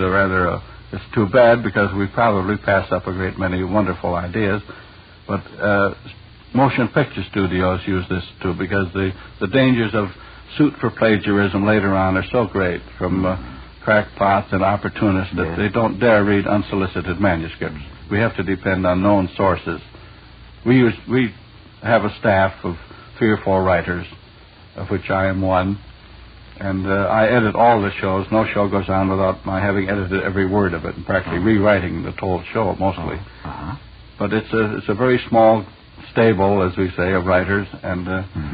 it's too bad because we probably pass up a great many wonderful ideas. But motion picture studios use this too, because the dangers of suit for plagiarism later on are so great from crackpots and opportunists that they don't dare read unsolicited manuscripts. We have to depend on known sources. We have a staff of 3 or 4 writers, of which I am one, and I edit all the shows. No show goes on without my having edited every word of it and practically rewriting the whole show mostly. Uh-huh. But it's a very small stable, as we say, of writers, and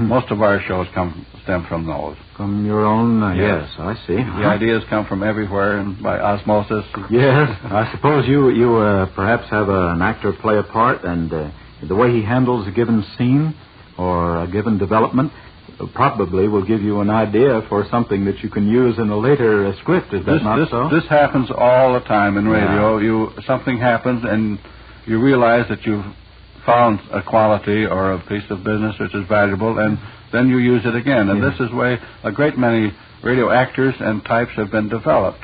most of our shows stem from those. From your own? Yes, I see. The ideas come from everywhere and by osmosis. Yes, I suppose you perhaps have an actor play a part, and the way he handles a given scene or a given development probably will give you an idea for something that you can use in a later script. Is that not so? This happens all the time in radio. Something happens, and you realize that you've found a quality or a piece of business which is valuable, and then you use it again. And this is why a great many radio actors and types have been developed.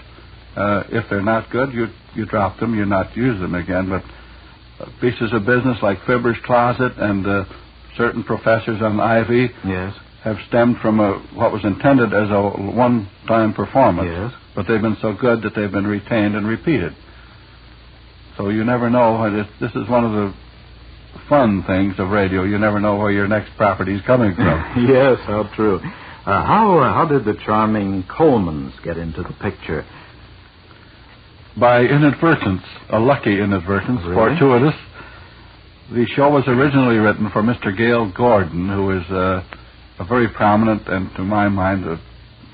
If they're not good, you drop them, you not use them again. But pieces of business like Fibber's Closet and certain professors on Ivy have stemmed from what was intended as a one-time performance. But they've been so good that they've been retained and repeated. So you never know. This is one of the fun things of radio. You never know where your next property is coming from. Yes, how true. How did the charming Colemans get into the picture? By inadvertence, a lucky inadvertence, fortuitous. The show was originally written for Mr. Gale Gordon, who is a very prominent and, to my mind, the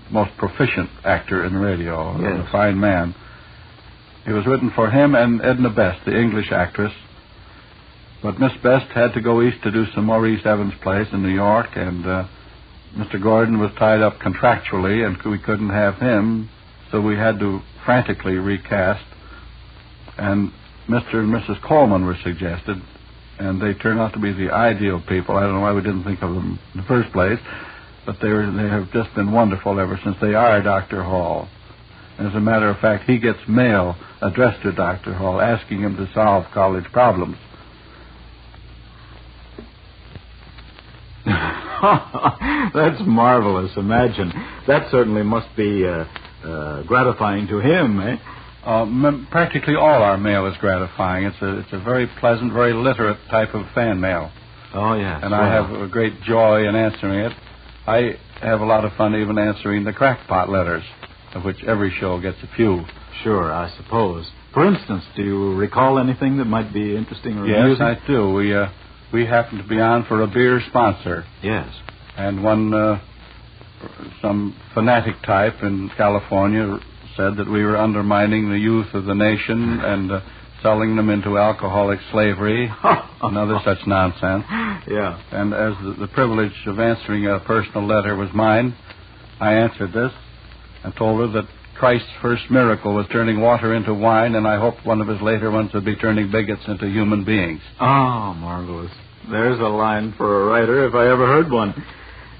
most proficient actor in radio, a fine man. It was written for him and Edna Best, the English actress. But Miss Best had to go east to do some Maurice Evans plays in New York, and Mr. Gordon was tied up contractually, and we couldn't have him, so we had to frantically recast. And Mr. and Mrs. Coleman were suggested, and they turned out to be the ideal people. I don't know why we didn't think of them in the first place, but they have just been wonderful ever since. They are Dr. Hall. As a matter of fact, he gets mail addressed to Dr. Hall asking him to solve college problems. That's marvelous. Imagine. That certainly must be gratifying to him, eh? Practically all our mail is gratifying. It's a very pleasant, very literate type of fan mail. Oh, yes. And I have a great joy in answering it. I have a lot of fun even answering the crackpot letters, of which every show gets a few. Sure, I suppose. For instance, do you recall anything that might be interesting or amusing? Yes, I do. We happen to be on for a beer sponsor. Yes. And some fanatic type in California said that we were undermining the youth of the nation and selling them into alcoholic slavery and other such nonsense. Yeah. And as the privilege of answering a personal letter was mine, I answered this and told her that Christ's first miracle was turning water into wine, and I hoped one of his later ones would be turning bigots into human beings. Oh, marvelous. There's a line for a writer if I ever heard one.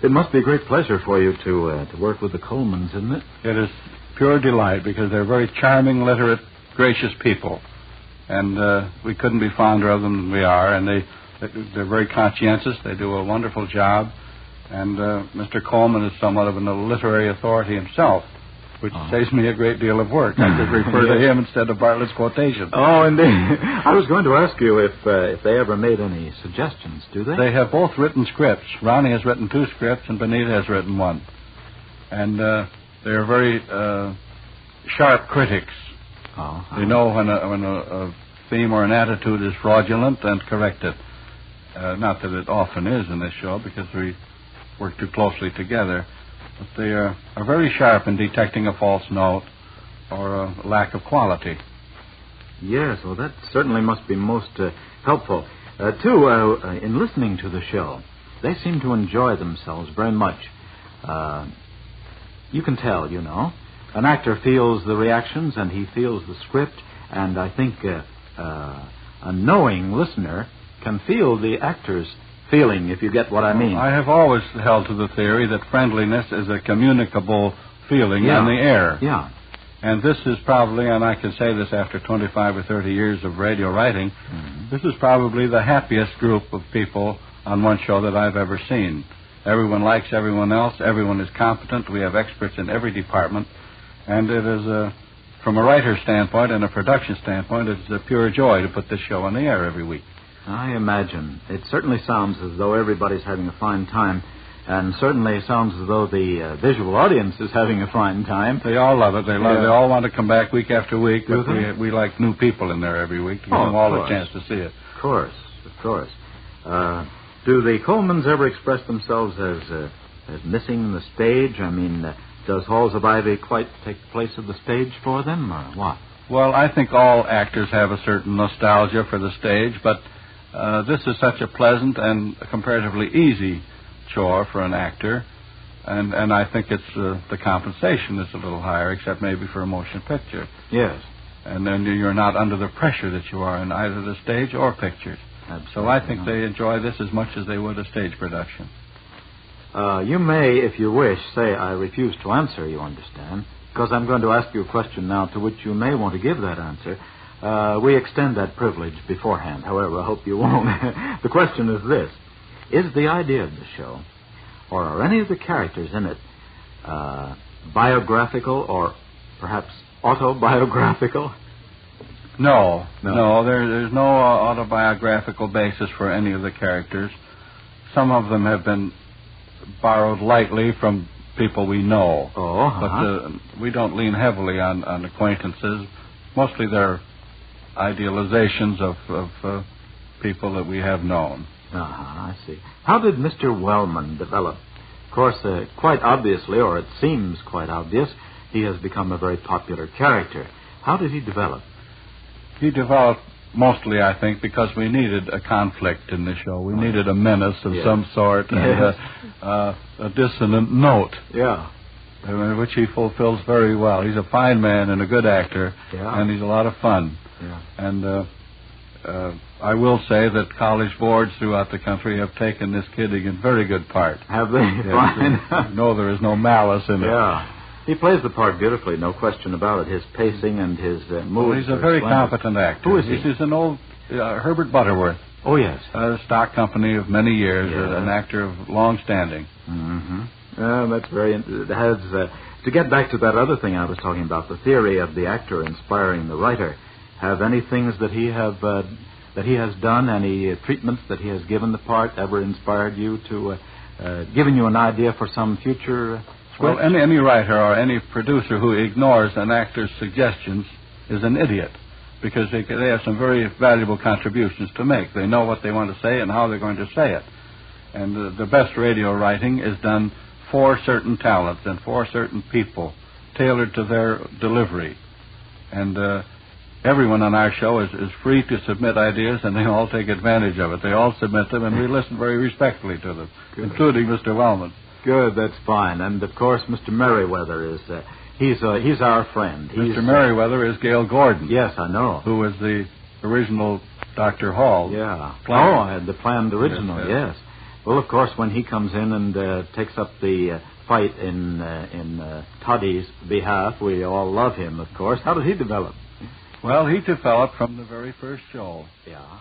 It must be a great pleasure for you to work with the Colemans, isn't it? It is pure delight because they're very charming, literate, gracious people. And we couldn't be fonder of them than we are. And they're very conscientious. They do a wonderful job. And Mr. Coleman is somewhat of a literary authority himself, which saves me a great deal of work. I could refer to him instead of Bartlett's quotation. Oh, indeed. I was going to ask you if they ever made any suggestions, do they? They have both written scripts. Ronnie has written 2 scripts, and Benita has written 1. And they're very sharp critics. They know when a theme or an attitude is fraudulent and correct it. Not that it often is in this show, because we work too closely together. But they are very sharp in detecting a false note or a lack of quality. Yes, well, that certainly must be most helpful. Too, in listening to the show, they seem to enjoy themselves very much. You can tell, you know. An actor feels the reactions and he feels the script, and I think a knowing listener can feel the actor's feeling, if you get what I mean. I have always held to the theory that friendliness is a communicable feeling in the air. Yeah. And this is probably, and I can say this after 25 or 30 years of radio writing, this is probably the happiest group of people on one show that I've ever seen. Everyone likes everyone else. Everyone is competent. We have experts in every department. And it is, from a writer's standpoint and a production standpoint, it's a pure joy to put this show on the air every week. I imagine. It certainly sounds as though everybody's having a fine time, and certainly sounds as though the visual audience is having a fine time. They all love it. They all want to come back week after week, but we like new people in there every week to give them all a chance to see it. Of course. Do the Colemans ever express themselves as missing the stage? I mean, does Halls of Ivy quite take the place of the stage for them, or what? Well, I think all actors have a certain nostalgia for the stage, but this is such a pleasant and comparatively easy chore for an actor, and I think it's the compensation is a little higher, except maybe for a motion picture. Yes. And then you're not under the pressure that you are in either the stage or pictures. Absolutely. So I think they enjoy this as much as they would a stage production. You may, if you wish, say I refuse to answer, you understand, because I'm going to ask you a question now to which you may want to give that answer. We extend that privilege beforehand. However, I hope you won't. The question is this. Is the idea of the show, or are any of the characters in it, biographical or perhaps autobiographical? No. There's no autobiographical basis for any of the characters. Some of them have been borrowed lightly from people we know. But we don't lean heavily on acquaintances. Mostly they're idealizations of people that we have known. I see. How did Mr. Wellman develop? Of course, quite obviously, or it seems quite obvious, he has become a very popular character. How did he develop? He developed mostly, I think, because we needed a conflict in the show. We needed a menace of some sort and a dissonant note. Yeah. Which he fulfills very well. He's a fine man and a good actor, and he's a lot of fun. Yeah. And I will say that college boards throughout the country have taken this kid in very good part. Have they? Fine. No, there is no malice in it. Yeah. He plays the part beautifully, no question about it. His pacing and his mood. Well, he's a very competent actor. Who is he? He's an old Herbert Butterworth. Oh, yes. A stock company of many years, an actor of long standing. Mm-hmm. That's very interesting. To get back to that other thing I was talking about, the theory of the actor inspiring the writer, have any things that he has done, any treatments that he has given the part, ever inspired you to, given you an idea for some future script? Well, any writer or any producer who ignores an actor's suggestions is an idiot, because they have some very valuable contributions to make. They know what they want to say and how they're going to say it. And the best radio writing is done for certain talents and for certain people, tailored to their delivery. And everyone on our show is free to submit ideas, and they all take advantage of it. They all submit them, and we listen very respectfully to them, including Mr. Wellman. Good, that's fine. And, of course, Mr. Merriweather He's our friend. Mr. Merriweather is Gail Gordon. Yes, I know. Who was the original Dr. Hall. Yeah. Plan. Oh, I had the planned original, yes. Well, of course, when he comes in and takes up the fight in Toddy's behalf, we all love him, of course. How did he develop? Well, he developed from the very first show. Yeah.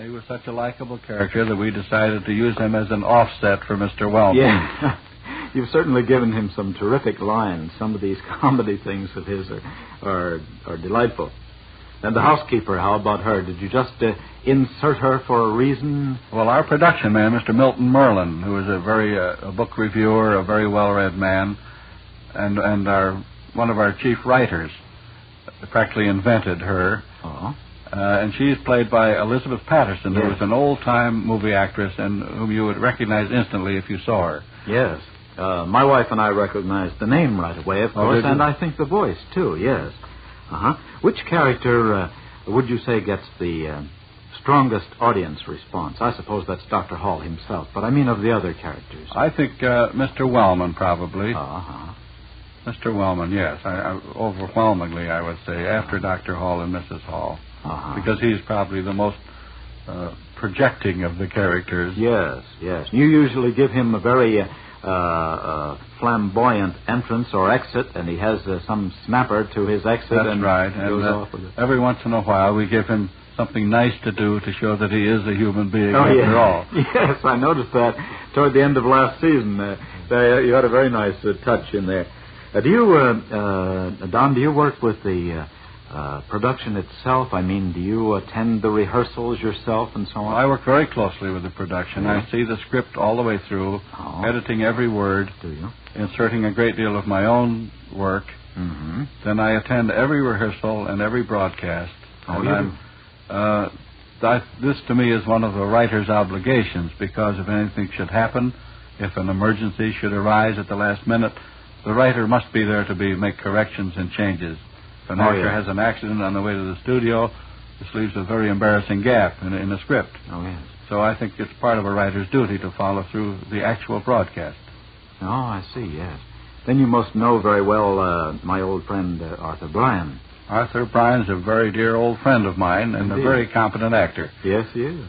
He was such a likable character that we decided to use him as an offset for Mr. Wellman. Yeah. You've certainly given him some terrific lines. Some of these comedy things of his are delightful. And the housekeeper, how about her? Did you just insert her for a reason? Well, our production man, Mr. Milton Merlin, who is a book reviewer, a very well-read man, and one of our chief writers, practically invented her. Uh-huh. And she is played by Elizabeth Patterson, yes. who was an old-time movie actress and whom you would recognize instantly if you saw her. Yes. My wife and I recognized the name right away, of course, and I think the voice, too, yes. Uh-huh. Which character would you say gets the strongest audience response? I suppose that's Dr. Hall himself, but I mean of the other characters. I think Mr. Wellman, probably. Uh-huh. Mr. Wellman, yes. Overwhelmingly, I would say, after Dr. Hall and Mrs. Hall. Uh-huh. Because he's probably the most projecting of the characters. Yes, yes. You usually give him a very flamboyant entrance or exit, and he has some snapper to his exit. That's right. And every once in a while we give him something nice to do to show that he is a human being after all. Yes, I noticed that toward the end of last season. You had a very nice touch in there. Don, do you work with the production itself? I mean, do you attend the rehearsals yourself and so on? I work very closely with the production. Yeah. I see the script all the way through, editing every word, inserting a great deal of my own work. Mm-hmm. Then I attend every rehearsal and every broadcast. This, to me, is one of the writer's obligations, because if anything should happen, if an emergency should arise at the last minute, the writer must be there to make corrections and changes. If an actor has an accident on the way to the studio, this leaves a very embarrassing gap in the script. Oh, yes. So I think it's part of a writer's duty to follow through the actual broadcast. Oh, I see, yes. Then you must know very well my old friend Arthur Bryan. Arthur Bryan's a very dear old friend of mine and a very competent actor. Yes, he is.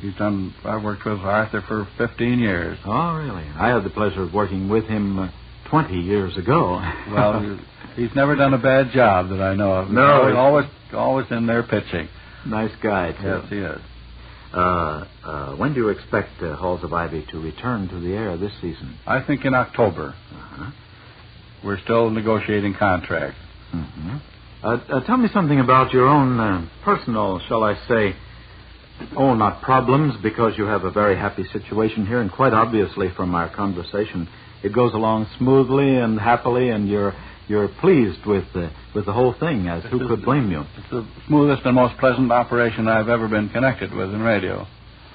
I've worked with Arthur for 15 years. Oh, really? I had the pleasure of working with him 20 years ago. Well, he's never done a bad job that I know of. No. He's always in there pitching. Nice guy, too. Yes, he is. When do you expect Halls of Ivy to return to the air this season? I think in October. Uh-huh. We're still negotiating contracts. Mm-hmm. Tell me something about your own personal, shall I say, not problems, because you have a very happy situation here, and quite obviously from our conversation, it goes along smoothly and happily, and you're pleased with the whole thing, as who could blame you? It's the smoothest and most pleasant operation I've ever been connected with in radio.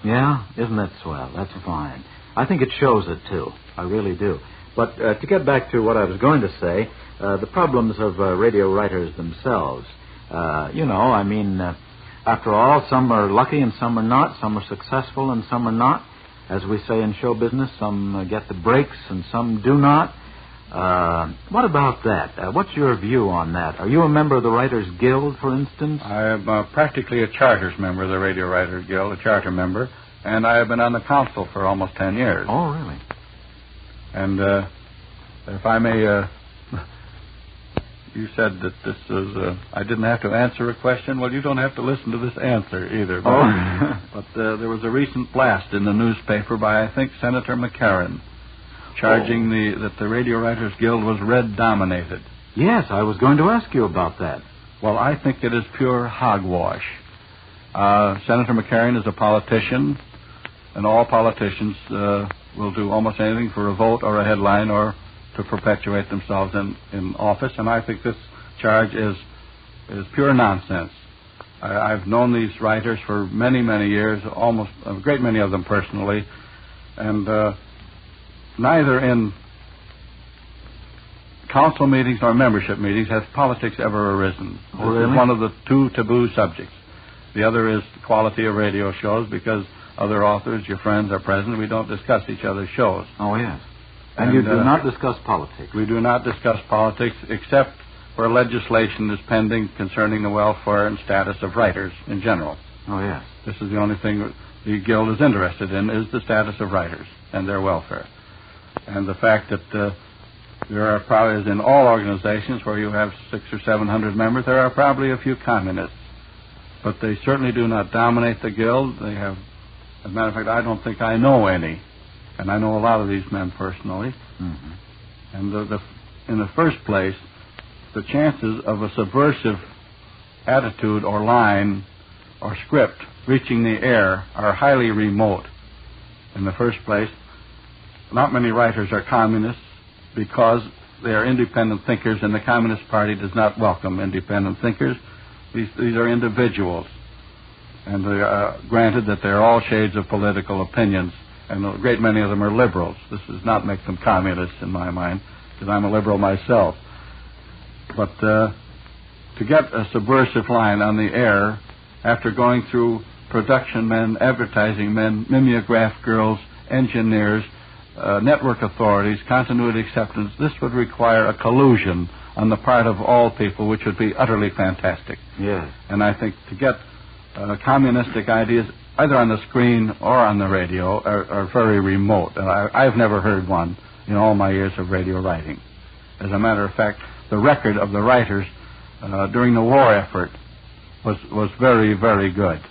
Yeah? Isn't that swell? That's fine. I think it shows it, too. I really do. But to get back to what I was going to say, the problems of radio writers themselves. After all, some are lucky and some are not. Some are successful and some are not. As we say in show business, some get the breaks and some do not. What about that? What's your view on that? Are you a member of the Writers Guild, for instance? I am practically a charters member of the Radio Writers Guild, a charter member, and I have been on the council for almost 10 years. Oh, really? And if I may, you said that this was, I didn't have to answer a question. Well, you don't have to listen to this answer either. But there was a recent blast in the newspaper by, I think, Senator McCarran, charging that the Radio Writers Guild was red-dominated. Yes, I was going to ask you about that. Well, I think it is pure hogwash. Senator McCarran is a politician, and all politicians will do almost anything for a vote or a headline or to perpetuate themselves in office, and I think this charge is pure nonsense. I've known these writers for many, many years, almost a great many of them personally, and neither in council meetings or membership meetings has politics ever arisen. Oh, really? This is one of the two taboo subjects. The other is the quality of radio shows, because other authors, your friends, are present. We don't discuss each other's shows. Oh, yes. And you do not discuss politics? We do not discuss politics, except where legislation is pending concerning the welfare and status of writers in general. Oh, yes. This is the only thing the Guild is interested in, is the status of writers and their welfare. And the fact that there are probably, as in all organizations where you have 600 or 700 members, there are probably a few communists. But they certainly do not dominate the Guild. They have, as a matter of fact, I don't think I know any. And I know a lot of these men personally. Mm-hmm. And in the first place, the chances of a subversive attitude or line or script reaching the air are highly remote. In the first place, not many writers are communists because they are independent thinkers, and the Communist Party does not welcome independent thinkers. These are individuals. And they are granted that they're all shades of political opinions, and a great many of them are liberals. This does not make them communists in my mind, because I'm a liberal myself. But to get a subversive line on the air after going through production men, advertising men, mimeograph girls, engineers, network authorities, continuity acceptance, this would require a collusion on the part of all people, which would be utterly fantastic. Yes. And I think to get communistic ideas either on the screen or on the radio are very remote. And I've never heard one in all my years of radio writing. As a matter of fact, the record of the writers during the war effort was very, very good.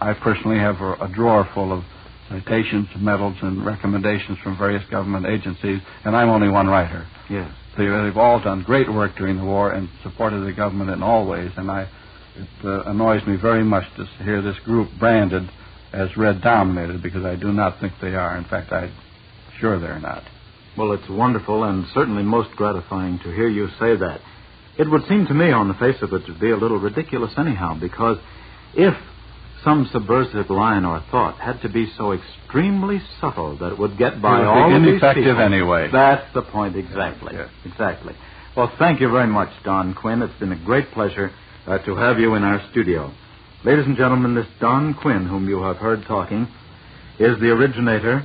I personally have a drawer full of citations, medals, and recommendations from various government agencies, and I'm only one writer. Yes. They've all done great work during the war and supported the government in all ways, and it annoys me very much to hear this group branded as red-dominated, because I do not think they are. In fact, I'm sure they're not. Well, it's wonderful and certainly most gratifying to hear you say that. It would seem to me, on the face of it, to be a little ridiculous anyhow, because if some subversive line or thought had to be so extremely subtle that it would get by all of these people. Ineffective anyway. That's the point, exactly. Yes. Exactly. Well, thank you very much, Don Quinn. It's been a great pleasure to have you in our studio. Ladies and gentlemen, this Don Quinn, whom you have heard talking, is the originator,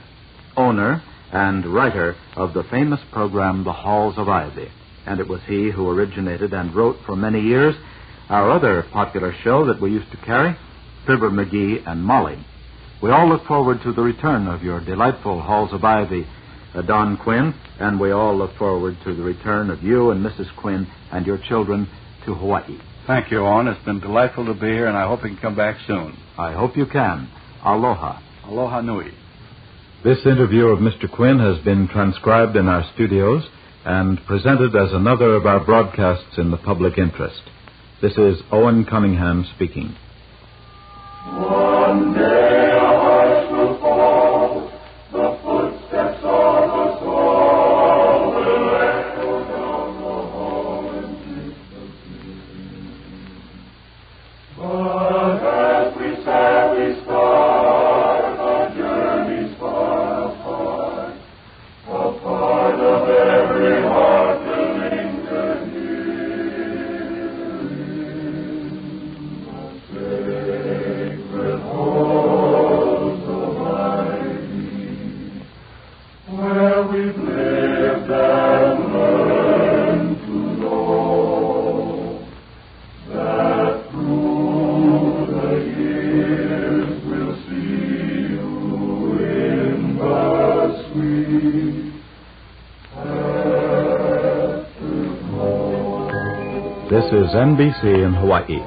owner, and writer of the famous program, The Halls of Ivy. And it was he who originated and wrote for many years our other popular show that we used to carry, Fibber McGee and Molly. We all look forward to the return of your delightful Halls of Ivy, Don Quinn, and we all look forward to the return of you and Mrs. Quinn and your children to Hawaii. Thank you, Owen. It's been delightful to be here, and I hope you can come back soon. I hope you can. Aloha. Aloha nui. This interview of Mr. Quinn has been transcribed in our studios and presented as another of our broadcasts in the public interest. This is Owen Cunningham speaking. One day a hush will fall, the footsteps of us all will echo down the hall and disappear. But as we sadly start our journeys far apart, a part of every heart will linger where we've lived and learned to know that through the years we'll see you in the sweet afterglow. This is NBC in Hawaii.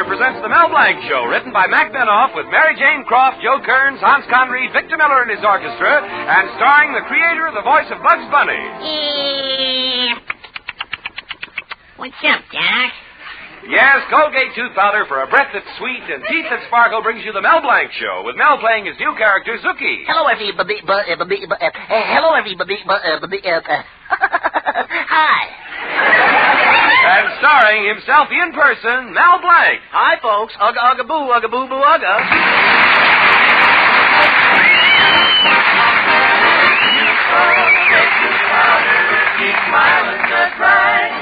Presents the Mel Blanc Show, written by Mac Benoff with Mary Jane Croft, Joe Kearns, Hans Conried, Victor Miller and his orchestra, and starring the creator of the voice of Bugs Bunny. up, Jack? Yes, Colgate tooth powder for a breath that's sweet and teeth that sparkle brings you the Mel Blanc Show, with Mel playing his new character, Zookie. Hello, everybody. Hello, everybody. Hi. And starring himself in person, Mel Blanc. Hi, folks. Ugga, ugga, boo, ugga, boo, boo, ugga. Keep smiling just right.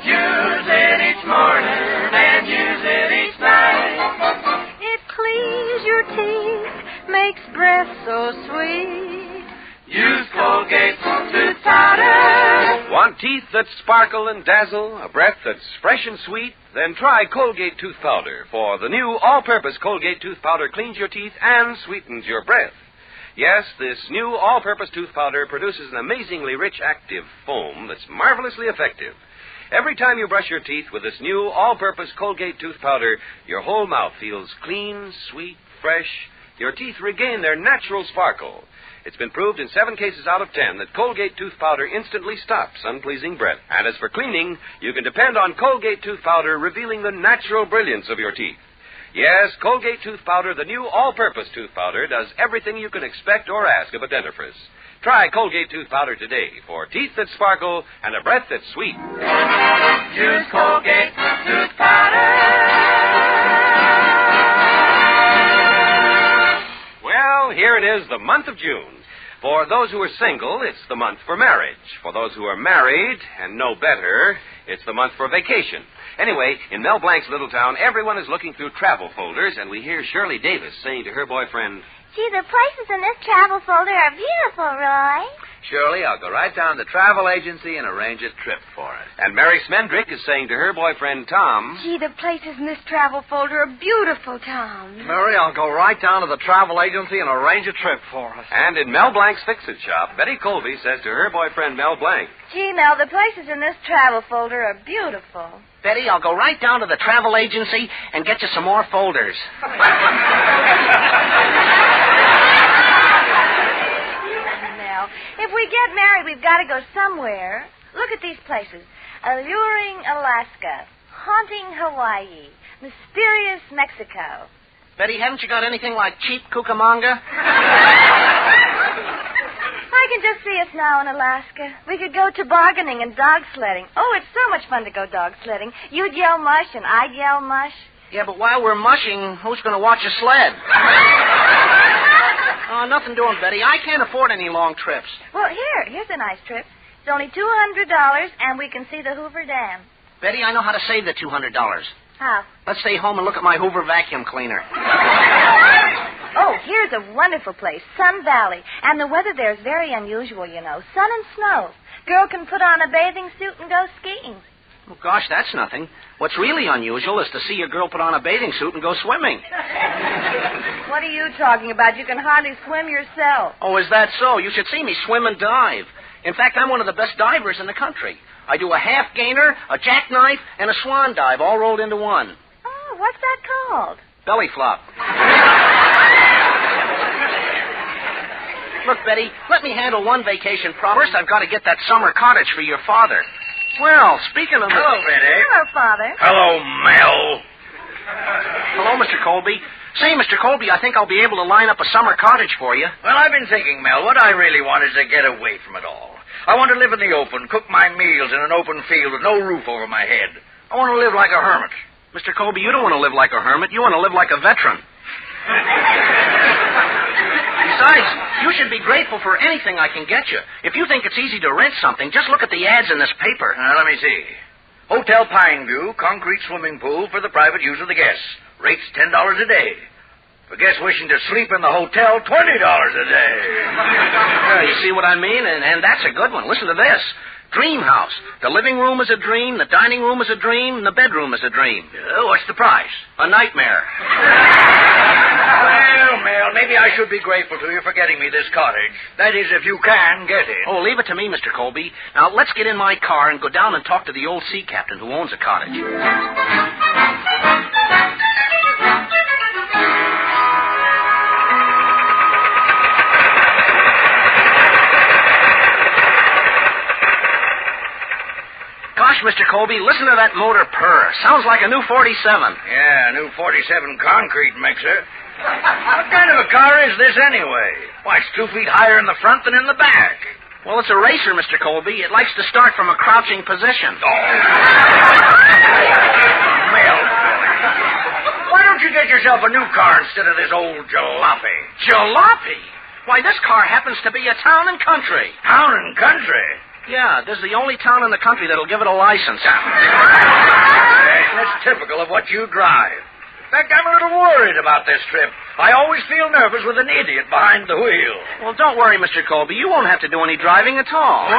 Use it each morning and use it each night. It cleans your teeth, makes breath so sweet. Use Colgate tooth powder. Want teeth that sparkle and dazzle, a breath that's fresh and sweet? Then try Colgate tooth powder, for the new all-purpose Colgate tooth powder cleans your teeth and sweetens your breath. Yes, this new all-purpose tooth powder produces an amazingly rich active foam that's marvelously effective. Every time you brush your teeth with this new all-purpose Colgate tooth powder, your whole mouth feels clean, sweet, fresh. Your teeth regain their natural sparkle. It's been proved in 7 cases out of 10 that Colgate tooth powder instantly stops unpleasing breath. And as for cleaning, you can depend on Colgate tooth powder revealing the natural brilliance of your teeth. Yes, Colgate tooth powder, the new all-purpose tooth powder, does everything you can expect or ask of a dentifrice. Try Colgate tooth powder today for teeth that sparkle and a breath that's sweet. Use Colgate tooth powder. Well, here it is, the month of June. For those who are single, it's the month for marriage. For those who are married and know better, it's the month for vacation. Anyway, in Mel Blanc's little town, everyone is looking through travel folders, and we hear Shirley Davis saying to her boyfriend, Gee, the places in this travel folder are beautiful, Roy. Shirley, I'll go right down to the travel agency and arrange a trip for us. And Mary Sandrich is saying to her boyfriend, Tom, Gee, the places in this travel folder are beautiful, Tom. Mary, I'll go right down to the travel agency and arrange a trip for us. And in Mel Blanc's Fix-It shop, Betty Colby says to her boyfriend, Mel Blanc, Gee, Mel, the places in this travel folder are beautiful. Betty, I'll go right down to the travel agency and get you some more folders. Mel, if we get married, we've got to go somewhere. Look at these places. Alluring Alaska, haunting Hawaii, mysterious Mexico. Betty, haven't you got anything like cheap Cucamonga? I can just see us now in Alaska. We could go tobogganing and dog sledding. Oh, it's so much fun to go dog sledding. You'd yell mush and I'd yell mush. Yeah, but while we're mushing, who's going to watch a sled? Nothing doing, Betty. I can't afford any long trips. Well, here's a nice trip. It's only $200, and we can see the Hoover Dam. Betty, I know how to save the $200. How? Let's stay home and look at my Hoover vacuum cleaner. Oh, here's a wonderful place, Sun Valley. And the weather there is very unusual, you know. Sun and snow. Girl can put on a bathing suit and go skiing. Oh, gosh, that's nothing. What's really unusual is to see a girl put on a bathing suit and go swimming. What are you talking about? You can hardly swim yourself. Oh, is that so? You should see me swim and dive. In fact, I'm one of the best divers in the country. I do a half gainer, a jackknife, and a swan dive all rolled into one. Oh, what's that called? Belly flop. Look, Betty, let me handle one vacation problem. First, I've got to get that summer cottage for your father. Well, speaking of... Hello, Betty. Hello, Father. Hello, Mel. Hello, Mr. Colby. Say, Mr. Colby, I think I'll be able to line up a summer cottage for you. Well, I've been thinking, Mel, what I really want is to get away from it all. I want to live in the open, cook my meals in an open field with no roof over my head. I want to live like a hermit. Mr. Colby, you don't want to live like a hermit. You want to live like a veteran. Besides, you should be grateful for anything I can get you. If you think it's easy to rent something, just look at the ads in this paper. Let me see. Hotel Pineview, concrete swimming pool for the private use of the guests. Rates $10 a day. For guests wishing to sleep in the hotel, $20 a day. You see what I mean? And that's a good one. Listen to this. Dream house. The living room is a dream, the dining room is a dream, and the bedroom is a dream. What's the price? A nightmare. Well, Mel, maybe I should be grateful to you for getting me this cottage. That is, if you can get it. Oh, leave it to me, Mr. Colby. Now, let's get in my car and go down and talk to the old sea captain who owns a cottage. Gosh, Mr. Colby, listen to that motor purr. Sounds like a new 47. Yeah, new 47 concrete mixer. What kind of a car is this anyway? Why, it's 2 feet higher in the front than in the back. Well, it's a racer, Mr. Colby. It likes to start from a crouching position. Mel, why don't you get yourself a new car instead of this old jalopy? Jalopy? Why, this car happens to be a town and country. Town and country? Yeah, this is the only town in the country that'll give it a license. That's typical of what you drive. In fact, I'm a little worried about this trip. I always feel nervous with an idiot behind the wheel. Well, don't worry, Mr. Colby. You won't have to do any driving at all.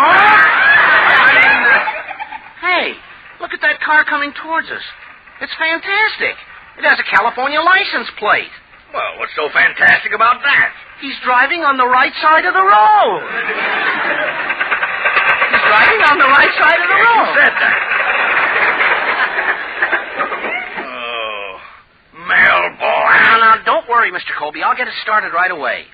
Hey, look at that car coming towards us. It's fantastic. It has a California license plate. Well, what's so fantastic about that? He's driving on the right side of the road. He's driving on the right side of the road. Who said that? Oh, Mel, boy. Now, don't worry, Mr. Colby. I'll get it started right away.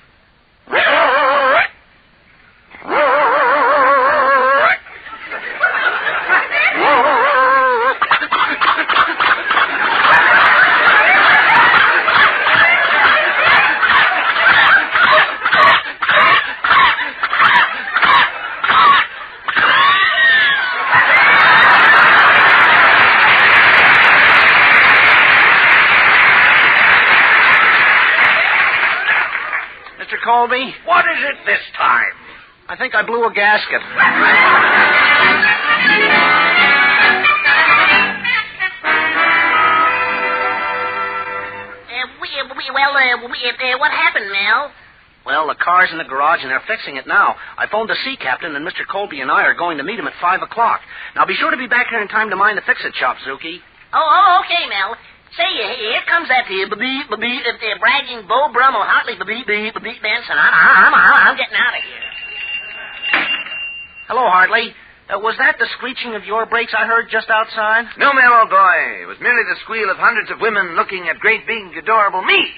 Colby? What is it this time? I think I blew a gasket. What happened, Mel? Well, the car's in the garage, and they're fixing it now. I phoned the sea captain, and Mr. Colby and I are going to meet him at 5 o'clock. Now, be sure to be back here in time to mind the fix-it shop, Zuki. Oh, okay, Mel. Say, here comes that bragging Beau Brummel, Hartley Benson. I'm getting out of here. Hello, Hartley. Was that the screeching of your brakes I heard just outside? No, Mel, old boy. It was merely the squeal of hundreds of women looking at great, big, adorable me.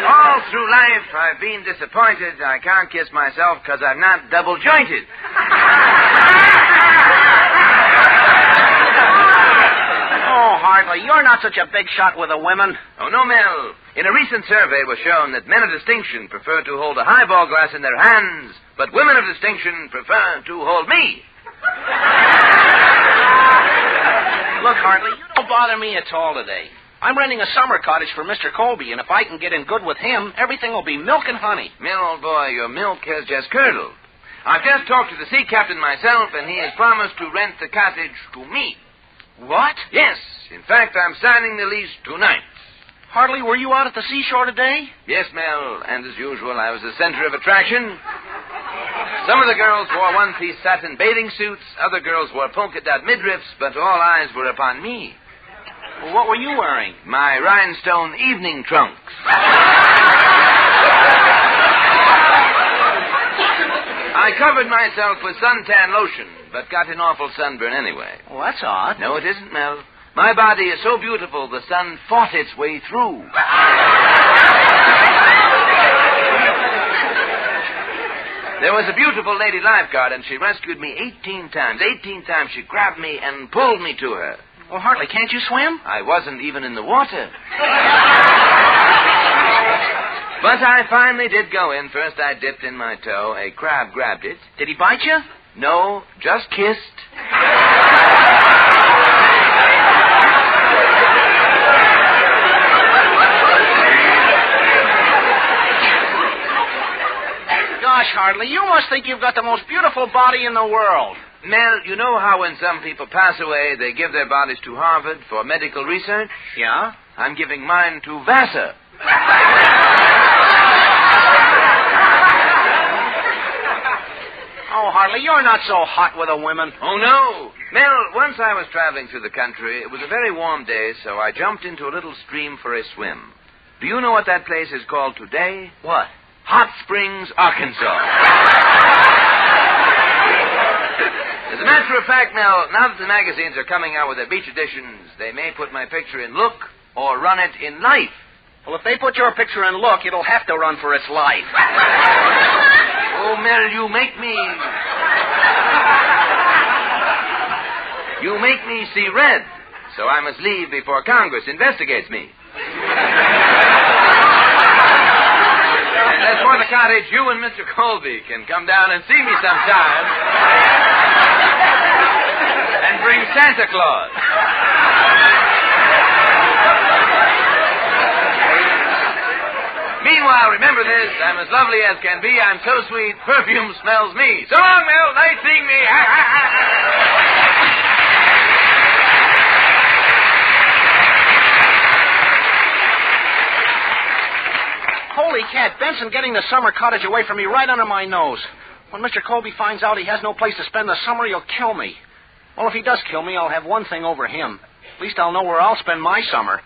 All through life, I've been disappointed. I can't kiss myself because I'm not double-jointed. Oh, Hartley, you're not such a big shot with the women. Oh, no, Mel. In a recent survey was shown that men of distinction prefer to hold a highball glass in their hands, but women of distinction prefer to hold me. Look, Hartley, you don't bother me at all today. I'm renting a summer cottage for Mr. Colby, and if I can get in good with him, everything will be milk and honey. Mel, old boy, your milk has just curdled. I've just talked to the sea captain myself, and he has promised to rent the cottage to me. What? Yes. In fact, I'm signing the lease tonight. Hartley, were you out at the seashore today? Yes, Mel, and as usual, I was the center of attraction. Some of the girls wore one-piece satin bathing suits, other girls wore polka-dot midriffs, but all eyes were upon me. Well, what were you wearing? My rhinestone evening trunks. I covered myself with suntan lotion, but got an awful sunburn anyway. Well, that's odd. No, it isn't, Mel. My body is so beautiful, the sun fought its way through. There was a beautiful lady lifeguard, and she rescued me 18 times. 18 times she grabbed me and pulled me to her. Oh, Hartley, can't you swim? I wasn't even in the water. But I finally did go in. First I dipped in my toe. A crab grabbed it. Did he bite you? No, just kissed. Gosh, Hartley, you must think you've got the most beautiful body in the world. Mel, you know how when some people pass away, they give their bodies to Harvard for medical research? Yeah? I'm giving mine to Vassar. Oh, Hartley, you're not so hot with the women. Oh, no. Mel, once I was traveling through the country. It was a very warm day, so I jumped into a little stream for a swim. Do you know what that place is called today? What? Hot Springs, Arkansas. As a matter of fact, Mel, now that the magazines are coming out with their beach editions, they may put my picture in Look or run it in Life. Well, if they put your picture in Look, it'll have to run for its life. Oh, Mel, you make me see red. So I must leave before Congress investigates me. And as for the cottage, you and Mr. Colby can come down and see me sometime. And bring Santa Claus. Meanwhile, remember this. I'm as lovely as can be. I'm so sweet, perfume smells me. So long, Mel. Nice seeing me. Holy cat, Benson getting the summer cottage away from me right under my nose. When Mr. Colby finds out he has no place to spend the summer, he'll kill me. Well, if he does kill me, I'll have one thing over him. At least I'll know where I'll spend my summer.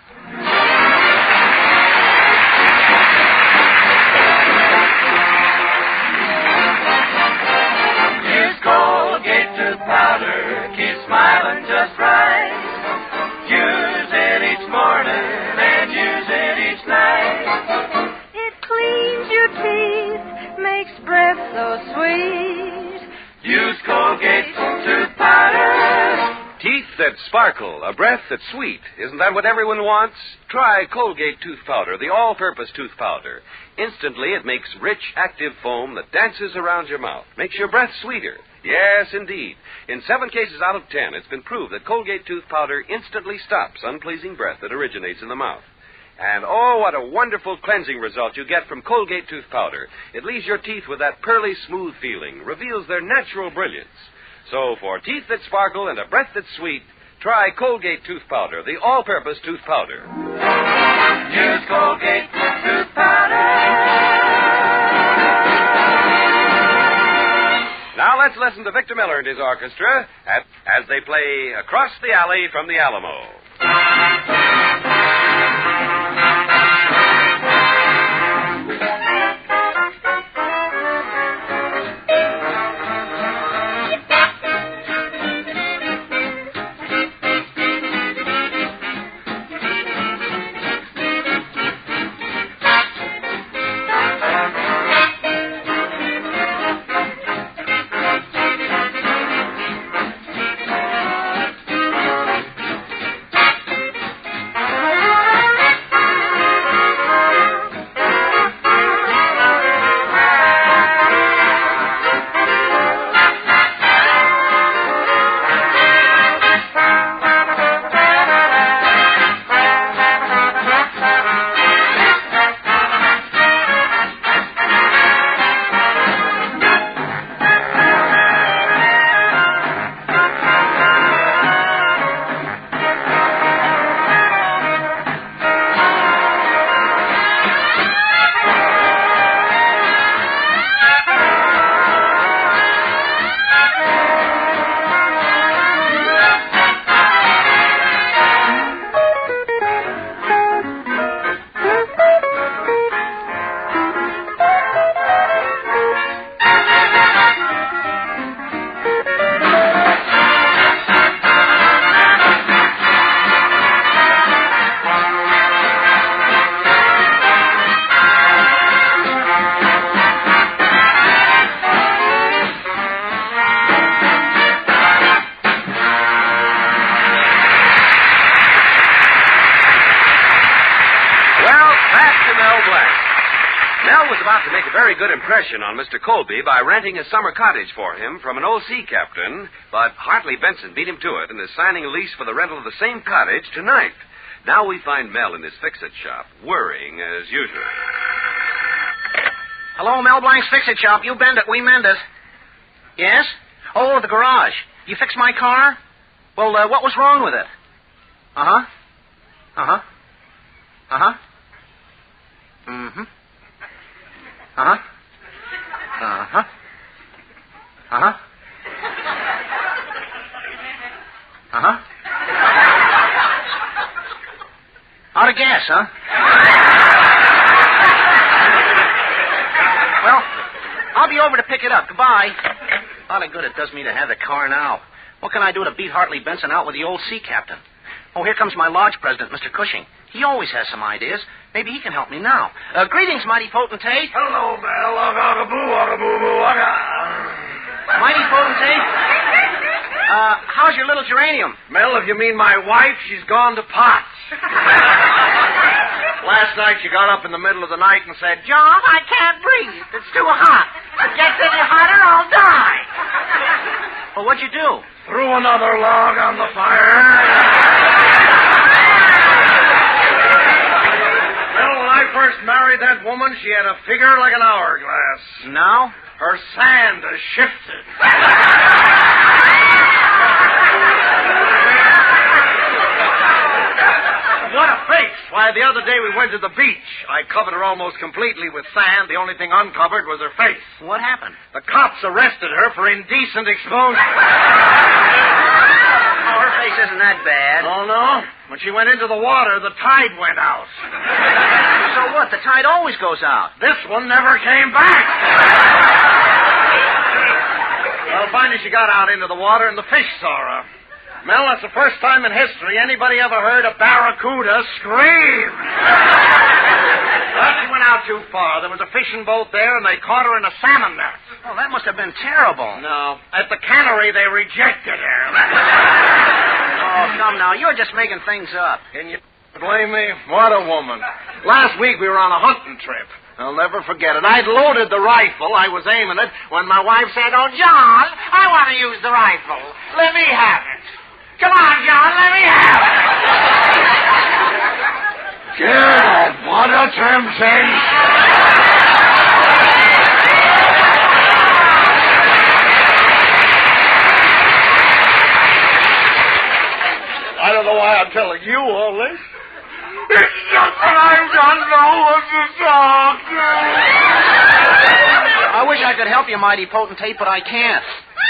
Use Colgate tooth powder, keep smiling just right. Use it each morning and use it each night. It cleans your teeth, makes breath so sweet. Use Colgate tooth powder. Teeth that sparkle, a breath that's sweet. Isn't that what everyone wants? Try Colgate tooth powder, the all-purpose tooth powder. Instantly, it makes rich, active foam that dances around your mouth. Makes your breath sweeter. Yes, indeed. In 7 cases out of 10, it's been proved that Colgate tooth powder instantly stops unpleasing breath that originates in the mouth. And oh, what a wonderful cleansing result you get from Colgate tooth powder. It leaves your teeth with that pearly smooth feeling, reveals their natural brilliance. So for teeth that sparkle and a breath that's sweet, try Colgate tooth powder, the all-purpose tooth powder. Use Colgate tooth powder. Now let's listen to Victor Miller and his orchestra as they play Across the Alley from the Alamo. Good impression on Mr. Colby by renting a summer cottage for him from an old sea captain, but Hartley Benson beat him to it and is signing a lease for the rental of the same cottage tonight. Now we find Mel in his fix-it shop, worrying as usual. Hello, Mel Blanc's Fix-It Shop. You bend it, we mend it. Yes? Oh, the garage. You fixed my car? Well, what was wrong with it? Uh-huh. Uh-huh. Uh-huh. Mm-hmm. Uh-huh. Uh-huh. Uh-huh. Uh-huh. Out of gas, huh? Well, I'll be over to pick it up. Goodbye. A lot of good it does me to have the car now. What can I do to beat Hartley Benson out with the old sea captain? Oh, here comes my lodge president, Mr. Cushing. He always has some ideas. Maybe he can help me now. Greetings, mighty potentate. Hello, Mel. Mighty potentate. How's your little geranium? Mel, if you mean my wife, she's gone to pot. Last night she got up in the middle of the night and said, John, I can't breathe. It's too hot. If it gets any hotter, I'll die. Well, what'd you do? Threw another log on the fire. Well, when I first married that woman, she had a figure like an hourglass. Now? Her sand has shifted. What a face! Why, the other day we went to the beach. I covered her almost completely with sand. The only thing uncovered was her face. What happened? The cops arrested her for indecent exposure. Oh, her face isn't that bad. Oh, no? When she went into the water, the tide went out. So what? The tide always goes out. This one never came back. Well, finally she got out into the water and the fish saw her. Mel, that's the first time in history anybody ever heard a barracuda scream. But she went out too far. There was a fishing boat there, and they caught her in a salmon net. Oh, that must have been terrible. No. At the cannery, they rejected her. Oh, come now. You're just making things up. Can you blame me? What a woman. Last week we were on a hunting trip. I'll never forget it. I'd loaded the rifle. I was aiming it when my wife said, "Oh, John, I want to use the rifle. Let me have it. Come on, John, let me have it." Get up. What a temptation. I don't know why I'm telling you all this. It's just that I don't know what to talk. I wish I could help you, mighty potentate, but I can't.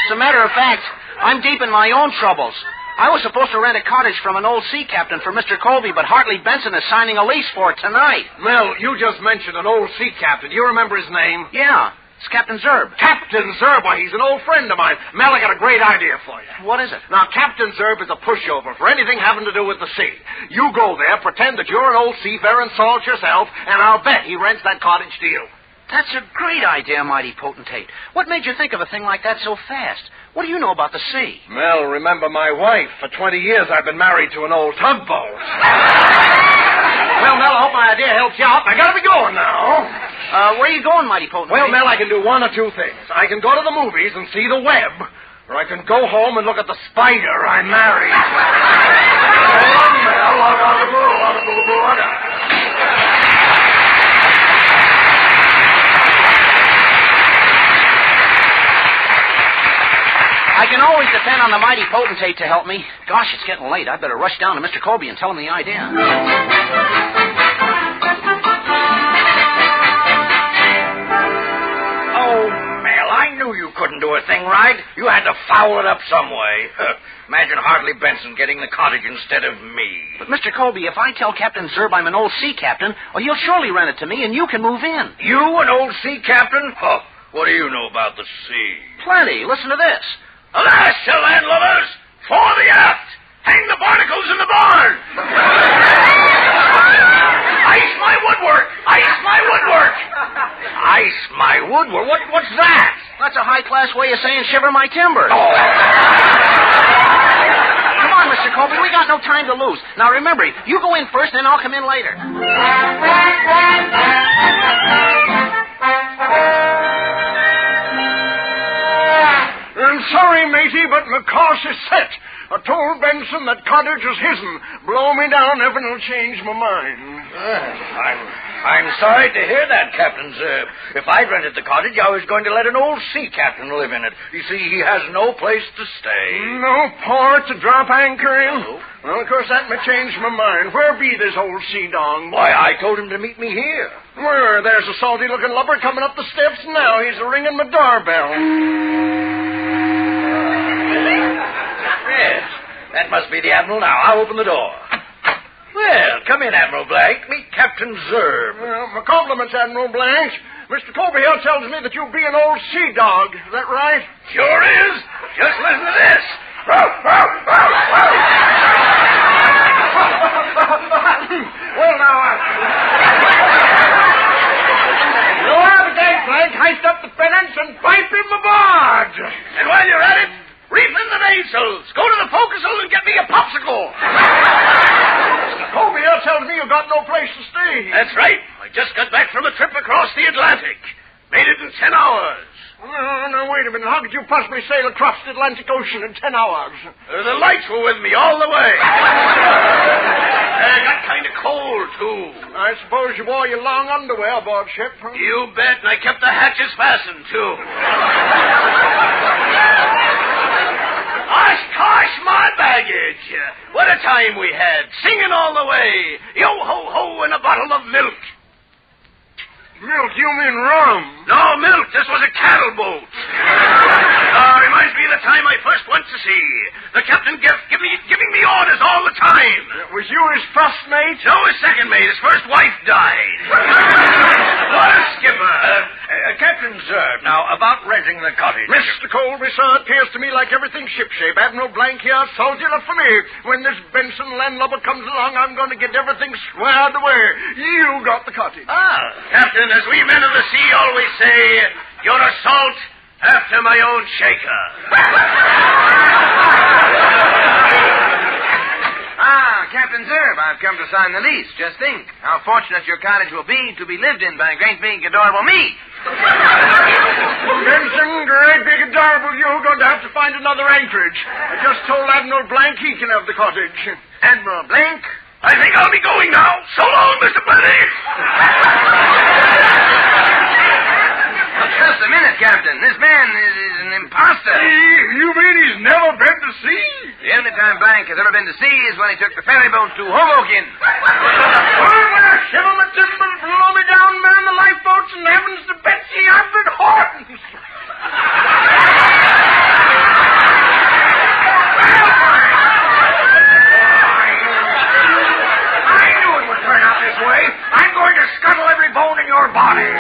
As a matter of fact, I'm deep in my own troubles. I was supposed to rent a cottage from an old sea captain for Mr. Colby, but Hartley Benson is signing a lease for it tonight. Mel, you just mentioned an old sea captain. You remember his name? Yeah, it's Captain Zerb. Captain Zerb? Why, he's an old friend of mine. Mel, I got a great idea for you. What is it? Now, Captain Zerb is a pushover for anything having to do with the sea. You go there, pretend that you're an old seafaring salt yourself, and I'll bet he rents that cottage to you. That's a great idea, mighty potentate. What made you think of a thing like that so fast? What do you know about the sea? Mel, remember my wife. For 20 years I've been married to an old tugboat. Well, Mel, I hope my idea helps you out. I gotta be going now. Where are you going, mighty potentate? Well, Mel, I can do one or two things. I can go to the movies and see the web, or I can go home and look at the spider I married. I can always depend on the mighty potentate to help me. Gosh, it's getting late. I better rush down to Mr. Colby and tell him the idea. Oh, Mel, I knew you couldn't do a thing right. You had to foul it up some way. Imagine Hartley Benson getting the cottage instead of me. But, Mr. Colby, if I tell Captain Zerb I'm an old sea captain, well, he'll surely rent it to me, and you can move in. You, an old sea captain? Oh, what do you know about the sea? Plenty. Listen to this. Alas, landlubbers, for the aft, hang the barnacles in the barn. Ice my woodwork, ice my woodwork. Ice my woodwork? What's that? That's a high-class way of saying shiver my timbers. Oh. Come on, Mr. Colby, we got no time to lose. Now, remember, you go in first, then I'll come in later. I'm sorry, matey, but my course is set. I told Benson that cottage was his'n. Blow me down, everything'll change my mind. I'm sorry to hear that, Captain Zerb. If I'd rented the cottage, I was going to let an old sea captain live in it. You see, he has no place to stay. No port to drop anchor in? No. Well, of course, that may change my mind. Where be this old sea dong? Why, I told him to meet me here. Where? There's a salty-looking lubber coming up the steps now. He's ringing my doorbell. Yes, that must be the Admiral now. I'll open the door. Well, come in, Admiral Blanc. Meet Captain Zerb. Well, my compliments, Admiral Blanc. Mr. Colby here tells me that you'll be an old sea dog. Is that right? Sure is. Just listen to this. Well, now, you have a gangplank, heist up the pennants, and pipe him aboard. And while you're at it, reef in the mainsails. Go to the forecastle and get me a popsicle. Mr. Colbier tells me you got no place to stay. That's right. I just got back from a trip across the Atlantic. Made it in 10 hours. No, wait a minute. How could you possibly sail across the Atlantic Ocean in 10 hours? The lights were with me all the way. I got kind of cold, too. I suppose you wore your long underwear aboard ship, huh? You bet, and I kept the hatches fastened, too. Osh, my baggage. What a time we had, singing all the way. Yo-ho-ho, and a bottle of milk. Milk? You mean rum? No, milk. This was a cattle boat. Reminds me of the time I first went to sea. The captain giving me orders all the time. Was you his first mate? No, his second mate. His first wife died. What a skipper. Captain Zerb, now, about renting the cottage. Mr. Colby, sir, it appears to me like everything's shipshape. Admiral Blanc here told you enough for me. When this Benson landlubber comes along, I'm going to get everything squared away. You got the cottage. Captain, as we men of the sea always say, you're a salt after my own shaker. Captain Zerb, I've come to sign the lease. Just think how fortunate your cottage will be to be lived in by great big adorable me. Benson, great big adorable, you're going to have to find another anchorage. I just told Admiral Blanc he can have the cottage. Admiral Blanc? I think I'll be going now. So long, Mr. Benny. Just a minute, Captain. This man is an imposter. You mean he's never been to sea? The only time Blanc has ever been to sea is when he took the ferry boat to Hoboken. When I shiver my timbers, blow me down, man, the lifeboats, and heavens to Betsy, I've been Hortons. I knew it would turn out this way. I'm going to scuttle every bone in your body.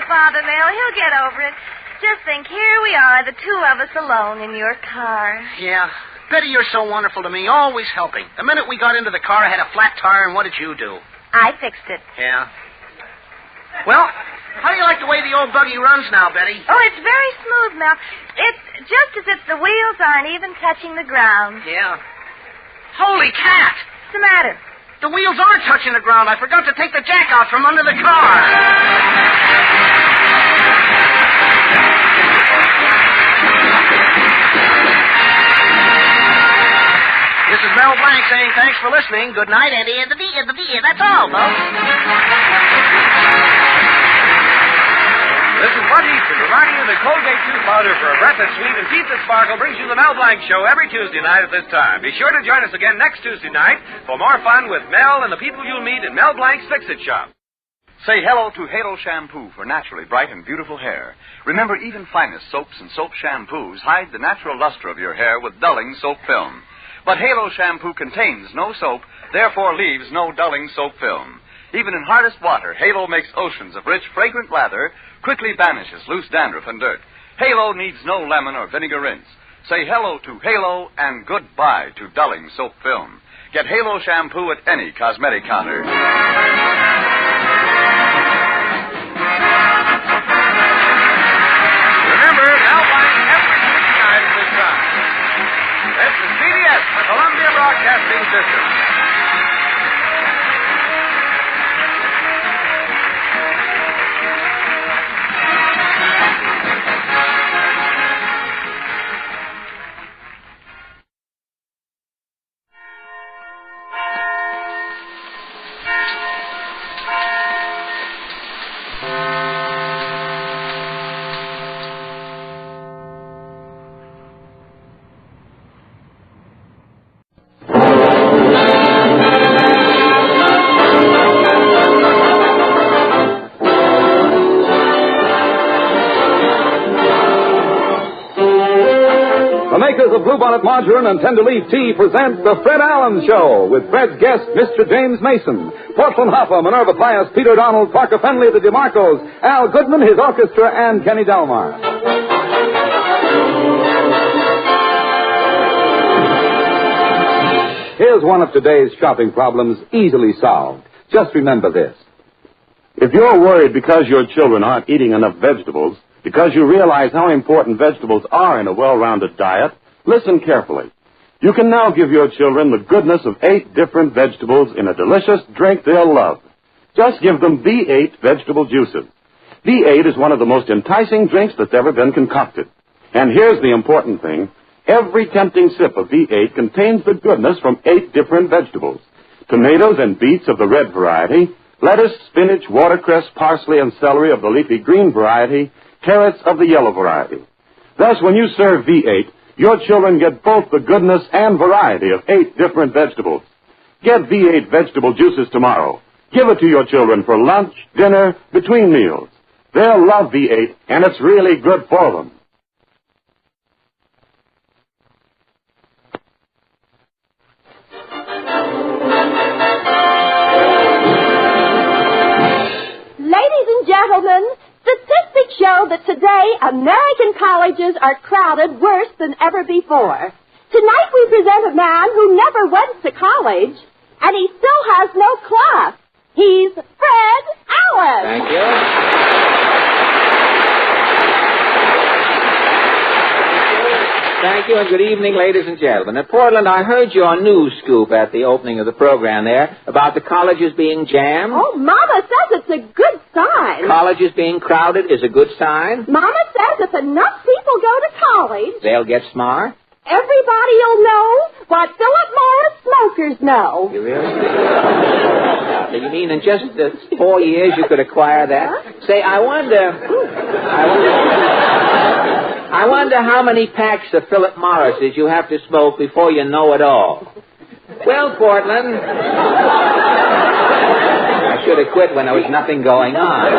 Father Mel, he'll get over it. Just think, here we are, the two of us alone in your car. Yeah. Betty, you're so wonderful to me, always helping. The minute we got into the car, I had a flat tire, and what did you do? I fixed it. Yeah. Well, how do you like the way the old buggy runs now, Betty? Oh, it's very smooth, Mel. It's just as if the wheels aren't even touching the ground. Yeah. Holy cat! What's the matter? The wheels are touching the ground. I forgot to take the jack out from under the car. This is Mel Blanc saying thanks for listening. Good night, and that's all, folks. This is Bud Easton reminding you that Colgate Tooth Powder for a breath that's sweet and teeth that sparkle brings you the Mel Blanc Show every Tuesday night at this time. Be sure to join us again next Tuesday night for more fun with Mel and the people you'll meet in Mel Blanc's Fix-It Shop. Say hello to Halo Shampoo for naturally bright and beautiful hair. Remember, even finest soaps and soap shampoos hide the natural luster of your hair with dulling soap film. But Halo Shampoo contains no soap, therefore leaves no dulling soap film. Even in hardest water, Halo makes oceans of rich, fragrant lather, quickly banishes loose dandruff and dirt. Halo needs no lemon or vinegar rinse. Say hello to Halo and goodbye to dulling soap film. Get Halo Shampoo at any cosmetic counter. Remember, Mel Blanc every Tuesday night at this time. This is CBS, the Columbia Broadcasting System. makers of Bluebonnet Margarine and Tender Leaf Tea present The Fred Allen Show with Fred's guest, Mr. James Mason, Portland Hoffa, Minerva Pius, Peter Donald, Parker Fenley, the DeMarcos, Al Goodman, his orchestra, and Kenny Delmar. Here's one of today's shopping problems easily solved. Just remember this. If you're worried because your children aren't eating enough vegetables, because you realize how important vegetables are in a well-rounded diet, listen carefully. You can now give your children the goodness of 8 different vegetables in a delicious drink they'll love. Just give them V8 vegetable juices. V8 is one of the most enticing drinks that's ever been concocted. And here's the important thing. Every tempting sip of V8 contains the goodness from 8 different vegetables. Tomatoes and beets of the red variety, lettuce, spinach, watercress, parsley, and celery of the leafy green variety, carrots of the yellow variety. Thus, when you serve V8, your children get both the goodness and variety of 8 different vegetables. Get V8 vegetable juices tomorrow. Give it to your children for lunch, dinner, between meals. They'll love V8, and it's really good for them. Ladies and gentlemen, statistics show that today American colleges are crowded worse than ever before. Tonight we present a man who never went to college, and he still has no class. He's Fred Allen. Thank you. Thank you, and good evening, ladies and gentlemen. At Portland, I heard your news scoop at the opening of the program there about the colleges being jammed. Oh, Mama says it's a good sign. Colleges being crowded is a good sign. Mama says if enough people go to college, They'll get smart. everybody'll know what Philip Morris smokers know. You really? You mean in just 4 years you could acquire that? Say, I wonder how many packs of Philip Morris's you have to smoke before you know it all. Well, Portland, I should have quit when there was nothing going on.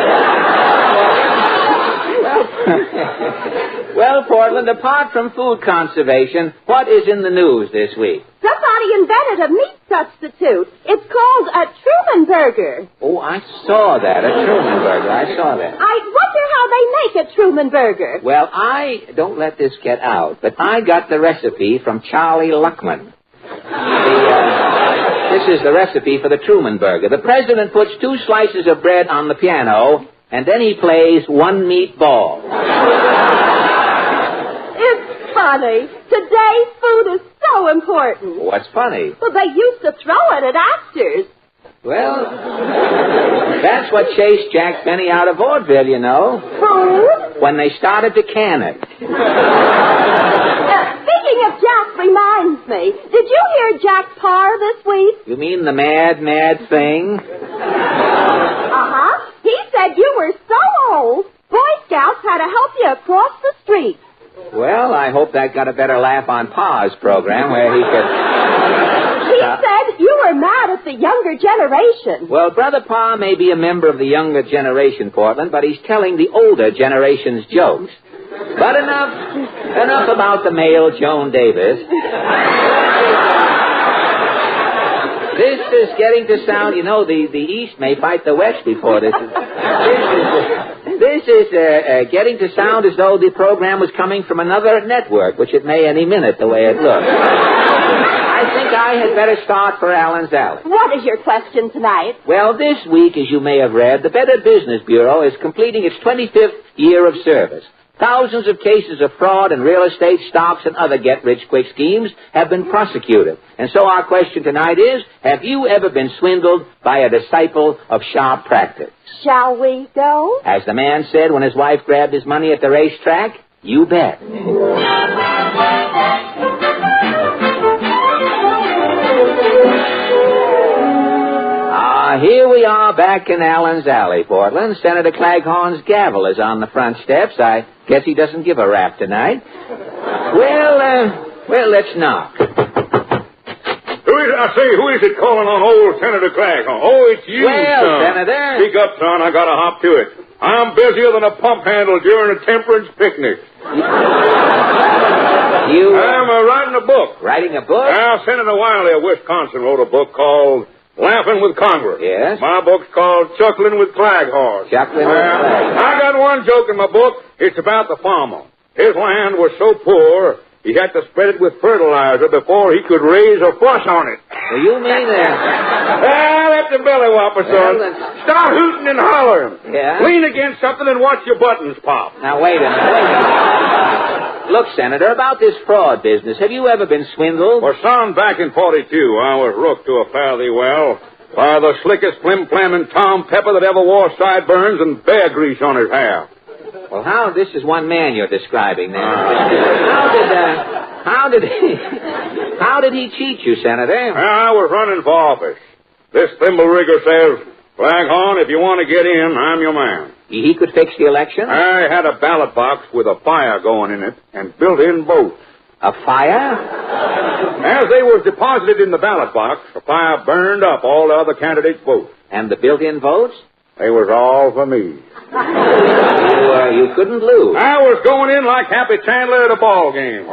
Well, Portland, apart from food conservation, what is in the news this week? Somebody invented a meat substitute. It's called a Truman Burger. Oh, I saw that, a Truman Burger. I saw that. I wonder how they make a Truman Burger. Well, don't let this get out, but I got the recipe from Charlie Luckman. This is the recipe for the Truman Burger. The president puts 2 slices of bread on the piano, and then he plays 1 meatball. It's funny. Today's food is so important. What's funny? Well, they used to throw it at actors. Well, that's what chased Jack Benny out of vaudeville, you know. Food? When they started to can it. Speaking of Jack reminds me, did you hear Jack Parr this week? You mean the mad thing? Uh-huh. He said you were so old, Boy Scouts had to help you across the street. Well, I hope that got a better laugh on Pa's program where he could... He said you were mad at the younger generation. Well, Brother Pa may be a member of the younger generation, Portland, but he's telling the older generation's jokes. But enough about the male Joan Davis. This is getting to sound, you know, the East may fight the West before this. This is getting to sound as though the program was coming from another network, which it may any minute, the way it looks. I think I had better start for Allen's Alley. What is your question tonight? Well, this week, as you may have read, the Better Business Bureau is completing its 25th year of service. Thousands of cases of fraud in real estate, stocks, and other get-rich-quick schemes have been prosecuted. And so our question tonight is, have you ever been swindled by a disciple of sharp practice? Shall we go? As the man said when his wife grabbed his money at the racetrack, you bet. Here we are back in Allen's Alley, Portland. Senator Claghorn's gavel is on the front steps. I guess he doesn't give a rap tonight. Well, let's knock. Who is it calling on old Senator Claghorn? Oh, it's you, well, son. Senator. Speak up, son. I gotta hop to it. I'm busier than a pump handle during a temperance picnic. I'm writing a book. Writing a book? Senator Wiley of Wisconsin wrote a book called Laughing with Congress. Yes? My book's called Chuckling with Claghorse. Chuckling with Claghorse. I got one joke in my book. It's about the farmer. His land was so poor, he had to spread it with fertilizer before he could raise a flush on it. Well, you mean Let the belly whopper, son. Start hooting and hollering. Yeah? Lean against something and watch your buttons pop. Now, wait a minute. Look, Senator, about this fraud business, have you ever been swindled? Well, son, back in 42, I was rooked to a fare-thee well by the slickest flim-flamming Tom Pepper that ever wore sideburns and bear grease on his hair. Well, this is one man you're describing now. How did he cheat you, Senator? I was running for office. This thimble rigger says, Flaghorn, if you want to get in, I'm your man. He could fix the election? I had a ballot box with a fire going in it and built-in votes. A fire? As they was deposited in the ballot box, the fire burned up all the other candidates' votes. And the built-in votes? They was all for me. You couldn't lose. I was going in like Happy Chandler at a ball game.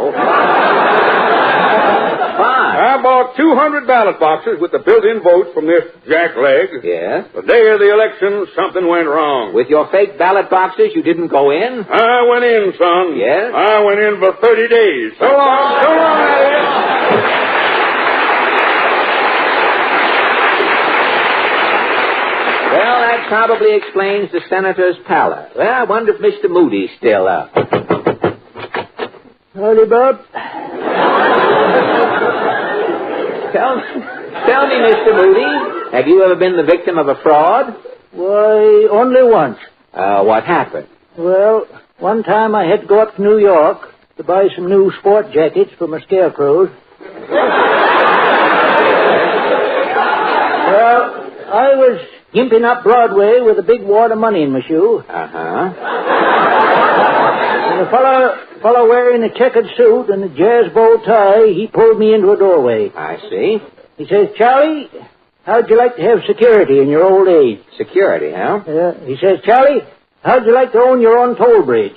Fine. I bought 200 ballot boxes with the built-in votes from this jackleg. Yes? The day of the election, something went wrong. With your fake ballot boxes, you didn't go in? I went in, son. Yes? I went in for 30 days. So long. So long, Elliot. Well, that probably explains the senator's pallor. Well, I wonder if Mr. Moody's still up. Howdy, Bob. Tell me, Mr. Moody, have you ever been the victim of a fraud? Why, only once. What happened? Well, one time I had to go up to New York to buy some new sport jackets for my scarecrows. Well, I was gimping up Broadway with a big wad of money in my shoe. Uh-huh. And a fellow wearing a checkered suit and a jazz bow tie, he pulled me into a doorway. I see. He says, Charlie, how'd you like to have security in your old age? Security, huh? Yeah. He says, Charlie, how'd you like to own your own toll bridge?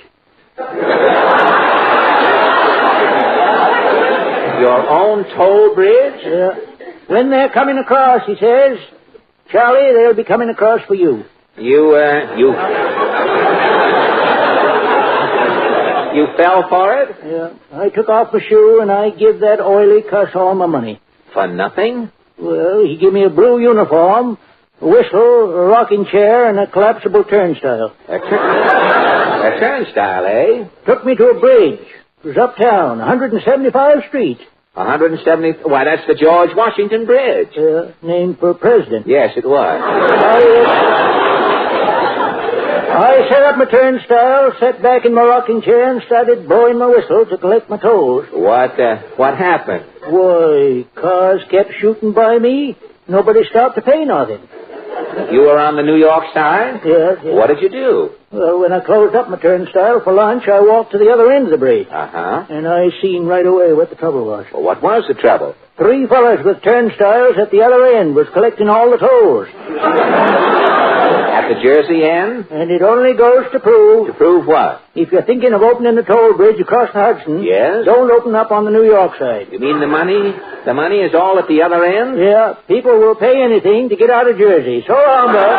Your own toll bridge? Yeah. When they're coming across, he says, Charlie, they'll be coming across for you. You fell for it? Yeah. I took off my shoe and I give that oily cuss all my money. For nothing? Well, he gave me a blue uniform, a whistle, a rocking chair, and a collapsible turnstile. A turnstile, eh? Took me to a bridge. It was uptown, 175th Street. 170... Why, that's the George Washington Bridge. Named for president. Yes, it was. I set up my turnstile, sat back in my rocking chair, and started blowing my whistle to collect my tolls. What happened? Why, cars kept shooting by me. Nobody stopped to pay nothing. You were on the New York side? Yes. What did you do? Well, when I closed up my turnstile for lunch, I walked to the other end of the bridge. Uh-huh. And I seen right away what the trouble was. Well, what was the trouble? 3 fellas with turnstiles at the other end was collecting all the tolls. At the Jersey end? And it only goes to prove... To prove what? If you're thinking of opening the toll bridge across the Hudson... Yes? Don't open up on the New York side. You mean the money? The money is all at the other end? Yeah. People will pay anything to get out of Jersey. So long, Bud.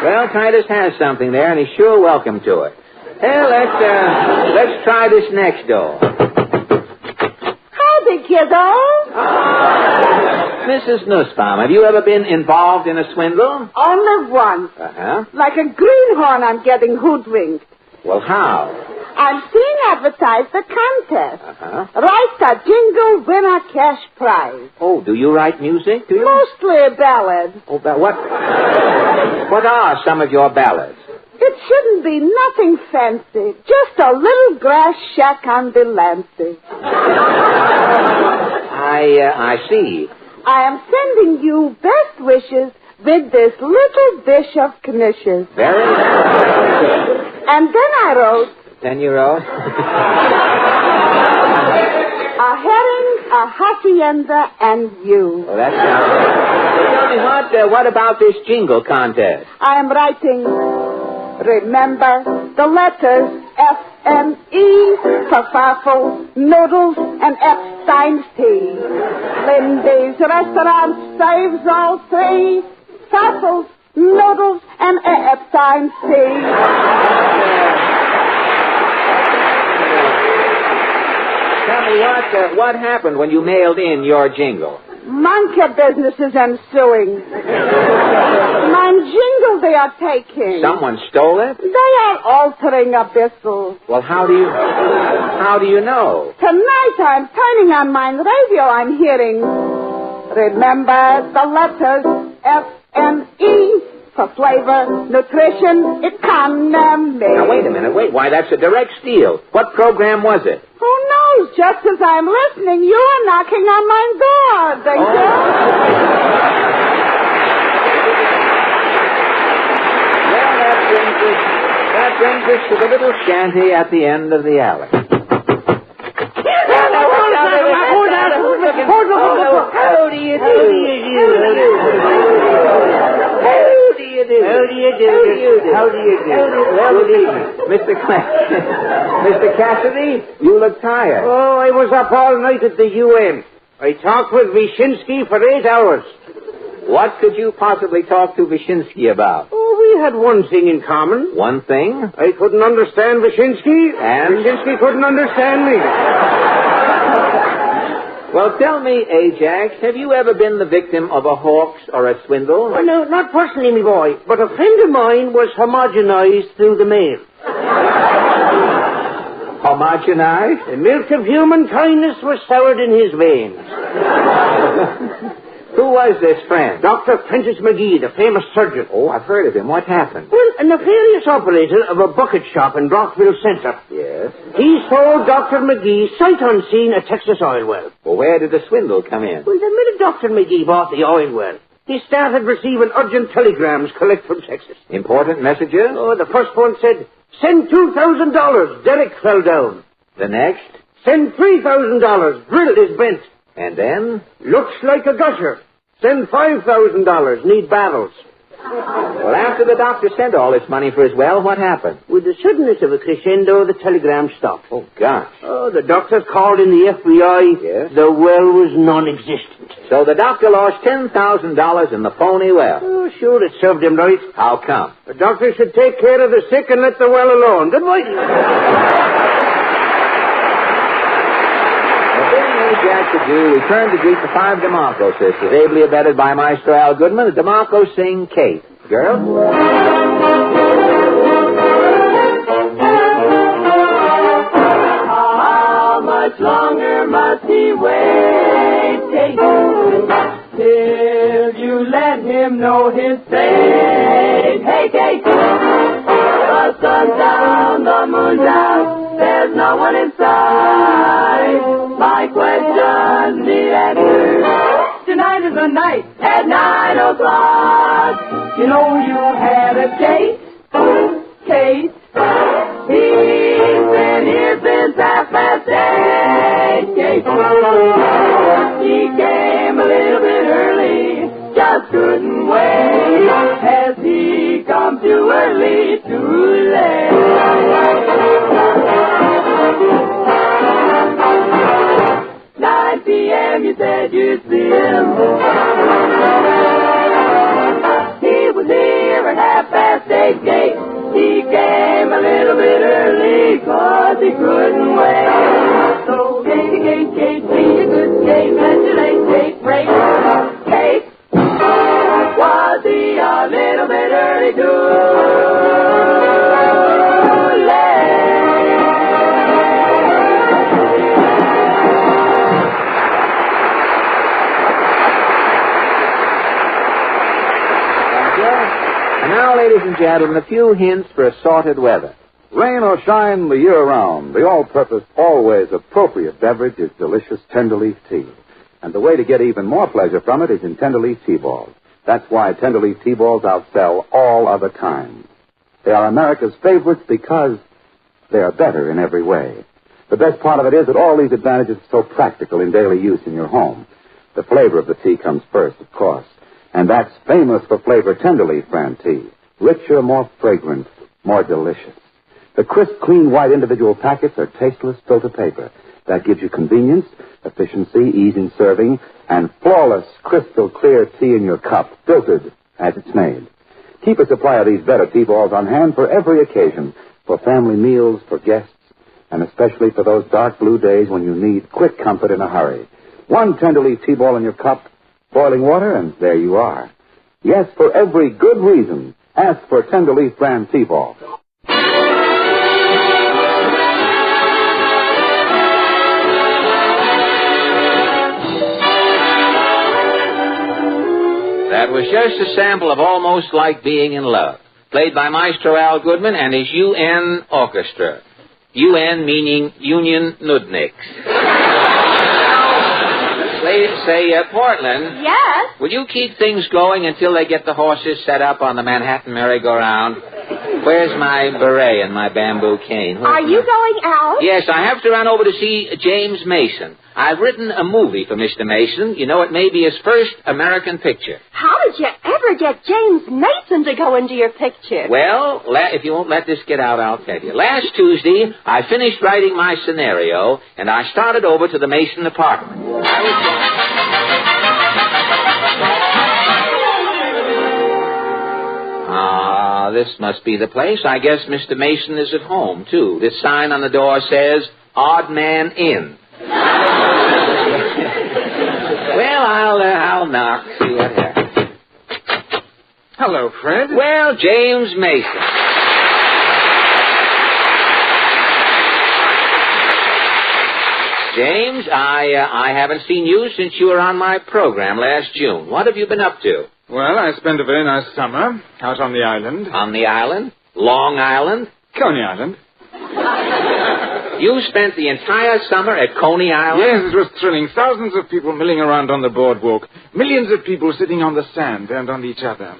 Well, Titus has something there, and he's sure welcome to it. Well, let's try this next door. Howdy, kiddo. Mrs. Nussbaum, have you ever been involved in a swindle? Only once. Uh-huh. Like a greenhorn, I'm getting hoodwinked. Well, how? I'm seeing advertised a contest. Uh-huh. Write a jingle, win a cash prize. Oh, do you write music? Do you? Mostly a ballad. Oh, what are some of your ballads? It shouldn't be nothing fancy. Just a little grass shack on the Lancey. I see. I am sending you best wishes with this little dish of knishes. Very good. And then I wrote... Then you wrote? A herring a hacienda, and you. Oh, that sounds good. Tell me what about this jingle contest? I am writing, remember the letters F-M-E for Farfel, Noodles, and Epstein's tea. Lindy's restaurant saves all three. Farfel, Noodles, and Epstein's tea. Tell me what happened when you mailed in your jingle? Monkey business is ensuing. My jingle they are taking. Someone stole it? They are altering a bissel. Well, how do you know? Tonight I'm turning on my radio. I'm hearing, remember the letters F-M-E for flavor, nutrition, economy. Now, wait a minute. Why, that's a direct steal. What program was it? Who knows? Just as I'm listening, you are knocking on my door. Thank you. Well, that brings us to the little shanty at the end of the alley. How do you do? Mr. Cassidy, you look tired. Oh, I was up all night at the UN. I talked with Wyszynski for 8 hours. What could you possibly talk to Wyszynski about? Oh, we had one thing in common. One thing? I couldn't understand Wyszynski, and Wyszynski couldn't understand me. Well, tell me, Ajax, have you ever been the victim of a hoax or a swindle? Oh, no, not personally, me boy, but a friend of mine was homogenized through the mail. Homogenized? The milk of human kindness was soured in his veins. Who was this friend? Dr. Prentice McGee, the famous surgeon. Oh, I've heard of him. What happened? Well, a nefarious operator of a bucket shop in Brockville Center. Yes? He sold Dr. McGee sight unseen a Texas oil well. Well, where did the swindle come in? Well, the minute Dr. McGee bought the oil well, he started receiving urgent telegrams collect from Texas. Important messages? Oh, the first one said, send $2,000. Derek fell down. The next? Send $3,000. Drill is bent. And then? Looks like a gusher. Send $5,000. Need barrels. Well, after the doctor sent all this money for his well, what happened? With the suddenness of a crescendo, the telegram stopped. Oh, gosh. Oh, the doctor called in the FBI. Yes? The well was non-existent. So the doctor lost $10,000 in the phony well. Oh, sure, it served him right. How come? The doctor should take care of the sick and let the well alone. Goodbye. Jack to do, we turn to greet the 5 DeMarco sisters, ably abetted by Maestro Al Goodman. The DeMarco sing Kate. Girl? How much longer must he wait, Kate, till you let him know his fate? Hey, Kate, the sun's down, the moon's out, there's no one inside. My questions need answers. Tonight is the night at 9 o'clock. You know you had a date, Kate. He's been here since 8:30, Kate. He came a little bit early, just couldn't wait. Has he come too early, too late? 9 p.m. you said you'd see him. He was here at 8:30, Kate. He came a little bit early, 'cause he couldn't wait. So, Kate, Kate, Kate, be a good Kate, let your late Kate break. Kate, was he a little bit early, too late? And now, ladies and gentlemen, a few hints for assorted weather. Rain or shine the year round, the all-purpose, always appropriate beverage is delicious Tenderleaf tea. And the way to get even more pleasure from it is in Tenderleaf tea balls. That's why Tenderleaf tea balls outsell all other kinds. They are America's favorites because they are better in every way. The best part of it is that all these advantages are so practical in daily use in your home. The flavor of the tea comes first, of course. And that's famous for flavor Tenderleaf brand tea. Richer, more fragrant, more delicious. The crisp, clean, white individual packets are tasteless filter paper. That gives you convenience, efficiency, ease in serving, and flawless, crystal clear tea in your cup, filtered as it's made. Keep a supply of these better tea balls on hand for every occasion, for family meals, for guests, and especially for those dark blue days when you need quick comfort in a hurry. One Tenderleaf tea ball in your cup, boiling water, and there you are. Yes, for every good reason, ask for Tenderleaf brand tea ball. That was just a sample of Almost Like Being in Love, played by Maestro Al Goodman and his UN Orchestra. UN meaning Union Nudniks. Say, Portland. Yes? Will you keep things going until they get the horses set up on the Manhattan merry-go-round? Where's my beret and my bamboo cane? Are you going out? Yes, I have to run over to see James Mason. I've written a movie for Mr. Mason. You know, it may be his first American picture. How did you ever get James Mason to go into your picture? Well, if you won't let this get out, I'll tell you. Last Tuesday, I finished writing my scenario, and I started over to the Mason apartment. This must be the place. I guess Mr. Mason is at home, too. This sign on the door says, Odd Man In. Well, I'll knock, see what happens. Hello, Fred. Well, James Mason. James, I haven't seen you since you were on my program last June. What have you been up to? Well, I spent a very nice summer out on the island. On the island? Long Island? Coney Island. You spent the entire summer at Coney Island? Yes, it was thrilling. Thousands of people milling around on the boardwalk. Millions of people sitting on the sand and on each other.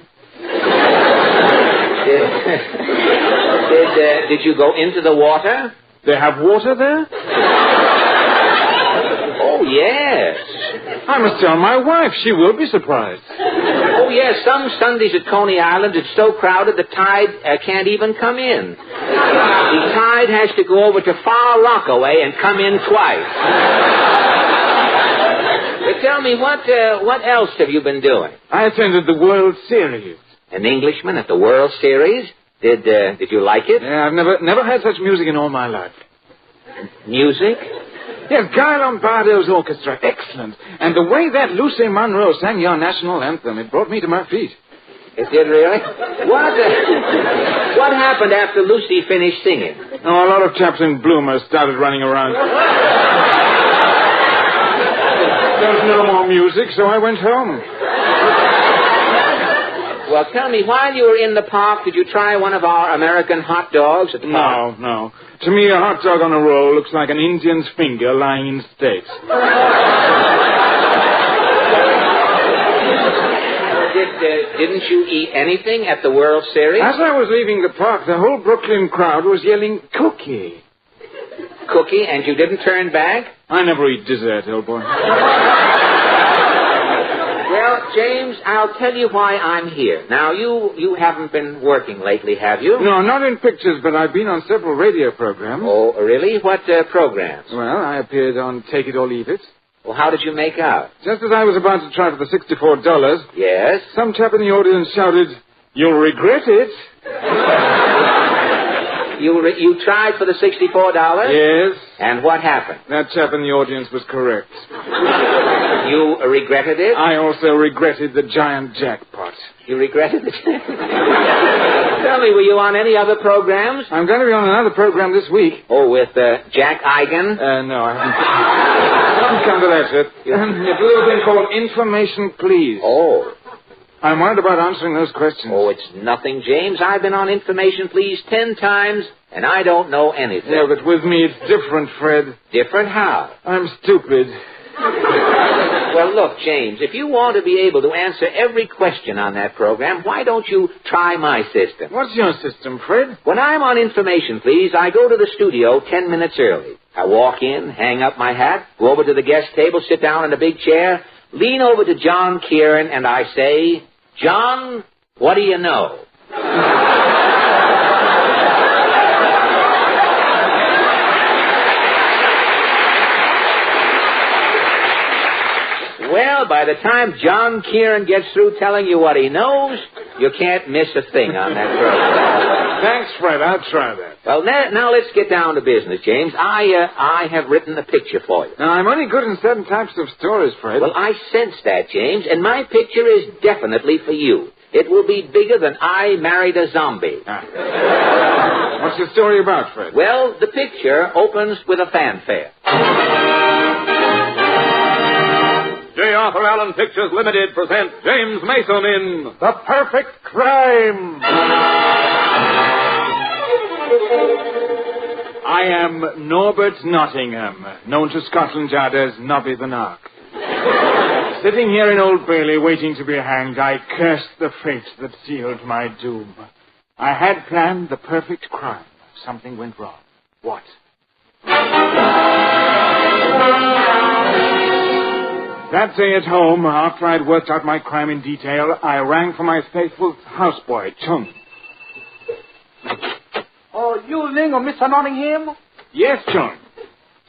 Did you go into the water? They have water there? Oh, yes. I must tell my wife. She will be surprised. Oh, yes. Some Sundays at Coney Island, it's so crowded the tide can't even come in. The tide has to go over to Far Rockaway and come in twice. But tell me, what else have you been doing? I attended the World Series. An Englishman at the World Series? Did you like it? Yeah, I've never had such music in all my life. Music? Yes, Guy Lombardo's orchestra. Excellent. And the way that Lucy Monroe sang your national anthem, it brought me to my feet. It did really? What happened after Lucy finished singing? Oh, a lot of chaps in bloomers started running around. There was no more music, so I went home. Well, tell me, while you were in the park, did you try one of our American hot dogs at the park? No. To me, a hot dog on a roll looks like an Indian's finger lying in steaks. Didn't you eat anything at the World Series? As I was leaving the park, the whole Brooklyn crowd was yelling, Cookie. Cookie, and you didn't turn back? I never eat dessert, old boy. Well, James, I'll tell you why I'm here. Now, you haven't been working lately, have you? No, not in pictures, but I've been on several radio programs. Oh, really? What programs? Well, I appeared on Take It or Leave It. Well, how did you make out? Just as I was about to try for the $64... Yes? Some chap in the audience shouted, "You'll regret it." You tried for the $64? Yes. And what happened? That chap in the audience was correct. You regretted it? I also regretted the giant jackpot. You regretted it? Tell me, were you on any other programs? I'm going to be on another program this week. Oh, with Jack Eigen? No, I haven't come to that yet. It's a little thing called Information Please. Oh. I'm worried about answering those questions. Oh, it's nothing, James. I've been on Information Please 10 times, and I don't know anything. Yeah, but with me it's different, Fred. Different how? I'm stupid. Well, look, James, if you want to be able to answer every question on that program, why don't you try my system? What's your system, Fred? When I'm on Information Please, I go to the studio 10 minutes early. I walk in, hang up my hat, go over to the guest table, sit down in a big chair, lean over to John Kieran, and I say, John, what do you know? Well, by the time John Kieran gets through telling you what he knows, you can't miss a thing on that program. Thanks, Fred. I'll try that. Well, now let's get down to business, James. I have written a picture for you. Now, I'm only good in certain types of stories, Fred. Well, I sense that, James, and my picture is definitely for you. It will be bigger than I Married a Zombie. What's the story about, Fred? Well, the picture opens with a fanfare. J. Arthur Allen Pictures Limited presents James Mason in The Perfect Crime. I am Norbert Nottingham, known to Scotland Yard as Nobby the Nark. Sitting here in Old Bailey waiting to be hanged, I cursed the fate that sealed my doom. I had planned the perfect crime. Something went wrong. What? That day at home, after I'd worked out my crime in detail, I rang for my faithful houseboy, Chung. Oh, you Ling or Mr. Nottingham? Yes, Chung.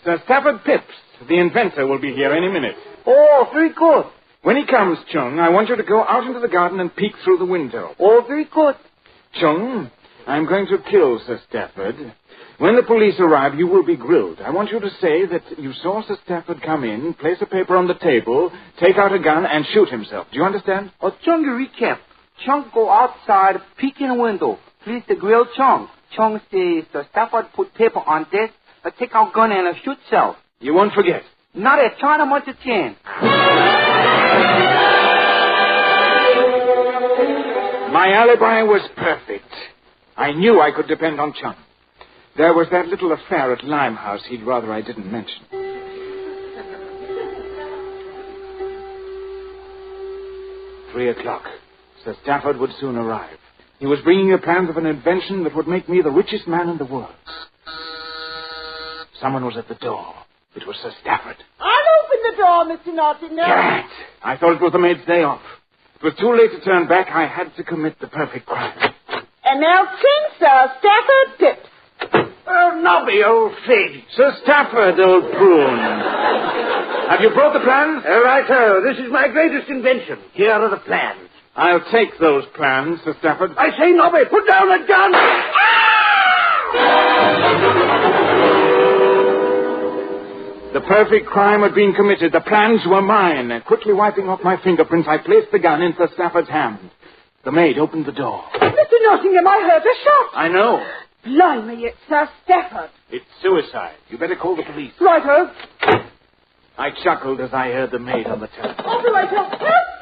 Sir Stafford Pipps, the inventor, will be here any minute. Oh, very good. When he comes, Chung, I want you to go out into the garden and peek through the window. Oh, very good. Chung, I'm going to kill Sir Stafford. When the police arrive, you will be grilled. I want you to say that you saw Sir Stafford come in, place a paper on the table, take out a gun, and shoot himself. Do you understand? Oh, Chung, you recap. Chung go outside, peek in the window. Please the grill Chung. Chung says Sir Stafford put paper on desk, take out gun and shoot self. You won't forget. Not a China much a chance. My alibi was perfect. I knew I could depend on Chung. There was that little affair at Limehouse he'd rather I didn't mention. 3:00. Sir Stafford would soon arrive. He was bringing the plans of an invention that would make me the richest man in the world. Someone was at the door. It was Sir Stafford. I'll open the door, Mr. Nottingham. Cat! I thought it was the maid's day off. It was too late to turn back. I had to commit the perfect crime. And now sing Sir Stafford Pipps. Oh, Nobby, old fig. Sir Stafford, old prune. Have you brought the plans? Righto. This is my greatest invention. Here are the plans. I'll take those plans, Sir Stafford. I say, Nobby, put down the gun. The perfect crime had been committed. The plans were mine. Quickly wiping off my fingerprints, I placed the gun in Sir Stafford's hand. The maid opened the door. Mr. Nottingham, I heard a shot. I know. Blimey, it's Sir Stafford. It's suicide. You better call the police. Righto. I chuckled as I heard the maid on the telephone. Operator, help!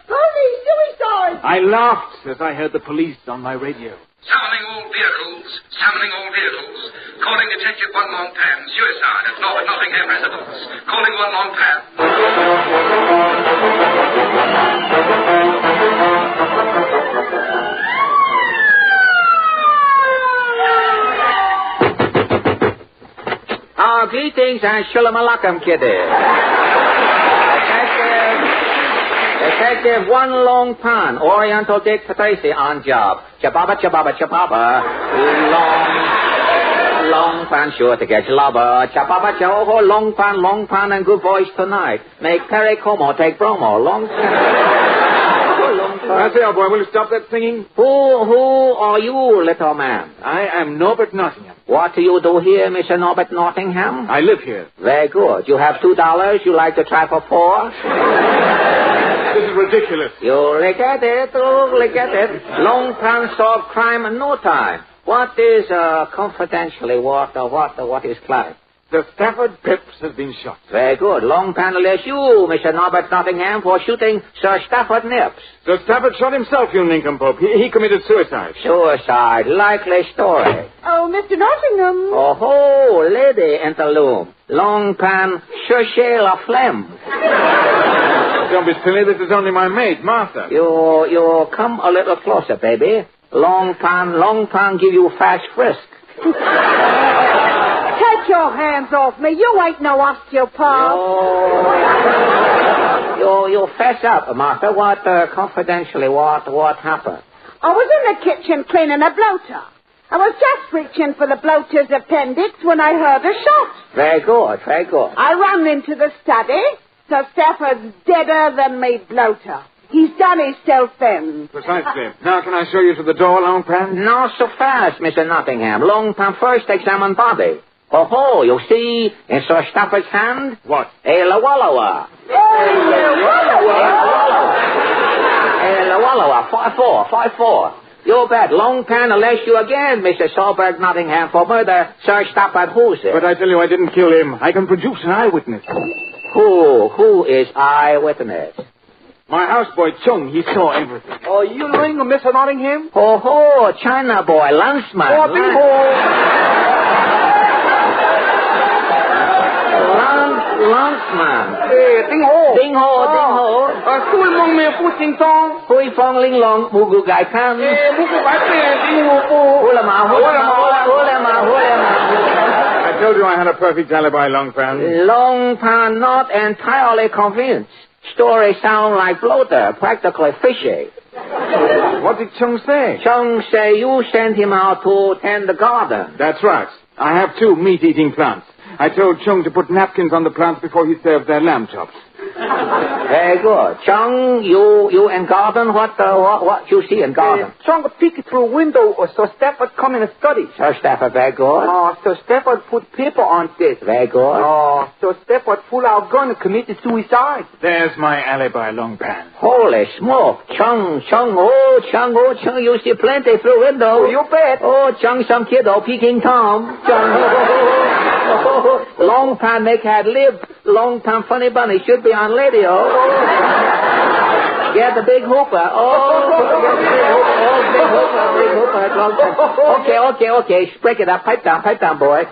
Police, suicide! I laughed as I heard the police on my radio. Summoning all vehicles. Summoning all vehicles. Calling Detective One Long Pan. Suicide at Nottingham residence. Calling One Long Pan. Greetings and shalom alaikum, kiddy. Detective One Long Pan, Oriental Dick Patracy on job. Chababa, chababa, chababa. Long Pan, sure to get lobber. Chababa, chababa, Long Pan, and good voice tonight. Make Perry Como take Bromo. Long Pan. I say, old boy, will you stop that singing? Who are you, little man? I am Norbert Nottingham. What do you do here, Mr. Norbert Nottingham? I live here. Very good. You have $2 you like to try for $4? This is ridiculous. You look at it. Long Pan solved crime in no time. What is, confidentially, what is crime? Sir Stafford Pipps has been shot. Very good. Long Pan lists you, Mr. Norbert Nottingham, for shooting Sir Stafford Nips. Sir Stafford shot himself, you nincompoop. He committed suicide. Suicide. Likely story. Oh, Mr. Nottingham. Oh, lady interlude. Long Pan, cherchez la flemme. Don't be silly. This is only my maid, Martha. You come a little closer, baby. Long Pan give you fast frisk. Catch your hands off me. You ain't no osteopath. You fess up, Martha. What, confidentially, what happened? I was in the kitchen cleaning a bloater. I was just reaching for the bloater's appendix when I heard a shot. Very good, very good. I ran into the study. Sir Stafford's deader than me bloater. He's done himself in. Precisely. Now can I show you to the door, Longpan? Not so fast, Mr. Nottingham. Longpan first examine body. Oh, you see in Sir Stafford's hand? What? A Lawalawa. A Lawalawa. 5-4. You bet. Longpan arrest you again, Mr. Solberg Nottingham, for murder. Sir Stafford Hooser. But I tell you, I didn't kill him. I can produce an eyewitness. Who is eyewitness? My houseboy, Chung. He saw everything. Oh, you ring Mr. Nottingham? Oh, China boy, Landsman. Oh, Landsman. Ding Ho. Ding Ho. Cui mong me phu Ding Tong. Hui Fong Ling Long, Mugu Gai Kan. Mugu Gai Kan, Ding Ho Pu. Hula Ma. I told you I had a perfect alibi, Longpan. Longpan not entirely convinced. Story sound like bloater, practically fishy. What did Chung say? Chung say you sent him out to tend the garden. That's right. I have 2 meat-eating plants. I told Chung to put napkins on the plants before he served their lamb chops. Very good. Chung, you in garden? What you see in garden? Chung peek through window or Sir Stafford come in a study. Sir Stafford, very good. Oh, Sir Stafford put paper on desk. Very good. Oh, Sir Stafford pull out gun and committed suicide. There's my alibi, Longpan. Holy smoke. Chung, you see plenty through window. Oh, you bet. Oh, Chung, some kiddo, Peking Tom. Chung, Longpan make had live. Long-time funny bunny should be on radio. Get the big hooper. Big hooper. Okay. Break it up. Pipe down, boy.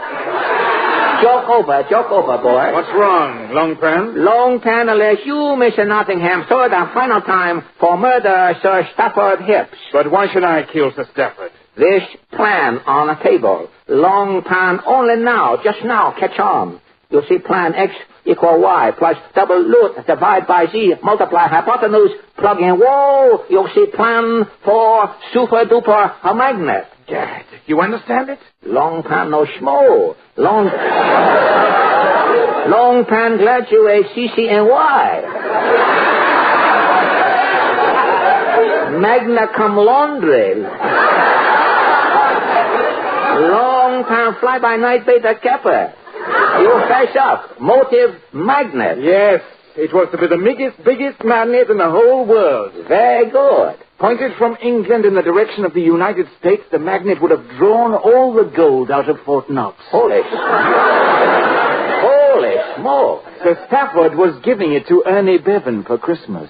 Joke over, boy. What's wrong, Longpan? Longpan, unless you, Mr. Nottingham, third and final time for murder Sir Stafford Hips. But why should I kill Sir Stafford? This plan on a table. Longpan only now, just now, catch on. You see plan X equal Y plus double root divide by Z multiply hypotenuse plug in whoa. You see plan for super duper a magnet. Dad, you understand it? Longpan no schmo. Longpan graduate CCNY. Magna cum laundry. Longpan fly by night beta kappa. You fess up. Motive magnet. Yes, it was to be the biggest magnet in the whole world. Very good. Pointed from England in the direction of the United States, the magnet would have drawn all the gold out of Fort Knox. Holy smoke. Sir Stafford was giving it to Ernie Bevan for Christmas.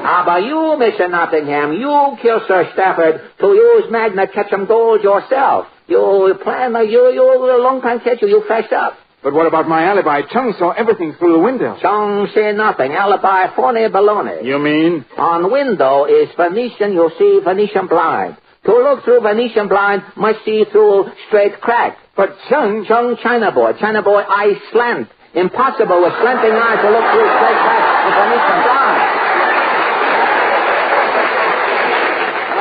How about you, Mr. Nottingham? You kill Sir Stafford to use magnet catch 'em gold yourself. You plan, you long time catch you fess up. But what about my alibi? Chung saw everything through the window. Chung say nothing. Alibi phony baloney. You mean? On window is Venetian, you see Venetian blind. To look through Venetian blind must see through straight crack. But Chung, China boy, eye slant. Impossible with slanting eyes to look through straight crack in Venetian blind.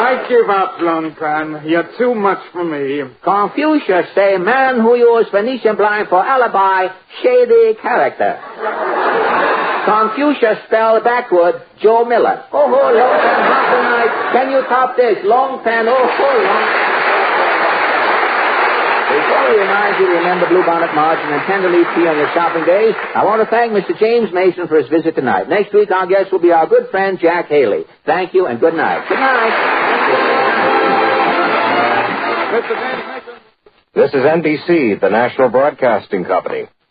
I give up, Longpan. You're too much for me. Confucius say man who use Venetian blind for alibi, shady character. Confucius spelled backward, Joe Miller. Longpan, hot tonight. Can you top this? Longpan, long. Before we remind you to remember Bluebonnet Margin and Tenderleaf Tea on your shopping days, I want to thank Mr. James Mason for his visit tonight. Next week, our guest will be our good friend, Jack Haley. Thank you and good night. Good night. This is NBC, the National Broadcasting Company.